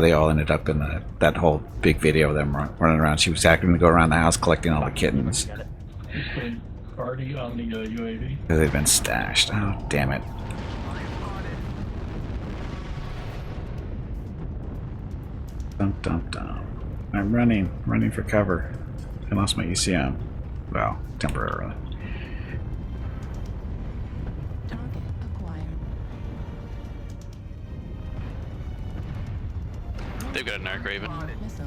[SPEAKER 1] they all ended up in that whole big video of them running around. She was acting to go around the house collecting all the kittens
[SPEAKER 7] Party on the UAV.
[SPEAKER 1] because they'd been stashed. Oh, damn it! Dum dum dum. I'm running for cover. I lost my ECM. Well, temporarily.
[SPEAKER 19] Target acquired.
[SPEAKER 16] They've got an arc raven.
[SPEAKER 19] Missile.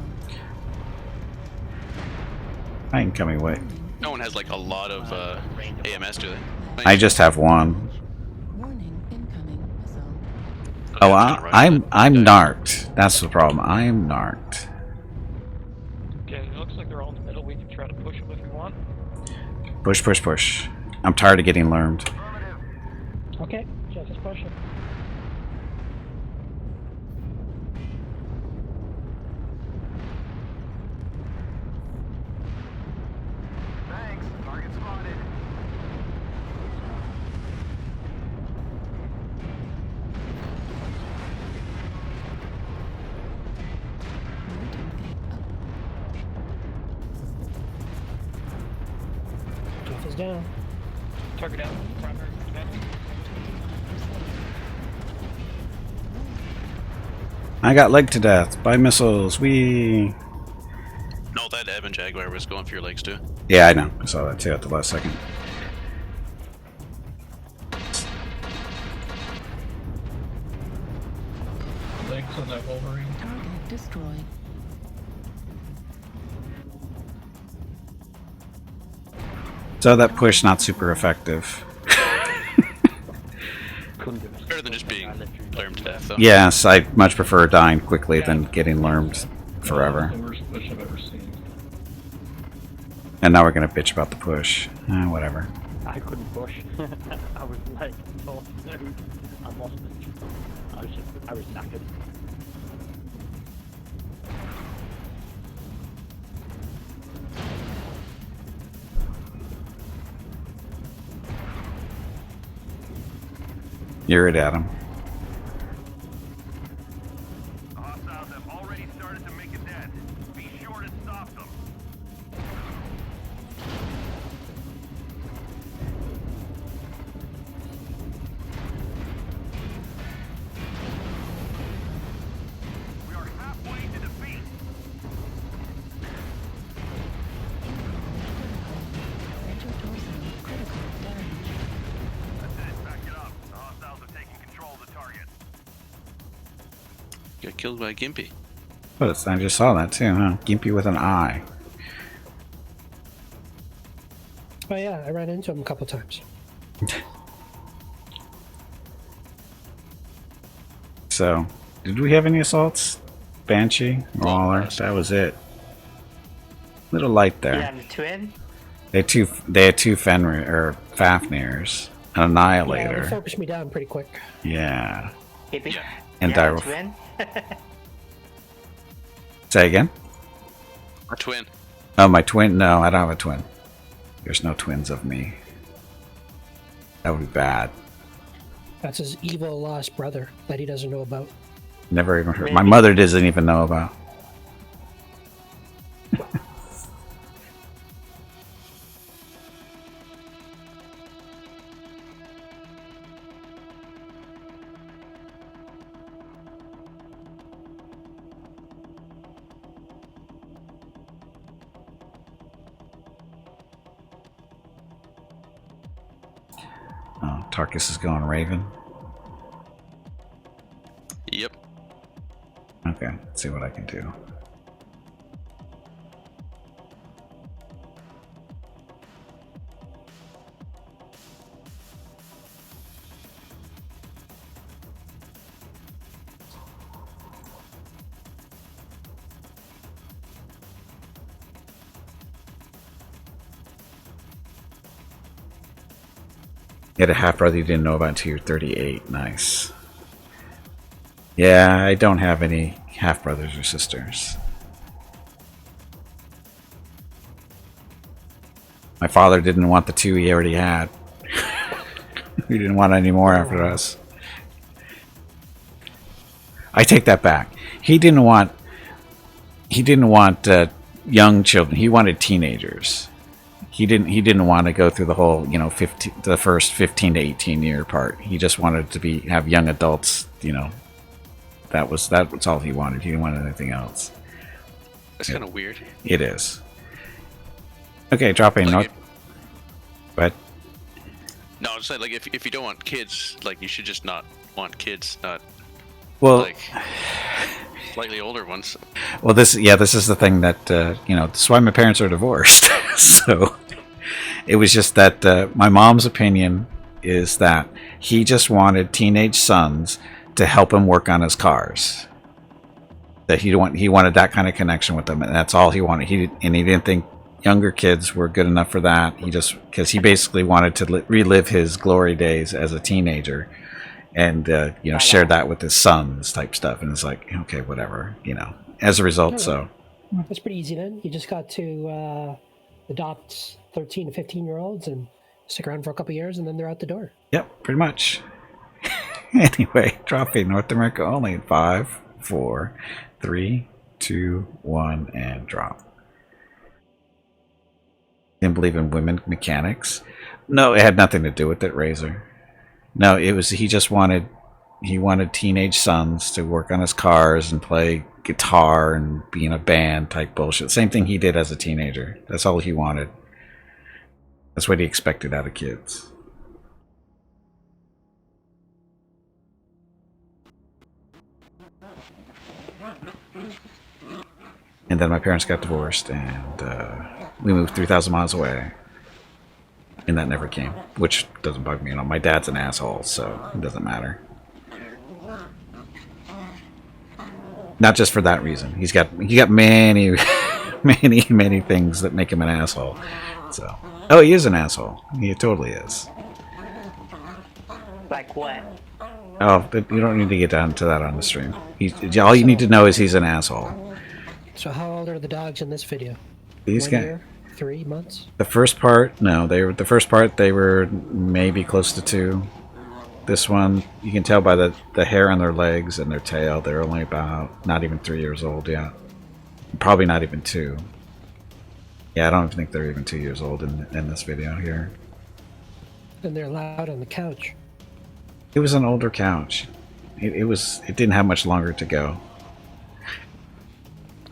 [SPEAKER 1] Incoming way.
[SPEAKER 16] No one has like a lot of AMS, do they?
[SPEAKER 1] I just have one.
[SPEAKER 19] Warning, incoming missile.
[SPEAKER 1] Oh, I'm narked. That's the problem. I am narked.
[SPEAKER 9] Okay, it looks like they're all in the middle. We can try to push them if we want.
[SPEAKER 1] Push, push, push. I'm tired of getting lurmed.
[SPEAKER 17] Okay, just push it.
[SPEAKER 18] Thanks. Target spotted.
[SPEAKER 17] Jeff is down.
[SPEAKER 9] Target down. Primary command.
[SPEAKER 1] I got legged to death by missiles. We.
[SPEAKER 16] No, that Evan Jaguar was going for your legs too.
[SPEAKER 1] Yeah, I know. I saw that too at the last second.
[SPEAKER 7] Legs on that Wolverine.
[SPEAKER 19] Target destroyed.
[SPEAKER 1] So that push not super effective.
[SPEAKER 16] Better than just being lermed to death, though.
[SPEAKER 1] Yes, I much prefer dying quickly than getting lermed forever.
[SPEAKER 7] The worst push I've ever seen.
[SPEAKER 1] And now we're gonna bitch about the push. Whatever.
[SPEAKER 21] I couldn't push. I was like, oh no, I lost it. I was knackered.
[SPEAKER 1] You're it, Adam.
[SPEAKER 18] Hostiles have already started to make a dent. Be sure to stop them. We are halfway to defeat. That's it. Back it up. The hostiles are taking control of the target.
[SPEAKER 16] Got killed by a Gimpy.
[SPEAKER 1] Oh, I just saw that too, huh? Gimpy with an eye.
[SPEAKER 17] Oh yeah, I ran into him a couple times.
[SPEAKER 1] So, did we have any assaults? Banshee? Mauler? That was it. Little light there.
[SPEAKER 5] Yeah, the twin.
[SPEAKER 1] They had two Fenrir or Fafnirs, an Annihilator.
[SPEAKER 17] Yeah, they focused me down pretty quick.
[SPEAKER 1] Yeah.
[SPEAKER 5] Hippie.
[SPEAKER 1] And
[SPEAKER 5] yeah,
[SPEAKER 1] Dyro.
[SPEAKER 5] twin.
[SPEAKER 1] Say again?
[SPEAKER 16] Our twin.
[SPEAKER 1] Oh, my twin? No, I don't have a twin. There's no twins of me. That would be bad.
[SPEAKER 17] That's his evil lost brother that he doesn't know about.
[SPEAKER 1] Never even heard. My mother doesn't even know about. Oh, Tarkus is going Raven.
[SPEAKER 16] Yep.
[SPEAKER 1] Okay, let's see what I can do. You had a half brother you didn't know about until you're 38. Nice. Yeah, I don't have any half brothers or sisters. My father didn't want the two he already had. He didn't want any more after us. I take that back. He didn't want young children. He wanted teenagers. He didn't want to go through the whole, the first 15 to 18 year part. He just wanted to have young adults, That was all he wanted. He didn't want anything else.
[SPEAKER 16] That's kind of weird.
[SPEAKER 1] It is. Okay, dropping note. But
[SPEAKER 16] no, I'm saying, like, if you don't want kids, like, you should just not want kids, not
[SPEAKER 1] like
[SPEAKER 16] slightly older ones.
[SPEAKER 1] Well, this is the thing that this is why my parents are divorced. So it was just that my mom's opinion is that he just wanted teenage sons to help him work on his cars. That he wanted that kind of connection with them, and that's all he wanted. He didn't think younger kids were good enough for that. Because he basically wanted to relive his glory days as a teenager, and shared that with his sons type stuff. And it's like, okay, whatever, As a result, so
[SPEAKER 17] that's pretty easy then. You just got to adopt 13 to 15-year-olds and stick around for a couple of years, and then they're out the door.
[SPEAKER 1] Yep, pretty much. Anyway, dropping North America only in 5, 4, 3, 2, 1, and drop. Didn't believe in women mechanics. No, it had nothing to do with it, Razor. No, it was he just wanted he wanted teenage sons to work on his cars and play guitar and be in a band type bullshit. Same thing he did as a teenager. That's all he wanted. That's what he expected out of kids. And then my parents got divorced, and we moved 3,000 miles away. And that never came, which doesn't bug me at all. My dad's an asshole, so it doesn't matter. Not just for that reason. He got many, many things that make him an asshole. So, oh, he is an asshole. He totally is.
[SPEAKER 5] Like what?
[SPEAKER 1] Oh, you don't need to get down to that on the stream. All you need to know is he's an asshole.
[SPEAKER 17] So how old are the dogs in this video?
[SPEAKER 1] These
[SPEAKER 17] 1
[SPEAKER 1] guys.
[SPEAKER 17] year? 3 months?
[SPEAKER 1] The first part, no. The first part they were maybe close to 2. This one, you can tell by the hair on their legs and their tail. They're only about not even 3 years old yet. Probably not even 2. Yeah, I don't think they're even 2 years old in this video here.
[SPEAKER 17] And they're loud on the couch.
[SPEAKER 1] It was an older couch. It didn't have much longer to go.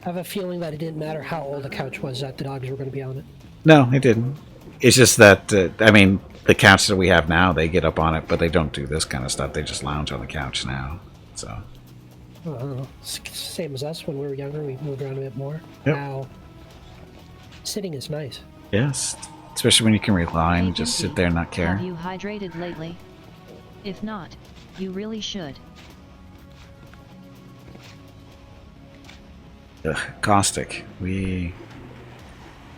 [SPEAKER 17] I have a feeling that it didn't matter how old the couch was that the dogs were going to be on it.
[SPEAKER 1] No, it didn't. It's just that, I mean, the couch that we have now, they get up on it, but they don't do this kind of stuff. They just lounge on the couch now. So.
[SPEAKER 17] Well, I don't know. Same as us when we were younger. We moved around a bit more.
[SPEAKER 1] Yep.
[SPEAKER 17] Now, sitting is nice.
[SPEAKER 1] Yes. Especially when you can recline and just sit there and not care.
[SPEAKER 2] Have you hydrated lately? If not, you really should.
[SPEAKER 1] Ugh, caustic.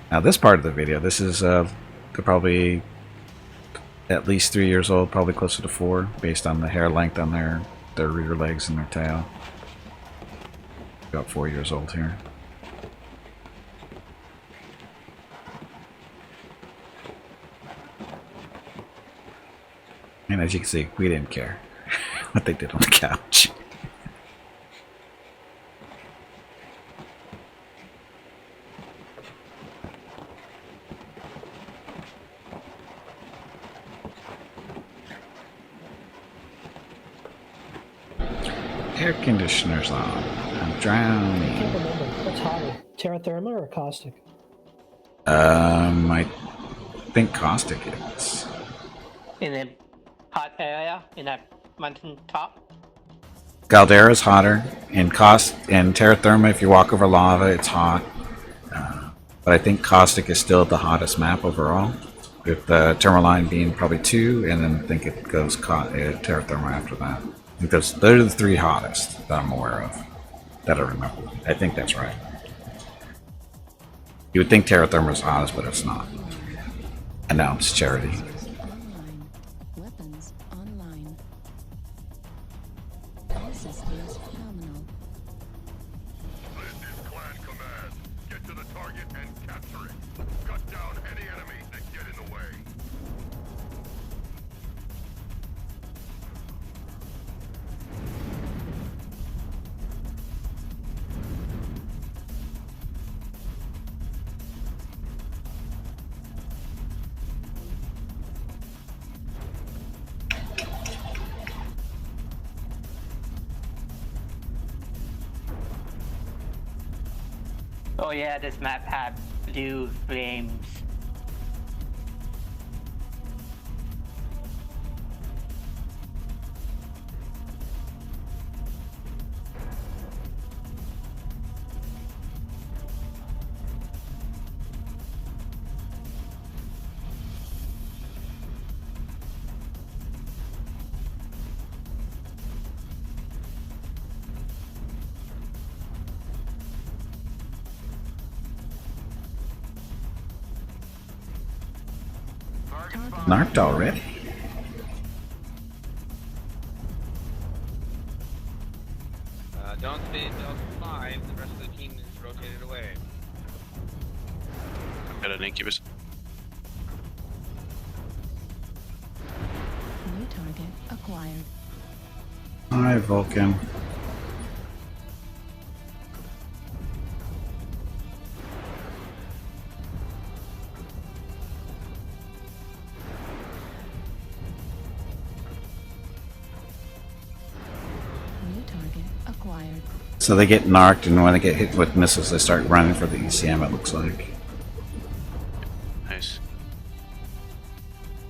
[SPEAKER 1] Now this part of the video, this is they're probably at least 3 years old, probably closer to 4, based on the hair length on their rear legs and their tail. About 4 years old here. And as you can see, we didn't care what they did on the couch. Air conditioner's on. I'm
[SPEAKER 17] I
[SPEAKER 1] drowning.
[SPEAKER 17] can't remember. What's hotter? Terra Therma or caustic?
[SPEAKER 1] I think caustic is.
[SPEAKER 5] In the hot area, in that mountain top.
[SPEAKER 1] Caldera's hotter, and terra therma. If you walk over lava, it's hot. But I think caustic is still the hottest map overall, with the Tourmaline being probably 2, and then I think it goes terra therma after that. I think those are the 3 hottest that I'm aware of, that I remember. I think that's right. You would think terra therma is hottest, but it's not. Announce charity.
[SPEAKER 19] Weapons online. All systems nominal.
[SPEAKER 4] This is Clan Command. Get to the target and capture it. Cut down any enemies that get in the way.
[SPEAKER 5] Oh yeah, this map had blue flames.
[SPEAKER 1] Narked already?
[SPEAKER 9] Don't stay until 5. The rest of the team is rotated away.
[SPEAKER 16] Got an incubus.
[SPEAKER 19] New target acquired.
[SPEAKER 1] Hi, Vulcan. So they get narked, and when they get hit with missiles, they start running for the ECM, it looks like.
[SPEAKER 16] Nice.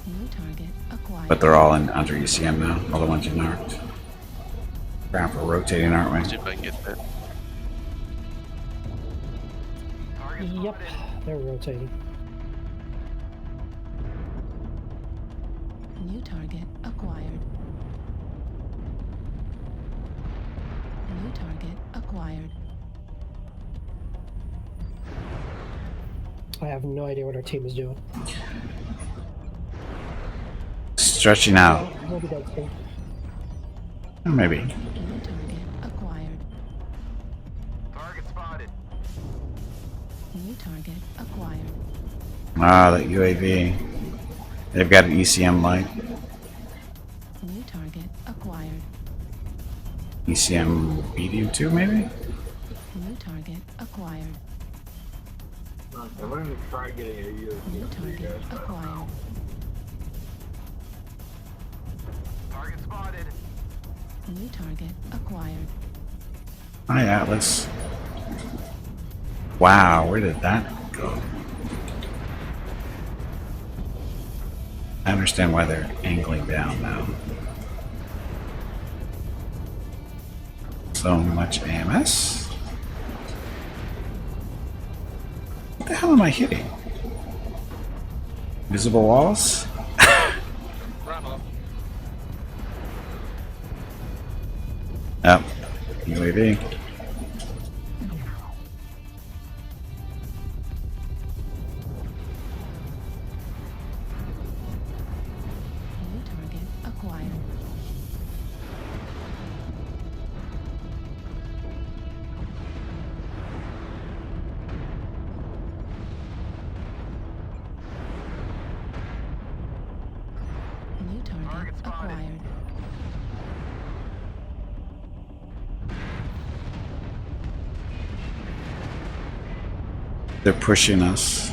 [SPEAKER 19] New target acquired.
[SPEAKER 1] But they're all in under ECM now, all the ones you narked. Ground for rotating, aren't we?
[SPEAKER 16] See if I can get that.
[SPEAKER 17] Yep, they're rotating.
[SPEAKER 19] New target acquired. New target acquired.
[SPEAKER 17] I have no idea what our team is doing.
[SPEAKER 1] Stretching out.
[SPEAKER 17] We'll be dead soon.
[SPEAKER 1] Or maybe.
[SPEAKER 19] New target acquired.
[SPEAKER 18] Target spotted.
[SPEAKER 19] New target acquired.
[SPEAKER 1] Ah, that UAV. They've got an ECM light.
[SPEAKER 19] New target acquired.
[SPEAKER 1] ECM medium 2, maybe?
[SPEAKER 19] New target acquired.
[SPEAKER 21] I'm going to try getting a
[SPEAKER 19] New target acquired.
[SPEAKER 18] Target spotted.
[SPEAKER 19] New target acquired.
[SPEAKER 1] Hi, Atlas. Wow, where did that go? I understand why they're angling down now. So much AMS. What the hell am I hitting? Visible walls? Oh, UAV.
[SPEAKER 19] New target acquired. New target acquired.
[SPEAKER 1] They're pushing us.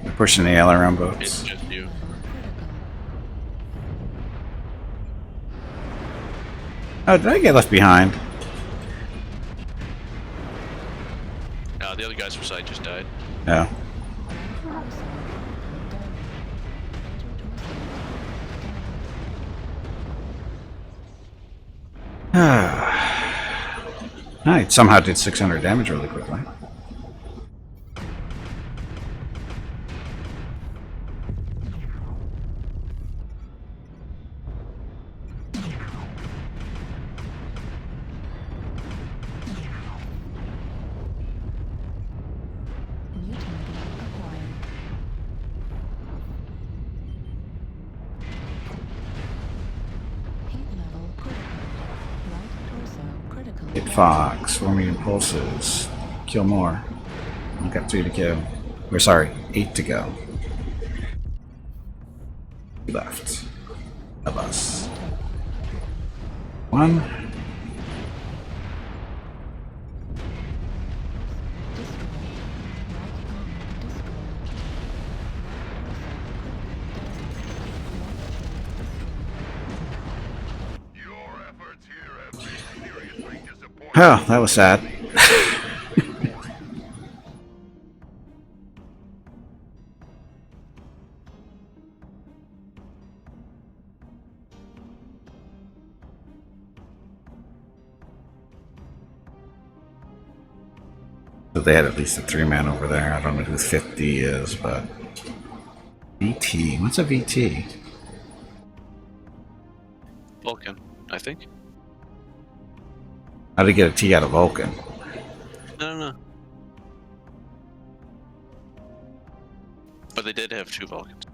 [SPEAKER 1] They're pushing the LRM
[SPEAKER 16] It's
[SPEAKER 1] boats.
[SPEAKER 16] just you.
[SPEAKER 1] Oh, did I get left behind?
[SPEAKER 16] The other guys for side just died.
[SPEAKER 1] No. I somehow did 600 damage really quickly.
[SPEAKER 19] New target acquired. Heat level critical. Right torso critical.
[SPEAKER 1] Hit Fox, swarming impulses. Kill more. I've got 3 to kill. Or sorry, 8 to go. Left of us. 1. Oh, that was sad. So they had at least a 3-man over there. I don't know who 50 is, but VT. What's a VT?
[SPEAKER 16] Vulcan, I think.
[SPEAKER 1] How did he get a T out of Vulcan?
[SPEAKER 16] I don't know. But they did have 2 Vulcans.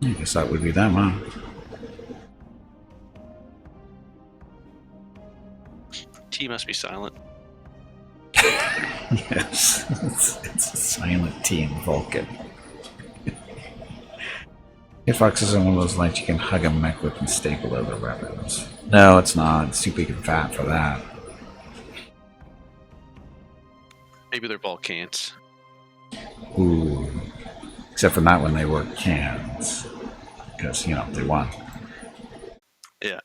[SPEAKER 1] I guess that would be them, huh?
[SPEAKER 16] T must be silent.
[SPEAKER 1] Yes, it's a silent team, Vulcan. Hitfox isn't one of those lights you can hug a mech with and staple other weapons. No, it's not. It's too big and fat for that.
[SPEAKER 16] Maybe they're Vulcans.
[SPEAKER 1] Ooh. Except for not when they were cans. Because, you know, they won.
[SPEAKER 16] Yeah.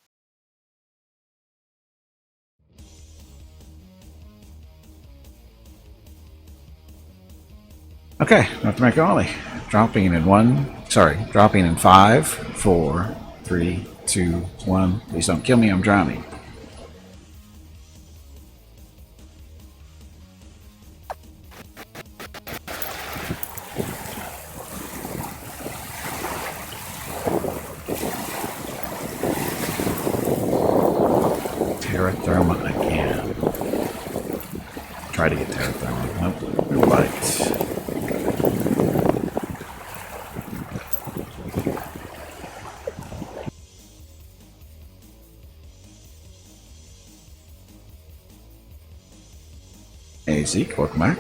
[SPEAKER 1] Okay, Dr. McAuley. Dropping in 5, 4, 3, 2, 1. Please don't kill me, I'm drowning. Terra Therma again. Try to get Terra Therma. Nope. No bites. Hey Zeke, welcome back.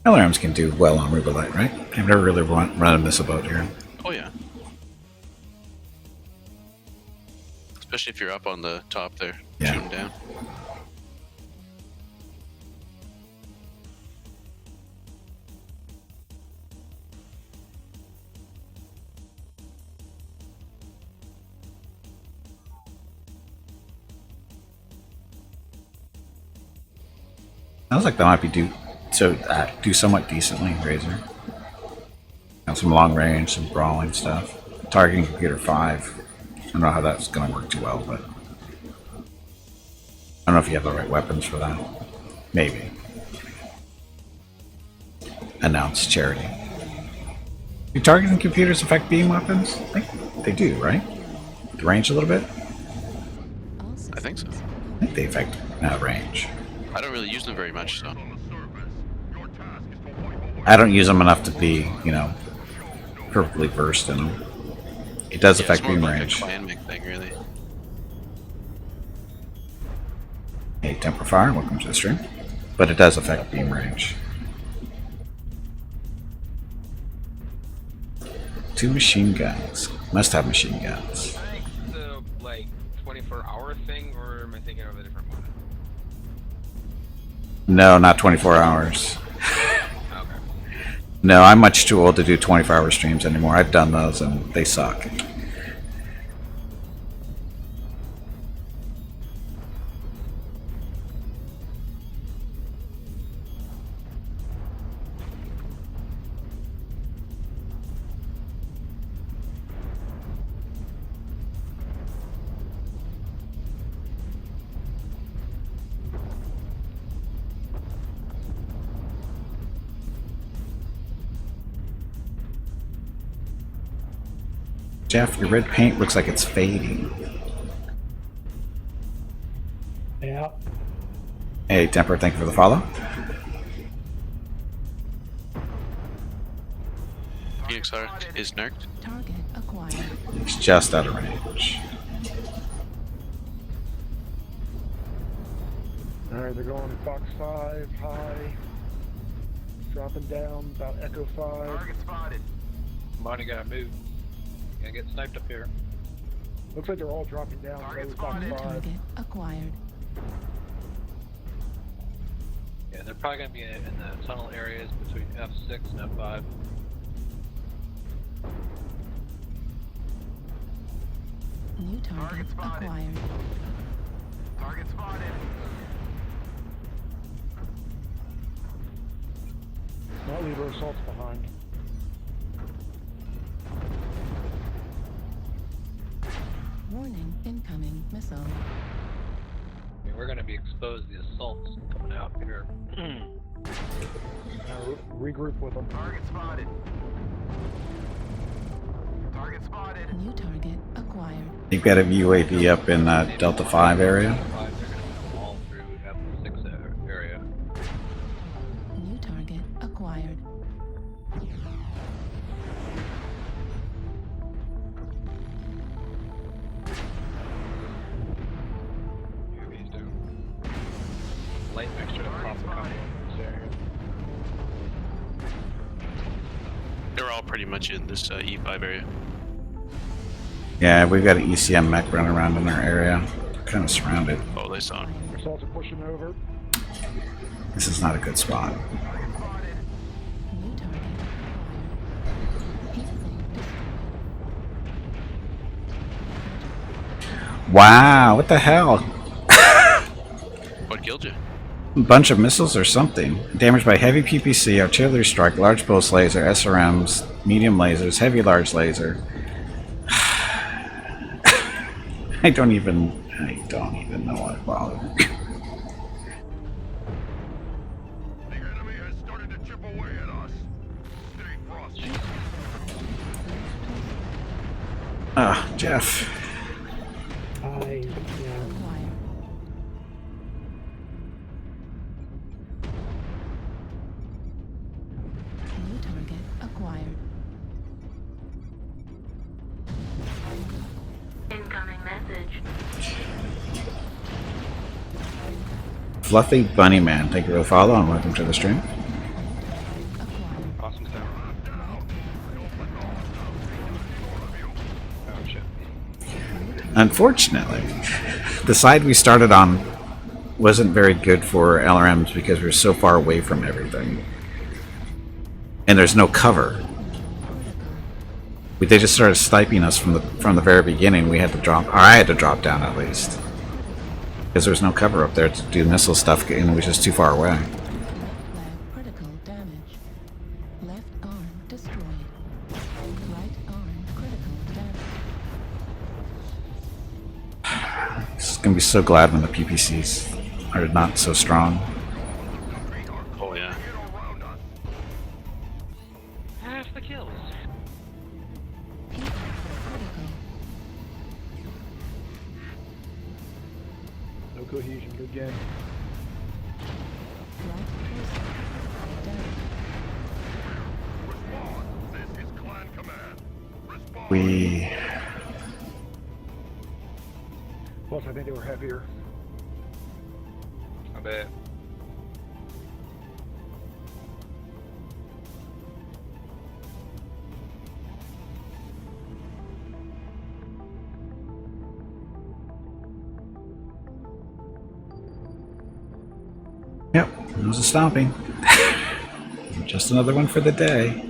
[SPEAKER 1] Alarms can do well on Rubelite, right? I've never really run this about here.
[SPEAKER 16] Oh yeah. Especially if you're up on the top there, shooting down.
[SPEAKER 1] Sounds like that might be do somewhat decently, Razor. Some long range, some brawling stuff. Targeting computer 5. I don't know how that's going to work too well, but I don't know if you have the right weapons for that. Maybe. Announce charity. Do targeting computers affect beam weapons? I think they do, right? The range a little bit?
[SPEAKER 16] I think so.
[SPEAKER 1] I think they affect range.
[SPEAKER 16] I don't really use them very much, so.
[SPEAKER 1] I don't use them enough to be, perfectly versed in them. It does affect beam range.
[SPEAKER 16] Clan Mech thing, really.
[SPEAKER 1] Hey, Temper Fire, welcome to the stream. But it does affect beam range. 2 machine guns. Must have machine guns.
[SPEAKER 8] I think the 24-hour thing, or am I thinking of a different one?
[SPEAKER 1] No, not 24 hours. No, I'm much too old to do 24-hour streams anymore. I've done those and they suck. Jeff, your red paint looks like it's fading.
[SPEAKER 17] Yeah.
[SPEAKER 1] Hey, Temper, thank you for the follow.
[SPEAKER 16] Phoenix Arc is nerked.
[SPEAKER 19] Target acquired.
[SPEAKER 1] It's just out of range.
[SPEAKER 22] Alright, they're going Fox 5, high. Dropping down, about Echo 5.
[SPEAKER 18] Target spotted.
[SPEAKER 7] Money gotta move. Gonna get sniped up here.
[SPEAKER 22] Looks like they're all dropping down.
[SPEAKER 19] New target acquired.
[SPEAKER 7] Yeah, they're probably gonna be in the tunnel areas between F6 and F5.
[SPEAKER 19] New target acquired.
[SPEAKER 18] Target spotted.
[SPEAKER 22] Not leave our assaults behind.
[SPEAKER 19] Warning, incoming missile.
[SPEAKER 7] I mean, we're gonna be exposed to the assaults coming out here.
[SPEAKER 22] Regroup with them.
[SPEAKER 18] Target spotted. Target spotted.
[SPEAKER 19] New target acquired.
[SPEAKER 1] You've got a UAV up in Delta 5 area.
[SPEAKER 7] All through F6 area.
[SPEAKER 19] New target acquired.
[SPEAKER 7] UAV's down. Light mixture to pop the combo in this area.
[SPEAKER 16] They're all pretty much in this E5 area.
[SPEAKER 1] Yeah, we've got an ECM mech running around in our area. Kind of surrounded.
[SPEAKER 16] Oh, they saw him.
[SPEAKER 22] Assaults are pushing over.
[SPEAKER 1] This is not a good spot. Wow, what the hell?
[SPEAKER 16] What killed you?
[SPEAKER 1] A bunch of missiles or something. Damaged by heavy PPC, artillery strike, large pulse laser, SRMs, medium lasers, heavy large laser. I don't even know what bothered. Ah, Jeff.
[SPEAKER 19] New target acquired. Incoming message.
[SPEAKER 1] Fluffy Bunny Man, thank you for the follow and welcome to the stream.
[SPEAKER 7] Awesome stuff. Oh shit.
[SPEAKER 1] Unfortunately, the side we started on wasn't very good for LRMs because we were so far away from everything. And there's no cover. They just started sniping us from the very beginning. We had to drop, or I had to drop down at least. Because there was no cover up there to do missile stuff and it was just too far away.
[SPEAKER 19] Critical damage. Left arm destroyed. Right arm critical damage.
[SPEAKER 1] It's gonna be so glad when the PPCs are not so strong.
[SPEAKER 16] Oh yeah.
[SPEAKER 7] Half the kills.
[SPEAKER 22] No cohesion, good game.
[SPEAKER 1] We...
[SPEAKER 22] Plus, I think they were heavier.
[SPEAKER 8] I bet.
[SPEAKER 1] Yep, it was a stomping. Just another one for the day.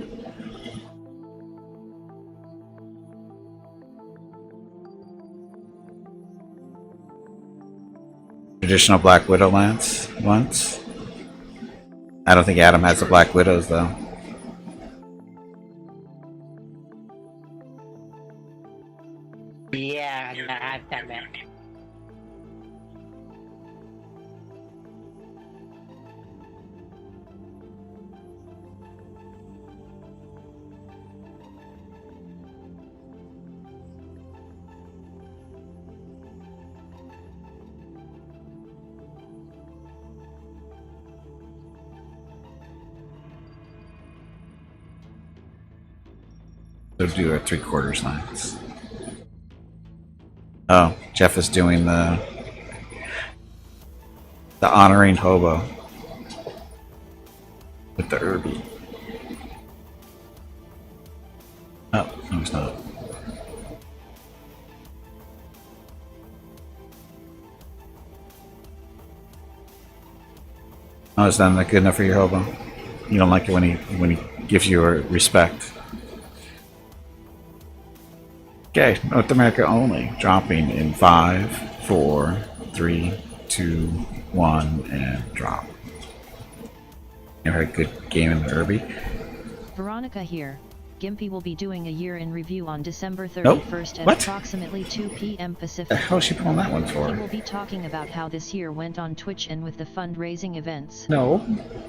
[SPEAKER 1] Traditional Black Widow lance once. I don't think Adam has the Black Widows though.
[SPEAKER 5] Yeah, no, I've done that.
[SPEAKER 1] So do a 3/4 lance. Oh, Jeff is doing the honoring hobo with the Irby. Oh, no, it's not. Oh, is that not good enough for your hobo? You don't like it when he gives you a respect. Okay, North America only. Dropping in 5, 4, 3, 2, 1, and drop. Never had a good game in the Irby.
[SPEAKER 2] Veronica here. Gimpy will be doing a year in review on December 31st at approximately 2 p.m. Pacific.
[SPEAKER 1] The hell is she pulling that one for?
[SPEAKER 2] He will be talking about how this year went on Twitch and with the fundraising events.
[SPEAKER 1] No.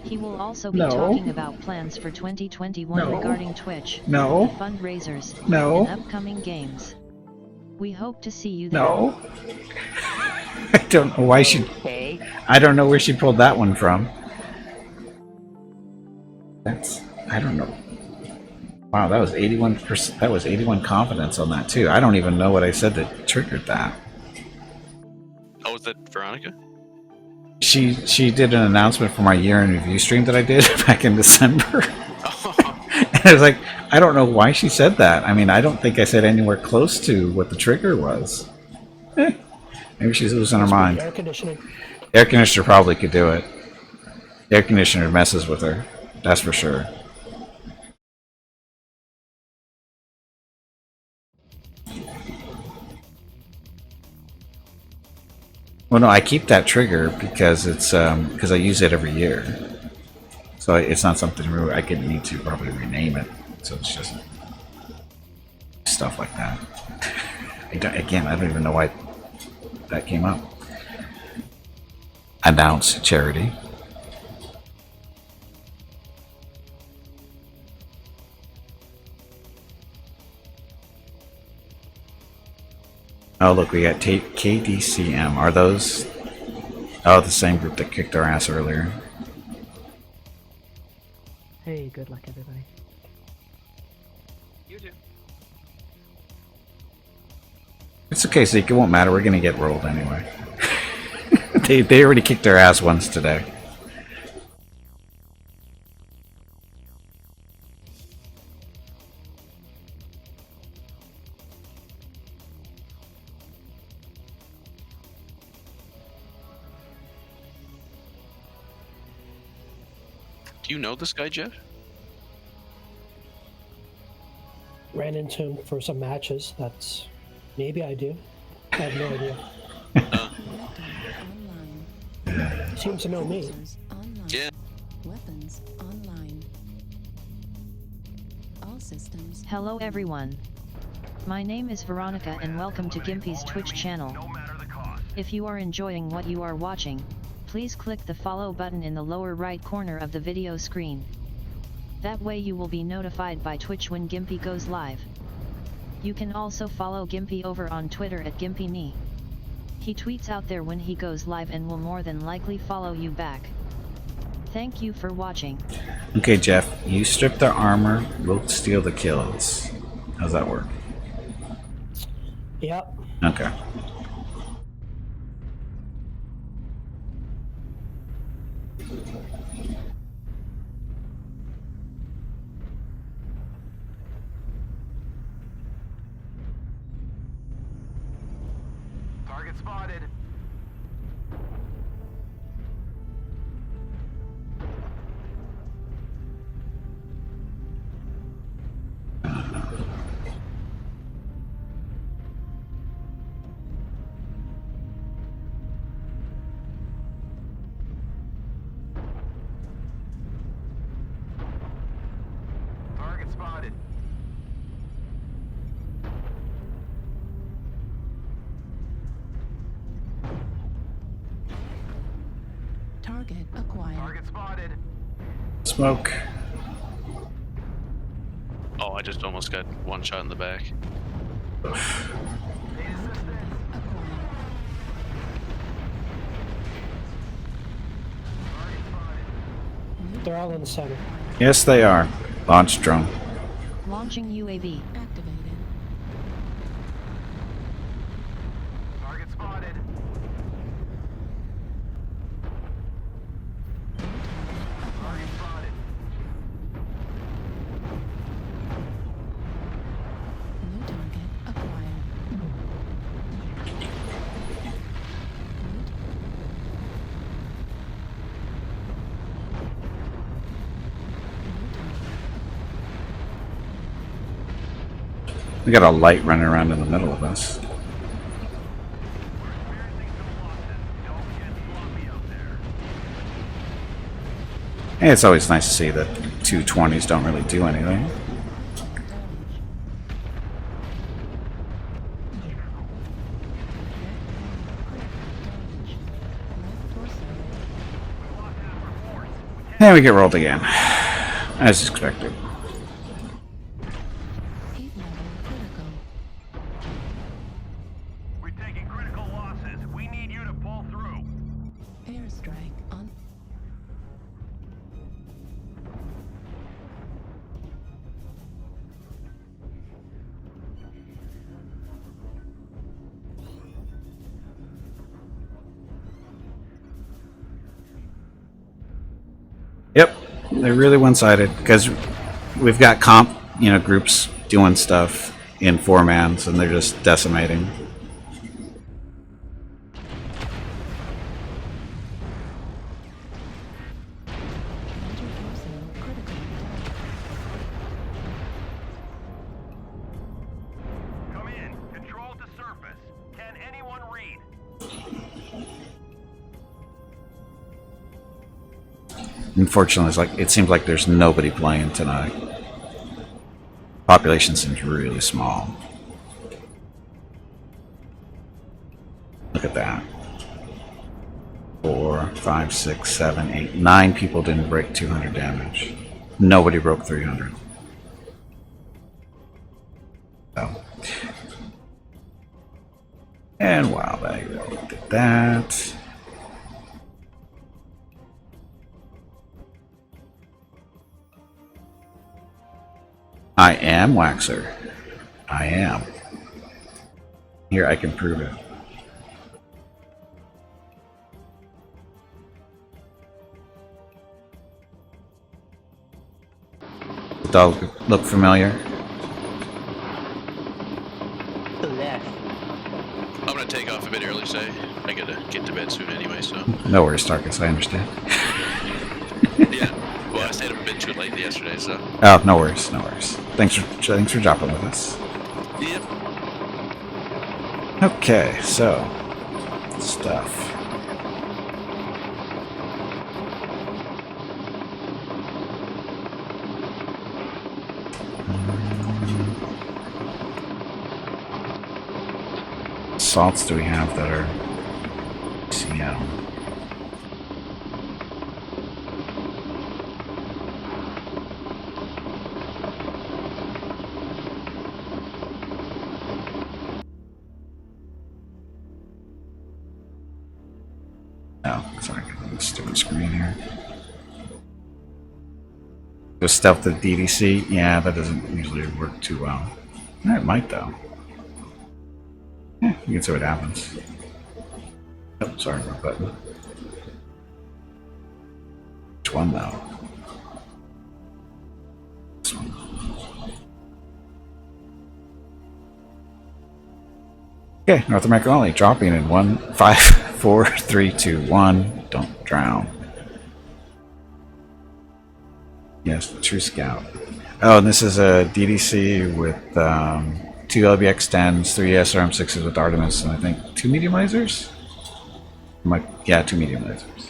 [SPEAKER 2] He will also be talking about plans for 2021 regarding Twitch, the fundraisers, and upcoming games. We hope to see you there.
[SPEAKER 1] No. I don't know why she... I don't know where she pulled that one from. That's... I don't know. Wow, that was 81%. That was 81 confidence on that too. I don't even know what I said that triggered that.
[SPEAKER 16] Oh, was that Veronica?
[SPEAKER 1] She did an announcement for my year in review stream that I did back in December. And I was like, I don't know why she said that. I mean, I don't think I said anywhere close to what the trigger was. Maybe she's losing her mind.
[SPEAKER 17] Air conditioning.
[SPEAKER 1] Air conditioner probably could do it. Air conditioner messes with her. That's for sure. Well, no, I keep that trigger because it's because I use it every year. So it's not something where I could need to probably rename it. So it's just stuff like that. Again, I don't even know why that came up. Announce charity. Oh, look, we got KDCM. Are those... Oh, the same group that kicked our ass earlier.
[SPEAKER 21] Hey, good luck, everybody.
[SPEAKER 8] You too.
[SPEAKER 1] It's okay, Zeke. It won't matter. We're gonna get rolled anyway. They already kicked our ass once today.
[SPEAKER 16] Do you know this guy, Jeff?
[SPEAKER 17] Ran into him for some matches. That's maybe I do. I have no idea. Seems to know me.
[SPEAKER 16] Yeah.
[SPEAKER 19] Weapons online. All systems.
[SPEAKER 2] Hello everyone. My name is Veronica and welcome to Gimpy's Twitch channel. If you are enjoying what you are watching, please click the follow button in the lower right corner of the video screen. That way you will be notified by Twitch when Gimpy goes live. You can also follow Gimpy over on Twitter at GimpyKnee. He tweets out there when he goes live and will more than likely follow you back. Thank you for watching.
[SPEAKER 1] Okay, Jeff, you strip their armor, we'll steal the kills. How's that work?
[SPEAKER 17] Yep.
[SPEAKER 1] Okay.
[SPEAKER 18] Target spotted. Target spotted.
[SPEAKER 19] Target acquired.
[SPEAKER 18] Target spotted.
[SPEAKER 1] Smoke.
[SPEAKER 16] Oh, I just almost got one shot in the back.
[SPEAKER 17] They're all in the center.
[SPEAKER 1] Yes, they are. Launch drone.
[SPEAKER 2] Launching UAV.
[SPEAKER 19] Activated.
[SPEAKER 18] Target spotted. Target spotted.
[SPEAKER 19] New target acquired.
[SPEAKER 1] We got a light running around in the middle of us. Hey, it's always nice to see that 220s don't really do anything. And we get rolled again, as expected.
[SPEAKER 18] We're taking critical losses. We need you to pull through.
[SPEAKER 19] Airstrike on.
[SPEAKER 1] Yep, they're really one-sided because we've got groups doing stuff in 4-mans and they're just decimating.
[SPEAKER 18] Come in. Control to surface. Can anyone read?
[SPEAKER 1] Unfortunately, it seems like there's nobody playing tonight. Population seems really small. Look at that. 4, 5, 6, 7, 8, 9 people didn't break 200 damage. Nobody broke 300. So. And wow, there you go. Did that. I am Waxer. I am. Here, I can prove it. The dog look familiar?
[SPEAKER 16] I'm gonna take off a bit early, so I gotta get to bed soon anyway, so.
[SPEAKER 1] No worries, Tarkus, I understand.
[SPEAKER 16] Yeah, well, I stayed up a bit too late yesterday, so.
[SPEAKER 1] Oh, no worries, no worries. Thanks for dropping with us.
[SPEAKER 16] Yep.
[SPEAKER 1] Okay, so stuff. Salts do we have that are CM? Oh, sorry, this stupid screen here. The stealth the DDC, yeah, that doesn't usually work too well. It might though. Yeah, you can see what happens. Oh, sorry, wrong button. Which one though? This one. Okay, North America only, dropping in 1, 5, 4, 3, 2, 1. Don't drown. Yes, True Scout. Oh, and this is a DDC with 2 LBX-10s, 3 SRM-6s with Artemis, and I think 2 medium lasers? Yeah, 2 medium lasers.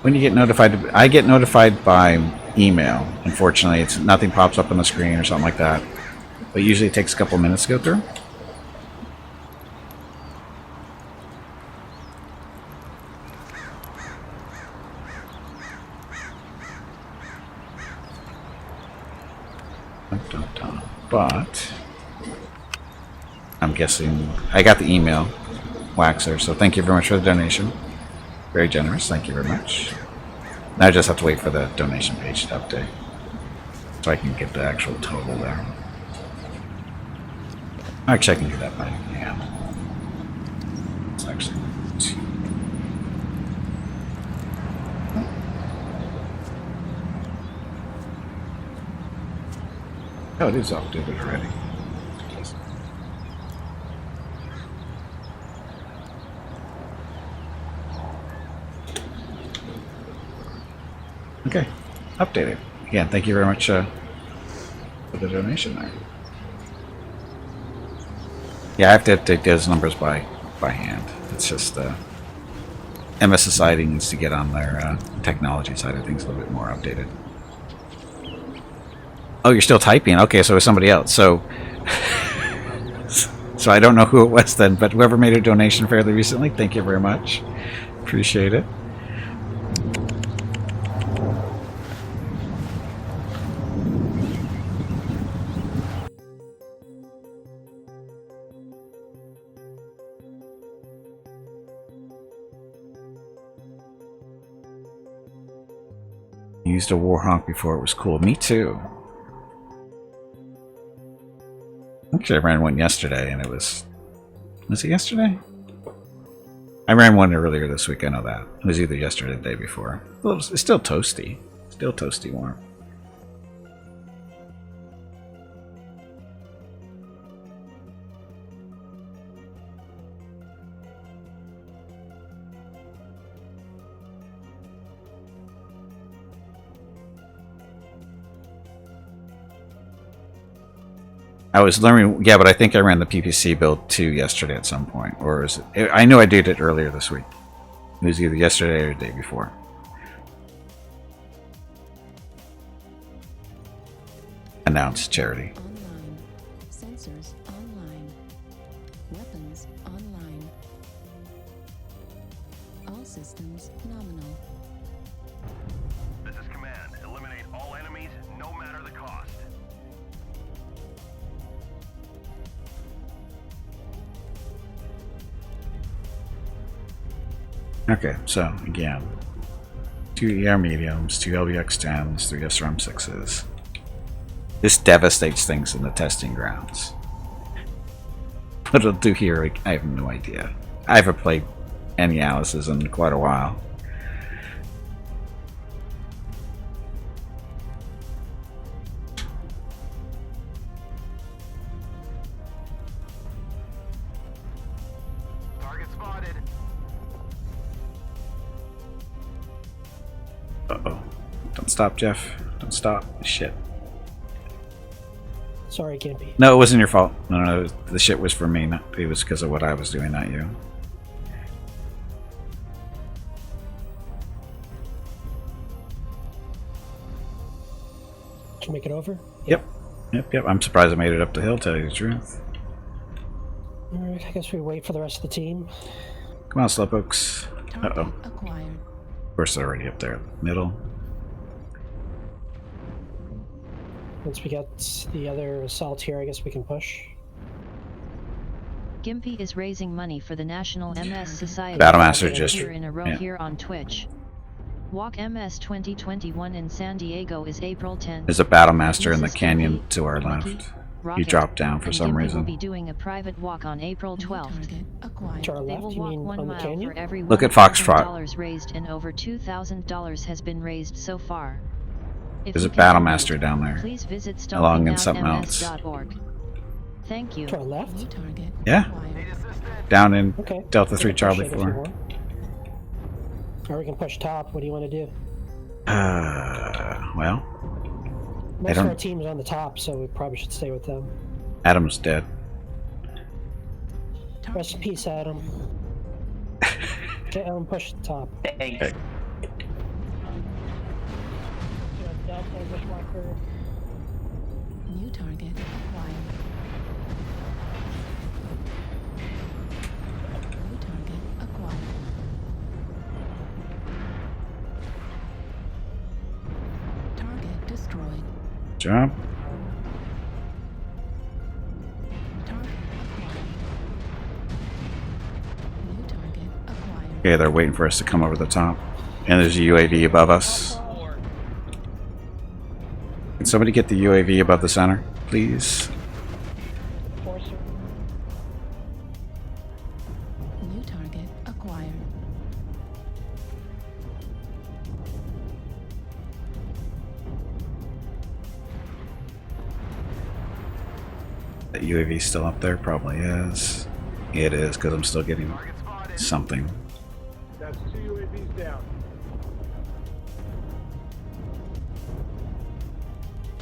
[SPEAKER 1] When you get notified, I get notified by email. Unfortunately, it's nothing pops up on the screen or something like that. But usually it takes a couple minutes to go through. But I'm guessing I got the email, Waxer, so thank you very much for the donation. Very generous, thank you very much. Now I just have to wait for the donation page to update so I can get the actual total there. Actually, I can do that by hand. It's actually 2. Oh, it is updated already. Okay, updated. Again, thank you very much for the donation there. Yeah, I have to update those numbers by hand. It's just MS Society needs to get on their technology side of things a little bit more updated. Oh, you're still typing? Okay, so it was somebody else. So I don't know who it was then, but whoever made a donation fairly recently, thank you very much. Appreciate it. Used a Warhawk before it was cool. Me too. Actually, I ran one yesterday, and it was it yesterday? I ran one earlier this week, I know that. It was either yesterday or the day before. Well, it's still toasty. Still toasty warm. I was learning, yeah, but I think I ran the PPC build too yesterday at some point, or is it? I knew I did it earlier this week. It was either yesterday or the day before. Announced charity.
[SPEAKER 19] Online. Sensors online. Weapons online. All systems nominal.
[SPEAKER 18] This is command. Eliminate all enemies, no matter the cost.
[SPEAKER 1] Okay, so again, 2 ER mediums, 2 LBX-10s, 3 SRM-6s. This devastates things in the testing grounds. What it'll do here, I have no idea. I haven't played any Alice's in quite a while.
[SPEAKER 18] Target spotted.
[SPEAKER 1] Uh-oh. Don't stop, Jeff. Don't stop. Shit.
[SPEAKER 17] Sorry, Gimpy.
[SPEAKER 1] No, it wasn't your fault. No, the shit was for me. It was because of what I was doing, not you.
[SPEAKER 17] Did you make it over?
[SPEAKER 1] Yep. I'm surprised I made it up the hill, tell you the truth.
[SPEAKER 17] Alright, I guess we wait for the rest of the team.
[SPEAKER 1] Come on, slowpokes. Uh-oh.
[SPEAKER 19] Acquired.
[SPEAKER 1] Of course, they're already up there. Middle.
[SPEAKER 17] Once we get the other assault here, I guess we can push.
[SPEAKER 2] Gimpy is raising money for the National MS Society.
[SPEAKER 1] Battlemaster just...
[SPEAKER 2] year in a row here on Twitch. WalkMS 2021 in San Diego is April 10th.
[SPEAKER 1] There's a Battlemaster in the canyon to our left. He dropped down for some
[SPEAKER 2] Gimpy
[SPEAKER 1] reason.
[SPEAKER 2] will be doing a private walk on April 12th.
[SPEAKER 17] To our
[SPEAKER 2] They
[SPEAKER 17] left,
[SPEAKER 2] will
[SPEAKER 17] you
[SPEAKER 2] walk
[SPEAKER 17] mean
[SPEAKER 2] 1
[SPEAKER 17] on the
[SPEAKER 2] mile
[SPEAKER 17] canyon?
[SPEAKER 2] for every
[SPEAKER 1] Look at Foxtrot.
[SPEAKER 2] $1,000 raised, and over $2,000 has been raised so far. If
[SPEAKER 1] There's
[SPEAKER 2] you
[SPEAKER 1] a
[SPEAKER 2] can donate,
[SPEAKER 1] Battlemaster down there.
[SPEAKER 2] Please visit
[SPEAKER 1] Along in something else.
[SPEAKER 2] stompingnoutms.org. Thank you.
[SPEAKER 17] To our left?
[SPEAKER 1] Yeah. Down in
[SPEAKER 17] Okay.
[SPEAKER 1] Delta
[SPEAKER 17] We
[SPEAKER 1] 3
[SPEAKER 17] can push
[SPEAKER 1] Charlie
[SPEAKER 17] it if you
[SPEAKER 1] 4.
[SPEAKER 17] want. Or we can push top. What do you want to do?
[SPEAKER 1] Well,
[SPEAKER 17] Most of our team's on the top, so we probably should stay with them.
[SPEAKER 1] Adam's dead.
[SPEAKER 17] Rest in peace, Adam. Okay, Adam, push the top.
[SPEAKER 5] Thanks.
[SPEAKER 19] New target acquired. New target acquired. Target destroyed.
[SPEAKER 1] Job.
[SPEAKER 19] New target acquired.
[SPEAKER 1] Okay, they're waiting for us to come over the top. And there's a UAV above us. Can somebody get the UAV above the center, please?
[SPEAKER 19] New target acquired.
[SPEAKER 1] That UAV still up there? Probably is. It is, because I'm still getting something.
[SPEAKER 22] That's 2 UAVs down.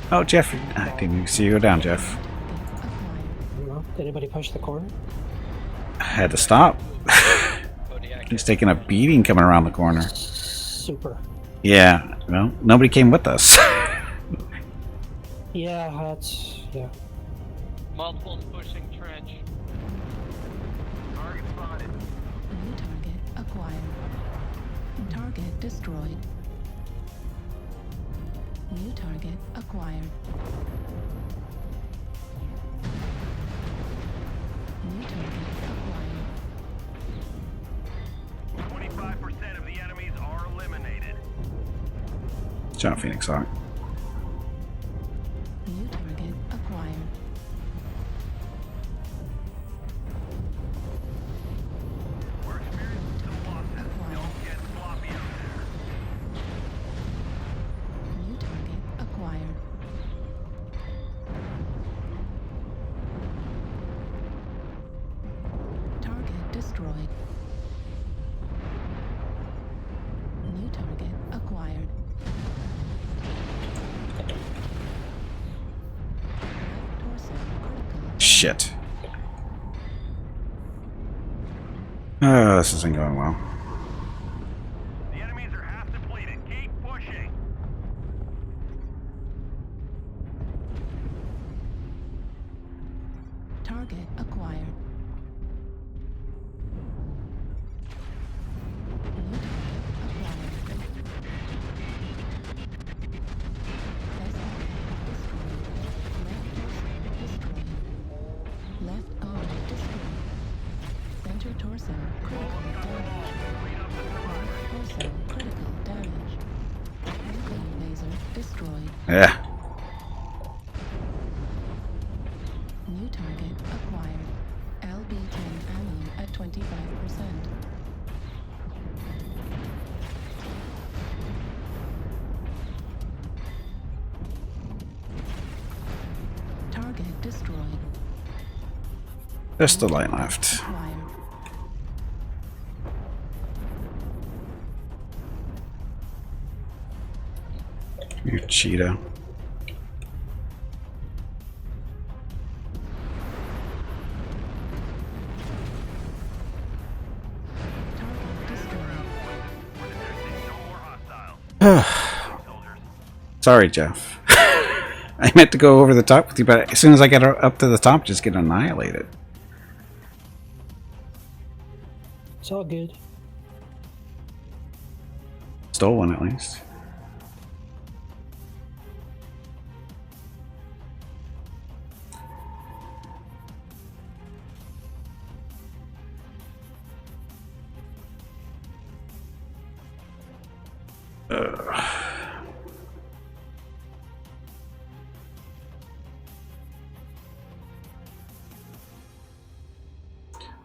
[SPEAKER 1] Oh, Jeff. I didn't even see you go down, Jeff.
[SPEAKER 17] I don't know. Did anybody push the corner?
[SPEAKER 1] I had to stop. He's taking a beating coming around the corner.
[SPEAKER 17] Super.
[SPEAKER 1] Yeah, well, nobody came with us.
[SPEAKER 17] Yeah, that's... yeah.
[SPEAKER 5] Multiples pushing trench.
[SPEAKER 18] Target spotted.
[SPEAKER 19] New target acquired. Target destroyed. New target acquired. New target acquired.
[SPEAKER 18] 25% of the enemies are eliminated.
[SPEAKER 1] John Phoenix Hawk.
[SPEAKER 19] New target acquired.
[SPEAKER 18] We're experiencing some losses. Don't get sloppy out there.
[SPEAKER 19] New target acquired. Target destroyed. New target acquired. Left torso critical.
[SPEAKER 1] shit. Oh, this isn't going well.
[SPEAKER 18] The enemies are half depleted. Keep pushing.
[SPEAKER 19] Target acquired. New target acquired. Left arm destroyed. Center torso critical damage. Right torso critical damage. Nuclear laser destroyed.
[SPEAKER 1] Yeah.
[SPEAKER 19] New target acquired. LB-10 ammo at 25%. Target destroyed.
[SPEAKER 1] Just the light left.
[SPEAKER 19] Acquired.
[SPEAKER 1] You cheetah. Sorry, Jeff. I meant to go over the top with you, but as soon as I get up to the top, just get annihilated.
[SPEAKER 17] It's all good.
[SPEAKER 1] Stole one at least.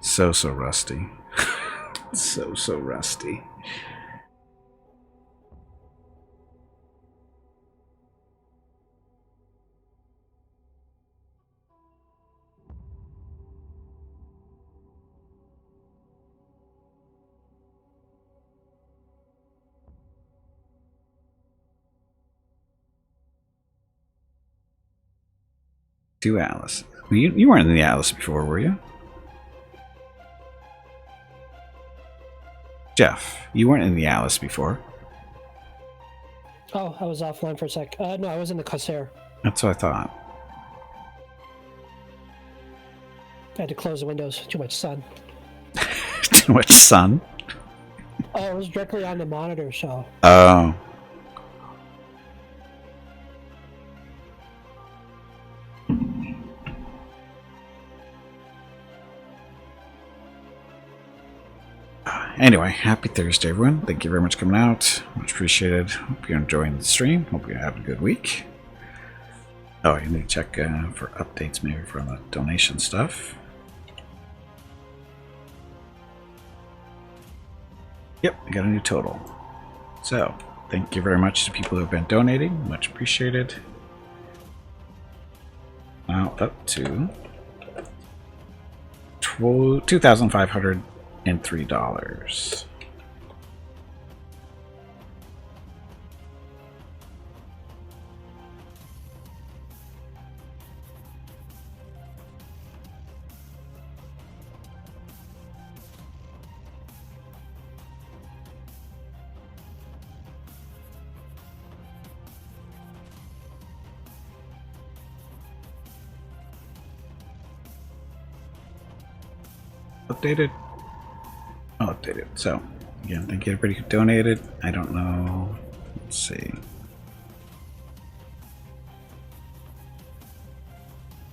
[SPEAKER 1] So rusty. so rusty. Two Alice. Well, you weren't in the Alice before, were you? Jeff, you weren't in the Alice before.
[SPEAKER 17] Oh, I was offline for a sec. No, I was in the Corsair.
[SPEAKER 1] That's what I thought.
[SPEAKER 17] I had to close the windows. Too much sun.
[SPEAKER 1] Too much sun?
[SPEAKER 17] Oh, it was directly on the monitor, so.
[SPEAKER 1] Oh. Anyway, happy Thursday, everyone. Thank you very much for coming out. Much appreciated. Hope you're enjoying the stream. Hope you're having a good week. Oh, you need to check for updates maybe from the donation stuff. Yep, I got a new total. So, thank you very much to people who have been donating. Much appreciated. Now up to $2,503. Updated. Oh, updated. So, again, thank you everybody who donated. I don't know. Let's see.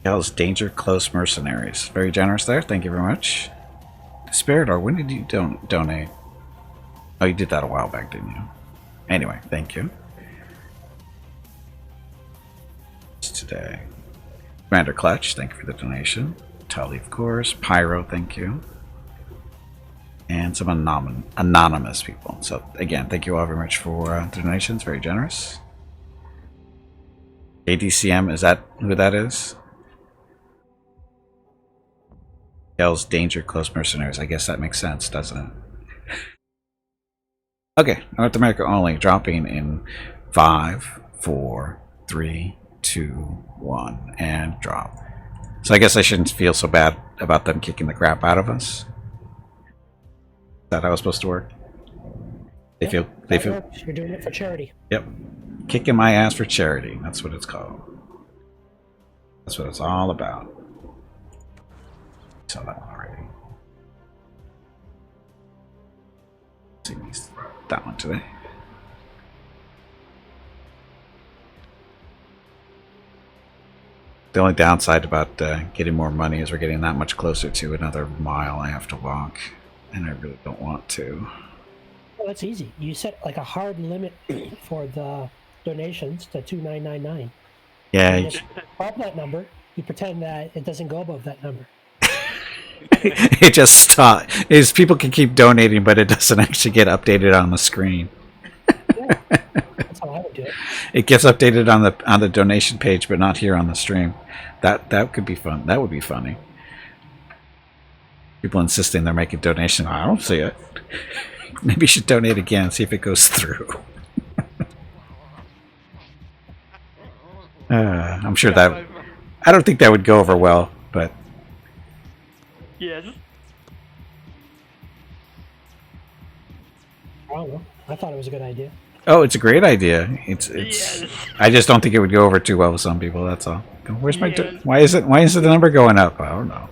[SPEAKER 1] Hell's Danger Close Mercenaries. Very generous there. Thank you very much. Spiridor, when did you donate? Oh, you did that a while back, didn't you? Anyway, thank you. It's today. Commander Clutch, thank you for the donation. Tully, of course. Pyro, thank you. And some anonymous people. So, again, thank you all very much for the donations. Very generous. ADCM, is that who that is? Hell's Danger Close Mercenaries. I guess that makes sense, doesn't it? Okay, North America only, dropping in 5, 4, 3, 2, 1, and drop. So I guess I shouldn't feel so bad about them kicking the crap out of us. Is that how it's supposed to work? They feel.
[SPEAKER 17] Works. You're doing it for charity.
[SPEAKER 1] Yep. Kicking my ass for charity. That's what it's called. That's what it's all about. Saw that one already. See that one today. The only downside about getting more money is we're getting that much closer to another mile I have to walk, and I really don't want to.
[SPEAKER 17] Well, that's easy. You set like a hard limit for the donations to $2,999.
[SPEAKER 1] Yeah.
[SPEAKER 17] You just above that number, you pretend that it doesn't go above that number.
[SPEAKER 1] It just stops. Is people can keep donating, but it doesn't actually get updated on the screen.
[SPEAKER 17] Yeah, that's how I would do it.
[SPEAKER 1] It gets updated on the donation page, but not here on the stream. That could be fun. That would be funny. People insisting they're making donation. I don't see it. Maybe you should donate again, see if it goes through. I'm sure that... I don't think that would go over well, but...
[SPEAKER 5] Yes.
[SPEAKER 17] I don't know. I thought it was a good idea.
[SPEAKER 1] Oh, it's a great idea. It's.
[SPEAKER 5] Yes.
[SPEAKER 1] I just don't think it would go over too well with some people. That's all. Where's my? Why is the number going up? I don't know.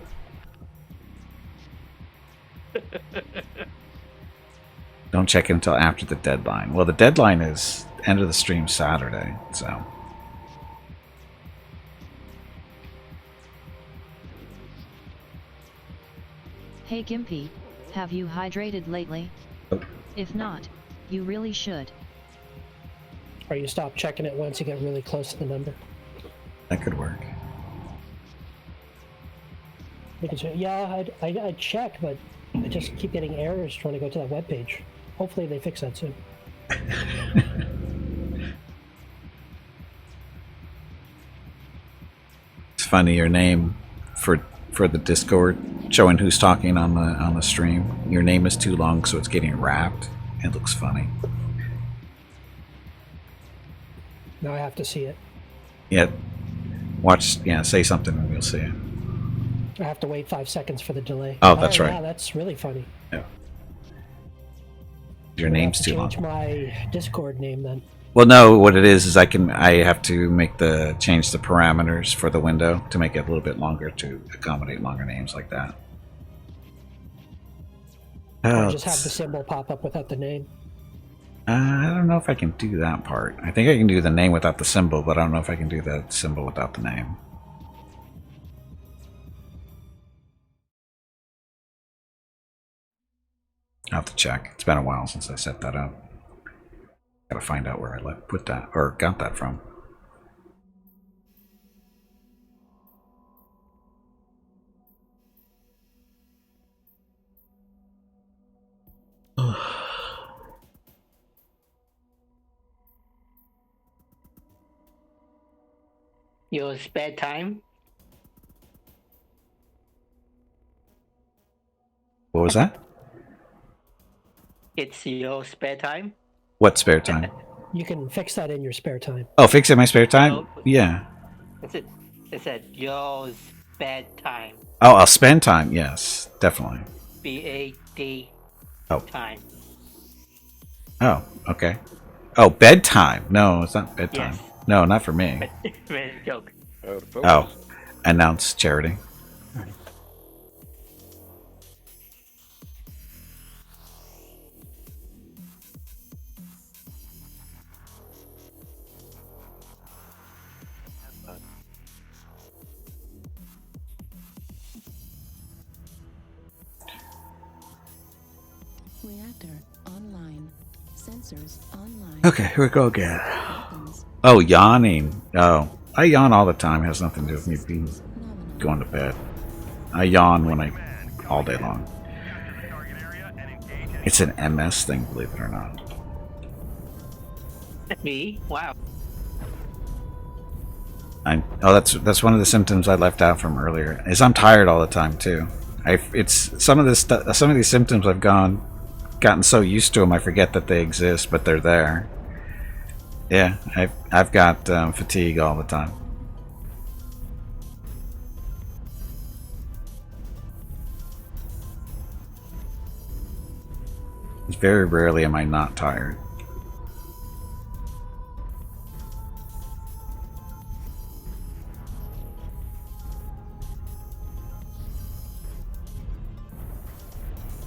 [SPEAKER 1] Don't check it until after the deadline. Well, the deadline is end of the stream Saturday, so.
[SPEAKER 2] Hey Gimpy, have you hydrated lately?
[SPEAKER 1] Oh.
[SPEAKER 2] If not, you really should.
[SPEAKER 17] Or you stop checking it once you get really close to the number.
[SPEAKER 1] That could work.
[SPEAKER 17] Yeah, I check, but I just keep getting errors trying to go to that webpage. Hopefully they fix that soon.
[SPEAKER 1] It's funny, your name for the Discord showing who's talking on the stream. Your name is too long, so it's getting wrapped. It looks funny.
[SPEAKER 17] Now I have to see it.
[SPEAKER 1] Yeah, watch. Yeah, say something and we'll see it.
[SPEAKER 17] I have to wait 5 seconds for the delay.
[SPEAKER 1] Oh, that's right.
[SPEAKER 17] Yeah, that's really funny.
[SPEAKER 1] Yeah. Your name's too long.
[SPEAKER 17] Change my Discord name then.
[SPEAKER 1] Well, no. What it is I have to change the parameters for the window to make it a little bit longer to accommodate longer names like that.
[SPEAKER 17] Or just have the symbol pop up without the name.
[SPEAKER 1] I don't know if I can do that part. I think I can do the name without the symbol, but I don't know if I can do the symbol without the name. I'll have to check. It's been a while since I set that up. Gotta find out where I put that or got that from.
[SPEAKER 5] Your spare time?
[SPEAKER 1] What was that?
[SPEAKER 5] It's your spare time?
[SPEAKER 1] What spare time?
[SPEAKER 17] You can fix that in your spare time.
[SPEAKER 1] Oh, fix it in my spare time? Yeah.
[SPEAKER 5] It said your spare time.
[SPEAKER 1] Oh, I'll spend time. Yes, definitely.
[SPEAKER 5] BAD
[SPEAKER 1] Oh.
[SPEAKER 5] time.
[SPEAKER 1] Oh, okay. Oh, bedtime. No, it's not bedtime.
[SPEAKER 5] Yes.
[SPEAKER 1] No, not for me.
[SPEAKER 5] Joke.
[SPEAKER 1] Oh, announce charity.
[SPEAKER 19] Reactor online. Sensors online.
[SPEAKER 1] Okay, here we go again. Oh, yawning. Oh, I yawn all the time. It has nothing to do with me being going to bed. I yawn all day long. It's an MS thing, believe it or not.
[SPEAKER 5] Me? Wow.
[SPEAKER 1] That's one of the symptoms I left out from earlier. Is I'm tired all the time too. It's some of these symptoms I've gotten so used to them I forget that they exist, but they're there. Yeah, I've got fatigue all the time. Very rarely am I not tired.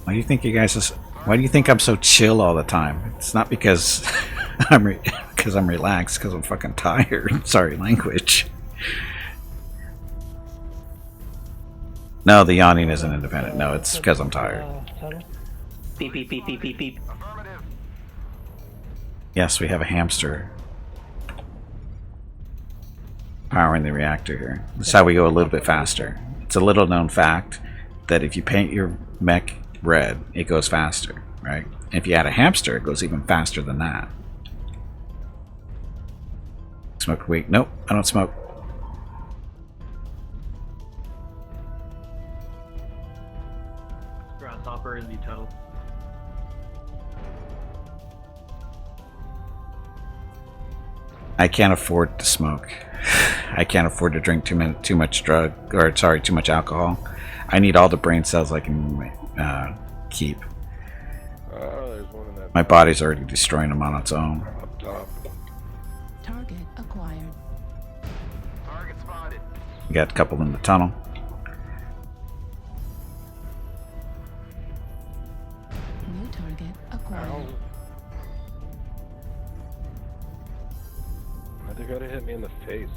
[SPEAKER 1] Why do you think you guys? Why do you think I'm so chill all the time? It's not because because I'm relaxed. Because I'm fucking tired. Sorry, language. No, the yawning isn't independent. No, it's because I'm tired.
[SPEAKER 5] Beep beep beep beep beep beep.
[SPEAKER 1] Yes, we have a hamster powering the reactor here. This is how we go a little bit faster. It's a little known fact that if you paint your mech red, it goes faster, right? And if you add a hamster, it goes even faster than that. Smoke weed. Nope, I don't smoke.
[SPEAKER 21] Grasshopper in the tunnel.
[SPEAKER 1] I can't afford to smoke. I can't afford to drink too much too much alcohol. I need all the brain cells I can keep.
[SPEAKER 9] There's one in that.
[SPEAKER 1] My body's already destroying them on its own.
[SPEAKER 9] Up top.
[SPEAKER 19] Target acquired.
[SPEAKER 4] Target spotted.
[SPEAKER 1] You got a couple in the tunnel.
[SPEAKER 19] New target acquired.
[SPEAKER 9] I think gotta hit me in the face.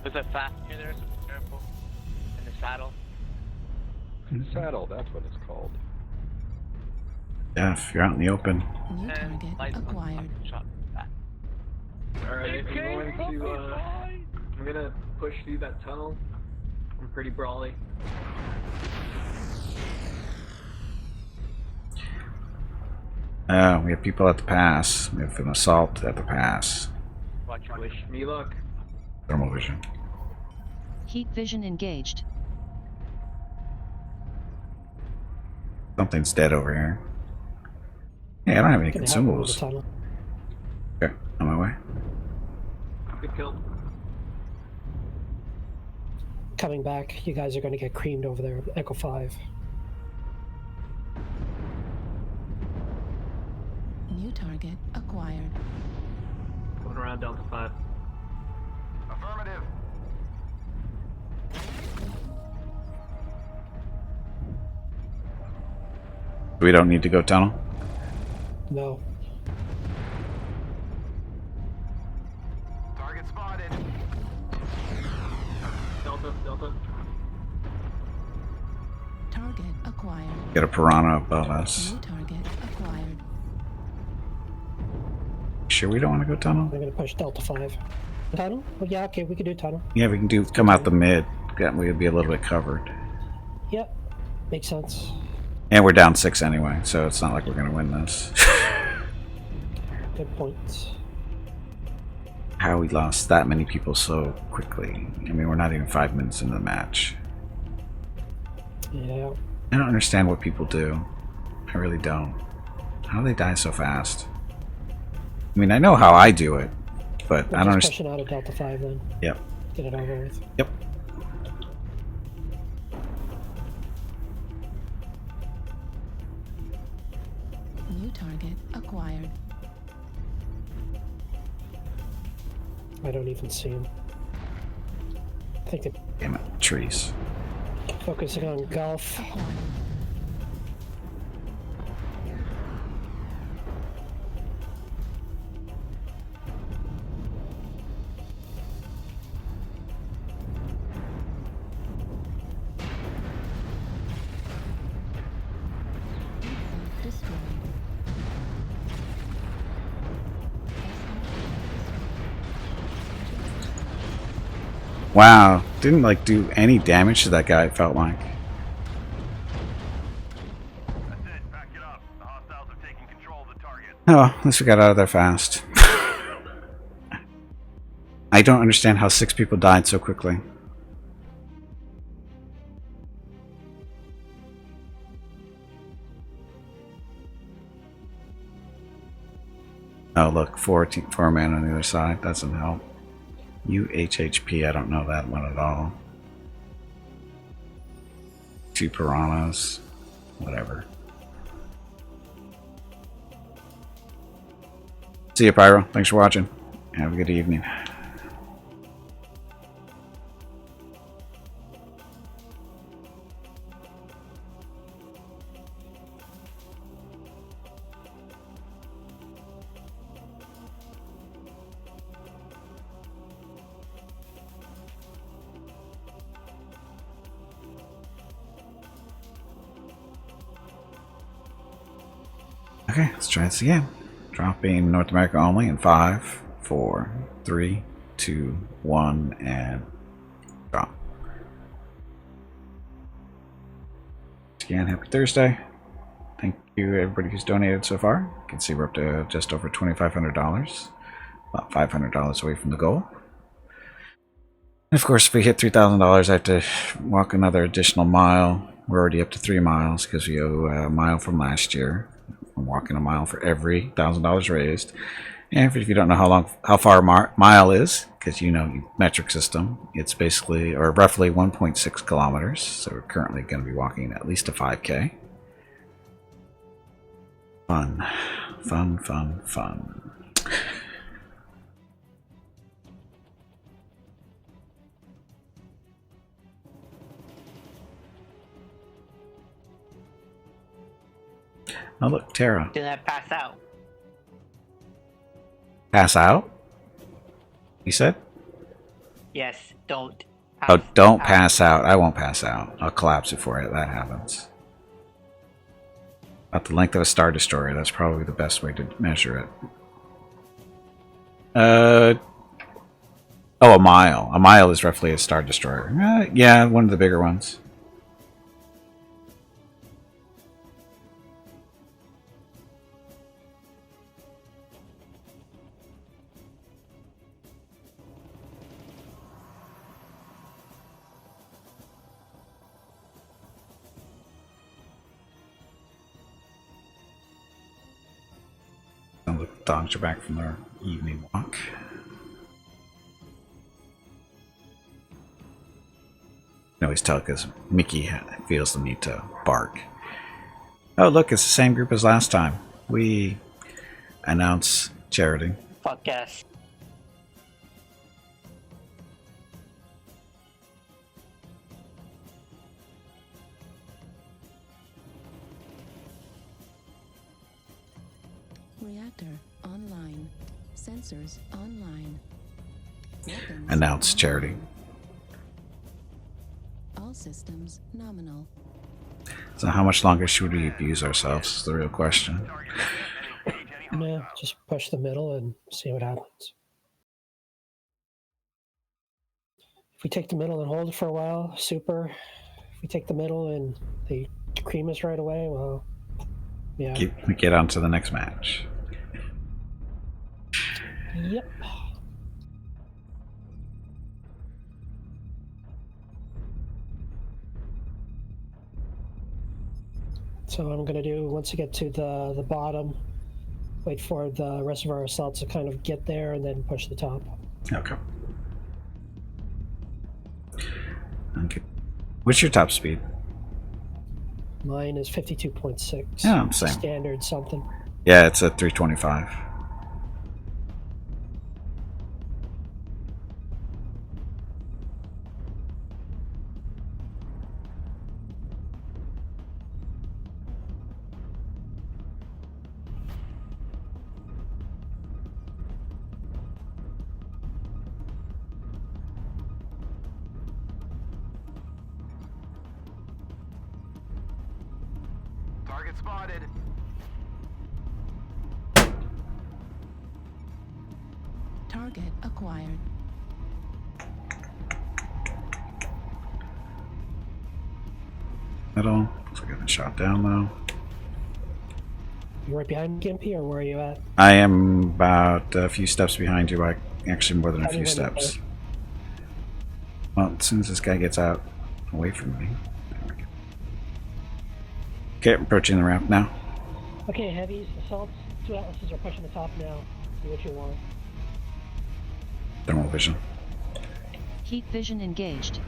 [SPEAKER 5] There's a fast here there, so be careful. In the saddle.
[SPEAKER 9] Saddle, that's what it's called.
[SPEAKER 1] Yeah, if you're out in the open.
[SPEAKER 19] New target acquired.
[SPEAKER 21] Alright, I'm gonna push through that tunnel. I'm pretty brawly.
[SPEAKER 1] We have people at the pass. We have an assault at the pass.
[SPEAKER 21] Wish me luck.
[SPEAKER 1] Thermal vision.
[SPEAKER 2] Heat vision engaged.
[SPEAKER 1] Something's dead over here. Hey, I don't have any
[SPEAKER 17] Can help with the
[SPEAKER 1] consumables.
[SPEAKER 17] tunnel.
[SPEAKER 1] Okay, on my way.
[SPEAKER 21] Good kill.
[SPEAKER 17] Coming back, you guys are going to get creamed over there. Echo 5.
[SPEAKER 19] New target acquired.
[SPEAKER 21] Going around Delta 5.
[SPEAKER 4] Affirmative.
[SPEAKER 1] We don't need to go tunnel.
[SPEAKER 17] No.
[SPEAKER 4] Target spotted.
[SPEAKER 21] Delta.
[SPEAKER 19] Target acquired.
[SPEAKER 1] Get a piranha above us.
[SPEAKER 19] New target acquired.
[SPEAKER 1] Sure, we don't want to go tunnel.
[SPEAKER 17] I'm going to push Delta 5. Tunnel? Well, yeah, okay, we can do tunnel.
[SPEAKER 1] Yeah, we can come out the mid. We'll be a little bit covered.
[SPEAKER 17] Yep, makes sense.
[SPEAKER 1] And we're down 6 anyway, so it's not like we're going to win this.
[SPEAKER 17] Good points.
[SPEAKER 1] How we lost that many people so quickly. I mean, we're not even 5 minutes into the match.
[SPEAKER 17] Yeah.
[SPEAKER 1] I don't understand what people do. I really don't. How do they die so fast? I mean, I know how I do it, but I don't
[SPEAKER 17] Just
[SPEAKER 1] understand.
[SPEAKER 17] pushing out of Delta 5 then.
[SPEAKER 1] Yep.
[SPEAKER 17] Get it over with.
[SPEAKER 1] Yep.
[SPEAKER 19] New target acquired.
[SPEAKER 17] I don't even see him. I think
[SPEAKER 1] Damn it, trees.
[SPEAKER 17] focusing on Gulf.
[SPEAKER 19] Destroyed.
[SPEAKER 1] Wow, didn't like do any damage to that guy, it felt like. Oh, at least we got out of there fast. I don't understand how 6 people died so quickly. Oh look, 4 man on the other side, that doesn't help. UHHP, I don't know that one at all. 2 piranhas, whatever. See you, Pyro. Thanks for watching. Have a good evening. Okay, let's try this again. Dropping North America only in 5, 4, 3, 2, 1, and drop. Again, happy Thursday. Thank you, everybody who's donated so far. You can see we're up to just over $2,500, about $500 away from the goal. And of course, if we hit $3,000, I have to walk another additional mile. We're already up to 3 miles because we owe a mile from last year. I'm walking a mile for every $1,000 raised. And if you don't know how far a mile is, because you know metric system, it's basically or roughly 1.6 kilometers. So we're currently going to be walking at least a 5K. Fun, fun, fun, fun. Oh look, Tara.
[SPEAKER 5] Did I pass out?
[SPEAKER 1] Pass out? You said?
[SPEAKER 5] Yes, don't.
[SPEAKER 1] Oh, don't pass out. I won't pass out. I'll collapse before that happens. About the length of a Star Destroyer. That's probably the best way to measure it. Oh, a mile. A mile is roughly a Star Destroyer. Yeah, one of the bigger ones. The dogs are back from their evening walk. I always tell because Mickey feels the need to bark. Oh, look, it's the same group as last time. We announce charity.
[SPEAKER 5] Fuck yes.
[SPEAKER 19] Reactor online. Sensors online. Weapons
[SPEAKER 1] Announce
[SPEAKER 19] online.
[SPEAKER 1] charity.
[SPEAKER 19] All systems nominal.
[SPEAKER 1] So how much longer should we abuse ourselves is the real question.
[SPEAKER 17] No, just push the middle and see what happens. If we take the middle and hold it for a while, super. If we take the middle and they cream us right away, well, yeah.
[SPEAKER 1] We get on to the next match.
[SPEAKER 17] Yep. So I'm going to do, once I get to the bottom, wait for the rest of our assaults to kind of get there and then push the top.
[SPEAKER 1] Okay. Okay. What's your top speed?
[SPEAKER 17] Mine is 52.6.
[SPEAKER 1] Yeah, same.
[SPEAKER 17] Standard something.
[SPEAKER 1] Yeah, it's a 325.
[SPEAKER 18] Target spotted.
[SPEAKER 19] Target acquired.
[SPEAKER 1] Middle. Looks like I've been shot down though.
[SPEAKER 17] You right behind Gimpy, or where are you at?
[SPEAKER 1] I am about a few steps behind you, actually more than a
[SPEAKER 17] Tell me
[SPEAKER 1] few
[SPEAKER 17] when you're
[SPEAKER 1] steps. Well, as soon as this guy gets out away from me. There we go. Okay, approaching the ramp now.
[SPEAKER 17] Okay, heavies, assaults, 2 atlases are pushing the top now. See what you want.
[SPEAKER 1] Thermal vision.
[SPEAKER 2] Heat vision engaged.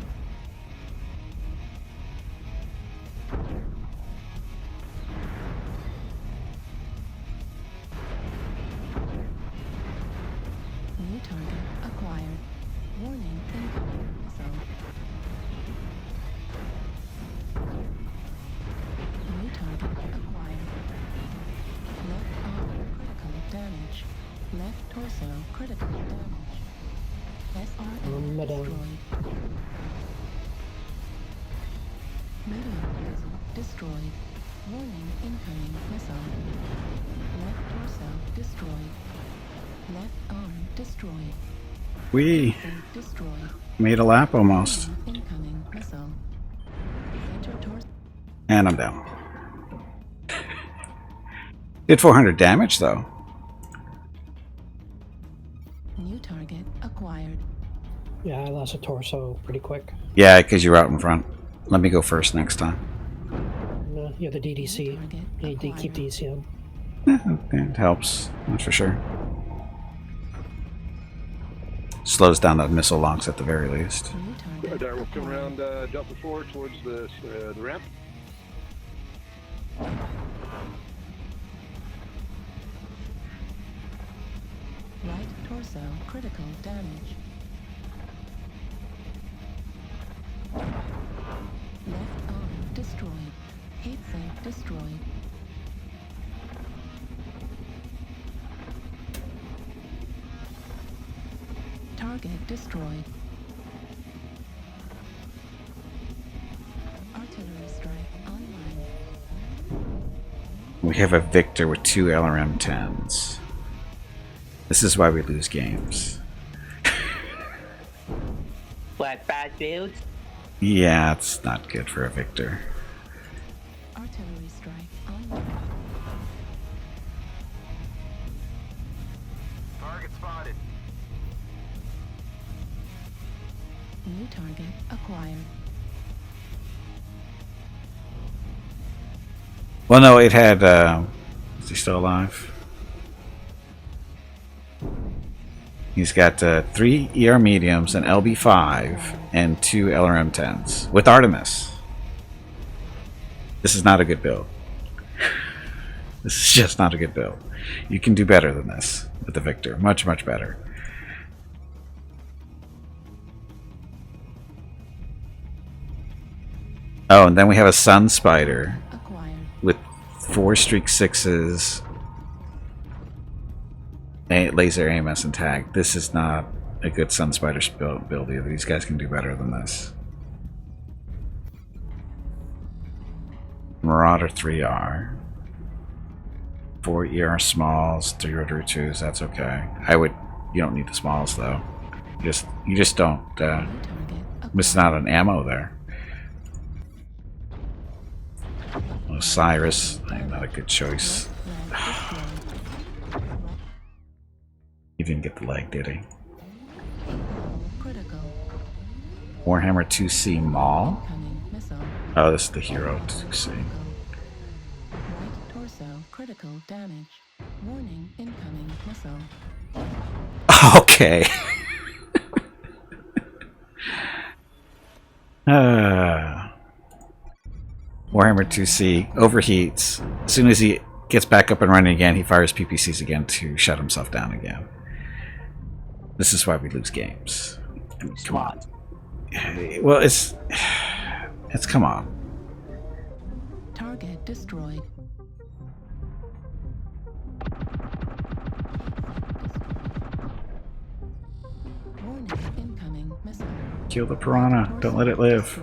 [SPEAKER 19] torso critical damage. SRM
[SPEAKER 17] Madam.
[SPEAKER 19] destroyed. Medium laser destroyed. Warning incoming missile. Left torso destroyed. Left arm destroyed.
[SPEAKER 1] We
[SPEAKER 19] Destroyed.
[SPEAKER 1] made a lap almost.
[SPEAKER 19] Incoming missile. Center torso.
[SPEAKER 1] And I'm down. Did 400 damage though.
[SPEAKER 19] New target acquired.
[SPEAKER 17] Yeah, I lost a torso pretty quick.
[SPEAKER 1] Yeah, because you're out in front. Let me go first next time.
[SPEAKER 17] You're the DDC. You need to keep DDC on.
[SPEAKER 1] It helps, that's for sure. Slows down the missile locks at the very least.
[SPEAKER 22] Alright, we're coming around Delta 4 towards the ramp.
[SPEAKER 19] Right torso critical damage. Left arm destroyed. Heat sink destroyed. Target destroyed. Artillery strike online.
[SPEAKER 1] We have a Victor with 2 LRM-10s. This is why we lose games.
[SPEAKER 5] What, bad builds?
[SPEAKER 1] Yeah, it's not good for a Victor.
[SPEAKER 19] Artillery strike online.
[SPEAKER 18] Target spotted.
[SPEAKER 19] New target acquired.
[SPEAKER 1] Well, no, it had, is he still alive? He's got 3 ER mediums, an LB5, and 2 LRM-10s with Artemis. This is not a good build. This is just not a good build. You can do better than this with the Victor. Much, much better. Oh, and then we have a Sun Spider with 4 Streak 6s, laser AMS and tag. This is not a good Sun Spider build either. These guys can do better than this. Marauder 3R. 4 ER smalls, 3 rotary 2s, that's okay. You don't need the smalls though. You just don't, missing out on ammo there. Osiris, not a good choice. He didn't get the leg, did he? Warhammer 2C Maul? Oh, this is the Hero 2C.
[SPEAKER 19] Right torso critical damage. Warning incoming missile.
[SPEAKER 1] Okay. Warhammer 2C overheats. As soon as he gets back up and running again, he fires PPCs again to shut himself down again. This is why we lose games. I mean, come on. Well, it's come on.
[SPEAKER 19] Target destroyed. Warning incoming missile.
[SPEAKER 1] Kill the piranha. Don't let it live.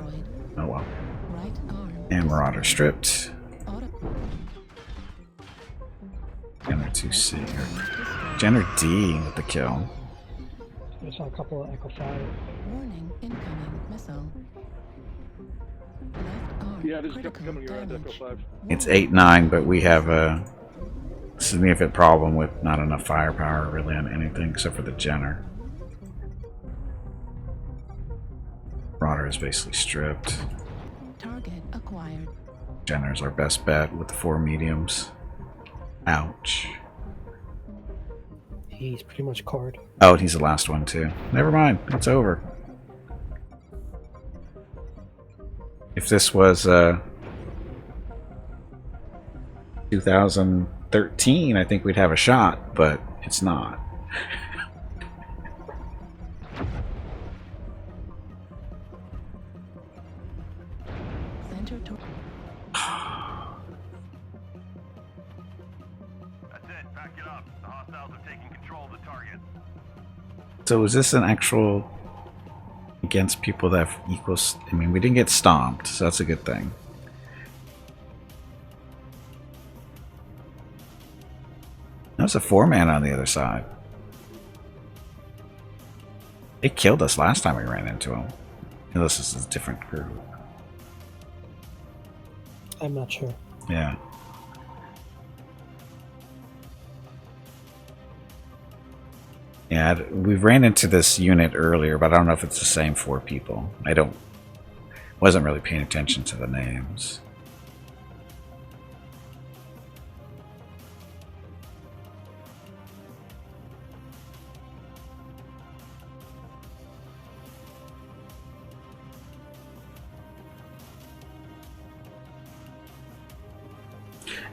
[SPEAKER 1] Oh well.
[SPEAKER 19] Right arm.
[SPEAKER 1] And Marauder stripped. Jenner 2C. Jenner D with the kill.
[SPEAKER 17] I saw a couple of Echo 5.
[SPEAKER 19] Warning incoming missile. Left arm.
[SPEAKER 22] Yeah, this is coming around Echo 5.
[SPEAKER 1] It's 8-9, but we have a significant problem with not enough firepower really on anything except for the Jenner. Marauder is basically stripped.
[SPEAKER 19] Target acquired.
[SPEAKER 1] Jenner's our best bet with the 4 mediums. Ouch.
[SPEAKER 17] He's pretty much card.
[SPEAKER 1] Oh, and he's the last one too. Never mind, it's over. If this was 2013, I think we'd have a shot, but it's not.
[SPEAKER 19] Center to
[SPEAKER 18] That's it. Pack it up. The Hostiles have taken control of the target.
[SPEAKER 1] So is this an actual against people that have equals? I mean, we didn't get stomped, so that's a good thing. There's a 4-man on the other side. They killed us last time we ran into them. Unless this is a different group.
[SPEAKER 17] I'm not sure.
[SPEAKER 1] Yeah. Yeah, we ran into this unit earlier, but I don't know if it's the same 4 people. Wasn't really paying attention to the names.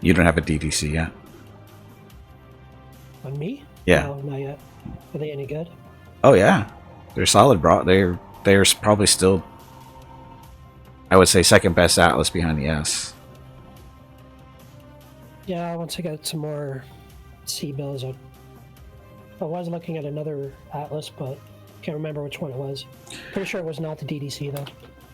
[SPEAKER 1] You don't have a DDC yet?
[SPEAKER 17] On me?
[SPEAKER 1] Yeah.
[SPEAKER 17] No, not yet. Are they any good?
[SPEAKER 1] Oh yeah, they're solid, bro. They're probably still, I would say, second best Atlas behind the S.
[SPEAKER 17] Yeah, once I get some more C bills, I was looking at another Atlas, but can't remember which one it was. Pretty sure it was not the DDC though.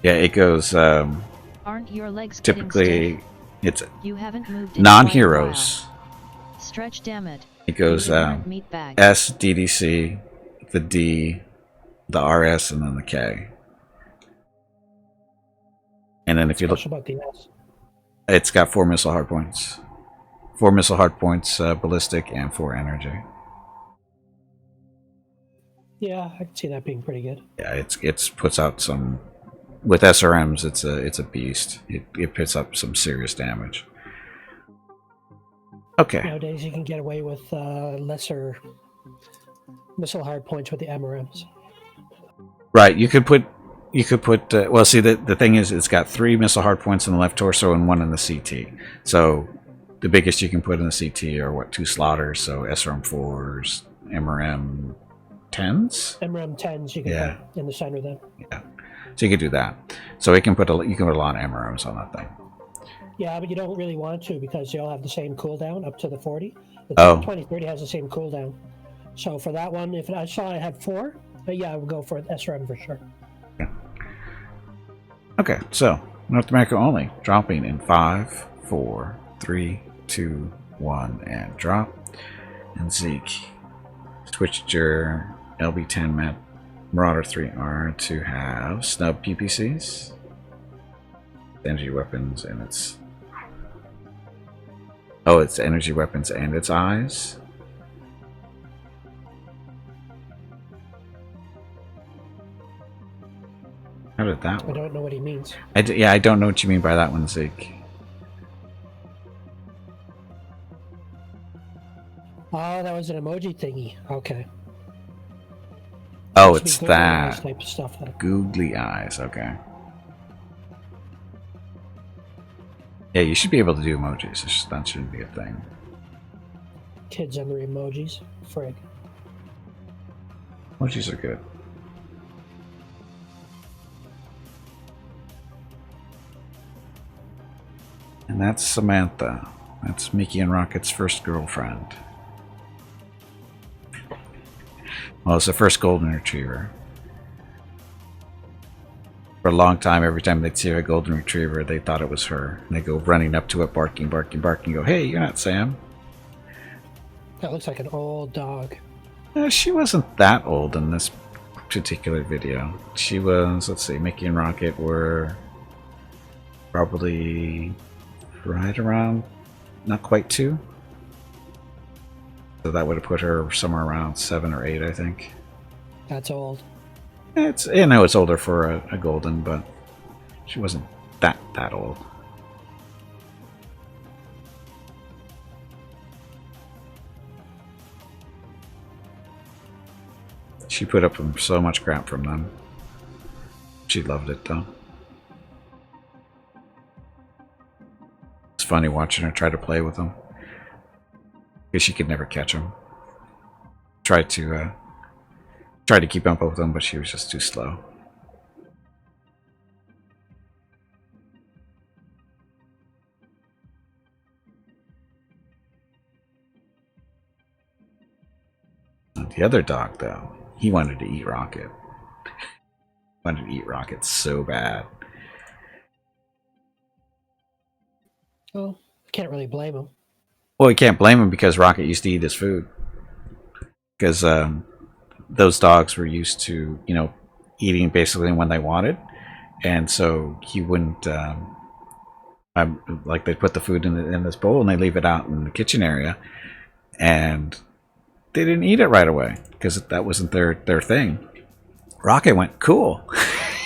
[SPEAKER 1] Yeah, it goes.
[SPEAKER 2] Aren't your legs getting
[SPEAKER 1] Typically,
[SPEAKER 2] stiff?
[SPEAKER 1] it's
[SPEAKER 2] You haven't moved in
[SPEAKER 1] non-heroes.
[SPEAKER 2] quite a while. Stretch, damn it.
[SPEAKER 1] It goes
[SPEAKER 2] You ignorant meatbag.
[SPEAKER 1] S, DDC, the D, the RS, and then the K. And then if you look,
[SPEAKER 17] Special about the S.
[SPEAKER 1] it's got 4 missile hardpoints. 4 missile hardpoints, ballistic, and 4 energy.
[SPEAKER 17] Yeah, I can see that being pretty good.
[SPEAKER 1] Yeah, it's puts out some. With SRMs, it's a beast. It puts up some serious damage. Okay.
[SPEAKER 17] Nowadays, you can get away with lesser missile hard points with the MRMs.
[SPEAKER 1] Right. You could put. Well, see, the thing is, it's got 3 missile hardpoints in the left torso and 1 in the CT. So the biggest you can put in the CT are what, 2 slaughters. So SRM 4s, MRM 10s.
[SPEAKER 17] MRM 10s you can put in the center then.
[SPEAKER 1] Yeah. So you could do that. So you can put a lot of MRMs on that thing.
[SPEAKER 17] Yeah, but you don't really want to because they all have the same cooldown up to the 40. The 2030 has the same cooldown. So for that one, if I saw I had 4, yeah, I would go for SRM for sure.
[SPEAKER 1] Yeah. Okay, so North America only. Dropping in 5, 4, 3, 2, 1, and drop. And Zeke switched your LB10 Marauder 3R to have snub PPCs, energy weapons, and its energy weapons and its eyes. How did that work?
[SPEAKER 17] I don't know what he means.
[SPEAKER 1] I don't know what you mean by that one, Zeke.
[SPEAKER 17] Oh, that was an emoji thingy. Okay.
[SPEAKER 1] Oh,
[SPEAKER 17] Must be
[SPEAKER 1] it's
[SPEAKER 17] Google Eyes
[SPEAKER 1] that.
[SPEAKER 17] type of stuff then.
[SPEAKER 1] Googly eyes, okay. Yeah, you should be able to do emojis. That shouldn't be a thing.
[SPEAKER 17] Kids and their emojis. Frig.
[SPEAKER 1] Emojis are good. And that's Samantha. That's Mickey and Rocket's first girlfriend. Well, it's the first golden retriever. For a long time, every time they'd see a golden retriever, they thought it was her. And they go running up to it, barking, barking, barking, go, "Hey, you're not Sam."
[SPEAKER 17] That looks like an old dog.
[SPEAKER 1] She wasn't that old in this particular video. She was, let's see, Mickey and Rocket were probably right around, not quite 2. So that would have put her somewhere around 7 or 8, I think.
[SPEAKER 17] That's old.
[SPEAKER 1] It's, you know, it's older for a golden, but she wasn't that old. She put up with so much crap from them. She loved it though. It's funny watching her try to play with them, because she could never catch them. Tried to keep up with them, but she was just too slow. The other dog, though, he wanted to eat Rocket. Wanted to eat Rocket so bad.
[SPEAKER 17] Well, can't really blame him.
[SPEAKER 1] Well, you can't blame him because Rocket used to eat his food. Because those dogs were used to, eating basically when they wanted. And so he wouldn't, like they put the food in this bowl and they leave it out in the kitchen area. And they didn't eat it right away because that wasn't their thing. Rocket went, cool.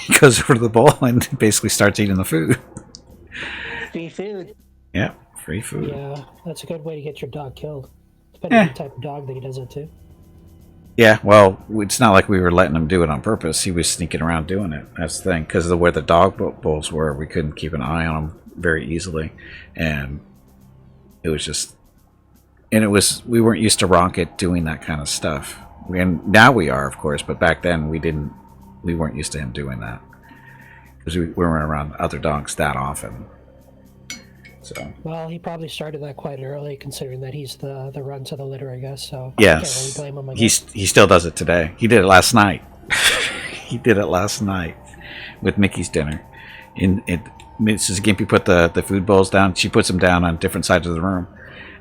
[SPEAKER 1] He goes over to the bowl and basically starts eating the food.
[SPEAKER 5] Free food.
[SPEAKER 1] Yeah, free food.
[SPEAKER 17] Yeah, that's a good way to get your dog killed. Depending on the type of dog that he does it to.
[SPEAKER 1] Yeah, well, it's not like we were letting him do it on purpose. He was sneaking around doing it. That's the thing. Because of where the dog bowls were, we couldn't keep an eye on him very easily. And it was just... And we weren't used to Rocket doing that kind of stuff. And now we are, of course, but back then we weren't used to him doing that. Because we weren't around other dogs that often. So.
[SPEAKER 17] Well, he probably started that quite early, considering that he's the run to the litter, I guess. So
[SPEAKER 1] yes,
[SPEAKER 17] can't really blame him.
[SPEAKER 1] He still does it today. He did it last night. He did it last night with Mickey's dinner. Mrs. Gimpy put the food bowls down. She puts them down on different sides of the room,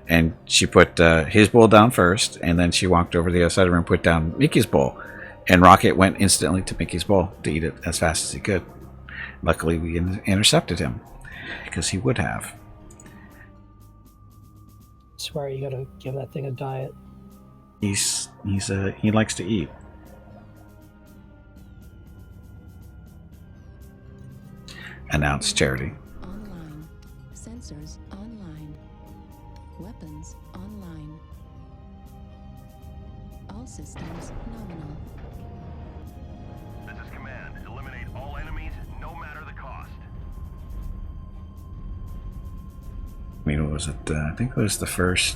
[SPEAKER 1] and she put his bowl down first, and then she walked over to the other side of the room, and put down Mickey's bowl, and Rocket went instantly to Mickey's bowl to eat it as fast as he could. Luckily, we intercepted him because he would have.
[SPEAKER 17] I swear you gotta give that thing a diet.
[SPEAKER 1] He likes to eat. Announced Charity.
[SPEAKER 19] Online. Sensors online. Weapons online. All systems nominal.
[SPEAKER 4] This is command. Eliminate all enemies, no matter the cost.
[SPEAKER 1] I mean, what was it? I think it was the second?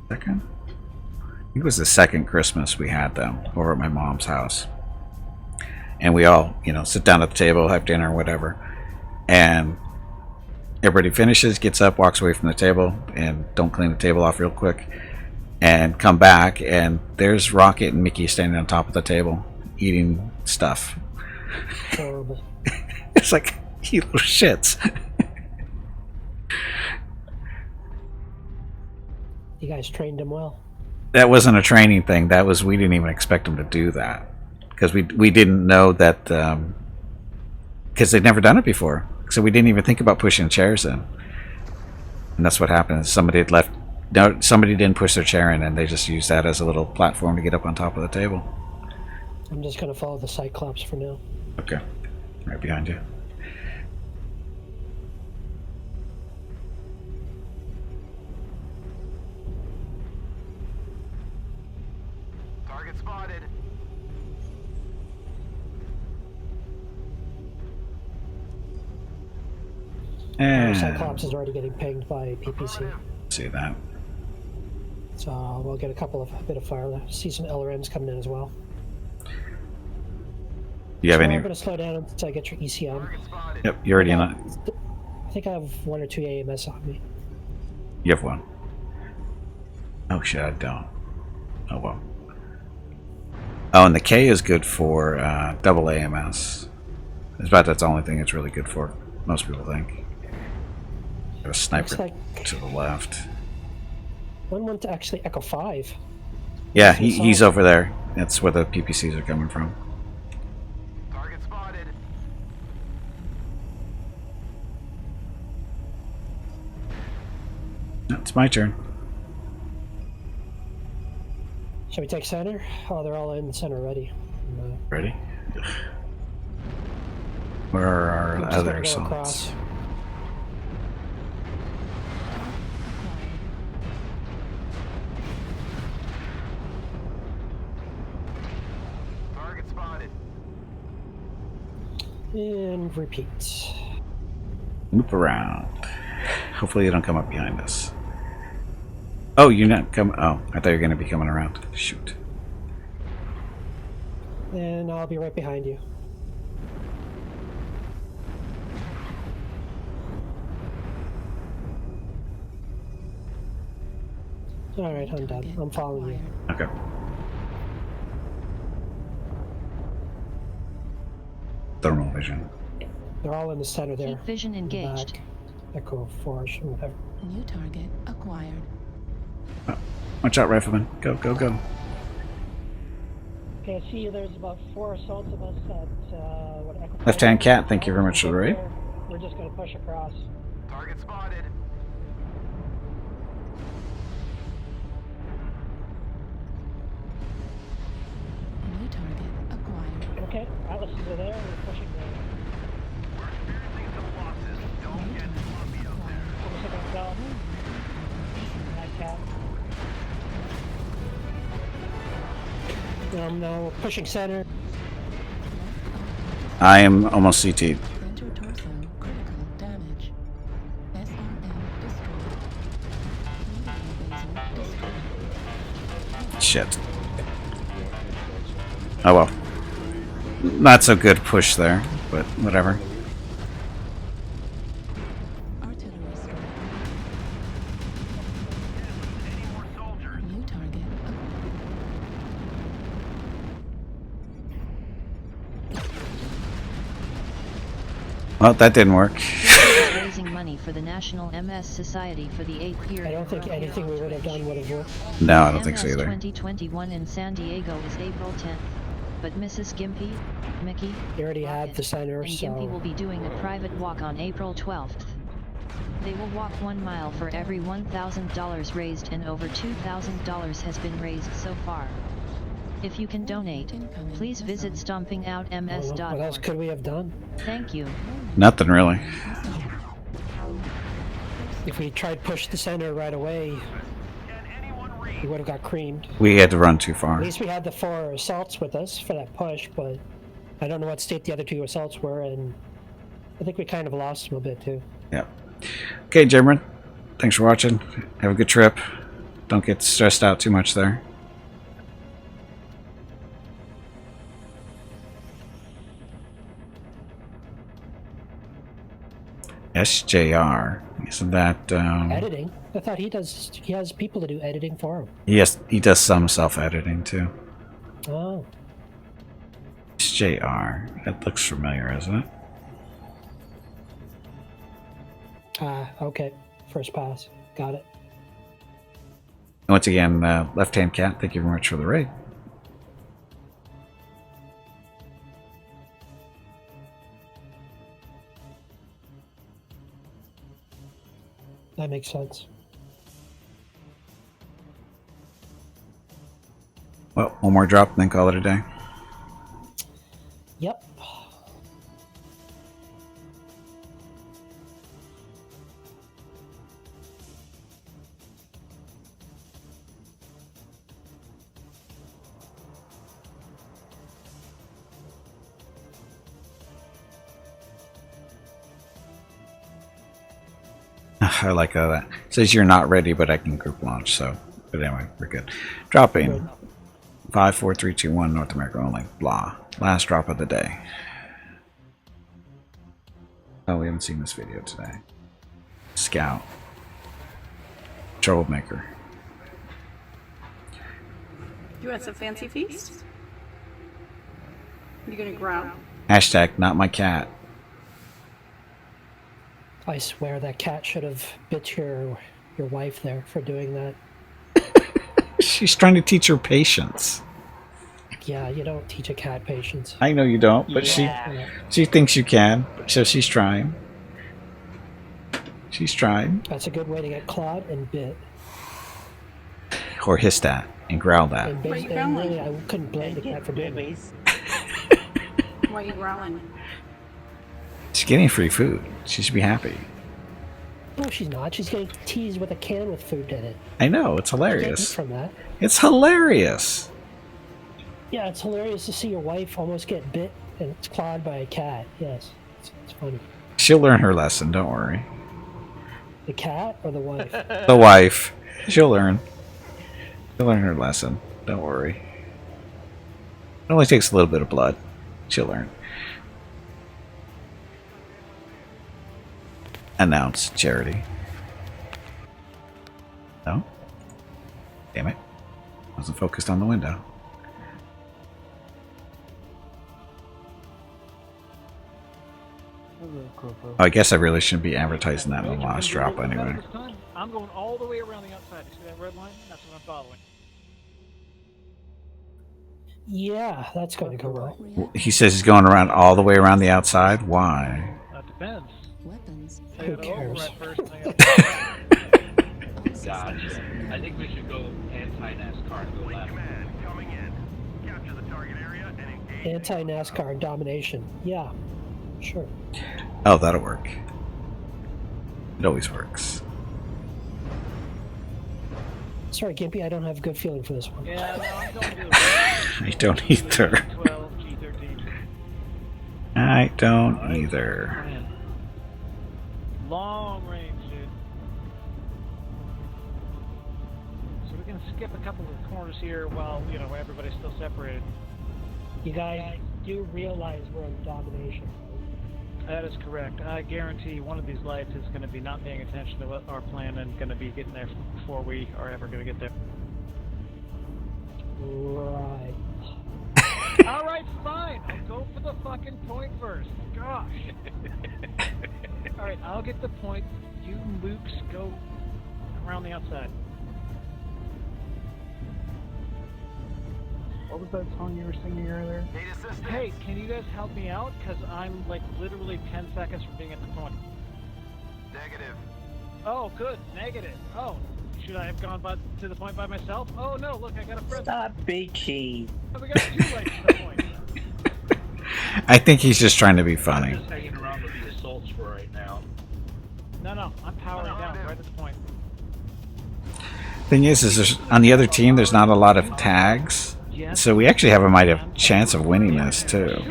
[SPEAKER 1] I think it was the second Christmas we had them over at my mom's house. And we all, sit down at the table, have dinner, whatever. And everybody finishes, gets up, walks away from the table, and don't clean the table off real quick. And come back, and there's Rocket and Mickey standing on top of the table, eating stuff.
[SPEAKER 17] Horrible.
[SPEAKER 1] It's like, you little shits.
[SPEAKER 17] You guys trained him well.
[SPEAKER 1] That wasn't a training thing. That was, we didn't even expect him to do that. Because we didn't know that, because they'd never done it before. So we didn't even think about pushing chairs in. And that's what happened. Somebody had left, no, somebody didn't push their chair in, and they just used that as a little platform to get up on top of the table.
[SPEAKER 17] I'm just gonna follow the Cyclops for now.
[SPEAKER 1] Okay. Right behind you.
[SPEAKER 4] Target spotted.
[SPEAKER 1] And
[SPEAKER 17] Cyclops is already getting pinged by PPC.
[SPEAKER 1] See that.
[SPEAKER 17] So we'll get a bit of fire there. See some LRMs coming in as well.
[SPEAKER 1] Do you have any?
[SPEAKER 17] I'm going to slow down until I get your ECM.
[SPEAKER 1] Yep, you're already in it.
[SPEAKER 17] I think I have 1 or 2 AMS on me.
[SPEAKER 1] You have one. Oh shit, I don't. Oh well. Oh, and the K is good for double AMS. It's about that's the only thing it's really good for. Most people think. Got a sniper to the left.
[SPEAKER 17] One went to actually Echo 5.
[SPEAKER 1] Yeah, he's over there. That's where the PPCs are coming from.
[SPEAKER 4] Target spotted.
[SPEAKER 1] It's my turn.
[SPEAKER 17] Shall we take center? Oh, they're all in the center already.
[SPEAKER 1] Ready? Where are our
[SPEAKER 17] Just
[SPEAKER 1] other
[SPEAKER 17] gonna go
[SPEAKER 1] assaults?
[SPEAKER 17] across.
[SPEAKER 4] Target spotted.
[SPEAKER 17] And repeat.
[SPEAKER 1] Loop around. Hopefully they don't come up behind us. Oh, you're not coming. Oh, I thought you were going to be coming around. Shoot.
[SPEAKER 17] And I'll be right behind you. All right, I'm done. I'm following you.
[SPEAKER 1] Okay. Thermal vision.
[SPEAKER 17] They're all in the center there.
[SPEAKER 2] Heat vision engaged.
[SPEAKER 17] Back. Echo Force or whatever.
[SPEAKER 19] New target acquired.
[SPEAKER 1] Watch out, rifleman. Go, go, go.
[SPEAKER 17] Okay, I see there's about 4 assaults of us at what Echo
[SPEAKER 1] Left-hand cat, thank you very much for the raid.
[SPEAKER 17] We're just going to push across.
[SPEAKER 18] Target spotted.
[SPEAKER 19] New target acquired.
[SPEAKER 17] Okay, Atlases are there. We're pushing there.
[SPEAKER 18] We're experiencing some losses. Don't get sloppy out there.
[SPEAKER 17] Almost like a bell. That cat. Now we're pushing center.
[SPEAKER 1] I am almost CT'd.
[SPEAKER 19] Center torso critical damage. SRM destroyed.
[SPEAKER 1] Shit. Oh well. Not so good push there, but whatever.
[SPEAKER 19] Artillery strike. New target.
[SPEAKER 1] Well, that didn't work.
[SPEAKER 2] Raising money for the National MS Society for the 8th year.
[SPEAKER 17] I don't think anything we would have done would have worked.
[SPEAKER 1] No, I don't think so
[SPEAKER 2] MS
[SPEAKER 1] either.
[SPEAKER 2] 2021 in San Diego is April 10th. But Mrs. Gimpy, Mickey,
[SPEAKER 17] They already had the center,
[SPEAKER 2] and
[SPEAKER 17] so
[SPEAKER 2] Gimpy will be doing a private walk on April 12th. They will walk 1 mile for every $1,000 raised, and over $2,000 has been raised so far. If you can donate, please visit stompingoutms.org.
[SPEAKER 17] what else could we have done?
[SPEAKER 2] Thank you.
[SPEAKER 1] Nothing really.
[SPEAKER 17] If we tried push the center right away, we would have got creamed.
[SPEAKER 1] We had to run too far.
[SPEAKER 17] At least we had the 4 assaults with us for that push, but I don't know what state the other 2 assaults were, and I think we kind of lost them a bit too.
[SPEAKER 1] Yeah. Okay, Jimron. Thanks for watching. Have a good trip. Don't get stressed out too much there. SJR. Isn't that
[SPEAKER 17] Editing? I thought he has people to do editing for him.
[SPEAKER 1] yes, he does some self-editing too.
[SPEAKER 17] Oh.
[SPEAKER 1] SJR. That looks familiar, isn't it?
[SPEAKER 17] Okay. First pass. Got it.
[SPEAKER 1] Once again, left-hand cat, thank you very much for the raid.
[SPEAKER 17] That makes sense.
[SPEAKER 1] Well, one more drop, then call it a day.
[SPEAKER 17] Yep.
[SPEAKER 1] I like how that says you're not ready, but I can group launch. So, but anyway, we're good. Dropping 5, 4, 3, 2, 1. North America only. Blah. Last drop of the day. Oh, we haven't seen this video today. Scout. Troublemaker.
[SPEAKER 3] You want some fancy feast? You're gonna growl.
[SPEAKER 1] Hashtag not my cat.
[SPEAKER 17] I swear that cat should have bit your wife there for doing that.
[SPEAKER 1] She's trying to teach her patience.
[SPEAKER 17] Yeah, you don't teach a cat patience.
[SPEAKER 1] I know you don't, but she thinks you can, so she's trying. She's trying.
[SPEAKER 17] That's a good way to get clawed and bit.
[SPEAKER 1] Or hissed at and growled at.
[SPEAKER 17] And, and really, I couldn't blame the cat for doing it.
[SPEAKER 3] Why are you growling?
[SPEAKER 1] She's getting free food. She should be happy.
[SPEAKER 17] No, she's not. She's getting teased with a can with food in it.
[SPEAKER 1] I know, it's
[SPEAKER 17] You can't eat
[SPEAKER 1] hilarious.
[SPEAKER 17] from that.
[SPEAKER 1] It's hilarious.
[SPEAKER 17] Yeah, it's hilarious to see your wife almost get bit and it's clawed by a cat. Yes, it's funny.
[SPEAKER 1] She'll learn her lesson, don't worry.
[SPEAKER 17] The cat or the wife?
[SPEAKER 1] The wife. She'll learn. She'll learn her lesson. Don't worry. It only takes a little bit of blood. She'll learn. Announce charity. No? Damn it. Wasn't focused on the window. I guess I really shouldn't be advertising that in the last drop anyway.
[SPEAKER 21] I'm going all the way around the outside. You see that red line? That's what I'm following.
[SPEAKER 17] Yeah, that's going to go well.
[SPEAKER 1] He says he's going around all the way around the outside. Why?
[SPEAKER 21] That depends.
[SPEAKER 19] Weapons.
[SPEAKER 17] Who cares?
[SPEAKER 7] Gotcha. I think we should go anti-NASCAR and go left.
[SPEAKER 18] Coming in. Capture the target area and engage.
[SPEAKER 17] Anti-NASCAR domination. Yeah, sure.
[SPEAKER 1] Oh, that'll work. It always works.
[SPEAKER 17] Sorry, Gimpy, I don't have a good feeling for this one.
[SPEAKER 21] Yeah, no, I'm going to
[SPEAKER 1] I don't either.
[SPEAKER 21] G12, G13.
[SPEAKER 1] I don't either.
[SPEAKER 21] Long range, dude. So we can skip a couple of corners here while, you know, everybody's still separated.
[SPEAKER 17] You guys do realize we're on domination.
[SPEAKER 21] That is correct. I guarantee one of these lights is going to be not paying attention to what our plan and going to be getting there before we are ever going to get there.
[SPEAKER 17] Right.
[SPEAKER 21] All right, fine. I'll go for the fucking point first. Gosh. All right, I'll get the point. You mooks go around the outside.
[SPEAKER 22] What was that song you were singing earlier?
[SPEAKER 21] Hey, can you guys help me out? Because I'm like literally 10 seconds from being at the point.
[SPEAKER 18] Negative.
[SPEAKER 21] Oh, good. Negative. Oh, should I have gone to the point by myself? Oh no, look, I got a friend.
[SPEAKER 5] Stop bitching.
[SPEAKER 21] Oh, we got 2 lights at the point.
[SPEAKER 1] I think he's just trying to be funny.
[SPEAKER 7] I'm just hanging around with the assaults for right now.
[SPEAKER 21] No, I'm powering down right at the point.
[SPEAKER 1] Thing is there's, on the other team, there's not a lot of tags. So we actually might have a chance of winning this too,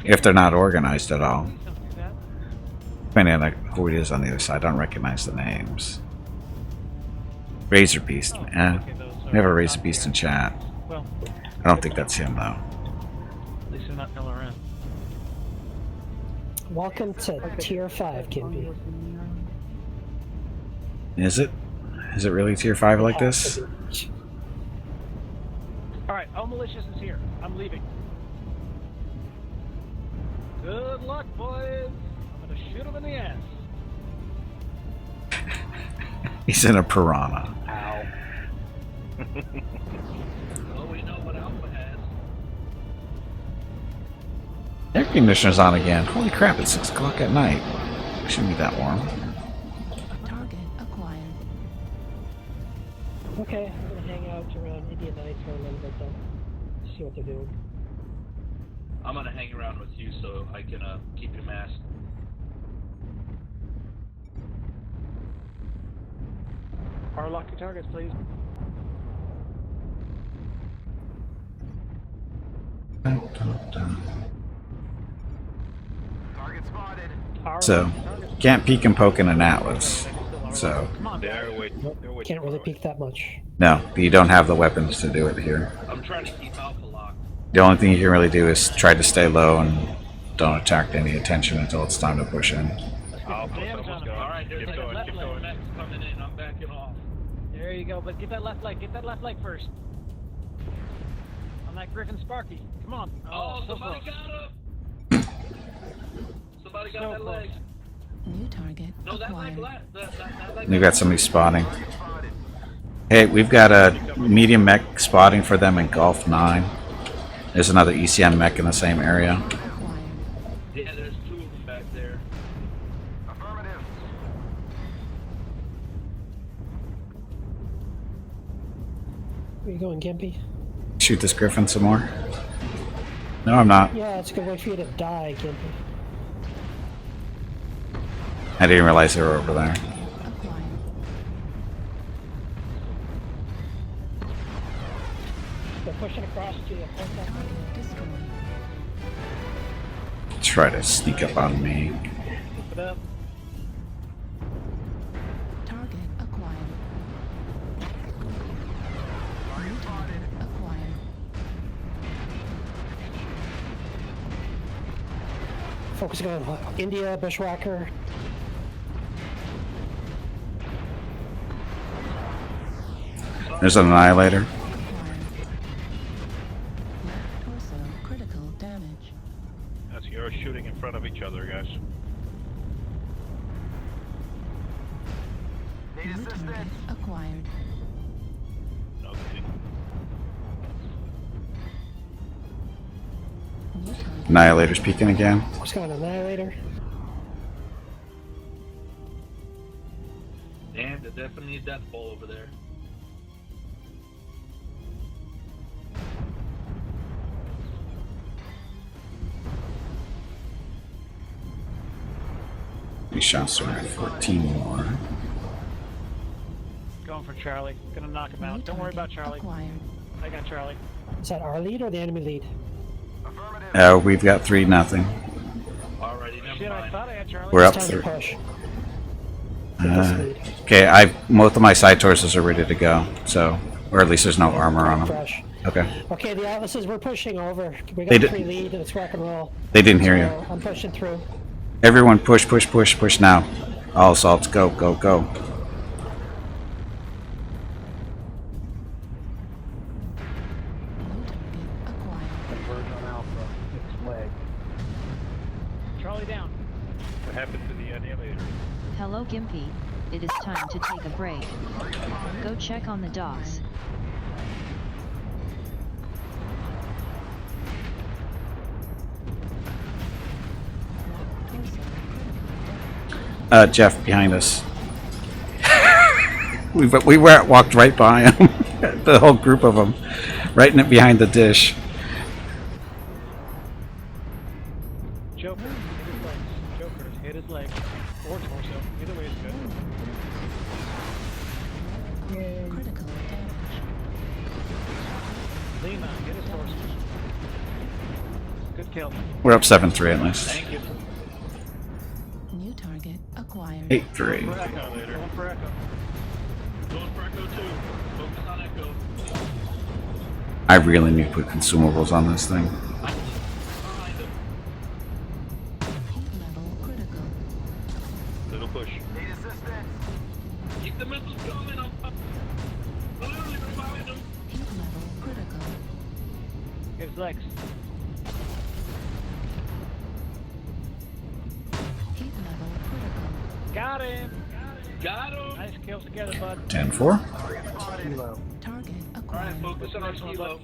[SPEAKER 1] if they're not organized at all. Depending on who it is on the other side, I don't recognize the names. Razor Beast, man. We have a Razor Beast in chat. I don't think that's him though.
[SPEAKER 21] At least they're not milling around.
[SPEAKER 17] Welcome to Tier 5, Gimpy.
[SPEAKER 1] Is it? Is it really Tier 5 like this?
[SPEAKER 21] Alright, all malicious is here. I'm leaving. Good luck, boys. I'm gonna shoot him in the ass.
[SPEAKER 1] He's in a piranha.
[SPEAKER 7] Ow. Well, we know what Alpha has.
[SPEAKER 1] Air conditioner's on again. Holy crap, it's 6 o'clock at night. It shouldn't be that warm.
[SPEAKER 19] Target acquired.
[SPEAKER 17] Okay, I'm gonna hang out around Indian Night for a little bit then. See what they're doing.
[SPEAKER 7] I'm gonna hang around with you so I can keep your mask.
[SPEAKER 21] Power lock your targets, please.
[SPEAKER 18] Target spotted.
[SPEAKER 1] So, can't peek and poke in an Atlas. So,
[SPEAKER 17] Can't really peek that much.
[SPEAKER 1] no, you don't have the weapons to do it here.
[SPEAKER 7] I'm trying to keep Alpha locked.
[SPEAKER 1] The only thing you can really do is try to stay low and don't attract any attention until it's time to push in.
[SPEAKER 7] Alright, there's like a left leg. Mechs coming in. I'm backing off.
[SPEAKER 21] There you go, but get that left leg. Get that left leg first. On that Griffin Sparky. Come on.
[SPEAKER 7] Oh,
[SPEAKER 21] so
[SPEAKER 7] somebody
[SPEAKER 21] close.
[SPEAKER 7] got him! Somebody got that leg.
[SPEAKER 19] New target
[SPEAKER 7] No, that leg
[SPEAKER 19] acquired.
[SPEAKER 7] left. That leg
[SPEAKER 1] We've got somebody spotting. Hey, we've got a medium mech spotting for them in Gulf 9. There's another ECM mech in the same area.
[SPEAKER 7] Yeah, there's 2 of them back there.
[SPEAKER 18] Affirmative.
[SPEAKER 17] Where you going, Gimpy?
[SPEAKER 1] Shoot this Griffin some more? No, I'm not.
[SPEAKER 17] Yeah, it's a good way for you to die, Gimpy.
[SPEAKER 1] I didn't realize they were over there.
[SPEAKER 17] They're pushing across to you.
[SPEAKER 1] Try to sneak up on me.
[SPEAKER 21] Keep it up.
[SPEAKER 19] Target acquired. New target acquired.
[SPEAKER 17] Focusing on India, Bushwhacker.
[SPEAKER 1] There's an Annihilator.
[SPEAKER 19] Torso critical damage.
[SPEAKER 22] That's you're shooting in front of each other, guys.
[SPEAKER 19] New target acquired.
[SPEAKER 22] Okay.
[SPEAKER 1] Annihilator's peeking again.
[SPEAKER 17] What's going on, Annihilator?
[SPEAKER 13] Damn, there's definitely a death ball over there.
[SPEAKER 1] These shots are at 14 more.
[SPEAKER 21] Going for Charlie. Gonna knock him out. Don't worry about Charlie. I got Charlie.
[SPEAKER 17] Is that our lead or the enemy lead?
[SPEAKER 1] We've got 3-0.
[SPEAKER 21] Shit, I thought I had Charlie.
[SPEAKER 1] We're up
[SPEAKER 17] It's time to
[SPEAKER 1] 3.
[SPEAKER 17] push.
[SPEAKER 1] Okay, most of my side torsos are ready to go, so, or at least there's no armor on them.
[SPEAKER 17] Fresh.
[SPEAKER 1] Okay.
[SPEAKER 17] Okay, the Atlases, we're pushing over. We
[SPEAKER 1] They
[SPEAKER 17] got
[SPEAKER 1] did-
[SPEAKER 17] 3 lead, and it's rock and roll.
[SPEAKER 1] They didn't hear
[SPEAKER 17] So
[SPEAKER 1] you.
[SPEAKER 17] I'm pushing through.
[SPEAKER 1] Everyone push, push, push, push now. All assaults, go, go, go.
[SPEAKER 22] Converge on Alpha. It's leg.
[SPEAKER 21] Charlie down.
[SPEAKER 22] What happened to the Annihilator?
[SPEAKER 2] Hello Gimpy, it is time to take a break. Go check on the dogs.
[SPEAKER 1] Jeff, behind us. we walked right by him. The whole group of them. Right behind the dish.
[SPEAKER 21] Joker, hit his legs. Joker, hit his legs. Or torso. Either way is good.
[SPEAKER 19] Critical damage.
[SPEAKER 21] Lima, hit his torso. Good kill.
[SPEAKER 1] We're up 7-3 at least.
[SPEAKER 21] Thank you.
[SPEAKER 19] New target acquired.
[SPEAKER 1] 8-3.
[SPEAKER 21] Going for Echo.
[SPEAKER 13] Going for Echo too. Focus on Echo.
[SPEAKER 1] I really need to put consumables on this thing.
[SPEAKER 22] Little push.
[SPEAKER 13] Need assistance. Keep the missiles coming. I'm literally reviving them.
[SPEAKER 19] Heat level critical.
[SPEAKER 21] Hit his legs.
[SPEAKER 19] Heat level critical.
[SPEAKER 21] Got him.
[SPEAKER 13] Got him.
[SPEAKER 21] Nice kills together, bud.
[SPEAKER 1] 10-4.
[SPEAKER 22] Kilo.
[SPEAKER 19] Target
[SPEAKER 13] Alright,
[SPEAKER 19] acquired.
[SPEAKER 13] focus on our kilo.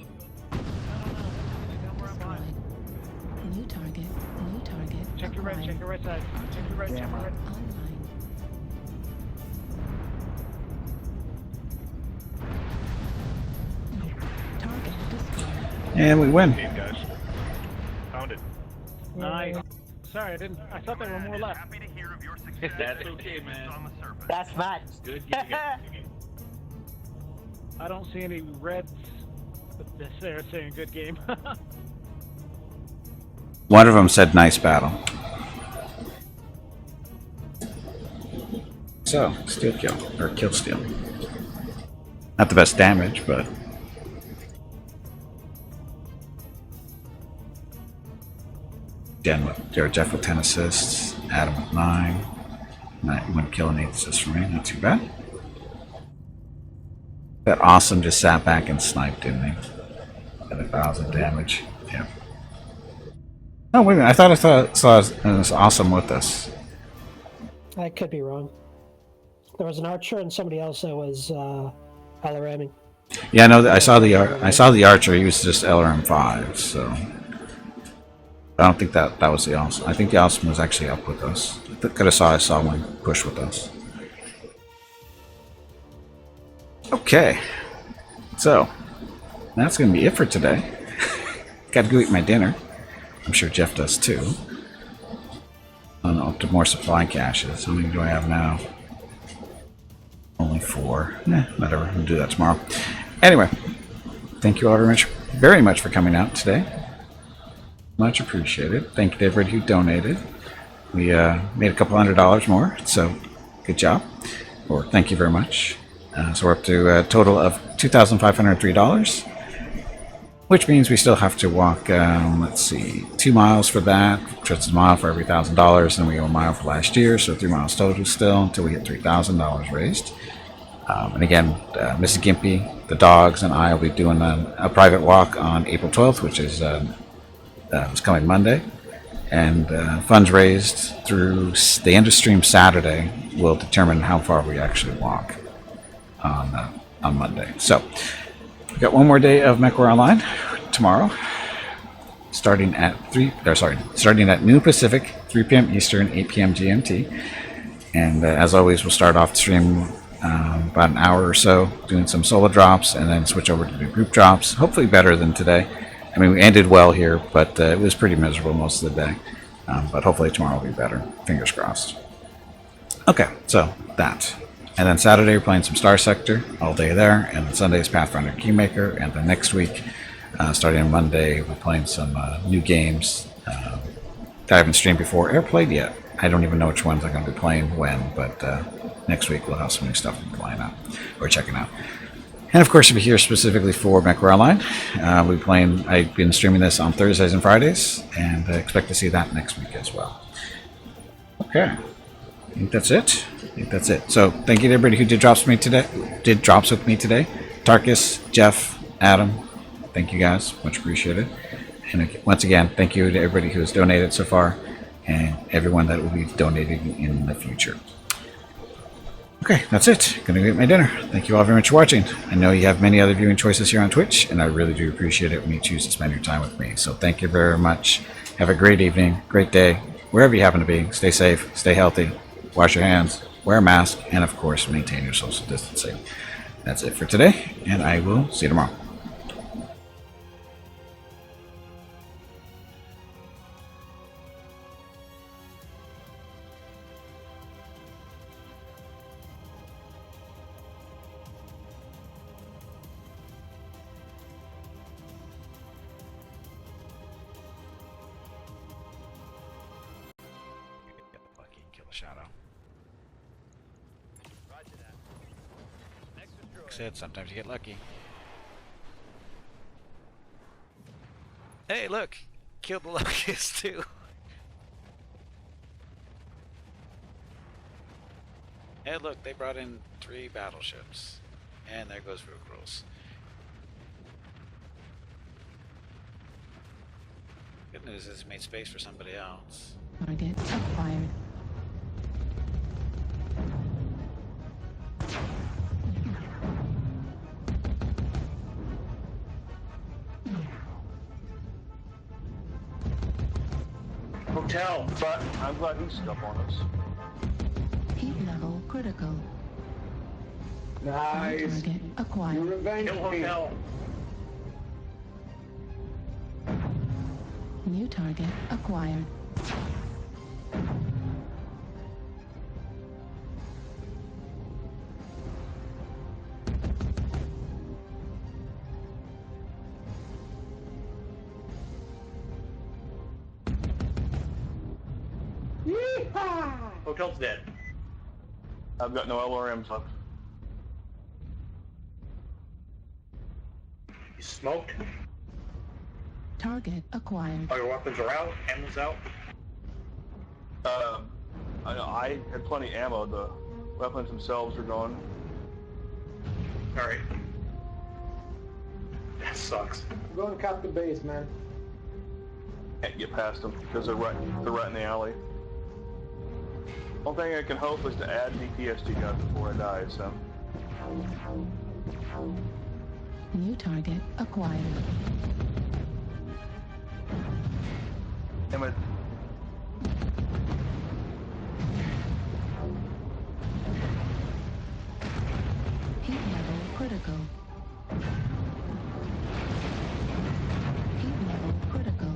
[SPEAKER 19] New target. New target.
[SPEAKER 21] Check your right.
[SPEAKER 19] acquired.
[SPEAKER 21] Check your right side. Check your right. Check your right.
[SPEAKER 19] Online. Target destroyed.
[SPEAKER 1] And we win.
[SPEAKER 22] Game, guys. Found it.
[SPEAKER 21] Nice. Sorry, I didn't. I thought there were more left.
[SPEAKER 13] That's okay, man.
[SPEAKER 5] That's fine.
[SPEAKER 13] Good game.
[SPEAKER 21] I don't see any reds. They're saying good game.
[SPEAKER 1] One of them said nice battle. So, steal kill, or kill steal. Not the best damage, but... Jeff with 10 assists, Adam with 9. 1 kill and 8 assists for me, not too bad. That Awesome just sat back and sniped, didn't he? At 1,000 damage. Yeah. Oh, wait a minute. I saw it was Awesome with us.
[SPEAKER 17] I could be wrong. There was an archer and somebody else that was LRMing.
[SPEAKER 1] Yeah, no, I saw the archer. He was just LRM5, so I don't think that was the Awesome. I think the Awesome was actually up with us. I saw one push with us. Okay, so that's gonna be it for today. Got to go eat my dinner. I'm sure Jeff does too. And up to more supply caches. How many do I have now? Only 4. Whatever. We'll do that tomorrow. Anyway, thank you all very much for coming out today. Much appreciated. Thank you to everybody who donated. We made a couple $100 more, so good job. Or thank you very much. So we're up to a total of $2,503, which means we still have to walk, let's see, 2 miles for that, just a mile for every $1,000, and we go a mile for last year, so 3 miles total still until we hit $3,000 raised. And again, Mrs. Gimpy, the dogs, and I will be doing a private walk on April 12th, which is it's coming Monday. And funds raised through the end of stream Saturday will determine how far we actually walk on Monday. So we've got one more day of Mechwarrior Online tomorrow, starting at noon Pacific, 3 p.m. Eastern, 8 p.m. GMT. And as always, we'll start off the stream about an hour or so doing some solo drops, and then switch over to the group drops. Hopefully better than today. I mean, we ended well here, but it was pretty miserable most of the day. But hopefully tomorrow will be better. Fingers crossed. Okay, so that. And then Saturday we're playing some Star Sector all day there, and then Sunday is Pathfinder Keymaker, and then next week, starting on Monday, we're playing some new games that I haven't streamed before or played yet. I don't even know which ones I'm going to be playing when, but next week we'll have some new stuff we're playing out or checking out. And of course, if you're here specifically for Mechwarrior Online, I've been streaming this on Thursdays and Fridays, and I expect to see that next week as well. Okay, I think that's it. So thank you to everybody who did drops with me today. Tarkus, Jeff, Adam, thank you guys, much appreciated. And once again, thank you to everybody who has donated so far, and everyone that will be donating in the future. Okay, that's it. Gonna get my dinner. Thank you all very much for watching. I know you have many other viewing choices here on Twitch, and I really do appreciate it when you choose to spend your time with me. So thank you very much. Have a great evening, great day, wherever you happen to be. Stay safe, stay healthy, wash your hands, wear a mask, and of course, maintain your social distancing. That's it for today, and I will see you tomorrow. Sometimes you get lucky. Hey, look! Killed the locust too. Hey, look! They brought in 3 battleships, and there goes Rugrals. Good news is it made space for somebody else.
[SPEAKER 19] Target acquired.
[SPEAKER 21] Hotel, but I'm glad he stuck on us.
[SPEAKER 19] Heat level critical.
[SPEAKER 21] Nice.
[SPEAKER 19] Target acquired.
[SPEAKER 21] You revenge hotel.
[SPEAKER 19] New target acquired.
[SPEAKER 21] Hotel's dead. I've got no LRMs left. You smoked?
[SPEAKER 19] Target acquired.
[SPEAKER 21] All your weapons are out? Ammo's out? I had plenty of ammo. The weapons themselves are gone. Alright. That sucks.
[SPEAKER 22] Go and cap the base, man.
[SPEAKER 21] Can't get past them because they're right in the alley. Only thing I can hope is to add DPSD guns before I die, so.
[SPEAKER 19] New target acquired.
[SPEAKER 21] Damn it.
[SPEAKER 19] Heat level critical. Heat level critical.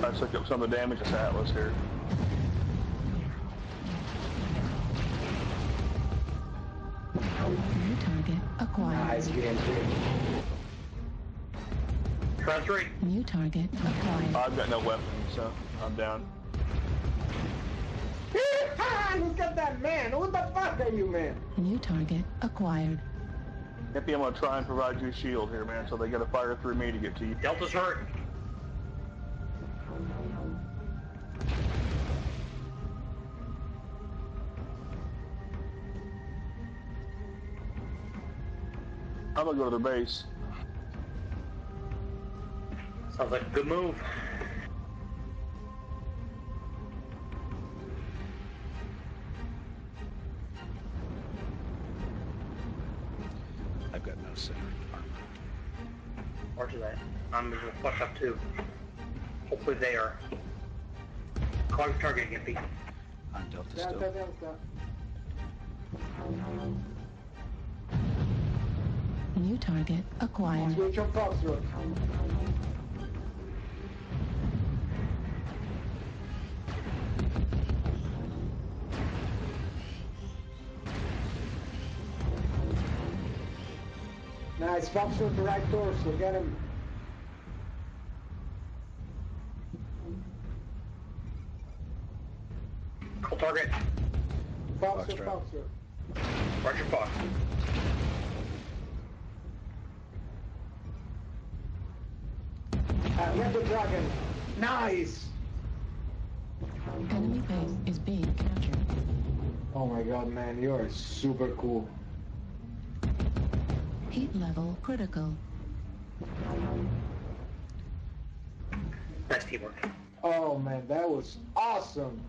[SPEAKER 21] I took up some of the damage to Atlas here.
[SPEAKER 19] New target acquired.
[SPEAKER 21] Nice game. Press 3.
[SPEAKER 19] New target acquired.
[SPEAKER 21] I've got no weapons, so I'm down.
[SPEAKER 22] Look at that man! Who the fuck are you, man?
[SPEAKER 19] New target acquired.
[SPEAKER 21] Maybe I'm gonna try and provide you a shield here, man, so they gotta fire through me to get to you. Delta's hurt.
[SPEAKER 22] I'm gonna go to the base.
[SPEAKER 11] Sounds like a good move.
[SPEAKER 7] I've got no center armor.
[SPEAKER 11] Roger that. I'm gonna flush up too. Hopefully they are. Call your target, Gimpy.
[SPEAKER 7] On Delta still.
[SPEAKER 19] New target acquired.
[SPEAKER 22] Switch on Foxtrot. Nice, Foxtrot the right torso, get him.
[SPEAKER 11] Call target.
[SPEAKER 22] Foxtrot.
[SPEAKER 11] Roger, Fox.
[SPEAKER 22] Get the dragon. Nice!
[SPEAKER 19] Enemy base is being captured.
[SPEAKER 22] Oh my god, man, you are super cool.
[SPEAKER 19] Heat level critical.
[SPEAKER 11] Nice teamwork.
[SPEAKER 22] Oh man, that was awesome.